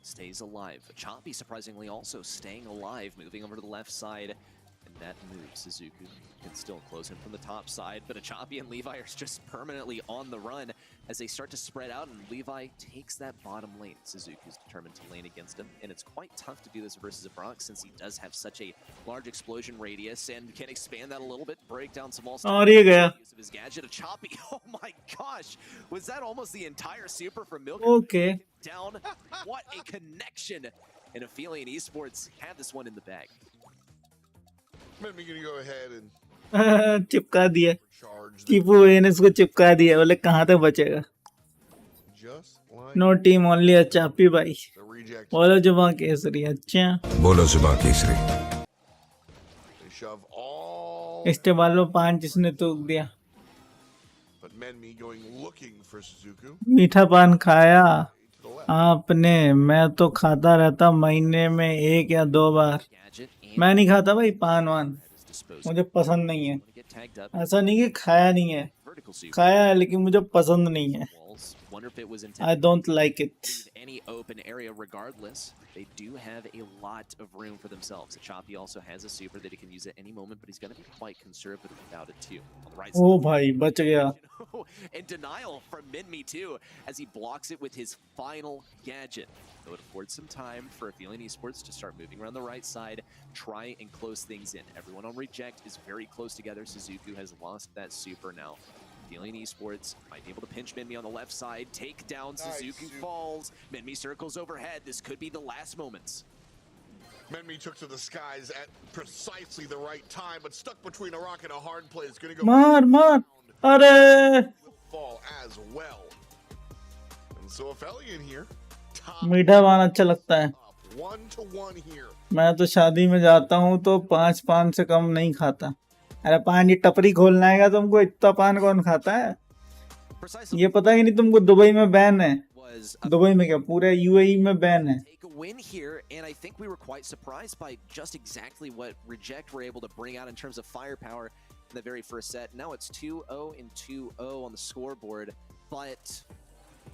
Stays alive. Choppy surprisingly also staying alive, moving over to the left side. And that moves Suzuku can still close him from the top side, but Choppy and Levi are just permanently on the run as they start to spread out, and Levi takes that bottom lane. Suzuku's determined to lane against him, and it's quite tough to do this versus a Brock since he does have such a large explosion radius and can expand that a little bit, break down some all और ये गया use of his gadget. A Choppy, oh my gosh, was that almost the entire super from Milk? Okay Down, what a connection! And Aphelion Esports have this one in the bag. Maybe we're gonna go ahead and चिपका दिया charge the, चीपू भैया ने इसको चिपका दिया बोले कहाँ तक बचेगा just like no team only चापी भाई the Reject. बोलो जुबा केसरी अच्छा बोलो जुबा केसरी They shove all, इसके बाद लो 5 जिसने तूक दिया but Menmi going looking for Suzuku मीठा पान खाया to the left. आपने मैं तो खाता रहता महीने में 1 या 2 बार Gadget and मैं नहीं खाता भाई पान वान is disposed. मुझे पसंद नहीं है Get tagged up. ऐसा नहीं कि खाया नहीं है Vertical super खाया है लेकिन मुझे पसंद नहीं है walls. Wonder if it was I intended don't like it to leave any open area regardless. They do have a lot of room for themselves. Choppy also has a super that he can use at any moment, but he's going to be quite conservative about it too. On the right O side. भाई बच गया And denial from Minmi too, as he blocks it with his final gadget. Though it affords some time for Aphelion Esports to start moving around the right side, try and close things in. Everyone on Reject is very close together. Suzuku has lost that super now. Aphelion Esports might be able to pinch Minmi on the left side, take down Suzuku Suzuku. falls. Minmi circles overhead. This could be the last moments. Menmi took to the skies at precisely the right time, but stuck between a rock and a hard place. Gonna go मार मार अरे fall as well. And So Aphelion here. Top मीठा पान अच्छा लगता है। 1-1 here. मैं तो शादी में जाता हूँ तो 5 पान से कम नहीं खाता। अरे पान की टपरी खोलना है तुमको, इतना पान कौन खाता है? Precisely ये पता ही नहीं तुमको दुबई में बैन है। was दुबई में क्या, पूरे यूएई में बैन है। take a win here, and I think we were quite surprised by just exactly what Reject were able to bring out in terms of firepower in the very first set. Now it's 2-0 and 2-0 on the scoreboard, but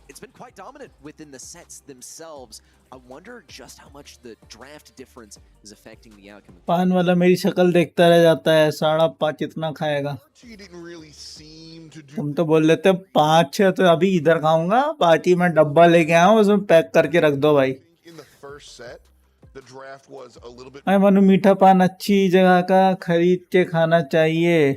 it's been quite dominant within the sets themselves. I wonder just how much the draft difference is affecting the outcome. पान वाला मेरी शक्ल देखता रह जाता है, 5.5 इतना खाएगा। RT didn't really seem to do तुम तो बोल लेते 5-6 तो अभी इधर खाऊंगा, पार्टी में डब्बा लेके आया हूँ, उसमें पैक करके रख दो भाई। in the first set. The draft was a little bit मैं मनु मीठा पान अच्छी जगह का खरीद के खाना चाहिए।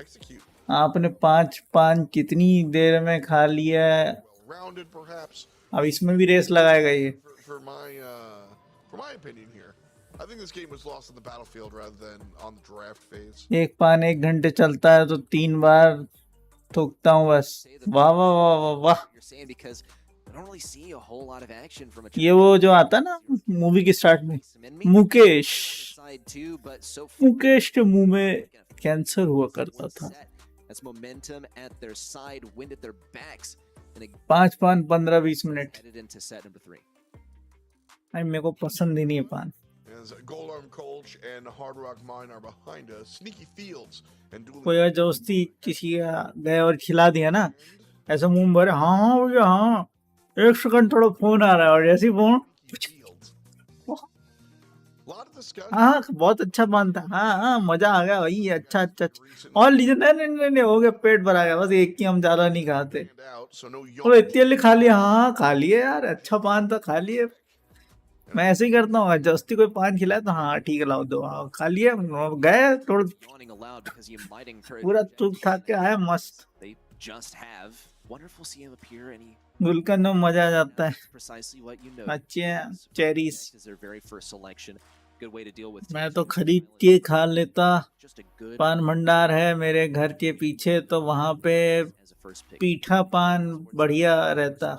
execute आपने 5 पान कितनी देर में खा लिया है? rounded perhaps अब इसमें भी रेस लगाएगा ये। for my opinion here. I think this game was lost on the battlefield rather than on the draft phase. एक पान 1 घंटे चलता है तो 3 बार थूकता हूँ बस। वाह वाह वाह वाह वाह। You're saying because I don't really see a whole lot of action from a ये वो जो आता ना मूवी के स्टार्ट में, Mukesh side too, but so Mukesh के मुंह में कैंसर हुआ करता था। That's momentum at their side, wind at their backs, and 5 पान 15-20 minute. headed into set number 3. भाई मेरे को पसंद ही नहीं है पान। As Goldirock Colch and Hard Rock Mine are behind us, Sneaky Fields and Dueling कोई अगर दोस्ती किसी का गए और खिला दिया ना, ऐसा मुंह भरे हाँ हाँ भैया हाँ, 1 सेकंड थोड़ा फोन आ रहा है, और जैसे ही phone Fields. A lot of discussion. हाँ बहुत अच्छा पान था, हाँ हाँ मजा आ गया भाई, अच्छा अच्छा अच्छा। और लीजिए, नहीं नहीं नहीं नहीं, हो गया, पेट भरा गया, बस एक ही, हम ज्यादा नहीं खाते। Stand out, so no बोलो young इतनी जल्दी खा लिया? हाँ हाँ खा लिए यार, अच्छा पान था, खा लिए। मैं ऐसे ही करता हूँ, जस्ती कोई पान खिलाए तो हाँ ठीक है लाओ दो, हाँ खा लिए, गए थोड़ा Yawning aloud because you might encourage पूरा Reject थूक to थाक के आया मस्त। they just have. Wonder if we'll see him appear any गुलकंद में मजा आ जाता है, precisely what you know. अच्छे हैं cherries. Is their very first selection. Good way to deal with मैं tension. तो खरीद के खा लेता। Just a good पान भंडार है मेरे घर के पीछे, तो वहाँ पे as a first pick. पीठा पान बढ़िया रहता।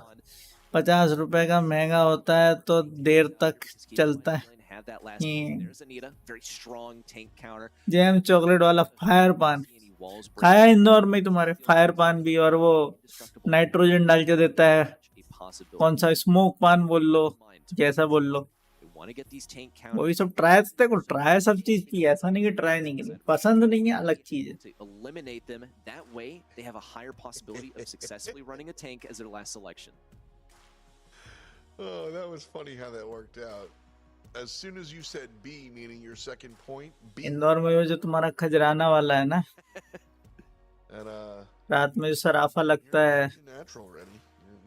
50 रुपए का महंगा होता है तो देर तक चलता है। Have that last pick. There's Anita, very strong tank counter. Jam chocolate वाला फायर पान Any walls break. खाया इंदौर में ही तुम्हारे, फायर पान भी, और वो नाइट्रोजन डाल के देता है, A possibility. कौन सा स्मोक पान बोल लो, जैसा बोल लो, They want to get these tank वो counters भी सब ट्राई थे को, ट्राई सब चीज की, ऐसा नहीं कि ट्राई नहीं की, पसंद नहीं है अलग चीज है। to eliminate them. That way, they have a higher possibility of successfully running a tank as their last selection. Oh, that was funny how that worked out. As soon as you said B, meaning your second point, B, Indore में वो जो तुम्हारा खजराना वाला है ना, and रात में जो सराफा लगता है, natural already.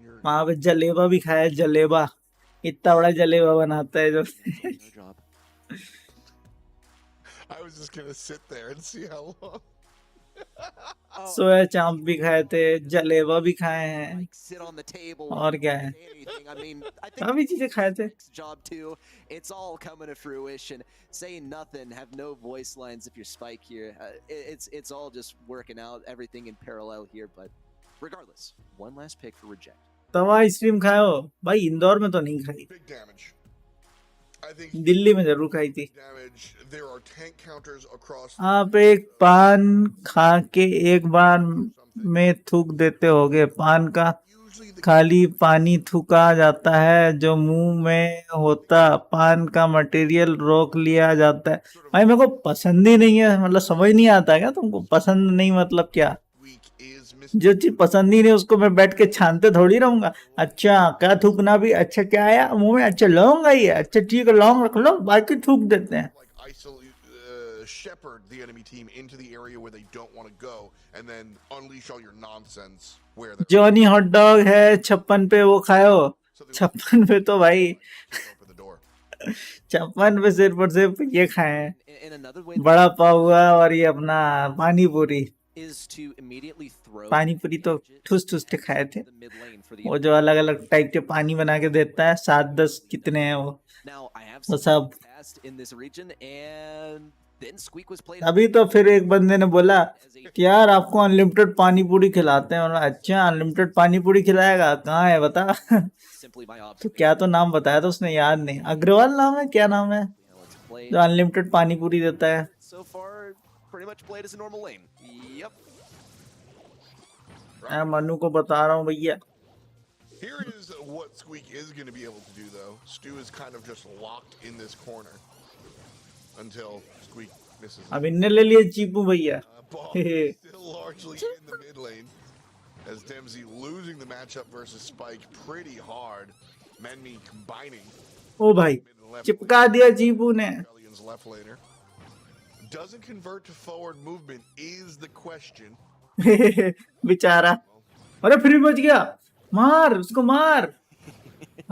You're वहां पे जलेबा भी खाया, जलेबा इतना बड़ा जलेबा बनाता है जो No job. I was just gonna sit there and see how long. सोया चांप भी खाए थे, जलेबा भी खाए हैं, Like, sit on the table. और क्या है, say anything. I mean, I think काफी चीजें खाए थे। job too. It's all coming to fruition. Saying nothing, have no voice lines if you're Spike here. It's all just working out, everything in parallel here. But regardless, one last pick for Reject. Tawa ice cream खाए हो भाई? इंदौर में तो नहीं खाई, Big damage. I think Delhi में जरूर खाई थी। damage. There are tank counters across. आप एक पान खा के एक बार में थूक देते होगे, पान का Usually the खाली पानी थूका जाता है, जो मुंह में होता पान का मटेरियल रोक लिया जाता है। भाई मेरे को पसंद ही नहीं है, मतलब समझ नहीं आता है क्या तुमको? पसंद नहीं मतलब क्या? week is जो चीज पसंद ही नहीं उसको मैं बैठ के छानते थोड़ी रहूंगा। अच्छा क्या थूकना भी, अच्छा क्या आया मुंह में, अच्छा लौंग आई है, अच्छा ठीक है लौंग रख लो, बाकी थूक देते हैं। like shepherd the enemy team into the area where they don't want to go, and then unleash all your nonsense where they're Johnny hot dog है 56 पे, वो खाए हो? something 56 पे तो भाई, open the door. 56 पे सिर्फ और सिर्फ ये खाए हैं, And another way बड़ा पाव हुआ और ये अपना पानी पूरी। is to immediately throw पानी पूरी तो ठुस ठुस के खाए थे, the mid lane for the. वो जो अलग अलग टाइप के पानी बना के देता है, 7-10 कितने हैं वो Now I have वो some सब। past in this region, and Then Squeak was played अभी तो फिर एक बंदे ने बोला कि यार आपको अनलिमिटेड पानी पूरी खिलाते हैं, और अच्छा अनलिमिटेड पानी पूरी खिलाएगा, कहाँ है बता। simply by तो observation. क्या तो नाम बताया था उसने, याद नहीं, अग्रवाल नाम है, क्या नाम है Now let's play. जो अनलिमिटेड पानी पूरी देता है। So far, pretty much played as a normal lane. Yep. मैं मनु को बता रहा हूँ भैया। Here is what Squeak is going to be able to do, though. Stu is kind of just locked in this corner until Squeak misses. अब इनने ले लिए चीपू भैया। Ball still largely in the mid lane as Dempsey losing the matchup versus Spike pretty hard. Menme combining ओ भाई mid and left. चिपका दिया चीपू ने। Australian's left laner doesn't convert to forward movement is the question. बेचारा, अरे फिर भी बच गया, मार उसको मार।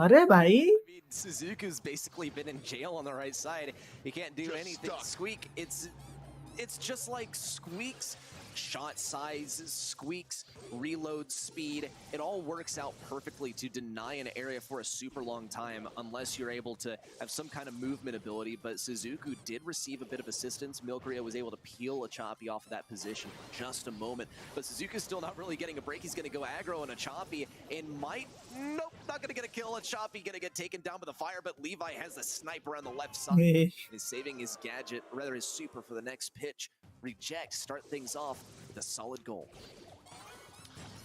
अरे भाई I mean, Suzuku's basically been in jail on the right side. He can't do Just anything. stuck. Squeak, it's just like Squeak's shot size, Squeak's reload speed. It all works out perfectly to deny an area for a super long time unless you're able to have some kind of movement ability. But Suzuku did receive a bit of assistance. Milkaria was able to peel a Choppy off of that position for just a moment. But Suzuku's still not really getting a break. He's going to go aggro on a Choppy and might... Nope, not going to get a kill. A Choppy going to get taken down by the fire, but Levi has the sniper on the left side. He's saving his gadget, or rather his super, for the next pitch. Reject, start things off with a solid goal.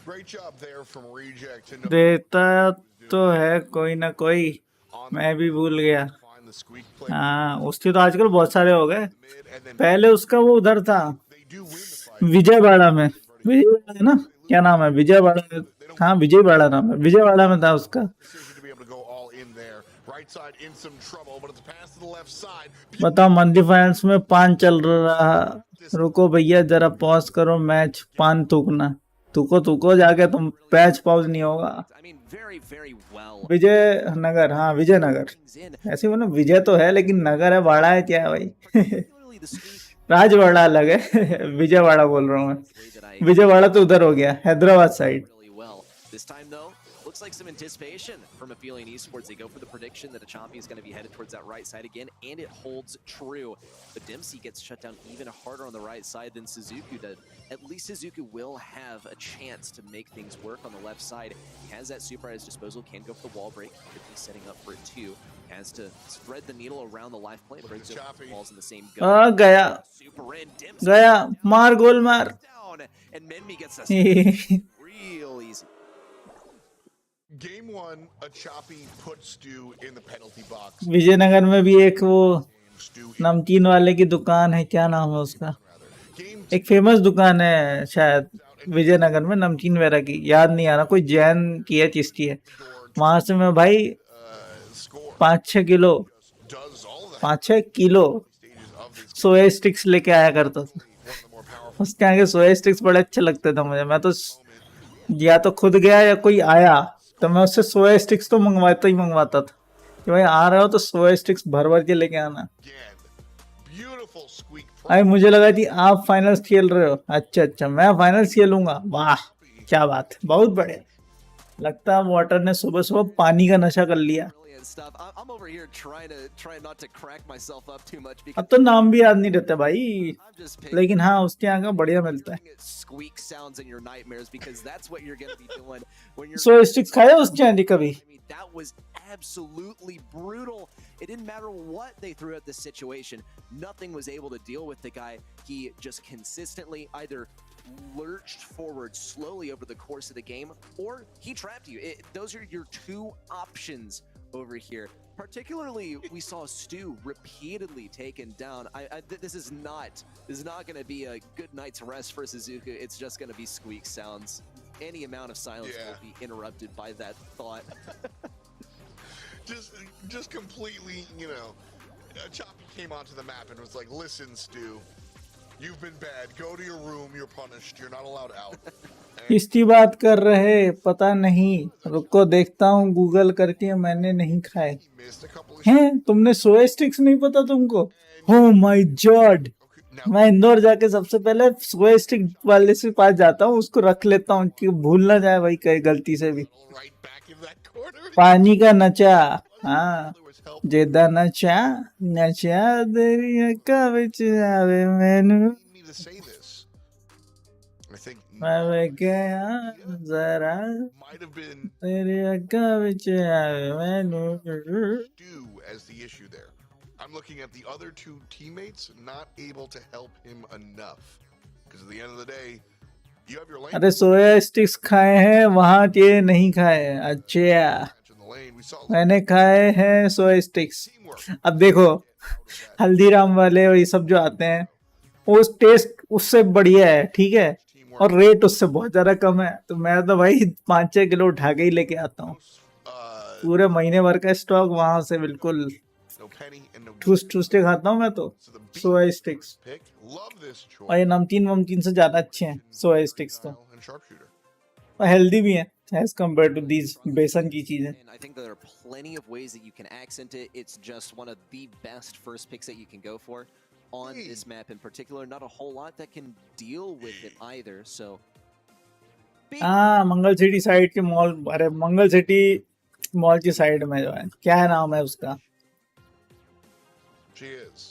Great job there from Reject to know देता तो है कोई ना कोई, on मैं भी भूल गया। find the Squeak play हाँ उसके तो आजकल बहुत सारे हो गए। mid and then पहले उसका वो उधर था they do win the fight. Vijayawada में, विजयवाड़ा है ना, क्या नाम है, विजयवाड़ा, हाँ विजयवाड़ा नाम है, विजयवाड़ा में था उसका। Decision to be able to go all in there. Right side in some trouble, but it's a pass to the left side. बताओ मंदी फाइनेंस में पान चल रहा, रुको भैया जरा पॉज करो मैच, पान थूकना, थूको जाके, तुम पैच पॉज नहीं होगा। I mean, very, very well. Vijayanagar, हाँ विजयनगर, Things in. ऐसे बोलो विजय तो है लेकिन नगर है, वाड़ा है, क्या है भाई। Particularly the Squeak राजवाड़ा अलग है, विजयवाड़ा बोल रहा हूँ मैं, way that I विजयवाड़ा तो उधर हो गया, Hyderabad side. really well. This time, though, looks like some anticipation from Aphelion Esports. They go for the prediction that a Chompy is going to be headed towards that right side again, and it holds true. But Dempsey gets shut down even harder on the right side than Suzuku did. At least Suzuku will have a chance to make things work on the left side. He has that super at his disposal, can go for the wall break. Could be setting up for it too. Has to spread the needle around the life plane. Brings Choppy. balls in the same आ go. गया Super in, Dempsey गया, मार गोल मार। down, and Menmi gets us real easy. Game one, a Choppy put Stu in the penalty box. Vijayanagar में भी एक वो Stu in नमकीन वाले की दुकान है, क्या नाम है उसका, rather. Game एक फेमस दुकान है शायद विजयनगर में नमकीन वगैरह की, याद नहीं आ रहा, कोई जैन की है, किसकी है। वहां से मैं भाई score 5-6 kilo does all that 5-6 kilo stages of this soya sticks लेके आया करता था। one of the more powerful उसके आगे सोया स्टिक्स बड़े अच्छे लगते थे मुझे। मैं तो या तो खुद गया या कोई आया तो मैं उससे सोया स्टिक्स तो मंगवाता था कि भाई आ रहे हो तो सोया स्टिक्स भर भर के लेके आना। again. Beautiful Squeak अरे मुझे लगा थी आप फाइनल्स खेल रहे हो, अच्छा मैं फाइनल्स खेलूंगा, वाह क्या बात, बहुत बढ़िया। लगता है वाटर ने सुबह सुबह पानी का नशा कर लिया। Brilliant stuff. I'm over here trying not to crack myself up too much because अब तो नाम भी याद नहीं रहते भाई, I'm just picking लेकिन हाँ उसके यहाँ का बढ़िया मिलता है। squeak sounds in your nightmares because that's what you're going to be doing when you're. Soya sticks खाया उसके यहाँ कभी? I mean, that was absolutely brutal. It didn't matter what they threw at the situation. Nothing was able to deal with the guy. He just consistently either lurched forward slowly over the course of the game, or he trapped you. Those are your two options over here. Particularly, we saw Stu repeatedly taken down. This is not going to be a good night's rest for Suzuku. It's just going to be squeak sounds. Any amount of silence Yeah. will be interrupted by that thought. just completely, you know, Choppy came onto the map and was like, listen, Stu, you've been bad. Go to your room. You're punished. You're not allowed out. किसकी बात कर रहे पता नहीं, रुको देखता हूँ Google करके, मैंने नहीं खाए He missed a couple of हैं। तुमने सोया स्टिक्स नहीं पता तुमको? हो माय गॉड, Now, मैं इंदौर जाके सबसे पहले सोया स्टिक वाले से पास जाता हूँ, उसको रख लेता हूँ कि भूल ना जाए भाई कहीं गलती से भी। right back in that corner. पानी का नचा, हाँ Was help. ਜਿੱਦਾਂ ਨਚਾ ਤੇਰੀ ਅੱਖਾਂ ਵਿੱਚ ਆਵੇ ਮੈਨੂੰ Need me to say this. I think ਮੈਂ ਵੇਖਿਆ ਜ਼ਰਾ might have been ਤੇਰੀ ਅੱਖਾਂ ਵਿੱਚ ਆਵੇ ਮੈਨੂੰ Stu as the issue there. I'm looking at the other two teammates not able to help him enough. Because at the end of the day, you have your lane अरे सोया sticks खाए हैं वहाँ के नहीं खाए हैं अच्छा match in the lane. We saw मैंने खाए हैं सोया स्टिक्स teamwork. अब देखो Out of that हल्दीराम वाले और ये सब जो आते हैं वो टेस्ट उससे बढ़िया है ठीक है teamwork. और रेट उससे बहुत ज्यादा कम है तो मैं तो भाई 5-6 किलो उठा के ही लेके आता हूँ पूरे महीने भर का स्टॉक वहां से बिल्कुल No penny and no ठूस ठूस के खाता हूँ मैं तो So the B soya sticks pick. Love this choice. और ये नमकीन वमकीन से ज्यादा अच्छे हैं सोया स्टिक्स तो And sharpshooter. और हेल्दी भी हैं एज कम्पेयर टू दीज बेसन की चीजें And I think there are plenty of ways that you can accent it. It's just one of the best first picks that you can go for on this map in particular. Not a whole lot that can deal with it either. So हाँ मंगल city side के mall अरे मंगल city mall की side में जो है क्या नाम है उसका She is.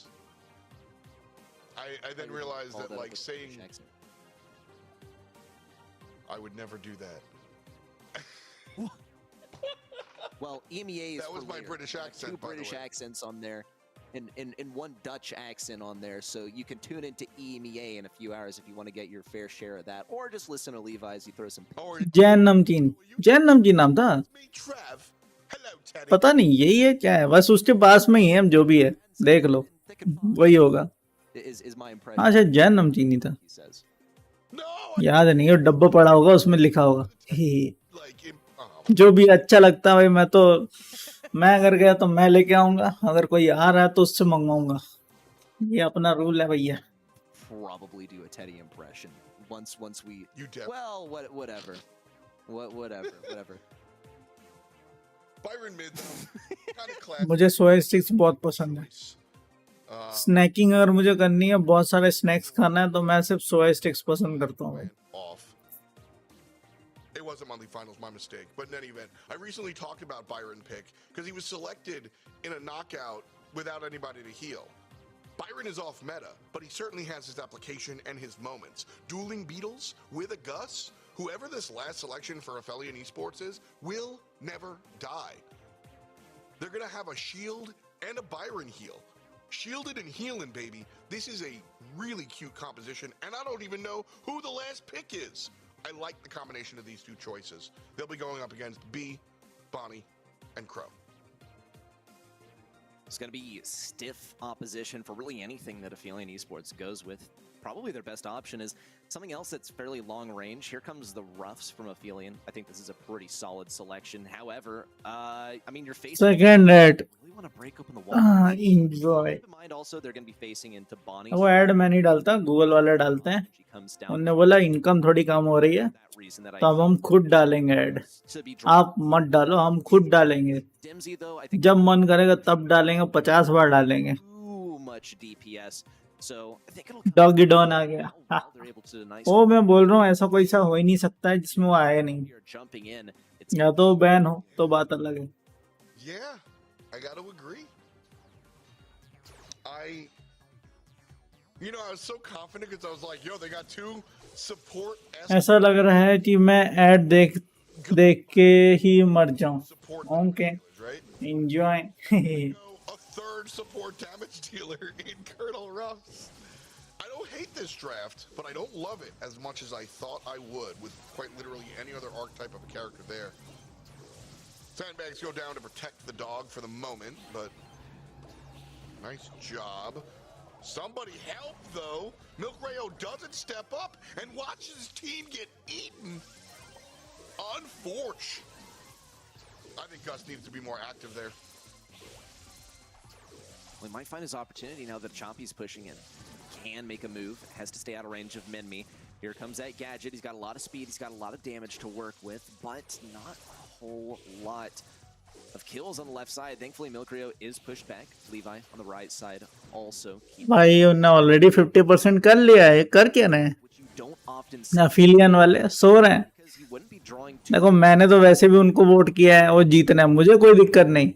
I then realized that like saying I would never do that. Well, EMEA is That was for my later. British There are accent, two by the British way. accents on there, and one Dutch accent on there. So you can tune into EMEA in a few hours if you want to get your fair share of that, or just listen to Levi as he throws some. Or Jain नमकीन नाम था me, Trev. Hello, Teddy. पता नहीं यही है क्या है बस उसके पास में ही है जो भी है देख लो Thick and fast वही होगा is my impression. हाँ शायद जैन नमकीन ही था He says. No, याद नहीं वो डब्बा पड़ा होगा उसमें लिखा होगा ही, like जो भी अच्छा लगता है भाई मैं अगर गया तो मैं लेके आऊंगा अगर कोई आ रहा है तो उससे मंगवाऊंगा ये अपना रूल है भैया Probably do a Teddy impression once we. you def. Well, whatever, whatever. Byron mid kind of classic. मुझे सोया स्टिक्स बहुत पसंद है स्नैकिंग अगर मुझे करनी है बहुत सारे स्नैक्स खाना है तो मैं सिर्फ सोया स्टिक्स पसंद करता हूँ भाई Off. It wasn't monthly finals, my mistake. But in any event, I recently talked about Byron Pick because he was selected in a knockout without anybody to heal. Byron is off meta, but he certainly has his application and his moments. Dueling Beatles with a Gus, whoever this last selection for Aphelion Esports is, will never die. They're going to have a shield and a Byron heal. Shielded and healing, baby. This is a really cute composition, and I don't even know who the last pick is. I like the combination of these two choices. They'll be going up against B, Bonnie, and Crow. It's going to be stiff opposition for really anything that Aphelion Esports goes with. Probably their best option is something else that's fairly long range. Here comes the Roughs from Aphelion. I think this is a pretty solid selection. However, I mean, you're facing... second rate really want to break open the wall. Enjoy Keep in mind also, they're going to be facing into Bonnie. वो add मैं नहीं डालता Google वाले डालते हैं She comes down उन्होंने बोला income थोड़ी कम हो रही है for that reason that तो अब हम खुद डालेंगे ऐड to be आप मत डालो हम खुद डालेंगे Dimsy, though, I think जब मन करेगा तब डालेंगे 50 बार डालेंगे too much DPS. So I think it'll Doggy Don आ गया how well they're able to nice वो मैं बोल रहा हूँ ऐसा कोई सा हो ही नहीं सकता है जिसमें वो आए नहीं here jumping in. It's या तो बैन हो तो बात अलग है Yeah, I got to agree. You know, I was so confident because I was like, yo, they got two support ऐसा लग रहा है कि मैं ऐड देख के ही मर जाऊं support okay right? Enjoy Go a third support damage dealer in Colonel Ruffs. I don't hate this draft, but I don't love it as much as I thought I would with quite literally any other archetype of a character there. Sandbags go down to protect the dog for the moment, but nice job. Somebody help, though. Milk Rayo doesn't step up and watches his team get eaten. Unfortunate. I think Gus needs to be more active there. We might find his opportunity now that Chompy's pushing in. Can make a move, has to stay out of range of Minmi. Here comes that gadget. He's got a lot of speed, he's got a lot of damage to work with, but not a whole lot of kills on the left side. Thankfully, Milkrio is pushed back. Levi on the right side also. भाई उन्होंने already 50% कर लिया है कर क्या रहे हैं Which you don't often see अफिलियन वाले सो रहे हैं because you wouldn't be drawing देखो मैंने तो वैसे भी उनको वोट किया है, वो जीतना है, मुझे कोई दिक्कत नहीं,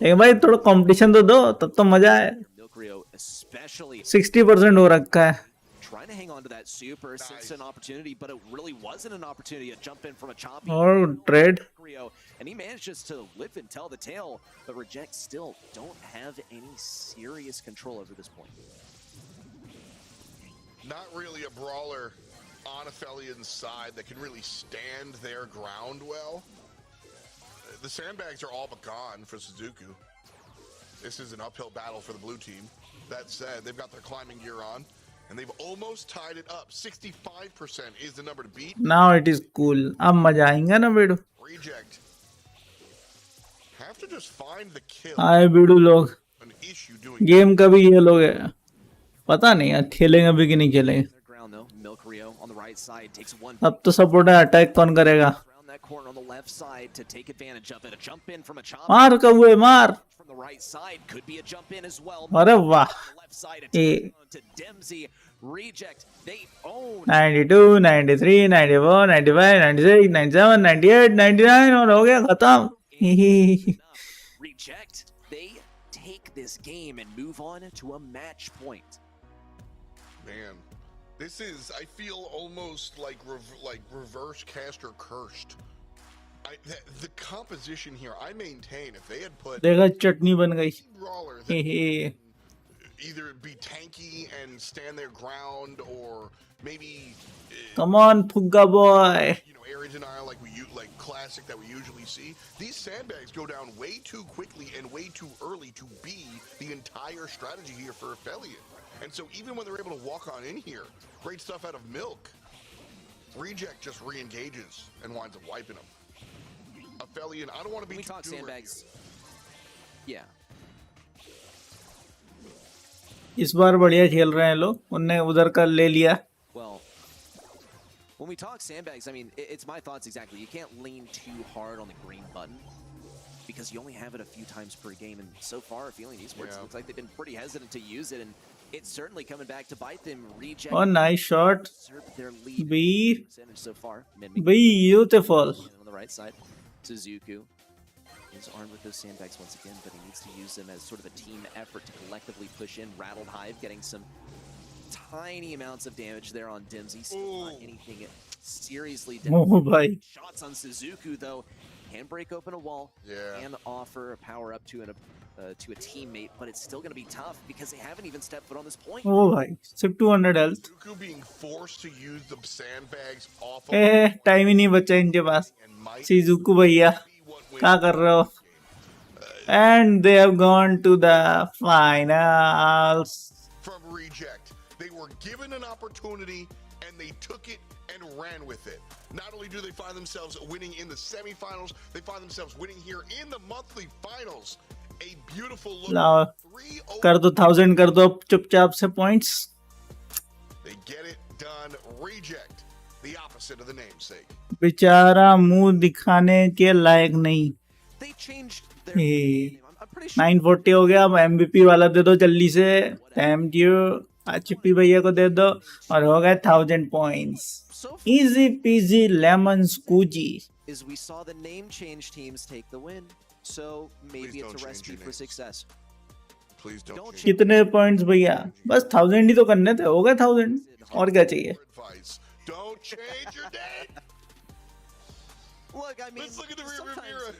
लेकिन भाई थोड़ा कंपटीशन तो दो, तब तो मजा है। Milkrio especially 60% हो रखा है। trying to hang on to that super since an opportunity, but it really wasn't an opportunity. A jump in from a choppy और trade Milkrio, and he managed just to live and tell the tale, but Reject still don't have any serious control over this point. Not really a brawler on Aphelian's side that can really stand their ground well. The sandbags are all but gone for Suzuku. This is an uphill battle for the blue team. That said, they've got their climbing gear on, and they've almost tied it up. 65% is the number to beat. Now it is cool, अब मजा आएगा ना बेडू। Reject have to just find the kill. आए बेडू लोग, An issue doing game कभी ये लोग है, पता नहीं यार खेलेंगे भी कि नहीं खेलेंगे। Their ground though, Milkrio on the right side takes one अब तो सपोर्ट है, अटैक कौन करेगा? around that corner on the left side to take advantage of it. A jump in from a chop मार कौए मार। from the right side could be a jump in as well. अरे वाह, On the left side, A to Dempsey. Reject. They own 92, 93, 94, 95, 96, 97, 98, 99 और हो गया खत्म। enough. Reject. They take this game and move on to a match point. Man, this is, I feel almost like reverse caster cursed. The composition here, I maintain if they had put देखा चटनी बन गई। brawler that either be tanky and stand their ground or maybe come on फुग्गा boy. area denial like classic that we usually see. These sandbags go down way too quickly and way too early to be the entire strategy here for Aphelion. And so even when they're able to walk on in here, great stuff out of Milk. Reject just re-engages and winds up wiping them. Aphelion, I don't want to be When we too talk doomer sandbags, here. yeah. इस बार बढ़िया खेल रहे हैं लोग, उनने उधर का ले लिया। Well, when we talk sandbags, I mean, it's my thoughts exactly. You can't lean too hard on the green button because you only have it a few times per game. And so far, feeling esports looks like they've been pretty hesitant to use it. And it's certainly coming back to bite them. Reject. और nice shot, Usurp their lead बी percentage so far. Beautiful. On the right side, Suzuku is armed with those sandbags once again, but he needs to use them as sort of a team effort to collectively push in. Rattled Hive getting some tiny amounts of damage there on Dempsey. Still not anything seriously ओह भाई, shots on Suzuku though can break open a wall and offer a power up to a teammate, but it's still going to be tough because they haven't even stepped foot on this point. ओह भाई, सिर्फ 200 health. Suzuku being forced to use the sandbags off of a time ही नहीं बचा इनके पास। and might शिजुकू भैया be what wins क्या कर रहे हो? And they have gone to the finals. from Reject. They were given an opportunity and they took it and ran with it. Not only do they find themselves winning in the semifinals, they find themselves winning here in the monthly finals. A beautiful look. लाओ 3-0. कर दो 1000 कर दो चुपचाप से points. They get it done. Reject. The opposite of the namesake. बेचारा मुंह दिखाने के लायक नहीं। They changed their hey name. I'm pretty sure 940 हो गया, अब MVP वाला दे दो जल्दी से। थैंक यू, चिप्पी भैया को दे दो और हो गए 1000 points. so far easy peasy lemon squeezy. is we saw the name change teams take the win. So maybe Please don't it's a change recipe your for names. success. Please don't change कितने points भैया? बस 1000 ही तो करने थे, हो गए 1000, और क्या चाहिए? your advice. Don't change your name. Look, I mean, Let's look at the rearview sometimes- mirror.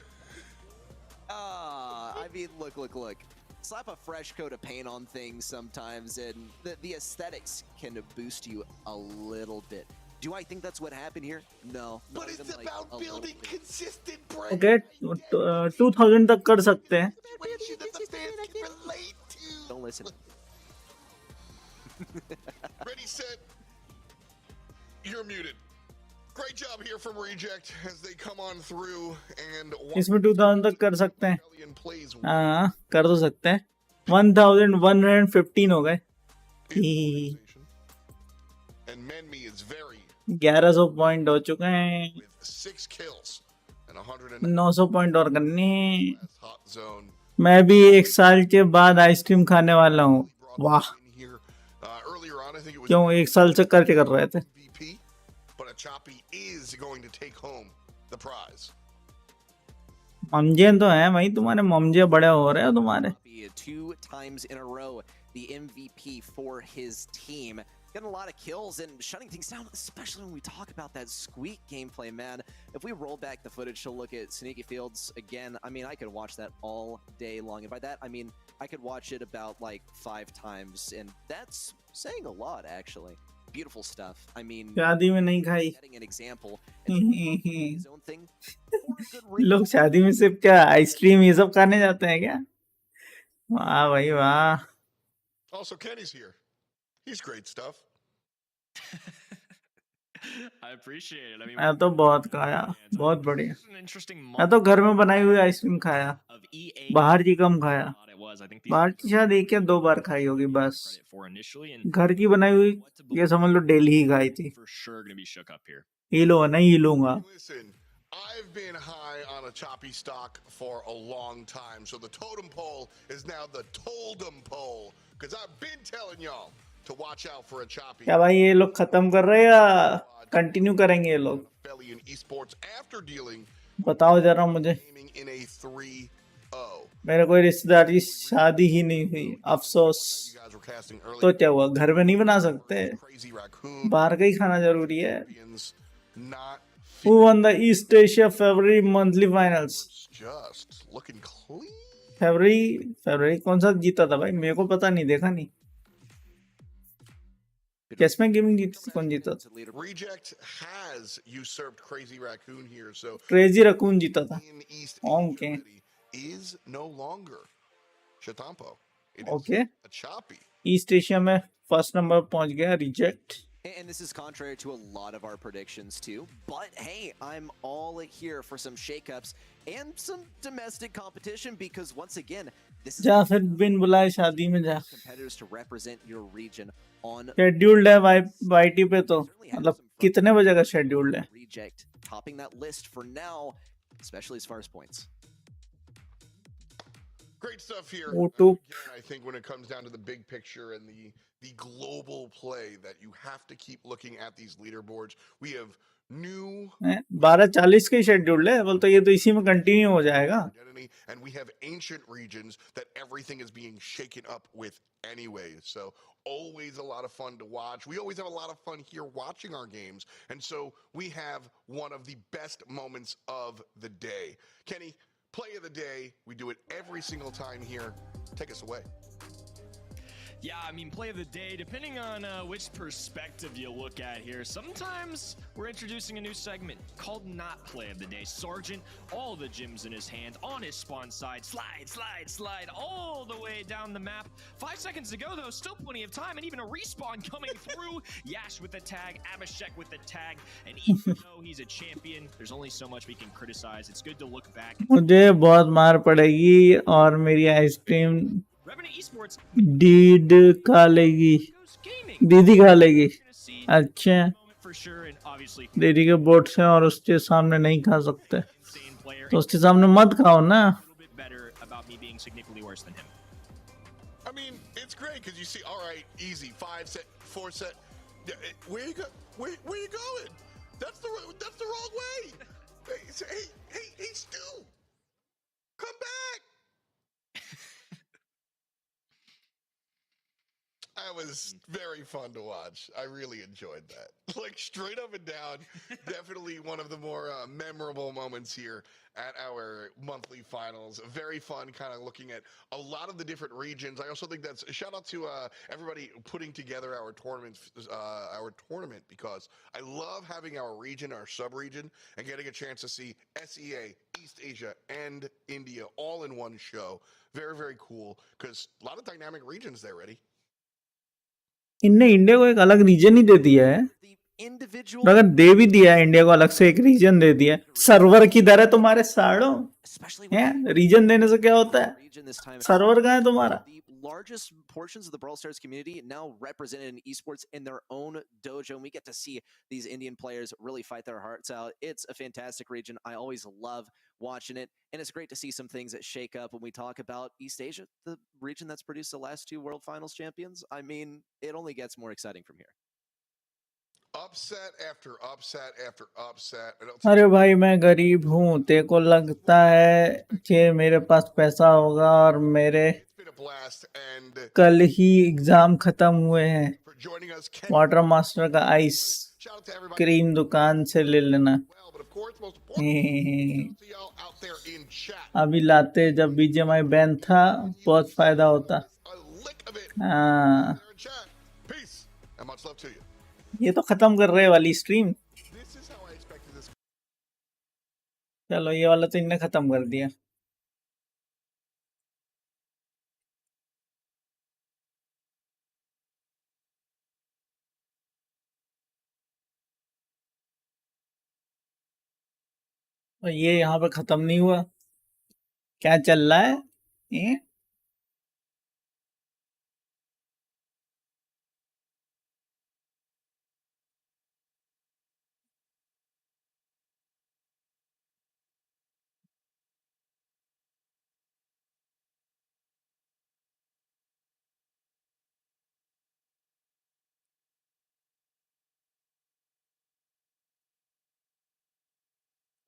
I mean, look. Slap a fresh coat of paint on things sometimes, and the aesthetics can boost you a little bit. Do I think that's what happened here? No. But not it's even, like, about a little building bit. consistent brand. Okay 2000 तक कर सकते हैं। Situation that the fans can relate to. Don't listen. Ready, set. You're muted. Great job here from Reject as they come on through and इसमें 2000 तक कर सकते हैं। Aphelion plays हाँ कर तो सकते हैं। 1115 हो गए। and Menmi is very 1100 point हो चुके हैं। with 6 kills and 100 900 पॉइंट और करने। hot zone. मैं भी एक साल के बाद आइसक्रीम खाने वाला हूँ। वाह, In here earlier on, I think it was क्यों एक साल से करके कर रहे थे? VP, but a Choppy is going to take home prize. ममजे तो हैं भाई, तुम्हारे ममजे बड़े हो रहे हो तुम्हारे. Be 2 times in a row the MVP for his team. Getting a lot of kills and shutting things down, especially when we talk about that Squeak gameplay, man. If we roll back the footage to look at Sneaky Fields again, I mean, I could watch that all day long. And by that, I mean, I could watch it about like 5 times, and that's saying a lot, actually. Beautiful stuff. I mean, शादी में नहीं खाई. setting an example and his own thing for a good reason. लोग शादी में सिर्फ क्या ice cream ये सब खाने जाते हैं क्या? वाह भाई वाह. Also, Kenny's here. He's great stuff. I appreciate it. I mean, मैं तो बहुत खाया, बहुत बढ़िया. it's an interesting मैं month तो घर में बनाई हुई आइसक्रीम खाया, of EA. बाहर की कम खाया. thought it was. I think these बाहर are की शायद 1 या 2 बार खाई होगी बस. credit for initially, and घर की बनाई हुई ये समझ लो डेली ही खाई थी. for sure going to be shook up here. ये लो नहीं ये लूंगा. Listen, I've been high on a choppy stock for a long time, so the totem pole is now the toldom pole, because I've been telling y'all to watch out for a choppy. क्या भाई ये लोग खत्म कर रहे हैं या continue करेंगे ये लोग? Belly in esports after dealing बताओ जरा मुझे. gaming in a 3-0. मेरे कोई रिश्तेदार की शादी ही नहीं हुई, अफसोस. You guys were casting early. तो क्या हुआ, घर में नहीं बना सकते? Crazy Raccoon. बाहर का ही खाना जरूरी है. Champions not Who won the East Asia February monthly finals? just looking clean. फरवरी कौन सा जीता था भाई? मेरे को पता नहीं, देखा नहीं. कैसमैन गेमिंग जीती थी, कौन जीता था? Reject has usurped Crazy Raccoon here, so crazy raccoon जीता था. in East Okay. Asia is no longer Chatampo. It is Okay. a choppy. East Asia में फर्स्ट नंबर पहुंच गया reject. And this is contrary to a lot of our predictions too. But hey, I'm all here for some shakeups and some domestic competition because once again, this is जा फिर बिन बुलाए शादी में जा. competitors to represent your region on scheduled है YT पे, तो मतलब कितने बजे का शेड्यूल्ड है? Reject, topping that list for now, especially as far as points. Great stuff here. O2. Again, I think when it comes down to the big picture and the global play that you have to keep looking at these leaderboards, we have new 12:40 का scheduled है, बोल तो ये तो इसी में continue हो जाएगा. identity, and we have ancient regions that everything is being shaken up with anyway. So always a lot of fun to watch. We always have a lot of fun here watching our games, and so we have one of the best moments of the day. Kenny, play of the day. We do it every single time here. Take us away. Yeah, I mean, play of the day, depending on which perspective you look at here. Sometimes we're introducing a new segment called Not Play of the Day. Sergeant, all the gems in his hand, on his spawn side, slide, all the way down the map. 5 seconds to go, though, still plenty of time, and even a respawn coming through. Yash with the tag, Abhishek with the tag, and even though he's a champion, there's only so much we can criticize. It's good to look back. मुझे बहुत मार पड़ेगी और मेरी ice cream Revenue Esports deed खा लेगी, goes gaming. दीदी खा लेगी. Gonna see अच्छा, moment for sure, and obviously दीदी के बोट्स हैं और उसके सामने नहीं खा सकते, insane player. तो उसके सामने मत खाओ ना. A little bit better about me being significantly worse than him. I mean, it's great because you see, all right, easy, 5 set, 4 set. Yeah, where you go? Where you going? That's the wrong way. Hey, Stu, come back. That was very fun to watch. I really enjoyed that. Like straight up and down, definitely one of the more memorable moments here at our monthly finals. Very fun, kind of looking at a lot of the different regions. I also think that's a shout out to everybody putting together our tournament, because I love having our region, our sub-region, and getting a chance to see SEA, East Asia, and India all in one show. Very, very cool, because a lot of dynamic regions there, Eddie. इनने India को एक अलग reason ही दे दिया है. The और individual, अगर दे भी दिया है इंडिया को अलग से एक रीजन दे दिया है, सर्वर किधर है तुम्हारे साड़ो? especially हैं, रीजन देने से क्या होता है? region this time. सर्वर कहाँ है तुम्हारा? The largest portions of the Brawl Stars community now represented in esports in their own dojo, and we get to see these Indian players really fight their hearts out. It's a fantastic region. I always love watching it, and it's great to see some things that shake up when we talk about East Asia, the region that's produced the last 2 World Finals champions. I mean, it only gets more exciting from here. Upset after upset after upset. I don't अरे भाई मैं गरीब हूँ, तेरे को लगता है कि मेरे पास पैसा होगा और मेरे It's been a blast, and कल ही एग्जाम खत्म हुए हैं। for joining us, Ken. Water master का ice Shout out to everybody. Cream दुकान से ले लेना। Well, but of course, most important, to y'all out there in chat. अभी लाते जब बीजीएमआई बैन था बहुत फायदा होता। A lick of it हाँ, there in chat. Peace and much love to you. ये तो खत्म कर रहे वाली stream. This is how I expected this. चलो ये वाला तो इनने खत्म कर दिया। और ये यहाँ पे खत्म नहीं हुआ, क्या चल रहा है? ए?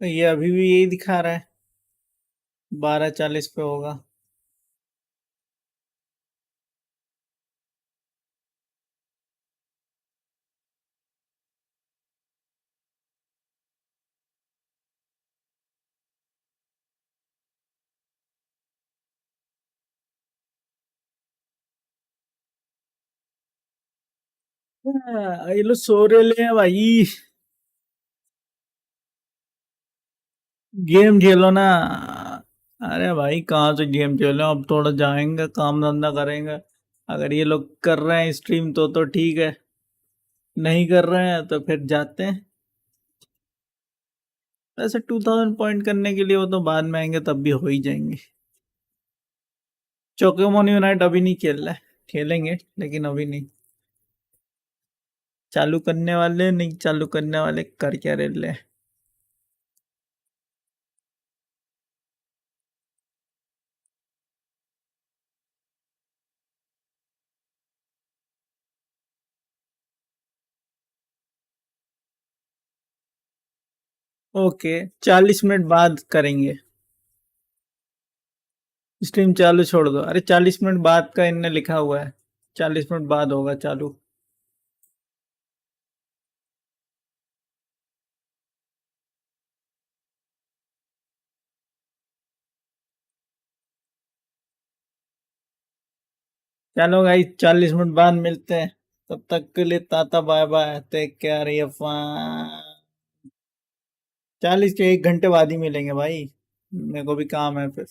तो ये अभी भी यही दिखा रहा है, 12:40 पे होगा। ये लोग सो रहे हैं भाई, गेम खेलो ना। अरे भाई कहाँ से गेम खेलो, अब थोड़ा जाएंगे काम धंधा करेंगे। अगर ये लोग कर रहे हैं स्ट्रीम तो ठीक है, नहीं कर रहे हैं तो फिर जाते हैं। वैसे 2000 पॉइंट करने के लिए वो तो बाद में आएंगे, तब भी हो ही जाएंगे। पोकेमॉन यूनाइट अभी नहीं खेल रहा है, खेलेंगे लेकिन अभी नहीं। चालू करने वाले नहीं, चालू करने वाले कर क्या रहे। ओके 40 मिनट बाद करेंगे स्ट्रीम, चालू छोड़ दो। अरे 40 मिनट बाद का इनने लिखा हुआ है, 40 मिनट बाद होगा चालू। चलो भाई 40 मिनट बाद मिलते हैं, तब तक के लिए tata bye bye, take care, ये 40 के 1 घंटे बाद ही मिलेंगे भाई, मेरे को भी काम है फिर।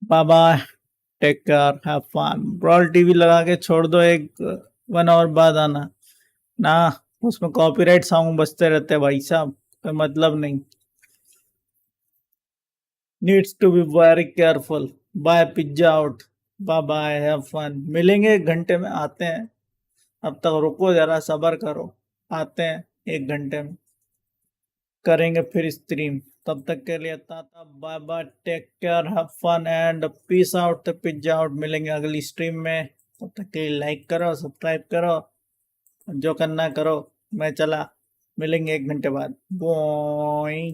Bye bye, take care, have fun. Brawl TV लगा के छोड़ दो, 1 आवर बाद आना ना, उसमें कॉपीराइट सॉन्ग बजते रहते हैं भाई साहब, कोई मतलब नहीं। Needs to be very careful. Bye, pizza out, bye bye, have fun. मिलेंगे 1 घंटे में, आते हैं। अब तक रुको जरा, सब्र करो, आते हैं 1 घंटे में, करेंगे फिर स्ट्रीम। तब तक के लिए tata bye bye, take care, have fun and peace out. The pizza out. मिलेंगे अगली स्ट्रीम में, तब तक के लिए लाइक करो, सब्सक्राइब करो, जो करना करो। मैं चला, मिलेंगे 1 घंटे बाद। बॉय।